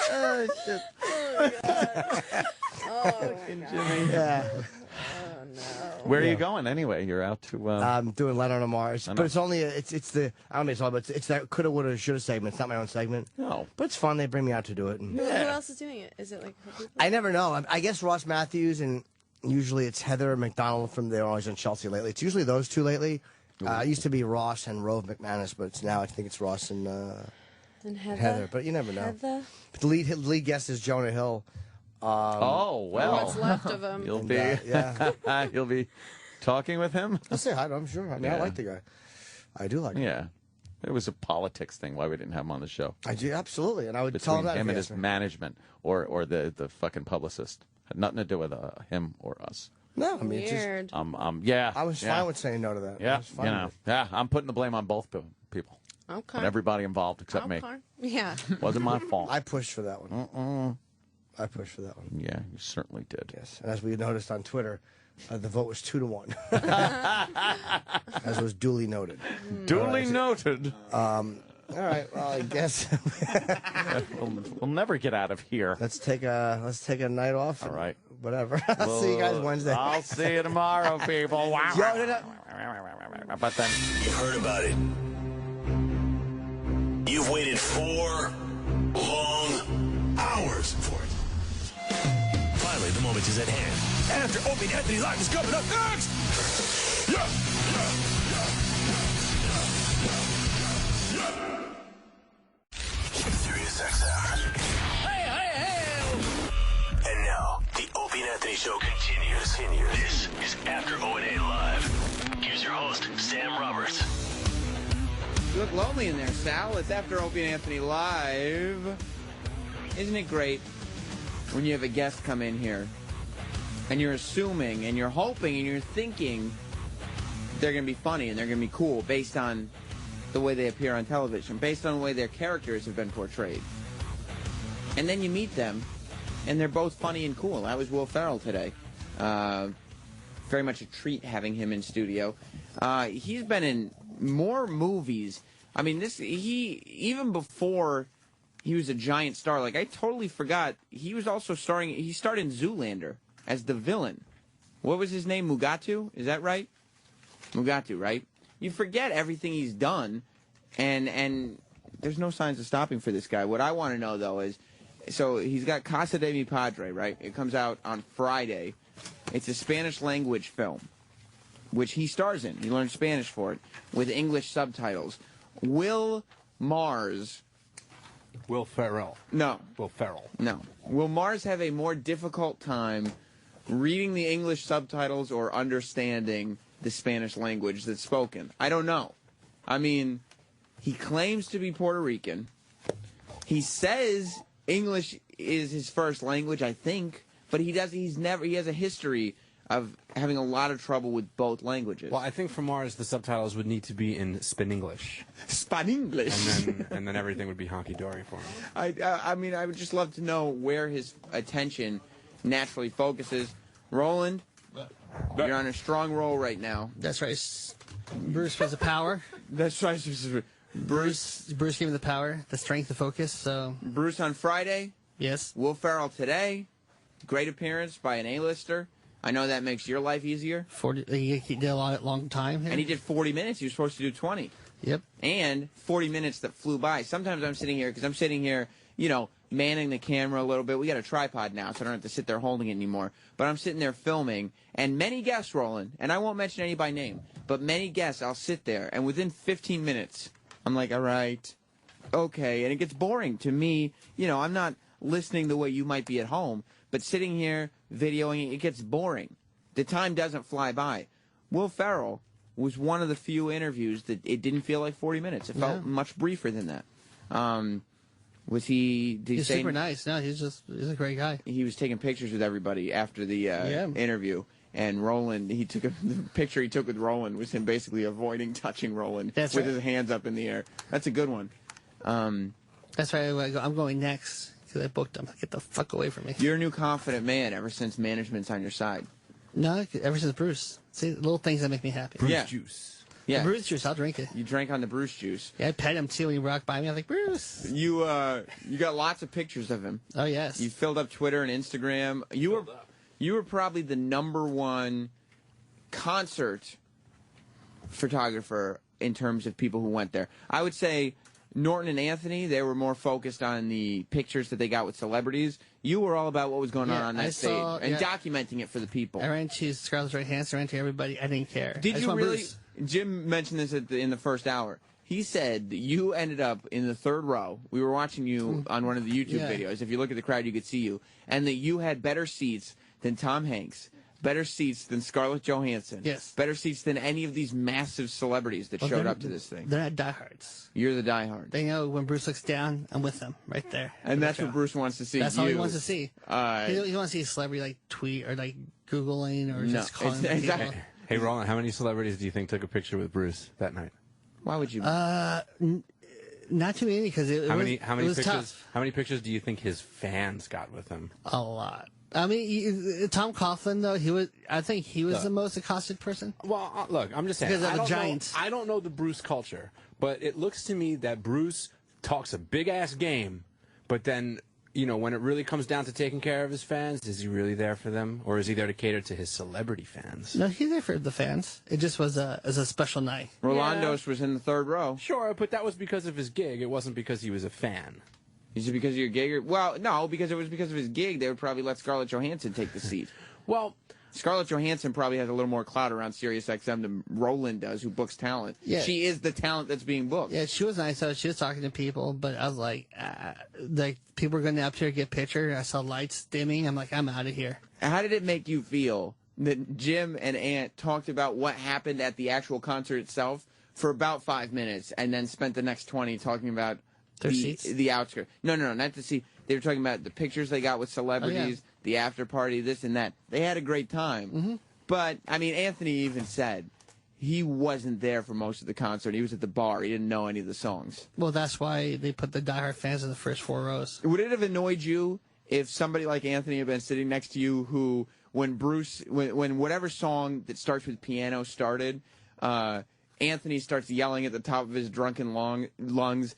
Oh, shit. Jimmy. Yeah. Where are you going anyway? You're out to. I'm doing Leonard on Mars, I know. but it's only it's the I don't mean it's all, but it's that coulda, woulda, shoulda segment. It's not my own segment. No, but it's fun. They bring me out to do it. And Who else is doing it? Is it like people? I never know. I guess Ross Matthews and usually it's Heather McDonald from they're always on Chelsea lately. It's usually those two lately. It used to be Ross and Rove McManus, but it's now I think it's Ross and And Heather, but you never know. Heather. But the lead guest is Jonah Hill. Oh, well. What's left of him. You'll And, be, yeah. you'll be talking with him? I'll say hi to him, sure. I mean, I like the guy. I do like him. Yeah. It was a politics thing why we didn't have him on the show. I do, absolutely. And I would tell Between him that. him if he and asked his me. management or the fucking publicist. Had nothing to do with him or us. No, I mean, Weird. Yeah. I was fine with saying no to that. I Yeah, was fine with it. yeah. I'm putting the blame on both people. Okay. And everybody involved except me. Yeah. Wasn't my fault. I pushed for that one. I pushed for that one. Yeah, you certainly did. Yes. And as we noticed on Twitter, the vote was 2-1. As was duly noted. Duly noted. All right. Well, I guess we'll never get out of here. let's take a night off. All right. Whatever. I'll see you guys Wednesday. I'll see you tomorrow, people. Wow. But then You've heard about it. You've waited 4 long hours for it. Finally, the moment is at hand. After Opie and Anthony Live is coming up next. SiriusXM. And now, the Opie and Anthony Show continues. This is After O&A Live. Here's your host, Sam Roberts. You look lonely in there, Sal. It's After Opie and Anthony Live. Isn't it great when you have a guest come in here and you're assuming and you're hoping and you're thinking they're going to be funny and they're going to be cool based on the way they appear on television, based on the way their characters have been portrayed. And then you meet them, and they're both funny and cool. That was Will Ferrell today. Very much a treat having him in studio. He's been in more movies. I mean, even before he was a giant star, like I totally forgot, he was also starring, he starred in Zoolander as the villain. What was his name? Mugatu? Is that right? Mugatu, right? You forget everything he's done, and there's no signs of stopping for this guy. What I want to know, though, is, so he's got Casa de Mi Padre, right? It comes out on Friday. It's a Spanish-language film, which he stars in. He learned Spanish for it, with English subtitles. Will Ferrell. No. Will Ferrell. No. Will Mars have a more difficult time reading the English subtitles or understanding the Spanish language that's spoken? I don't know. I mean, he claims to be Puerto Rican. He says English is his first language, I think, but he has a history of having a lot of trouble with both languages. Well, I think for Mars, the subtitles would need to be in Span-English. Span-English. And then everything would be honky-dory for him. I mean, I would just love to know where his attention naturally focuses. Roland, you're on a strong roll right now. That's right. Bruce has the power. That's right. Bruce gave him the power, the strength, the focus. So Bruce on Friday. Yes. Will Ferrell today. Great appearance by an A-lister. I know that makes your life easier. He did a long time. And he did 40 minutes. He was supposed to do 20. Yep. And 40 minutes that flew by. Sometimes I'm sitting here, you know, manning the camera a little bit. We got a tripod now, so I don't have to sit there holding it anymore. But I'm sitting there filming, and many guests rolling, and I won't mention any by name, but many guests, I'll sit there, and within 15 minutes, I'm like, all right, okay. And it gets boring to me. You know, I'm not listening the way you might be at home, but sitting here, videoing, it gets boring. The time doesn't fly by. Will Ferrell was one of the few interviews that it didn't feel like 40 minutes. It felt much briefer than that. Was he? Did he's super nice. No, he's a great guy. He was taking pictures with everybody after the interview. And Roland, the picture he took with Roland was him basically avoiding touching Roland with his hands up in the air. That's a good one. That's right. I'm going next because I booked him. Get the fuck away from me. You're a new confident man ever since management's on your side. No, ever since Bruce. See, little things that make me happy. Bruce juice. Yeah, the Bruce juice. I'll drink it. You drank on the Bruce juice. Yeah, I pet him too when he walked by me. I was like, Bruce. You got lots of pictures of him. Oh yes. You filled up Twitter and Instagram. You were probably the #1 concert photographer in terms of people who went there. I would say Norton and Anthony, they were more focused on the pictures that they got with celebrities. You were all about what was going on that stage and documenting it for the people. I ran to Scarlett Johansson, I ran to everybody. I didn't care. Did you really? Jim mentioned this in the first hour. He said that you ended up in the third row. We were watching you on one of the YouTube videos. If you look at the crowd, you could see you. And that you had better seats than Tom Hanks, better seats than Scarlett Johansson, better seats than any of these massive celebrities that showed up to this thing. They're not diehards. You're the diehard. They know when Bruce looks down, I'm with them right there. And that's what Bruce wants to see. That's all he wants to see. He You wants to see a celebrity like tweet or like Googling or just calling people. Hey, Roland, how many celebrities do you think took a picture with Bruce that night? Why would you? Not too many because it was pictures? tough. How many pictures do you think his fans got with him? A lot. I mean, Tom Coughlin though I think he was the most accosted person. Well, look, I'm just saying because of the Giants. I don't know the Bruce culture, but it looks to me that Bruce talks a big ass game, but then when it really comes down to taking care of his fans, is he really there for them, or is he there to cater to his celebrity fans? No, he's there for the fans. It just was a special night. Rolando's was in the third row. Sure, but that was because of his gig. It wasn't because he was a fan. Is it because of your gig? Well, no, because it was because of his gig. They would probably let Scarlett Johansson take the seat. Well, Scarlett Johansson probably has a little more clout around SiriusXM than Roland does, who books talent. Yeah. She is the talent that's being booked. Yeah, she was nice. So she was talking to people, but I was like people were going up to her to get a picture. I saw lights dimming. I'm like, I'm out of here. How did it make you feel that Jim and Ant talked about what happened at the actual concert itself for about 5 minutes, and then spent the next 20 talking about the outskirts? No, not the seat. They were talking about the pictures they got with celebrities, the after party, this and that. They had a great time. But, I mean, Anthony even said he wasn't there for most of the concert. He was at the bar. He didn't know any of the songs. Well, that's why they put the diehard fans in the first 4 rows. Would it have annoyed you if somebody like Anthony had been sitting next to you who, when whatever song that starts with piano started, Anthony starts yelling at the top of his drunken lungs,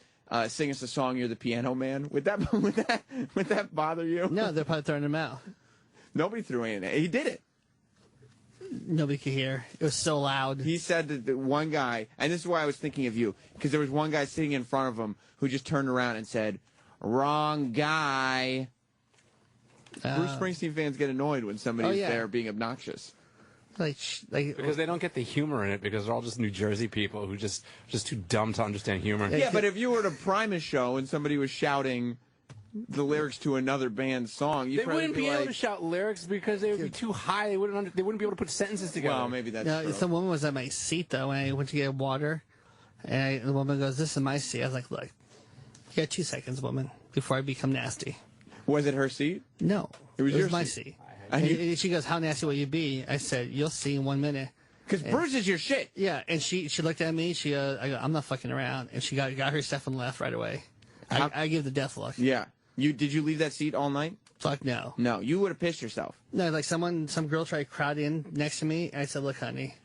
sing us a song, "You're the Piano Man"? Would that bother you? No, they're probably throwing him out. Nobody threw anything. He did it. Nobody could hear. It was so loud. He said that the one guy, and this is why I was thinking of you, because there was one guy sitting in front of him who just turned around and said, "Wrong guy." Bruce Springsteen fans get annoyed when somebody's there being obnoxious. Because they don't get the humor in it, because they're all just New Jersey people who just too dumb to understand humor. Yeah, but if you were at a Primus show and somebody was shouting the lyrics to another band's song, they wouldn't be able to shout lyrics because they would be too high. They wouldn't be able to put sentences together. Well, maybe that's true. Some woman was at my seat though when I went to get water, and the woman goes, "This is my seat." I was like, "Look, you got 2 seconds, woman, before I become nasty." Was it her seat? No, it was my seat. And she goes, "How nasty will you be?" I said, "You'll see in 1 minute." Because Bruce is your shit. Yeah, and she looked at me. I go, "I'm not fucking around," and she got her stuff and left right away. I give the death look. Yeah. Did you leave that seat all night? Fuck no. No, you would have pissed yourself. No, like some girl tried to crowd in next to me, and I said, "Look, honey,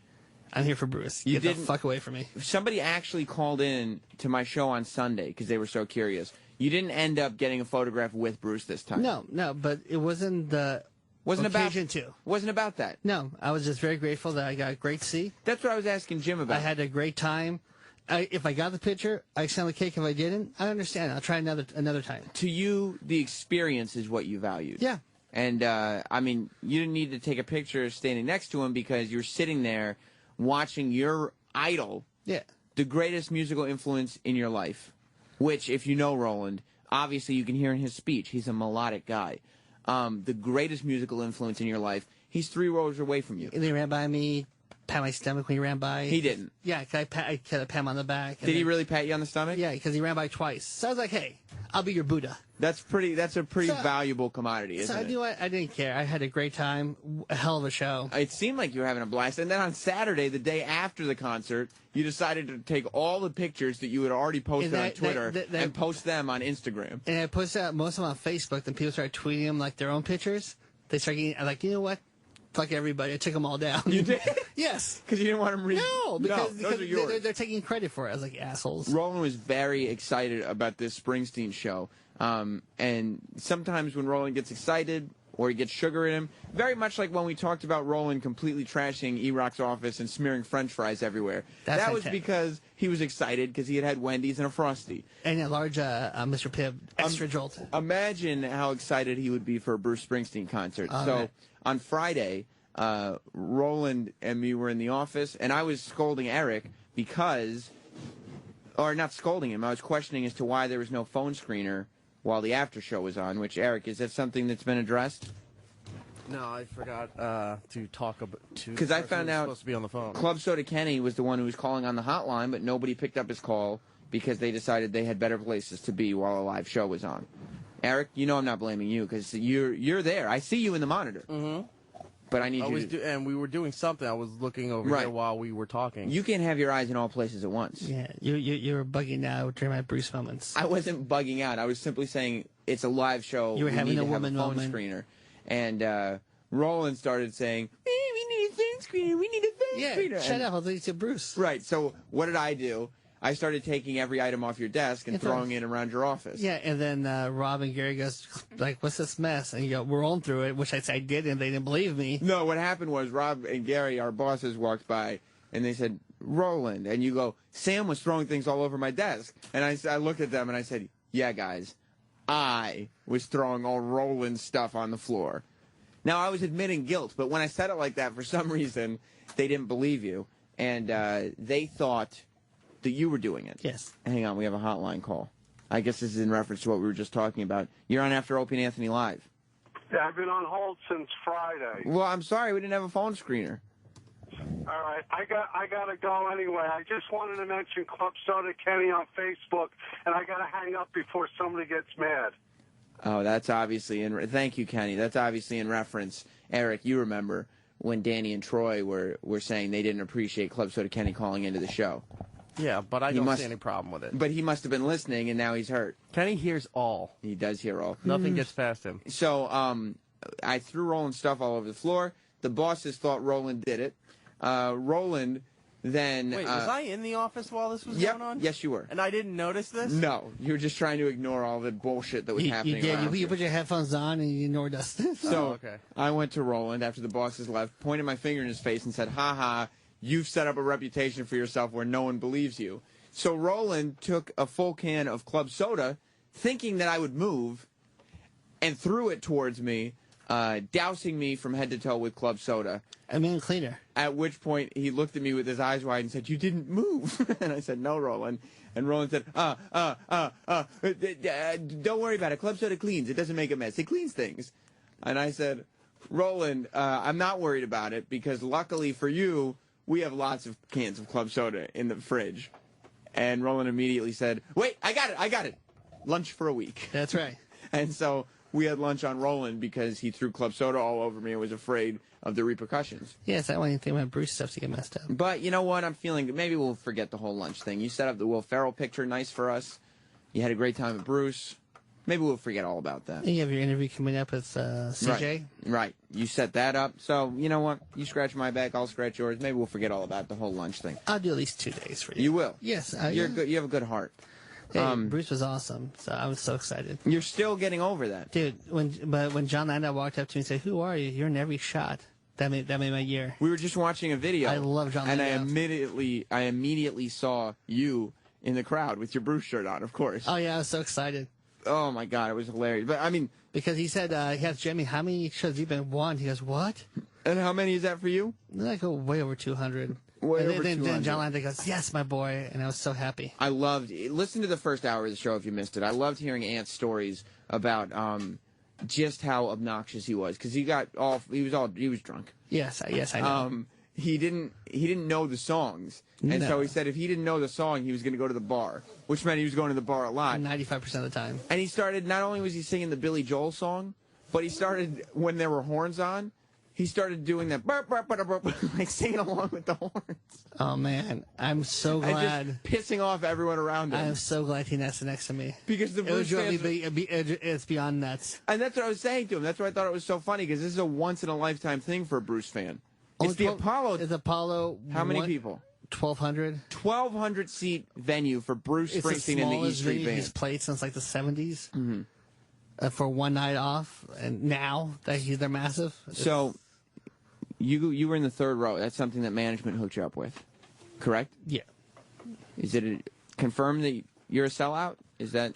I'm here for Bruce. Get the fuck away from me." Somebody actually called in to my show on Sunday because they were so curious. You didn't end up getting a photograph with Bruce this time. No, but it wasn't the occasion to. Wasn't about that. No, I was just very grateful that I got a great seat. That's what I was asking Jim about. I had a great time. If I got the picture, I sent the cake. If I didn't, I understand. I'll try another time. To you, the experience is what you valued. Yeah. And, I mean, you didn't need to take a picture standing next to him because you're sitting there watching your idol, the greatest musical influence in your life, which, if you know Roland, obviously you can hear in his speech, he's a melodic guy. The greatest musical influence in your life, he's 3 rows away from you. And he ran by me, pat my stomach when he ran by. He didn't. Yeah, I pat him on the back. Did he really pat you on the stomach? Yeah, because he ran by twice. So I was like, "Hey, I'll be your Buddha." That's a pretty valuable commodity, isn't it? So I didn't care. I had a great time. A hell of a show. It seemed like you were having a blast. And then on Saturday, the day after the concert, you decided to take all the pictures that you had already posted on Twitter and post them on Instagram. And I posted most of them on Facebook. Then people started tweeting them like their own pictures. They started getting like, you know what? Fuck everybody. I took them all down. You did? Yes. Because you didn't want them No, because those are yours. They're taking credit for it. I was like, assholes. Roland was very excited about this Springsteen show. And sometimes when Roland gets excited or he gets sugar in him, very much like when we talked about Roland completely trashing E-Rock's office and smearing French fries everywhere. That was because he was excited because he had Wendy's and a Frosty. And a large Mr. Pibb extra jolt. Imagine how excited he would be for a Bruce Springsteen concert. So on Friday, Roland and me were in the office, and I was scolding Eric because or not scolding him, I was questioning as to why there was no phone screener while the after show was on, which, Eric, is that something that's been addressed? No, I forgot to talk about because I found out supposed to be on the phone. Clubsoda Kenny was the one who was calling on the hotline, but nobody picked up his call because they decided they had better places to be while a live show was on. Eric, you know I'm not blaming you because you're there. I see you in the monitor. Mm-hmm. But I need you to... and we were doing something. I was looking over here while we were talking. You can't have your eyes in all places at once. Yeah, you were bugging out during my Bruce moments. I wasn't bugging out. I was simply saying it's a live show. You were having a woman phone moment. Screener. And Roland started saying, we need a phone screener. We need a phone screener. Yeah, shut up. I'll leave it to Bruce. Right. So what did I do? I started taking every item off your desk and throwing it around your office. Yeah, and then Rob and Gary goes, like, what's this mess? And you go, we're rolling through it, which I did, and they didn't believe me. No, what happened was Rob and Gary, our bosses, walked by, and they said, Roland. And you go, Sam was throwing things all over my desk. And I looked at them, and I said, yeah, guys, I was throwing all Roland's stuff on the floor. Now, I was admitting guilt, but when I said it like that, for some reason, they didn't believe you. And they thought that you were doing it. Yes. Hang on, we have a hotline call. I guess this is in reference to what we were just talking about. You're on After Opie and Anthony Live. Yeah, I've been on hold since Friday. Well, I'm sorry, we didn't have a phone screener. All right, I got to go anyway. I just wanted to mention Clubsoda Kenny on Facebook, and I got to hang up before somebody gets mad. Oh, that's obviously thank you, Kenny. That's obviously in reference. Eric, you remember when Danny and Troy were saying they didn't appreciate Clubsoda Kenny calling into the show. Yeah, but I don't see any problem with it. But he must have been listening, and now he's hurt. Kenny hears all. He does hear all. Nothing gets past him. So I threw Roland's stuff all over the floor. The bosses thought Roland did it. Roland then... Wait, was I in the office while this was going on? Yes, you were. And I didn't notice this? No, you were just trying to ignore all the bullshit that was happening around you put your headphones on and you ignored us. So I went to Roland after the bosses left, pointed my finger in his face and said, ha, you've set up a reputation for yourself where no one believes you. So Roland took a full can of club soda, thinking that I would move, and threw it towards me, dousing me from head to toe with club soda. I mean, cleaner. At which point he looked at me with his eyes wide and said, "You didn't move." And I said, "No, Roland." And Roland said, "Don't worry about it. Club soda cleans. It doesn't make a mess. It cleans things." And I said, "Roland, I'm not worried about it because luckily for you, we have lots of cans of club soda in the fridge." And Roland immediately said, "Wait, I got it. Lunch for a week." That's right. And so we had lunch on Roland because he threw club soda all over me and was afraid of the repercussions. Yes, I don't want anything about Bruce stuff to get messed up. But you know what? I'm feeling maybe we'll forget the whole lunch thing. You set up the Will Ferrell picture nice for us. You had a great time at Bruce. Maybe we'll forget all about that. You have your interview coming up with CJ. Right. You set that up. So, you know what? You scratch my back, I'll scratch yours. Maybe we'll forget all about the whole lunch thing. I'll do at least 2 days for you. You will? Yes. You're good. You have a good heart. Hey, Bruce was awesome, so I was so excited. You're still getting over that. Dude, when John Landa walked up to me and said, "Who are you? You're in every shot." That made my year. We were just watching a video. I love John And Landa. I immediately saw you in the crowd with your Bruce shirt on, of course. Oh, yeah, I was so excited. Oh, my God, it was hilarious. But, I mean... Because he said, he asked Jimmy, how many shows have you been? One. He goes, what? And how many is that for you? I go, way over 200. Then John Landa goes, yes, my boy, and I was so happy. I loved... Listen to the first hour of the show if you missed it. I loved hearing Ant's stories about just how obnoxious he was. Because he was drunk. Yes, I know. He didn't know the songs. And so he said if he didn't know the song, he was going to go to the bar, which meant he was going to the bar a lot. 95% of the time. And he started, not only was he singing the Billy Joel song, but he started, when there were horns on, he started doing that, burp, burp, burp, burp, like singing along with the horns. Oh, man. I'm so glad. And just pissing off everyone around him. I'm so glad he nested next to me. Because the Bruce fans... It's beyond nuts. And that's what I was saying to him. That's why I thought it was so funny, because this is a once-in-a-lifetime thing for a Bruce fan. It's the Apollo. It's Apollo. How many people? 1,200. 1,200 seat venue for Bruce Springsteen and the E Street Band. He's played since like the 70s for one night off, and now that they're massive. So you were in the third row. That's something that management hooked you up with, correct? Yeah. Is it confirmed that you're a sellout? Is that?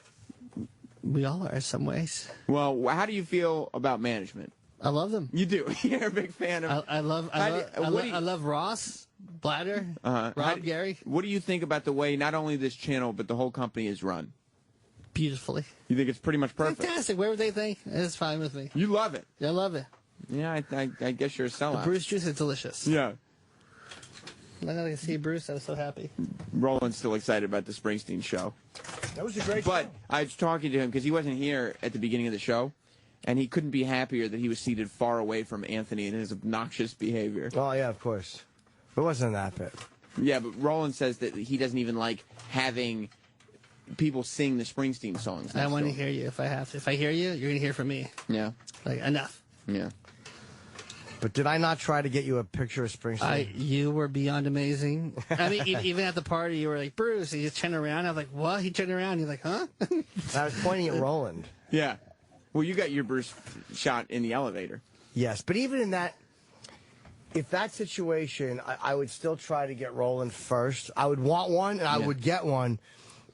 We all are in some ways. Well, how do you feel about management? I love them. You do. You're a big fan of. I love Ross, Bladder, Rob, Gary. What do you think about the way not only this channel but the whole company is run? Beautifully. You think it's pretty much perfect? Fantastic. Whatever they think, it's fine with me. You love it. I love it. Yeah, I guess you're a sellout. The Bruce juice is delicious. Yeah. I got to see Bruce. I was so happy. Roland's still excited about the Springsteen show. That was a great show. But I was talking to him because he wasn't here at the beginning of the show, and he couldn't be happier that he was seated far away from Anthony and his obnoxious behavior. Oh, yeah, of course. It wasn't that bad. Yeah, but Roland says that he doesn't even like having people sing the Springsteen songs. I want to hear you if I have to. If I hear you, you're going to hear from me. Yeah. Like, enough. Yeah. But did I not try to get you a picture of Springsteen? You were beyond amazing. I mean, even at the party, you were like, Bruce, and you just turned around. I was like, what? He turned around. You're like, huh? I was pointing at Roland. Yeah. Well, you got your Bruce shot in the elevator. Yes, but even in that, if that situation, I would still try to get Roland first. I would want one, and I would get one.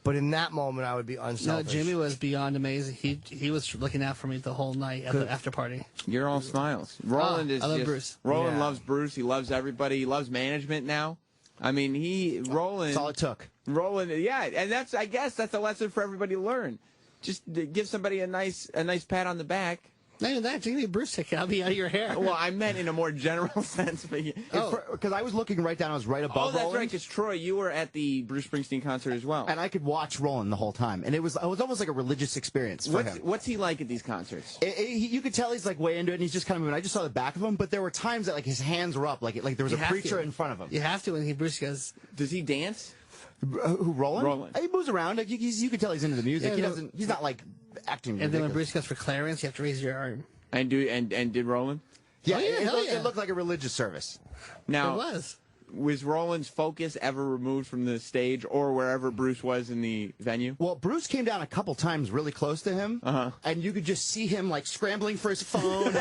But in that moment, I would be unselfish. No, Jimmy was beyond amazing. He was looking out for me the whole night at the after party. You're all smiles. Roland is I love just, Bruce. Roland loves Bruce. He loves everybody. He loves management now. I mean, Roland. That's all it took. Roland, yeah, and I guess that's a lesson for everybody to learn. Just give somebody a nice pat on the back. Not even that. Just give me a Bruce ticket. I'll be out of your hair. Well, I meant in a more general sense. Because I was looking right down. I was right above Roland. Oh, that's right, because Troy, you were at the Bruce Springsteen concert as well. And I could watch Roland the whole time. And it was almost like a religious experience for him. What's he like at these concerts? You could tell he's like way into it, and he's just kind of moving. I just saw the back of him, but there were times that like his hands were up, like there was a preacher in front of him. You have to when Bruce goes. Does he dance? Who, Roland? Roland. He moves around. Like, you could tell he's into the music. Yeah, He doesn't. He's not like acting. And ridiculous. then when Bruce goes for Clarence, you have to raise your arm. And did Roland? Yeah, Oh, yeah, it looked like a religious service. Now, It was Roland's focus ever removed from the stage or wherever Bruce was in the venue? Well, Bruce came down a couple times really close to him, and you could just see him like scrambling for his phone,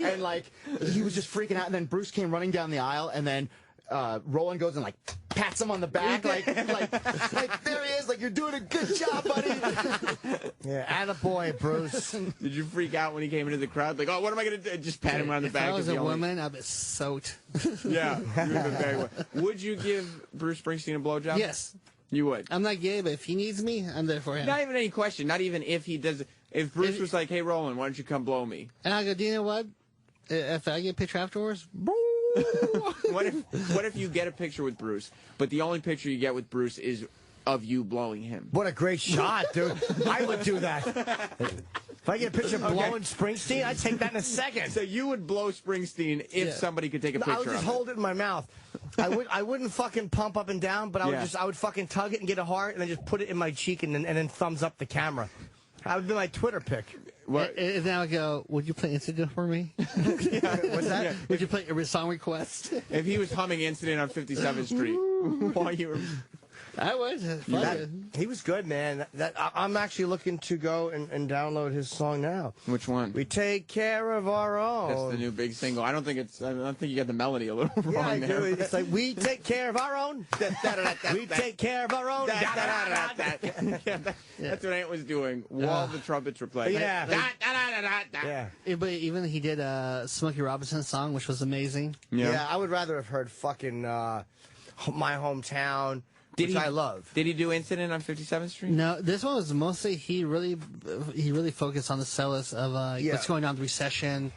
and like he was just freaking out. And then Bruce came running down the aisle, and then Roland goes and like pats him on the back, like there he is, like you're doing a good job, buddy. Yeah, attaboy, Bruce. Did you freak out when he came into the crowd? Like, oh, what am I going to do? Just pat him on the back. If I was a woman, I'd be soaked. Yeah, you would have been very well. Would you give Bruce Springsteen a blowjob? Yes. You would? I'm not gay, but if he needs me, I'm there for him. Not even any question. Not even if he does. If Bruce was like, hey, Roland, why don't you come blow me? And I go, do you know what? If I get a picture afterwards, What if you get a picture with Bruce, but the only picture you get with Bruce is of you blowing him? What a great shot, dude. I would do that. If I get a picture of blowing Springsteen, I'd take that in a second. So you would blow Springsteen if somebody could take a picture I would just of hold it in my mouth. I wouldn't fucking pump up and down, but I would fucking tug it and get a heart and then just put it in my cheek and then thumbs up the camera. That would be my Twitter pic. And then I would go, would you play Incident for me? What's that? Yeah. Would you play a song request? If he was humming Incident on 57th Street while you were... I would. He was good, man. I'm actually looking to go and download his song now. Which one? We Take Care of Our Own. That's the new big single. I don't think you got the melody a little wrong Yeah, I there. do. It's like, we take care of our own. We take care of our own. That's what Ant was doing while the trumpets were playing. Yeah. But even he did a Smokey Robinson song, which was amazing. Yeah, I would rather have heard fucking My Hometown, which I love. Did he do Incident on 57th Street? No, this one was mostly he really focused on the sellers of what's going on, the recession,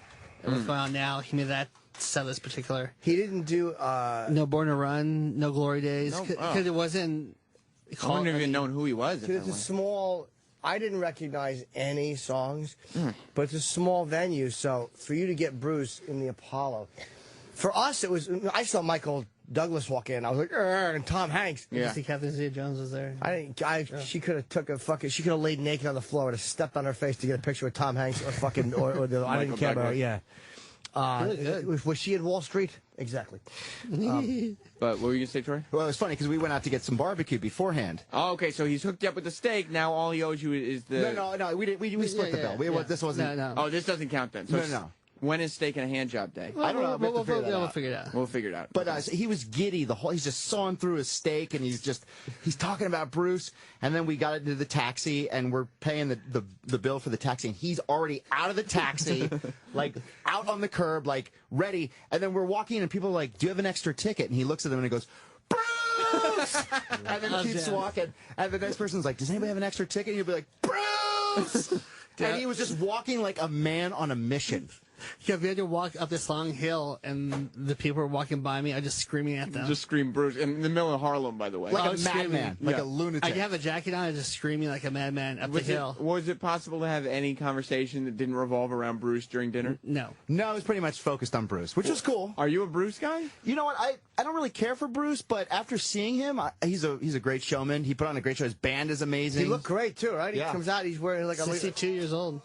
and what's going on now. He made that sellers particular. He didn't do No Born to Run, No Glory Days, because it wasn't. I wouldn't even known who he was. It's a small. I didn't recognize any songs, but it's a small venue. So for you to get Bruce in the Apollo, for us it was. I saw Michael Douglas walk in. I was like, and Tom Hanks. Yeah. See, Catherine Zeta-Jones was there. She could have took a fucking. She could have laid naked on the floor, would have stepped on her face to get a picture with Tom Hanks or fucking or the. I didn't care about. Yeah. Really good. Was she in Wall Street? Exactly. But what were you going to say, Troy? Well, it was funny because we went out to get some barbecue beforehand. Oh, okay. So he's hooked you up with the steak. Now all he owes you is the. No. We split the bill. This wasn't. No. Oh, this doesn't count then. So No. When is steak and a hand job day? I don't know. We'll figure it out. We'll figure it out. But he was giddy. He's just sawing through his steak, and he's talking about Bruce. And then we got into the taxi, and we're paying the bill for the taxi, and he's already out of the taxi, like out on the curb, like ready. And then we're walking, and people are like, "Do you have an extra ticket?" And he looks at them and he goes, "Bruce!" And then keeps walking. And the next person's like, "Does anybody have an extra ticket?" And he'll be like, "Bruce!" And he was just walking like a man on a mission. Yeah, if we had to walk up this long hill and the people were walking by me, I just screaming at them. Just scream Bruce in the middle of Harlem, by the way. Like a madman, like a lunatic. I have a jacket on, and just screaming like a madman up the hill. Was it possible to have any conversation that didn't revolve around Bruce during dinner? No. No, it was pretty much focused on Bruce, which was cool. Are you a Bruce guy? You know what? I don't really care for Bruce, but after seeing him, he's a great showman. He put on a great show. His band is amazing. He looked great too, right? Yeah. He comes out, he's wearing like 62 years old.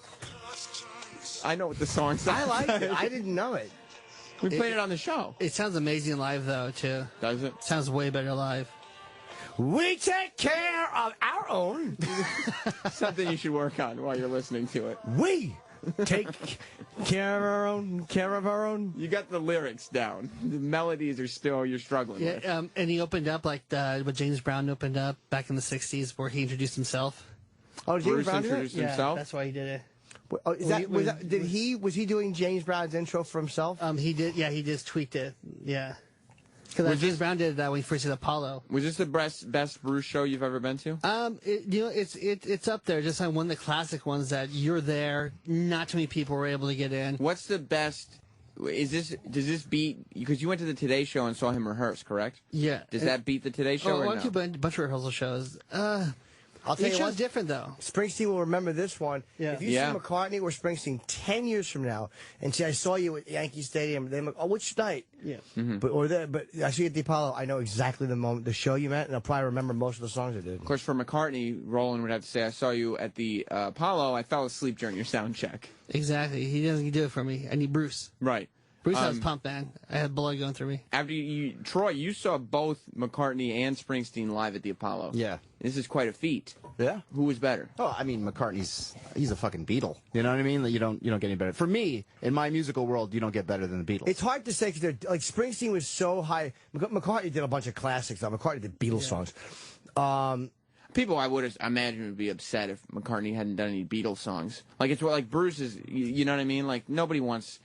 I know what the song sounds I like it. I didn't know it. We played it on the show. It sounds amazing live, though, too. Does it? Sounds way better live. We take care of our own. Something you should work on while you're listening to it. We take care of our own. You got the lyrics down. The melodies are still, you're struggling with. Yeah, and he opened up like what James Brown opened up back in the 60s, where he introduced himself. Oh, James Bruce Brown did it? introduced himself? Yeah, that's why he did it. Oh, was he doing James Brown's intro for himself? He did. Yeah, he just tweaked it. Yeah, because James Brown did that when he first did Apollo. Was this the best Bruce show you've ever been to? It's up there. Just like one of the classic ones that you're there. Not too many people were able to get in. What's the best? Does this beat? Because you went to the Today Show and saw him rehearse, correct? Yeah. Does that beat the Today Show? I or went to no? a bunch of rehearsal shows. I'll tell Each you show's what, different though. Springsteen will remember this one. Yeah. If you see McCartney or Springsteen 10 years from now, and say I saw you at Yankee Stadium, they're like, "Oh, which night?" Yeah. Mm-hmm. But I see you at the Apollo. I know exactly the moment, the show you met, and I'll probably remember most of the songs I did. Of course, for McCartney, Roland would have to say, "I saw you at the Apollo. I fell asleep during your sound check." Exactly. He doesn't do it for me. I need Bruce. Right. Bruce has pumped, man. I had blood going through me. After Troy, you saw both McCartney and Springsteen live at the Apollo. Yeah. This is quite a feat. Yeah. Who was better? Oh, I mean, he's a fucking Beatle. You know what I mean? You don't get any better. For me, in my musical world, you don't get better than the Beatles. It's hard to say because like Springsteen was so high. McCartney did a bunch of classics. McCartney did Beatles songs. People I would imagine would be upset if McCartney hadn't done any Beatles songs. Like it's like Bruce is. You know what I mean? Like nobody wants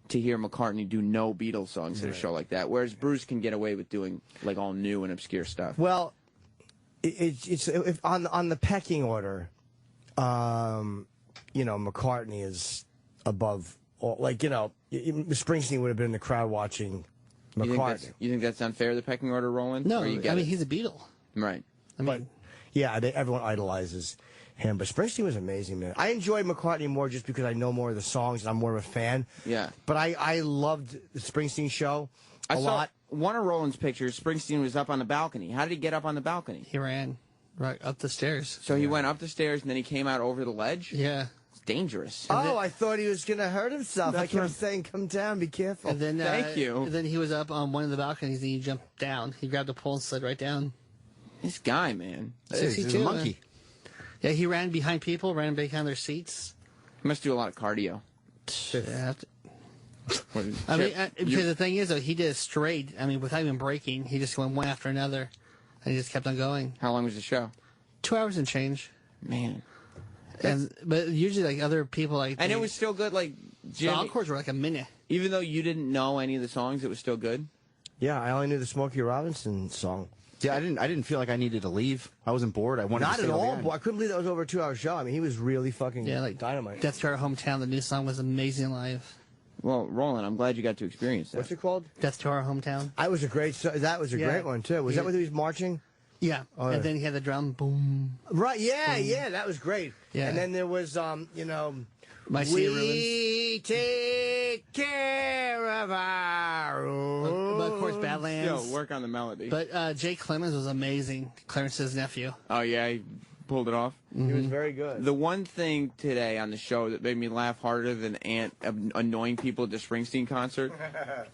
to hear McCartney do no Beatles songs at a show like that, whereas Bruce can get away with doing like all new and obscure stuff. Well, it's on the pecking order, McCartney is above. Springsteen would have been in the crowd watching McCartney. You think that's unfair, the pecking order, Roland? No, he's a Beatle. Right. Everyone idolizes him, but Springsteen was amazing, man. I enjoyed McCartney more just because I know more of the songs and I'm more of a fan. Yeah. But I loved the Springsteen show a lot. One of Roland's pictures, Springsteen was up on the balcony. How did he get up on the balcony? He ran right up the stairs. So he went up the stairs and then he came out over the ledge? Yeah. It's dangerous. I thought he was going to hurt himself. I kept saying, come down, be careful. And then, Thank you. And then he was up on one of the balconies and he jumped down. He grabbed the pole and slid right down. This guy, man. 62, he's a monkey. Man. Yeah, he ran behind people, ran behind their seats. He must do a lot of cardio. Yeah. Because the thing is, though, he did it straight. I mean, without even breaking, he just went one after another, and he just kept on going. How long was the show? 2 hours and change. Man. But usually, like other people, and it was still good. Like the encores were like a minute. Even though you didn't know any of the songs, it was still good. Yeah, I only knew the Smokey Robinson song. Yeah, I didn't feel like I needed to leave. I wasn't bored. I wanted to stay Not at till the all. end. I couldn't believe that was over a 2-hour show. I mean, he was really fucking dynamite. Death to Our Hometown, the new song, was amazing live. Well, Roland, I'm glad you got to experience that. What's it called? Death to Our Hometown. That was a great one too. Was that when he was marching? Yeah. Oh, and then he had the drum, boom. Right, yeah, that was great. Yeah. And then there was, My Sea of we take care of our own. But of course, Badlands. Yo, work on the melody. But Jake Clemens was amazing. Clarence's nephew. Oh, yeah, he pulled it off. He was very good. The one thing today on the show that made me laugh harder than annoying people at the Springsteen concert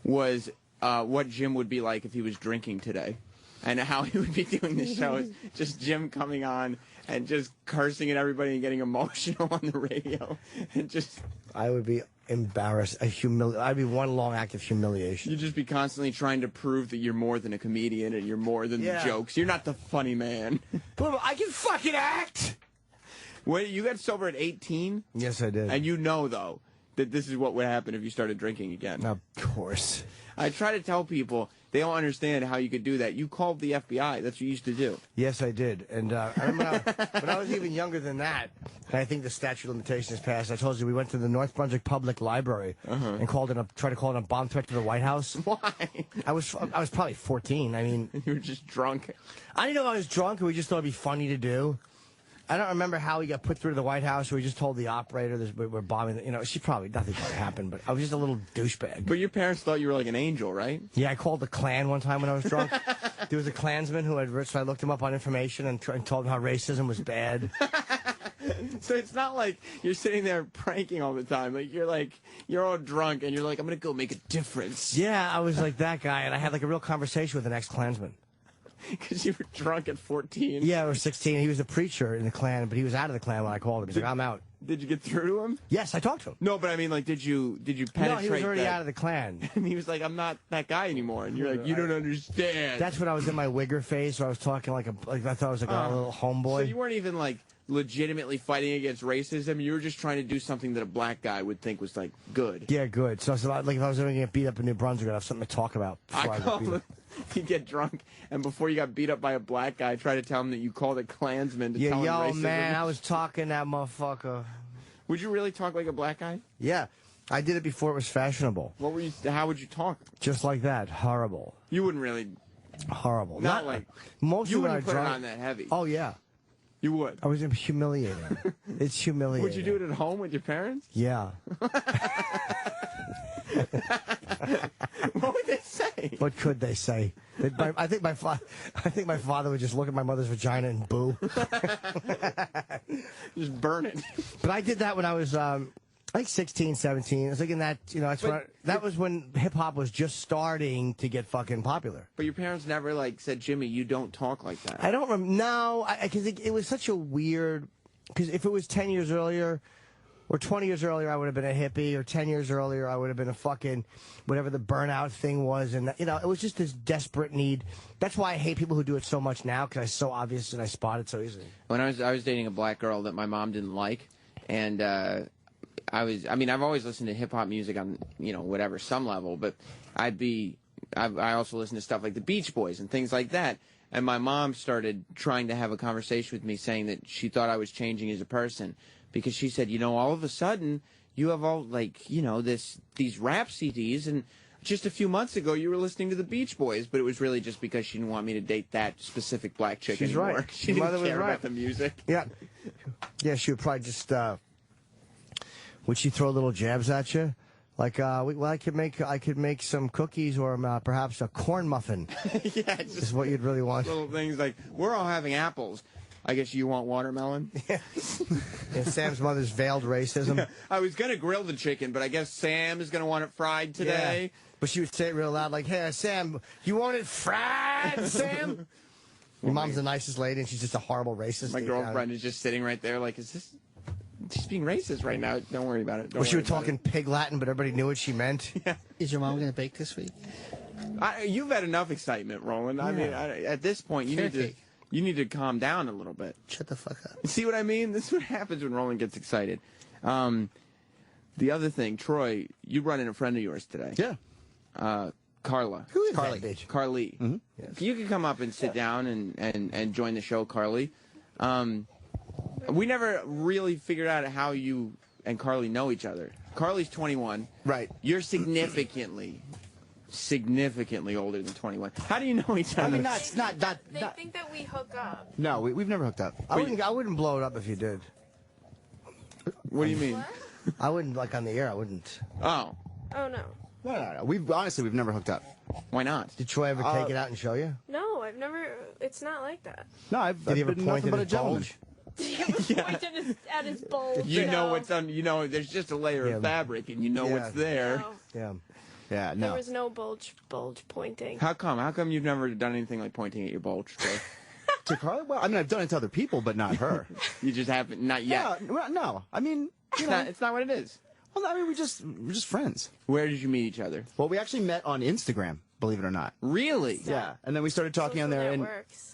was what Jim would be like if he was drinking today. And how he would be doing the show is just Jim coming on and just cursing at everybody and getting emotional on the radio, and just. I would be embarrassed. I'd be one long act of humiliation. You'd just be constantly trying to prove that you're more than a comedian and you're more than the jokes. You're not the funny man. I can fucking act. Wait, you got sober at 18? Yes, I did. And you know, though, that this is what would happen if you started drinking again. Of course. I try to tell people they don't understand how you could do that. You called the FBI. That's what you used to do. Yes, I did. And I remember when I was even younger than that, and I think the statute of limitations passed, I told you we went to the North Brunswick Public Library and tried to call in a bomb threat to the White House. Why? I was probably 14. I mean, you were just drunk. I didn't know I was drunk, and we just thought it'd be funny to do. I don't remember how we got put through to the White House. We just told the operator we're bombing. Nothing probably happened, but I was just a little douchebag. But your parents thought you were like an angel, right? Yeah, I called the Klan one time when I was drunk. There was a Klansman who had so I looked him up on information and told him how racism was bad. So it's not like you're sitting there pranking all the time. You're all drunk and you're like, I'm gonna go make a difference. Yeah, I was like that guy, and I had like a real conversation with the next Klansman. Because you were drunk at 14? Yeah, I was 16. He was a preacher in the Klan, but he was out of the Klan when I called him. He's like, I'm out. Did you get through to him? Yes, I talked to him. No, but I mean, like, did you penetrate? No, he was already out of the Klan. And he was like, I'm not that guy anymore. And you're like, you don't understand. That's when I was in my wigger phase, so I was talking like I thought I was like a little homeboy. So you weren't even like legitimately fighting against racism. You were just trying to do something that a black guy would think was like good. Yeah, good. So if I was going to get beat up in New Brunswick, I'd have something to talk about. You get drunk, and before you got beat up by a black guy, try to tell him that you called a Klansman to tell him racism. Man, I was talking that motherfucker. Would you really talk like a black guy? Yeah, I did it before it was fashionable. What were you? How would you talk? Just like that, horrible. You wouldn't really. Horrible. Not like mostly you when wouldn't I put drunk. it on that heavy. Oh yeah. You would. I was humiliating. It's humiliating. Would you do it at home with your parents? Yeah. What would they say? What could they say? I think my father would just look at my mother's vagina and boo. Just burn it. But I did that when I was like 16, 17. I was thinking that, that was when hip-hop was just starting to get fucking popular. But your parents never, said, Jimmy, you don't talk like that. I don't remember. No, because it was such a weird... Because if it was 10 years earlier... Or 20 years earlier, I would have been a hippie. Or 10 years earlier, I would have been a fucking whatever the burnout thing was. And, it was just this desperate need. That's why I hate people who do it so much now, because it's so obvious and I spot it so easily. When I was dating a black girl that my mom didn't like, and I've always listened to hip-hop music on, whatever, some level, but I also listen to stuff like the Beach Boys and things like that. And my mom started trying to have a conversation with me saying that she thought I was changing as a person. Because she said, all of a sudden, you have all, these rap CDs, and just a few months ago, you were listening to the Beach Boys, but it was really just because she didn't want me to date that specific black chick anymore. Right. She didn't care about the music. Yeah. Yeah, she would probably just, would she throw little jabs at you? Like, I could make some cookies or perhaps a corn muffin. Yeah, it's just is what you'd really want. Little things like, we're all having apples. I guess you want watermelon? Yeah. And Sam's mother's veiled racism. I was going to grill the chicken, but I guess Sam is going to want it fried today. Yeah. But she would say it real loud, like, hey, Sam, you want it fried, Sam? Your mom's the nicest lady, and she's just a horrible racist. My girlfriend is just sitting right there like, she's being racist right now. Don't worry about it. She was talking pig Latin, but everybody knew what she meant. Yeah. Is your mom going to bake this week? You've had enough excitement, Roland. I mean, at this point, you need to calm down a little bit. Shut the fuck up. See what I mean? This is what happens when Roland gets excited. The other thing, Troy, you run into a friend of yours today. Yeah. Carla. Who is Carly? that bitch? Carly. Mm-hmm. Yes. You can come up and sit down and join the show, Carly. We never really figured out how you and Carly know each other. Carly's 21. Right. You're significantly older than 21. How do you know each other? I mean, not. They think that we hook up. No, we've never hooked up. I wouldn't blow it up if you did. What do you mean? I wouldn't, on the air, I wouldn't. Oh. Oh, no. No. We've never hooked up. Why not? Did Troy ever take it out and show you? No, I've never. It's not like that. No, I've Did he ever been point nothing at but a his gentleman. bulge? Pointed at his bulge. You know what's on. There's just a layer of fabric, and you know what's there. No. Yeah. Yeah, There no. was no bulge pointing. How come? How come you've never done anything like pointing at your bulge, Troy? To Carly? Well, I mean, I've done it to other people, but not her. You just haven't, not yet. No. I mean, It's not what it is. Well, I mean, we're just friends. Where did you meet each other? Well, we actually met on Instagram, believe it or not. Really? Yeah. And then we started talking on there, and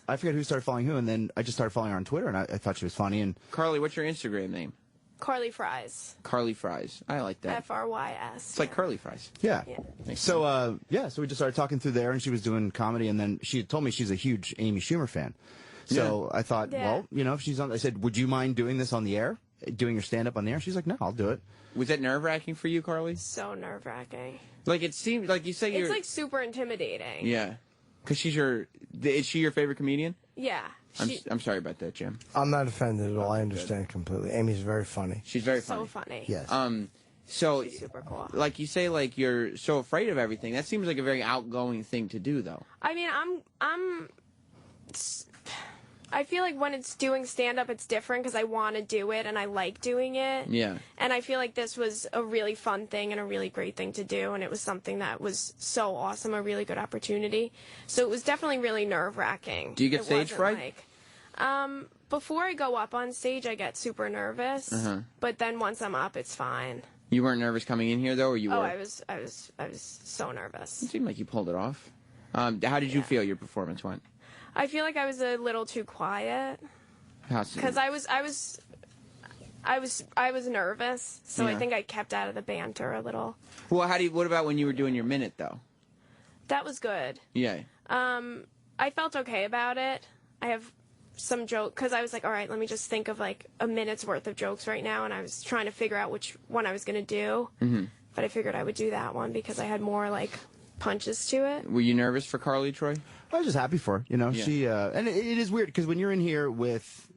I forget who started following who, and then I just started following her on Twitter, and I thought she was funny. And Carly, what's your Instagram name? Carly Fries. Carly Fries. I like that. Frys. It's like curly fries. Yeah. So, so we just started talking through there, and she was doing comedy, and then she told me she's a huge Amy Schumer fan. So I thought, well, if she's on, I said, would you mind doing this on the air? Doing your stand-up on the air? She's like, no, I'll do it. Was that nerve-wracking for you, Carly? So nerve-wracking. Like, it seemed, like you say It's like super intimidating. Yeah. Because is she your favorite comedian? Yeah. I'm sorry about that, Jim. I'm not offended at all. I understand completely. Amy's very funny. She's very funny. So funny. Yes. So, she's super cool. like you say, like you're so afraid of everything. That seems like a very outgoing thing to do, though. I mean, I feel like when it's doing stand-up, it's different because I want to do it and I like doing it. Yeah. And I feel like this was a really fun thing and a really great thing to do, and it was something that was so awesome, a really good opportunity. So it was definitely really nerve-wracking. Do you get stage fright? Before I go up on stage, I get super nervous, but then once I'm up, it's fine. You weren't nervous coming in here, though, or you were? Oh, I was so nervous. It seemed like you pulled it off. How did you feel your performance went? I feel like I was a little too quiet. Because I was nervous, so I think I kept out of the banter a little. Well, what about when you were doing your minute, though? That was good. Yeah. I felt okay about it. I have some joke because I was like, all right, let me just think of like a minute's worth of jokes right now, and I was trying to figure out which one I was going to do. But I figured I would do that one because I had more like punches to it. Were you nervous for Carly, Troy? I was just happy for her. Yeah. She and it is weird because when you're in here with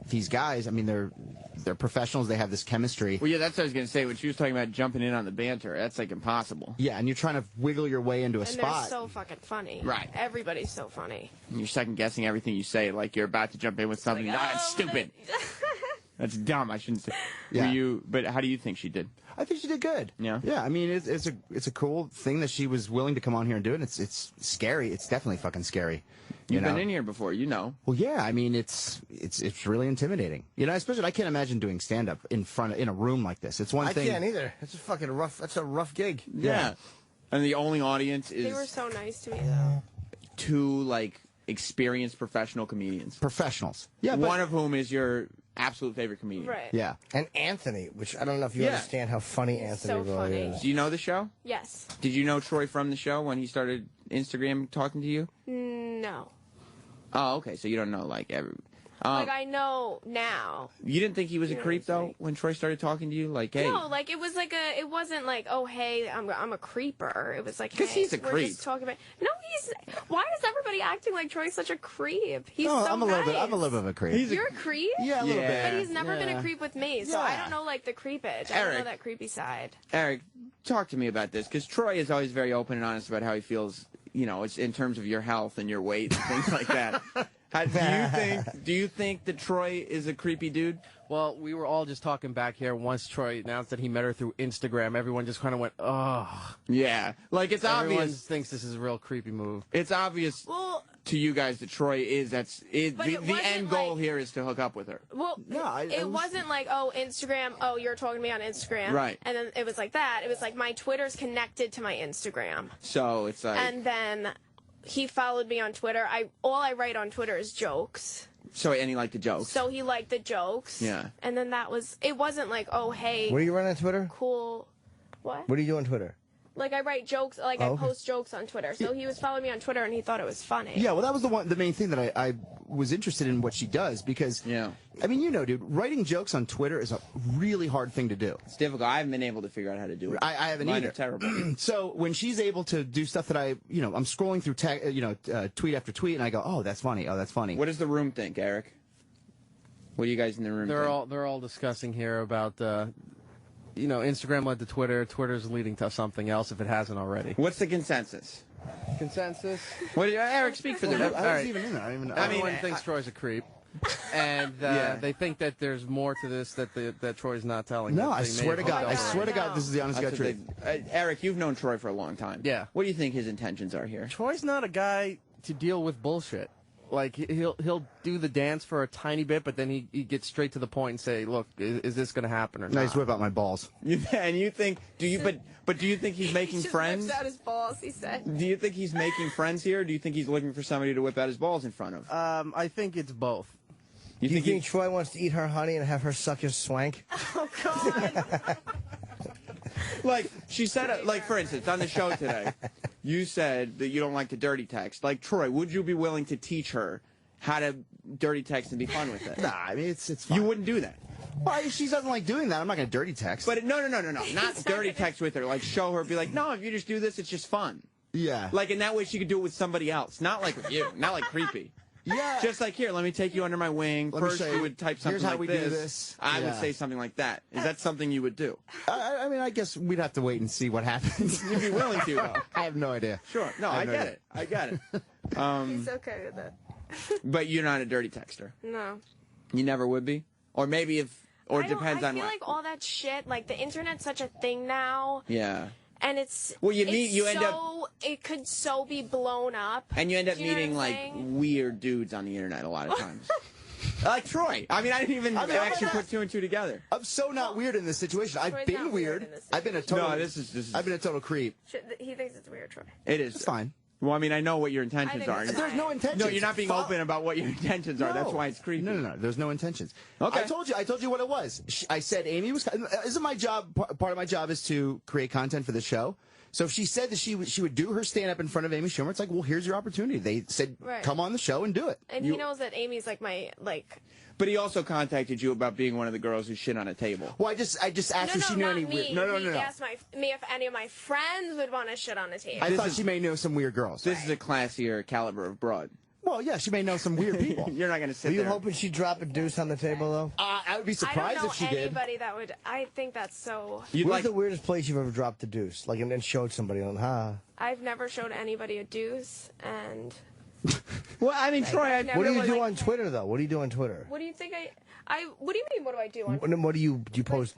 these guys, I mean they're professionals. They have this chemistry. Well, yeah, that's what I was gonna say. When she was talking about jumping in on the banter, that's like impossible. Yeah, and you're trying to wiggle your way into a spot. They're so fucking funny. Right. Everybody's so funny. And you're second guessing everything you say, like you're about to jump in with something. Like, that's stupid. That's dumb. I shouldn't say. Yeah. But how do you think she did? I think she did good. Yeah. Yeah. I mean, it's a cool thing that she was willing to come on here and do it. It's scary. It's definitely fucking scary. You've been in here before, Well, yeah. I mean, it's really intimidating. Especially I can't imagine doing stand up in a room like this. It's one thing. I can't either. It's a fucking rough. That's a rough gig. Yeah. And the only audience is They were so nice to me though. two like experienced professional comedians. Professionals. Yeah. One of whom is your absolute favorite comedian. Right. Yeah. And Anthony, which I don't know if you understand how funny Anthony so really funny. is. Do you know the show? Yes. Did you know Troy from the show when he started Instagram talking to you? No. Oh, okay. So you don't know like every. Like I know now. You didn't think he was a creep though when Troy started talking to you? Like, hey. No, like it was like it wasn't like, oh hey, I'm a creeper. It was like, because hey, he's a we're creep. just talking about. No, why is everybody acting like Troy's such a creep? He's No, so I'm a nice. little bit of a creep. You're a creep? Yeah, a little bit. But he's never been a creep with me, so I don't know like the creepage. I don't know that creepy side. Eric, talk to me about this because Troy is always very open and honest about how he feels. It's in terms of your health and your weight and things like that. Do you think that Troy is a creepy dude? Well, we were all just talking back here. Once Troy announced that he met her through Instagram, everyone just kind of went, "Ugh." Yeah, like it's Everyone obvious. Thinks this is a real creepy move. It's obvious to you guys that Troy is. The end goal here is to hook up with her. Well, it wasn't like, oh, Instagram, oh, you're talking to me on Instagram. Right. And then it was like that. It was like my Twitter's connected to my Instagram. So it's like. And then he followed me on Twitter. All I write on Twitter is jokes. And he liked the jokes. So he liked the jokes. Yeah. And then it wasn't like, oh, hey. What do you run on Twitter? Cool. What? What do you do on Twitter? Like I write jokes, like I post jokes on Twitter. So he was following me on Twitter and he thought it was funny. Yeah, well, that was the main thing that I was interested in what she does because, I mean, dude, writing jokes on Twitter is a really hard thing to do. It's difficult. I haven't been able to figure out how to do it. I haven't Mine either. are terrible. So when she's able to do stuff that I'm scrolling through tweet after tweet and I go, oh, that's funny. Oh, that's funny. What does the room think, Eric? What do you guys in the room think? They're all discussing here about Instagram led to Twitter. Twitter's leading to something else if it hasn't already. What's the consensus? Consensus? Eric, speak for them. I was even in there. Everyone thinks Troy's a creep. And they think that there's more to this that Troy's not telling. No, I swear to God. I swear to God, this is the honest God truth. Eric, you've known Troy for a long time. Yeah. What do you think his intentions are here? Troy's not a guy to deal with bullshit. Like he'll do the dance for a tiny bit, but then he gets straight to the point and say, "Look, is this going to happen or not?" Nice whip out my balls. And you think? Do you? But do you think he's making friends? Whips out his balls. He said. Do you think he's making friends here? Or do you think he's looking for somebody to whip out his balls in front of? I think it's both. Do you think Troy wants to eat her honey and have her suck his swank? Oh God. Like she said, like for instance, on the show today, you said that you don't like to dirty text. Like Troy, would you be willing to teach her how to dirty text and be fun with it? Nah, I mean it's fine. You wouldn't do that. Well, if she doesn't like doing that, I'm not going to dirty text. But no, not dirty text with her. Like show her, be like, no, if you just do this, it's just fun. Yeah. Like in that way, she could do it with somebody else, not like with you, not like creepy. Yeah. Just like, here, let me take you under my wing. First, you would type something here's how like we this. do this. I would say something like that. Is that something you would do? I mean, I guess we'd have to wait and see what happens. You'd be willing to, though. I have no idea. Sure. No, I get it. I get it. He's okay with it. But you're not a dirty texter. No. You never would be? Or maybe if, or it depends on I feel what. like all that shit, like the internet's such a thing now. Yeah. And it's Well, you end up it could so be blown up. and you end up Do you know meeting what I'm like saying? weird dudes on the internet a lot of times. Like Troy. I mean, I didn't even actually put two and two together. I'm so not weird in this situation. I've Troy's been not weird. in this I've been a total. No, this is. I've been a total creep. He thinks it's weird, Troy. It is. It's fine. Well, I mean, I know what your intentions think are. it's There's no intentions. No, you're not being open about what your intentions are. That's why it's creepy. No. There's no intentions. Okay. I told you what it was. I said Amy was. Isn't my job? Part of my job is to create content for the show. So if she said that she would do her stand up in front of Amy Schumer, it's like, well, here's your opportunity. They said, Right. come on the show and do it. And he knows that Amy's like my But he also contacted you about being one of the girls who shit on a table. Well, I just asked if she knew any weird. No. He asked me if any of my friends would want to shit on a table. I thought she may know some weird girls. This is a classier caliber of broad. Well, yeah, she may know some weird people. You're not going to sit Were you there. hoping she'd drop a deuce on the table, though? I would be surprised if she I don't know did. anybody that would. I think that's so. Where's the weirdest place you've ever dropped a deuce? Like, and then showed somebody on, I've never showed anybody a deuce, and. Well, I mean, Troy, What do you do on Twitter, though? What do you do on Twitter? What do you think what do you mean? What do I do on? What do you post?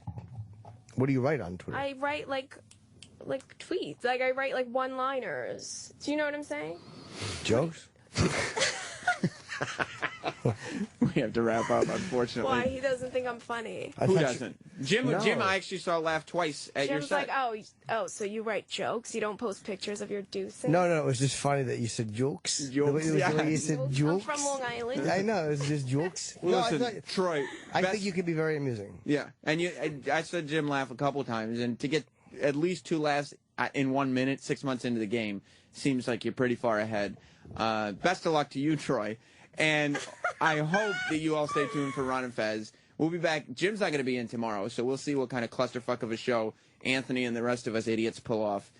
What do you write on Twitter? I write like tweets. Like I write like one-liners. Do you know what I'm saying? Jokes? We have to wrap up, unfortunately. Why? He doesn't think I'm funny. Who doesn't? Jim, No. Jim, I actually saw laugh twice at your Jim's set. like, oh, so you write jokes? You don't post pictures of your deuces? No, it was just funny that you said jokes. Jokes, The way you said jokes. I'm from Long Island. I know, it was just jokes. Well, No, listen, Troy. I think you could be very amusing. Yeah, and I said Jim laugh a couple times, and to get at least 2 laughs in 1 minute, 6 months into the game, seems like you're pretty far ahead. Best of luck to you, Troy. And I hope that you all stay tuned for Ron and Fez. We'll be back. Jim's not going to be in tomorrow, so we'll see what kind of clusterfuck of a show Anthony and the rest of us idiots pull off.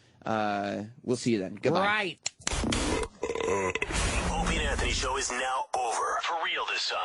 We'll see you then. Goodbye. Right. The Opie and Anthony show is now over. For real this time.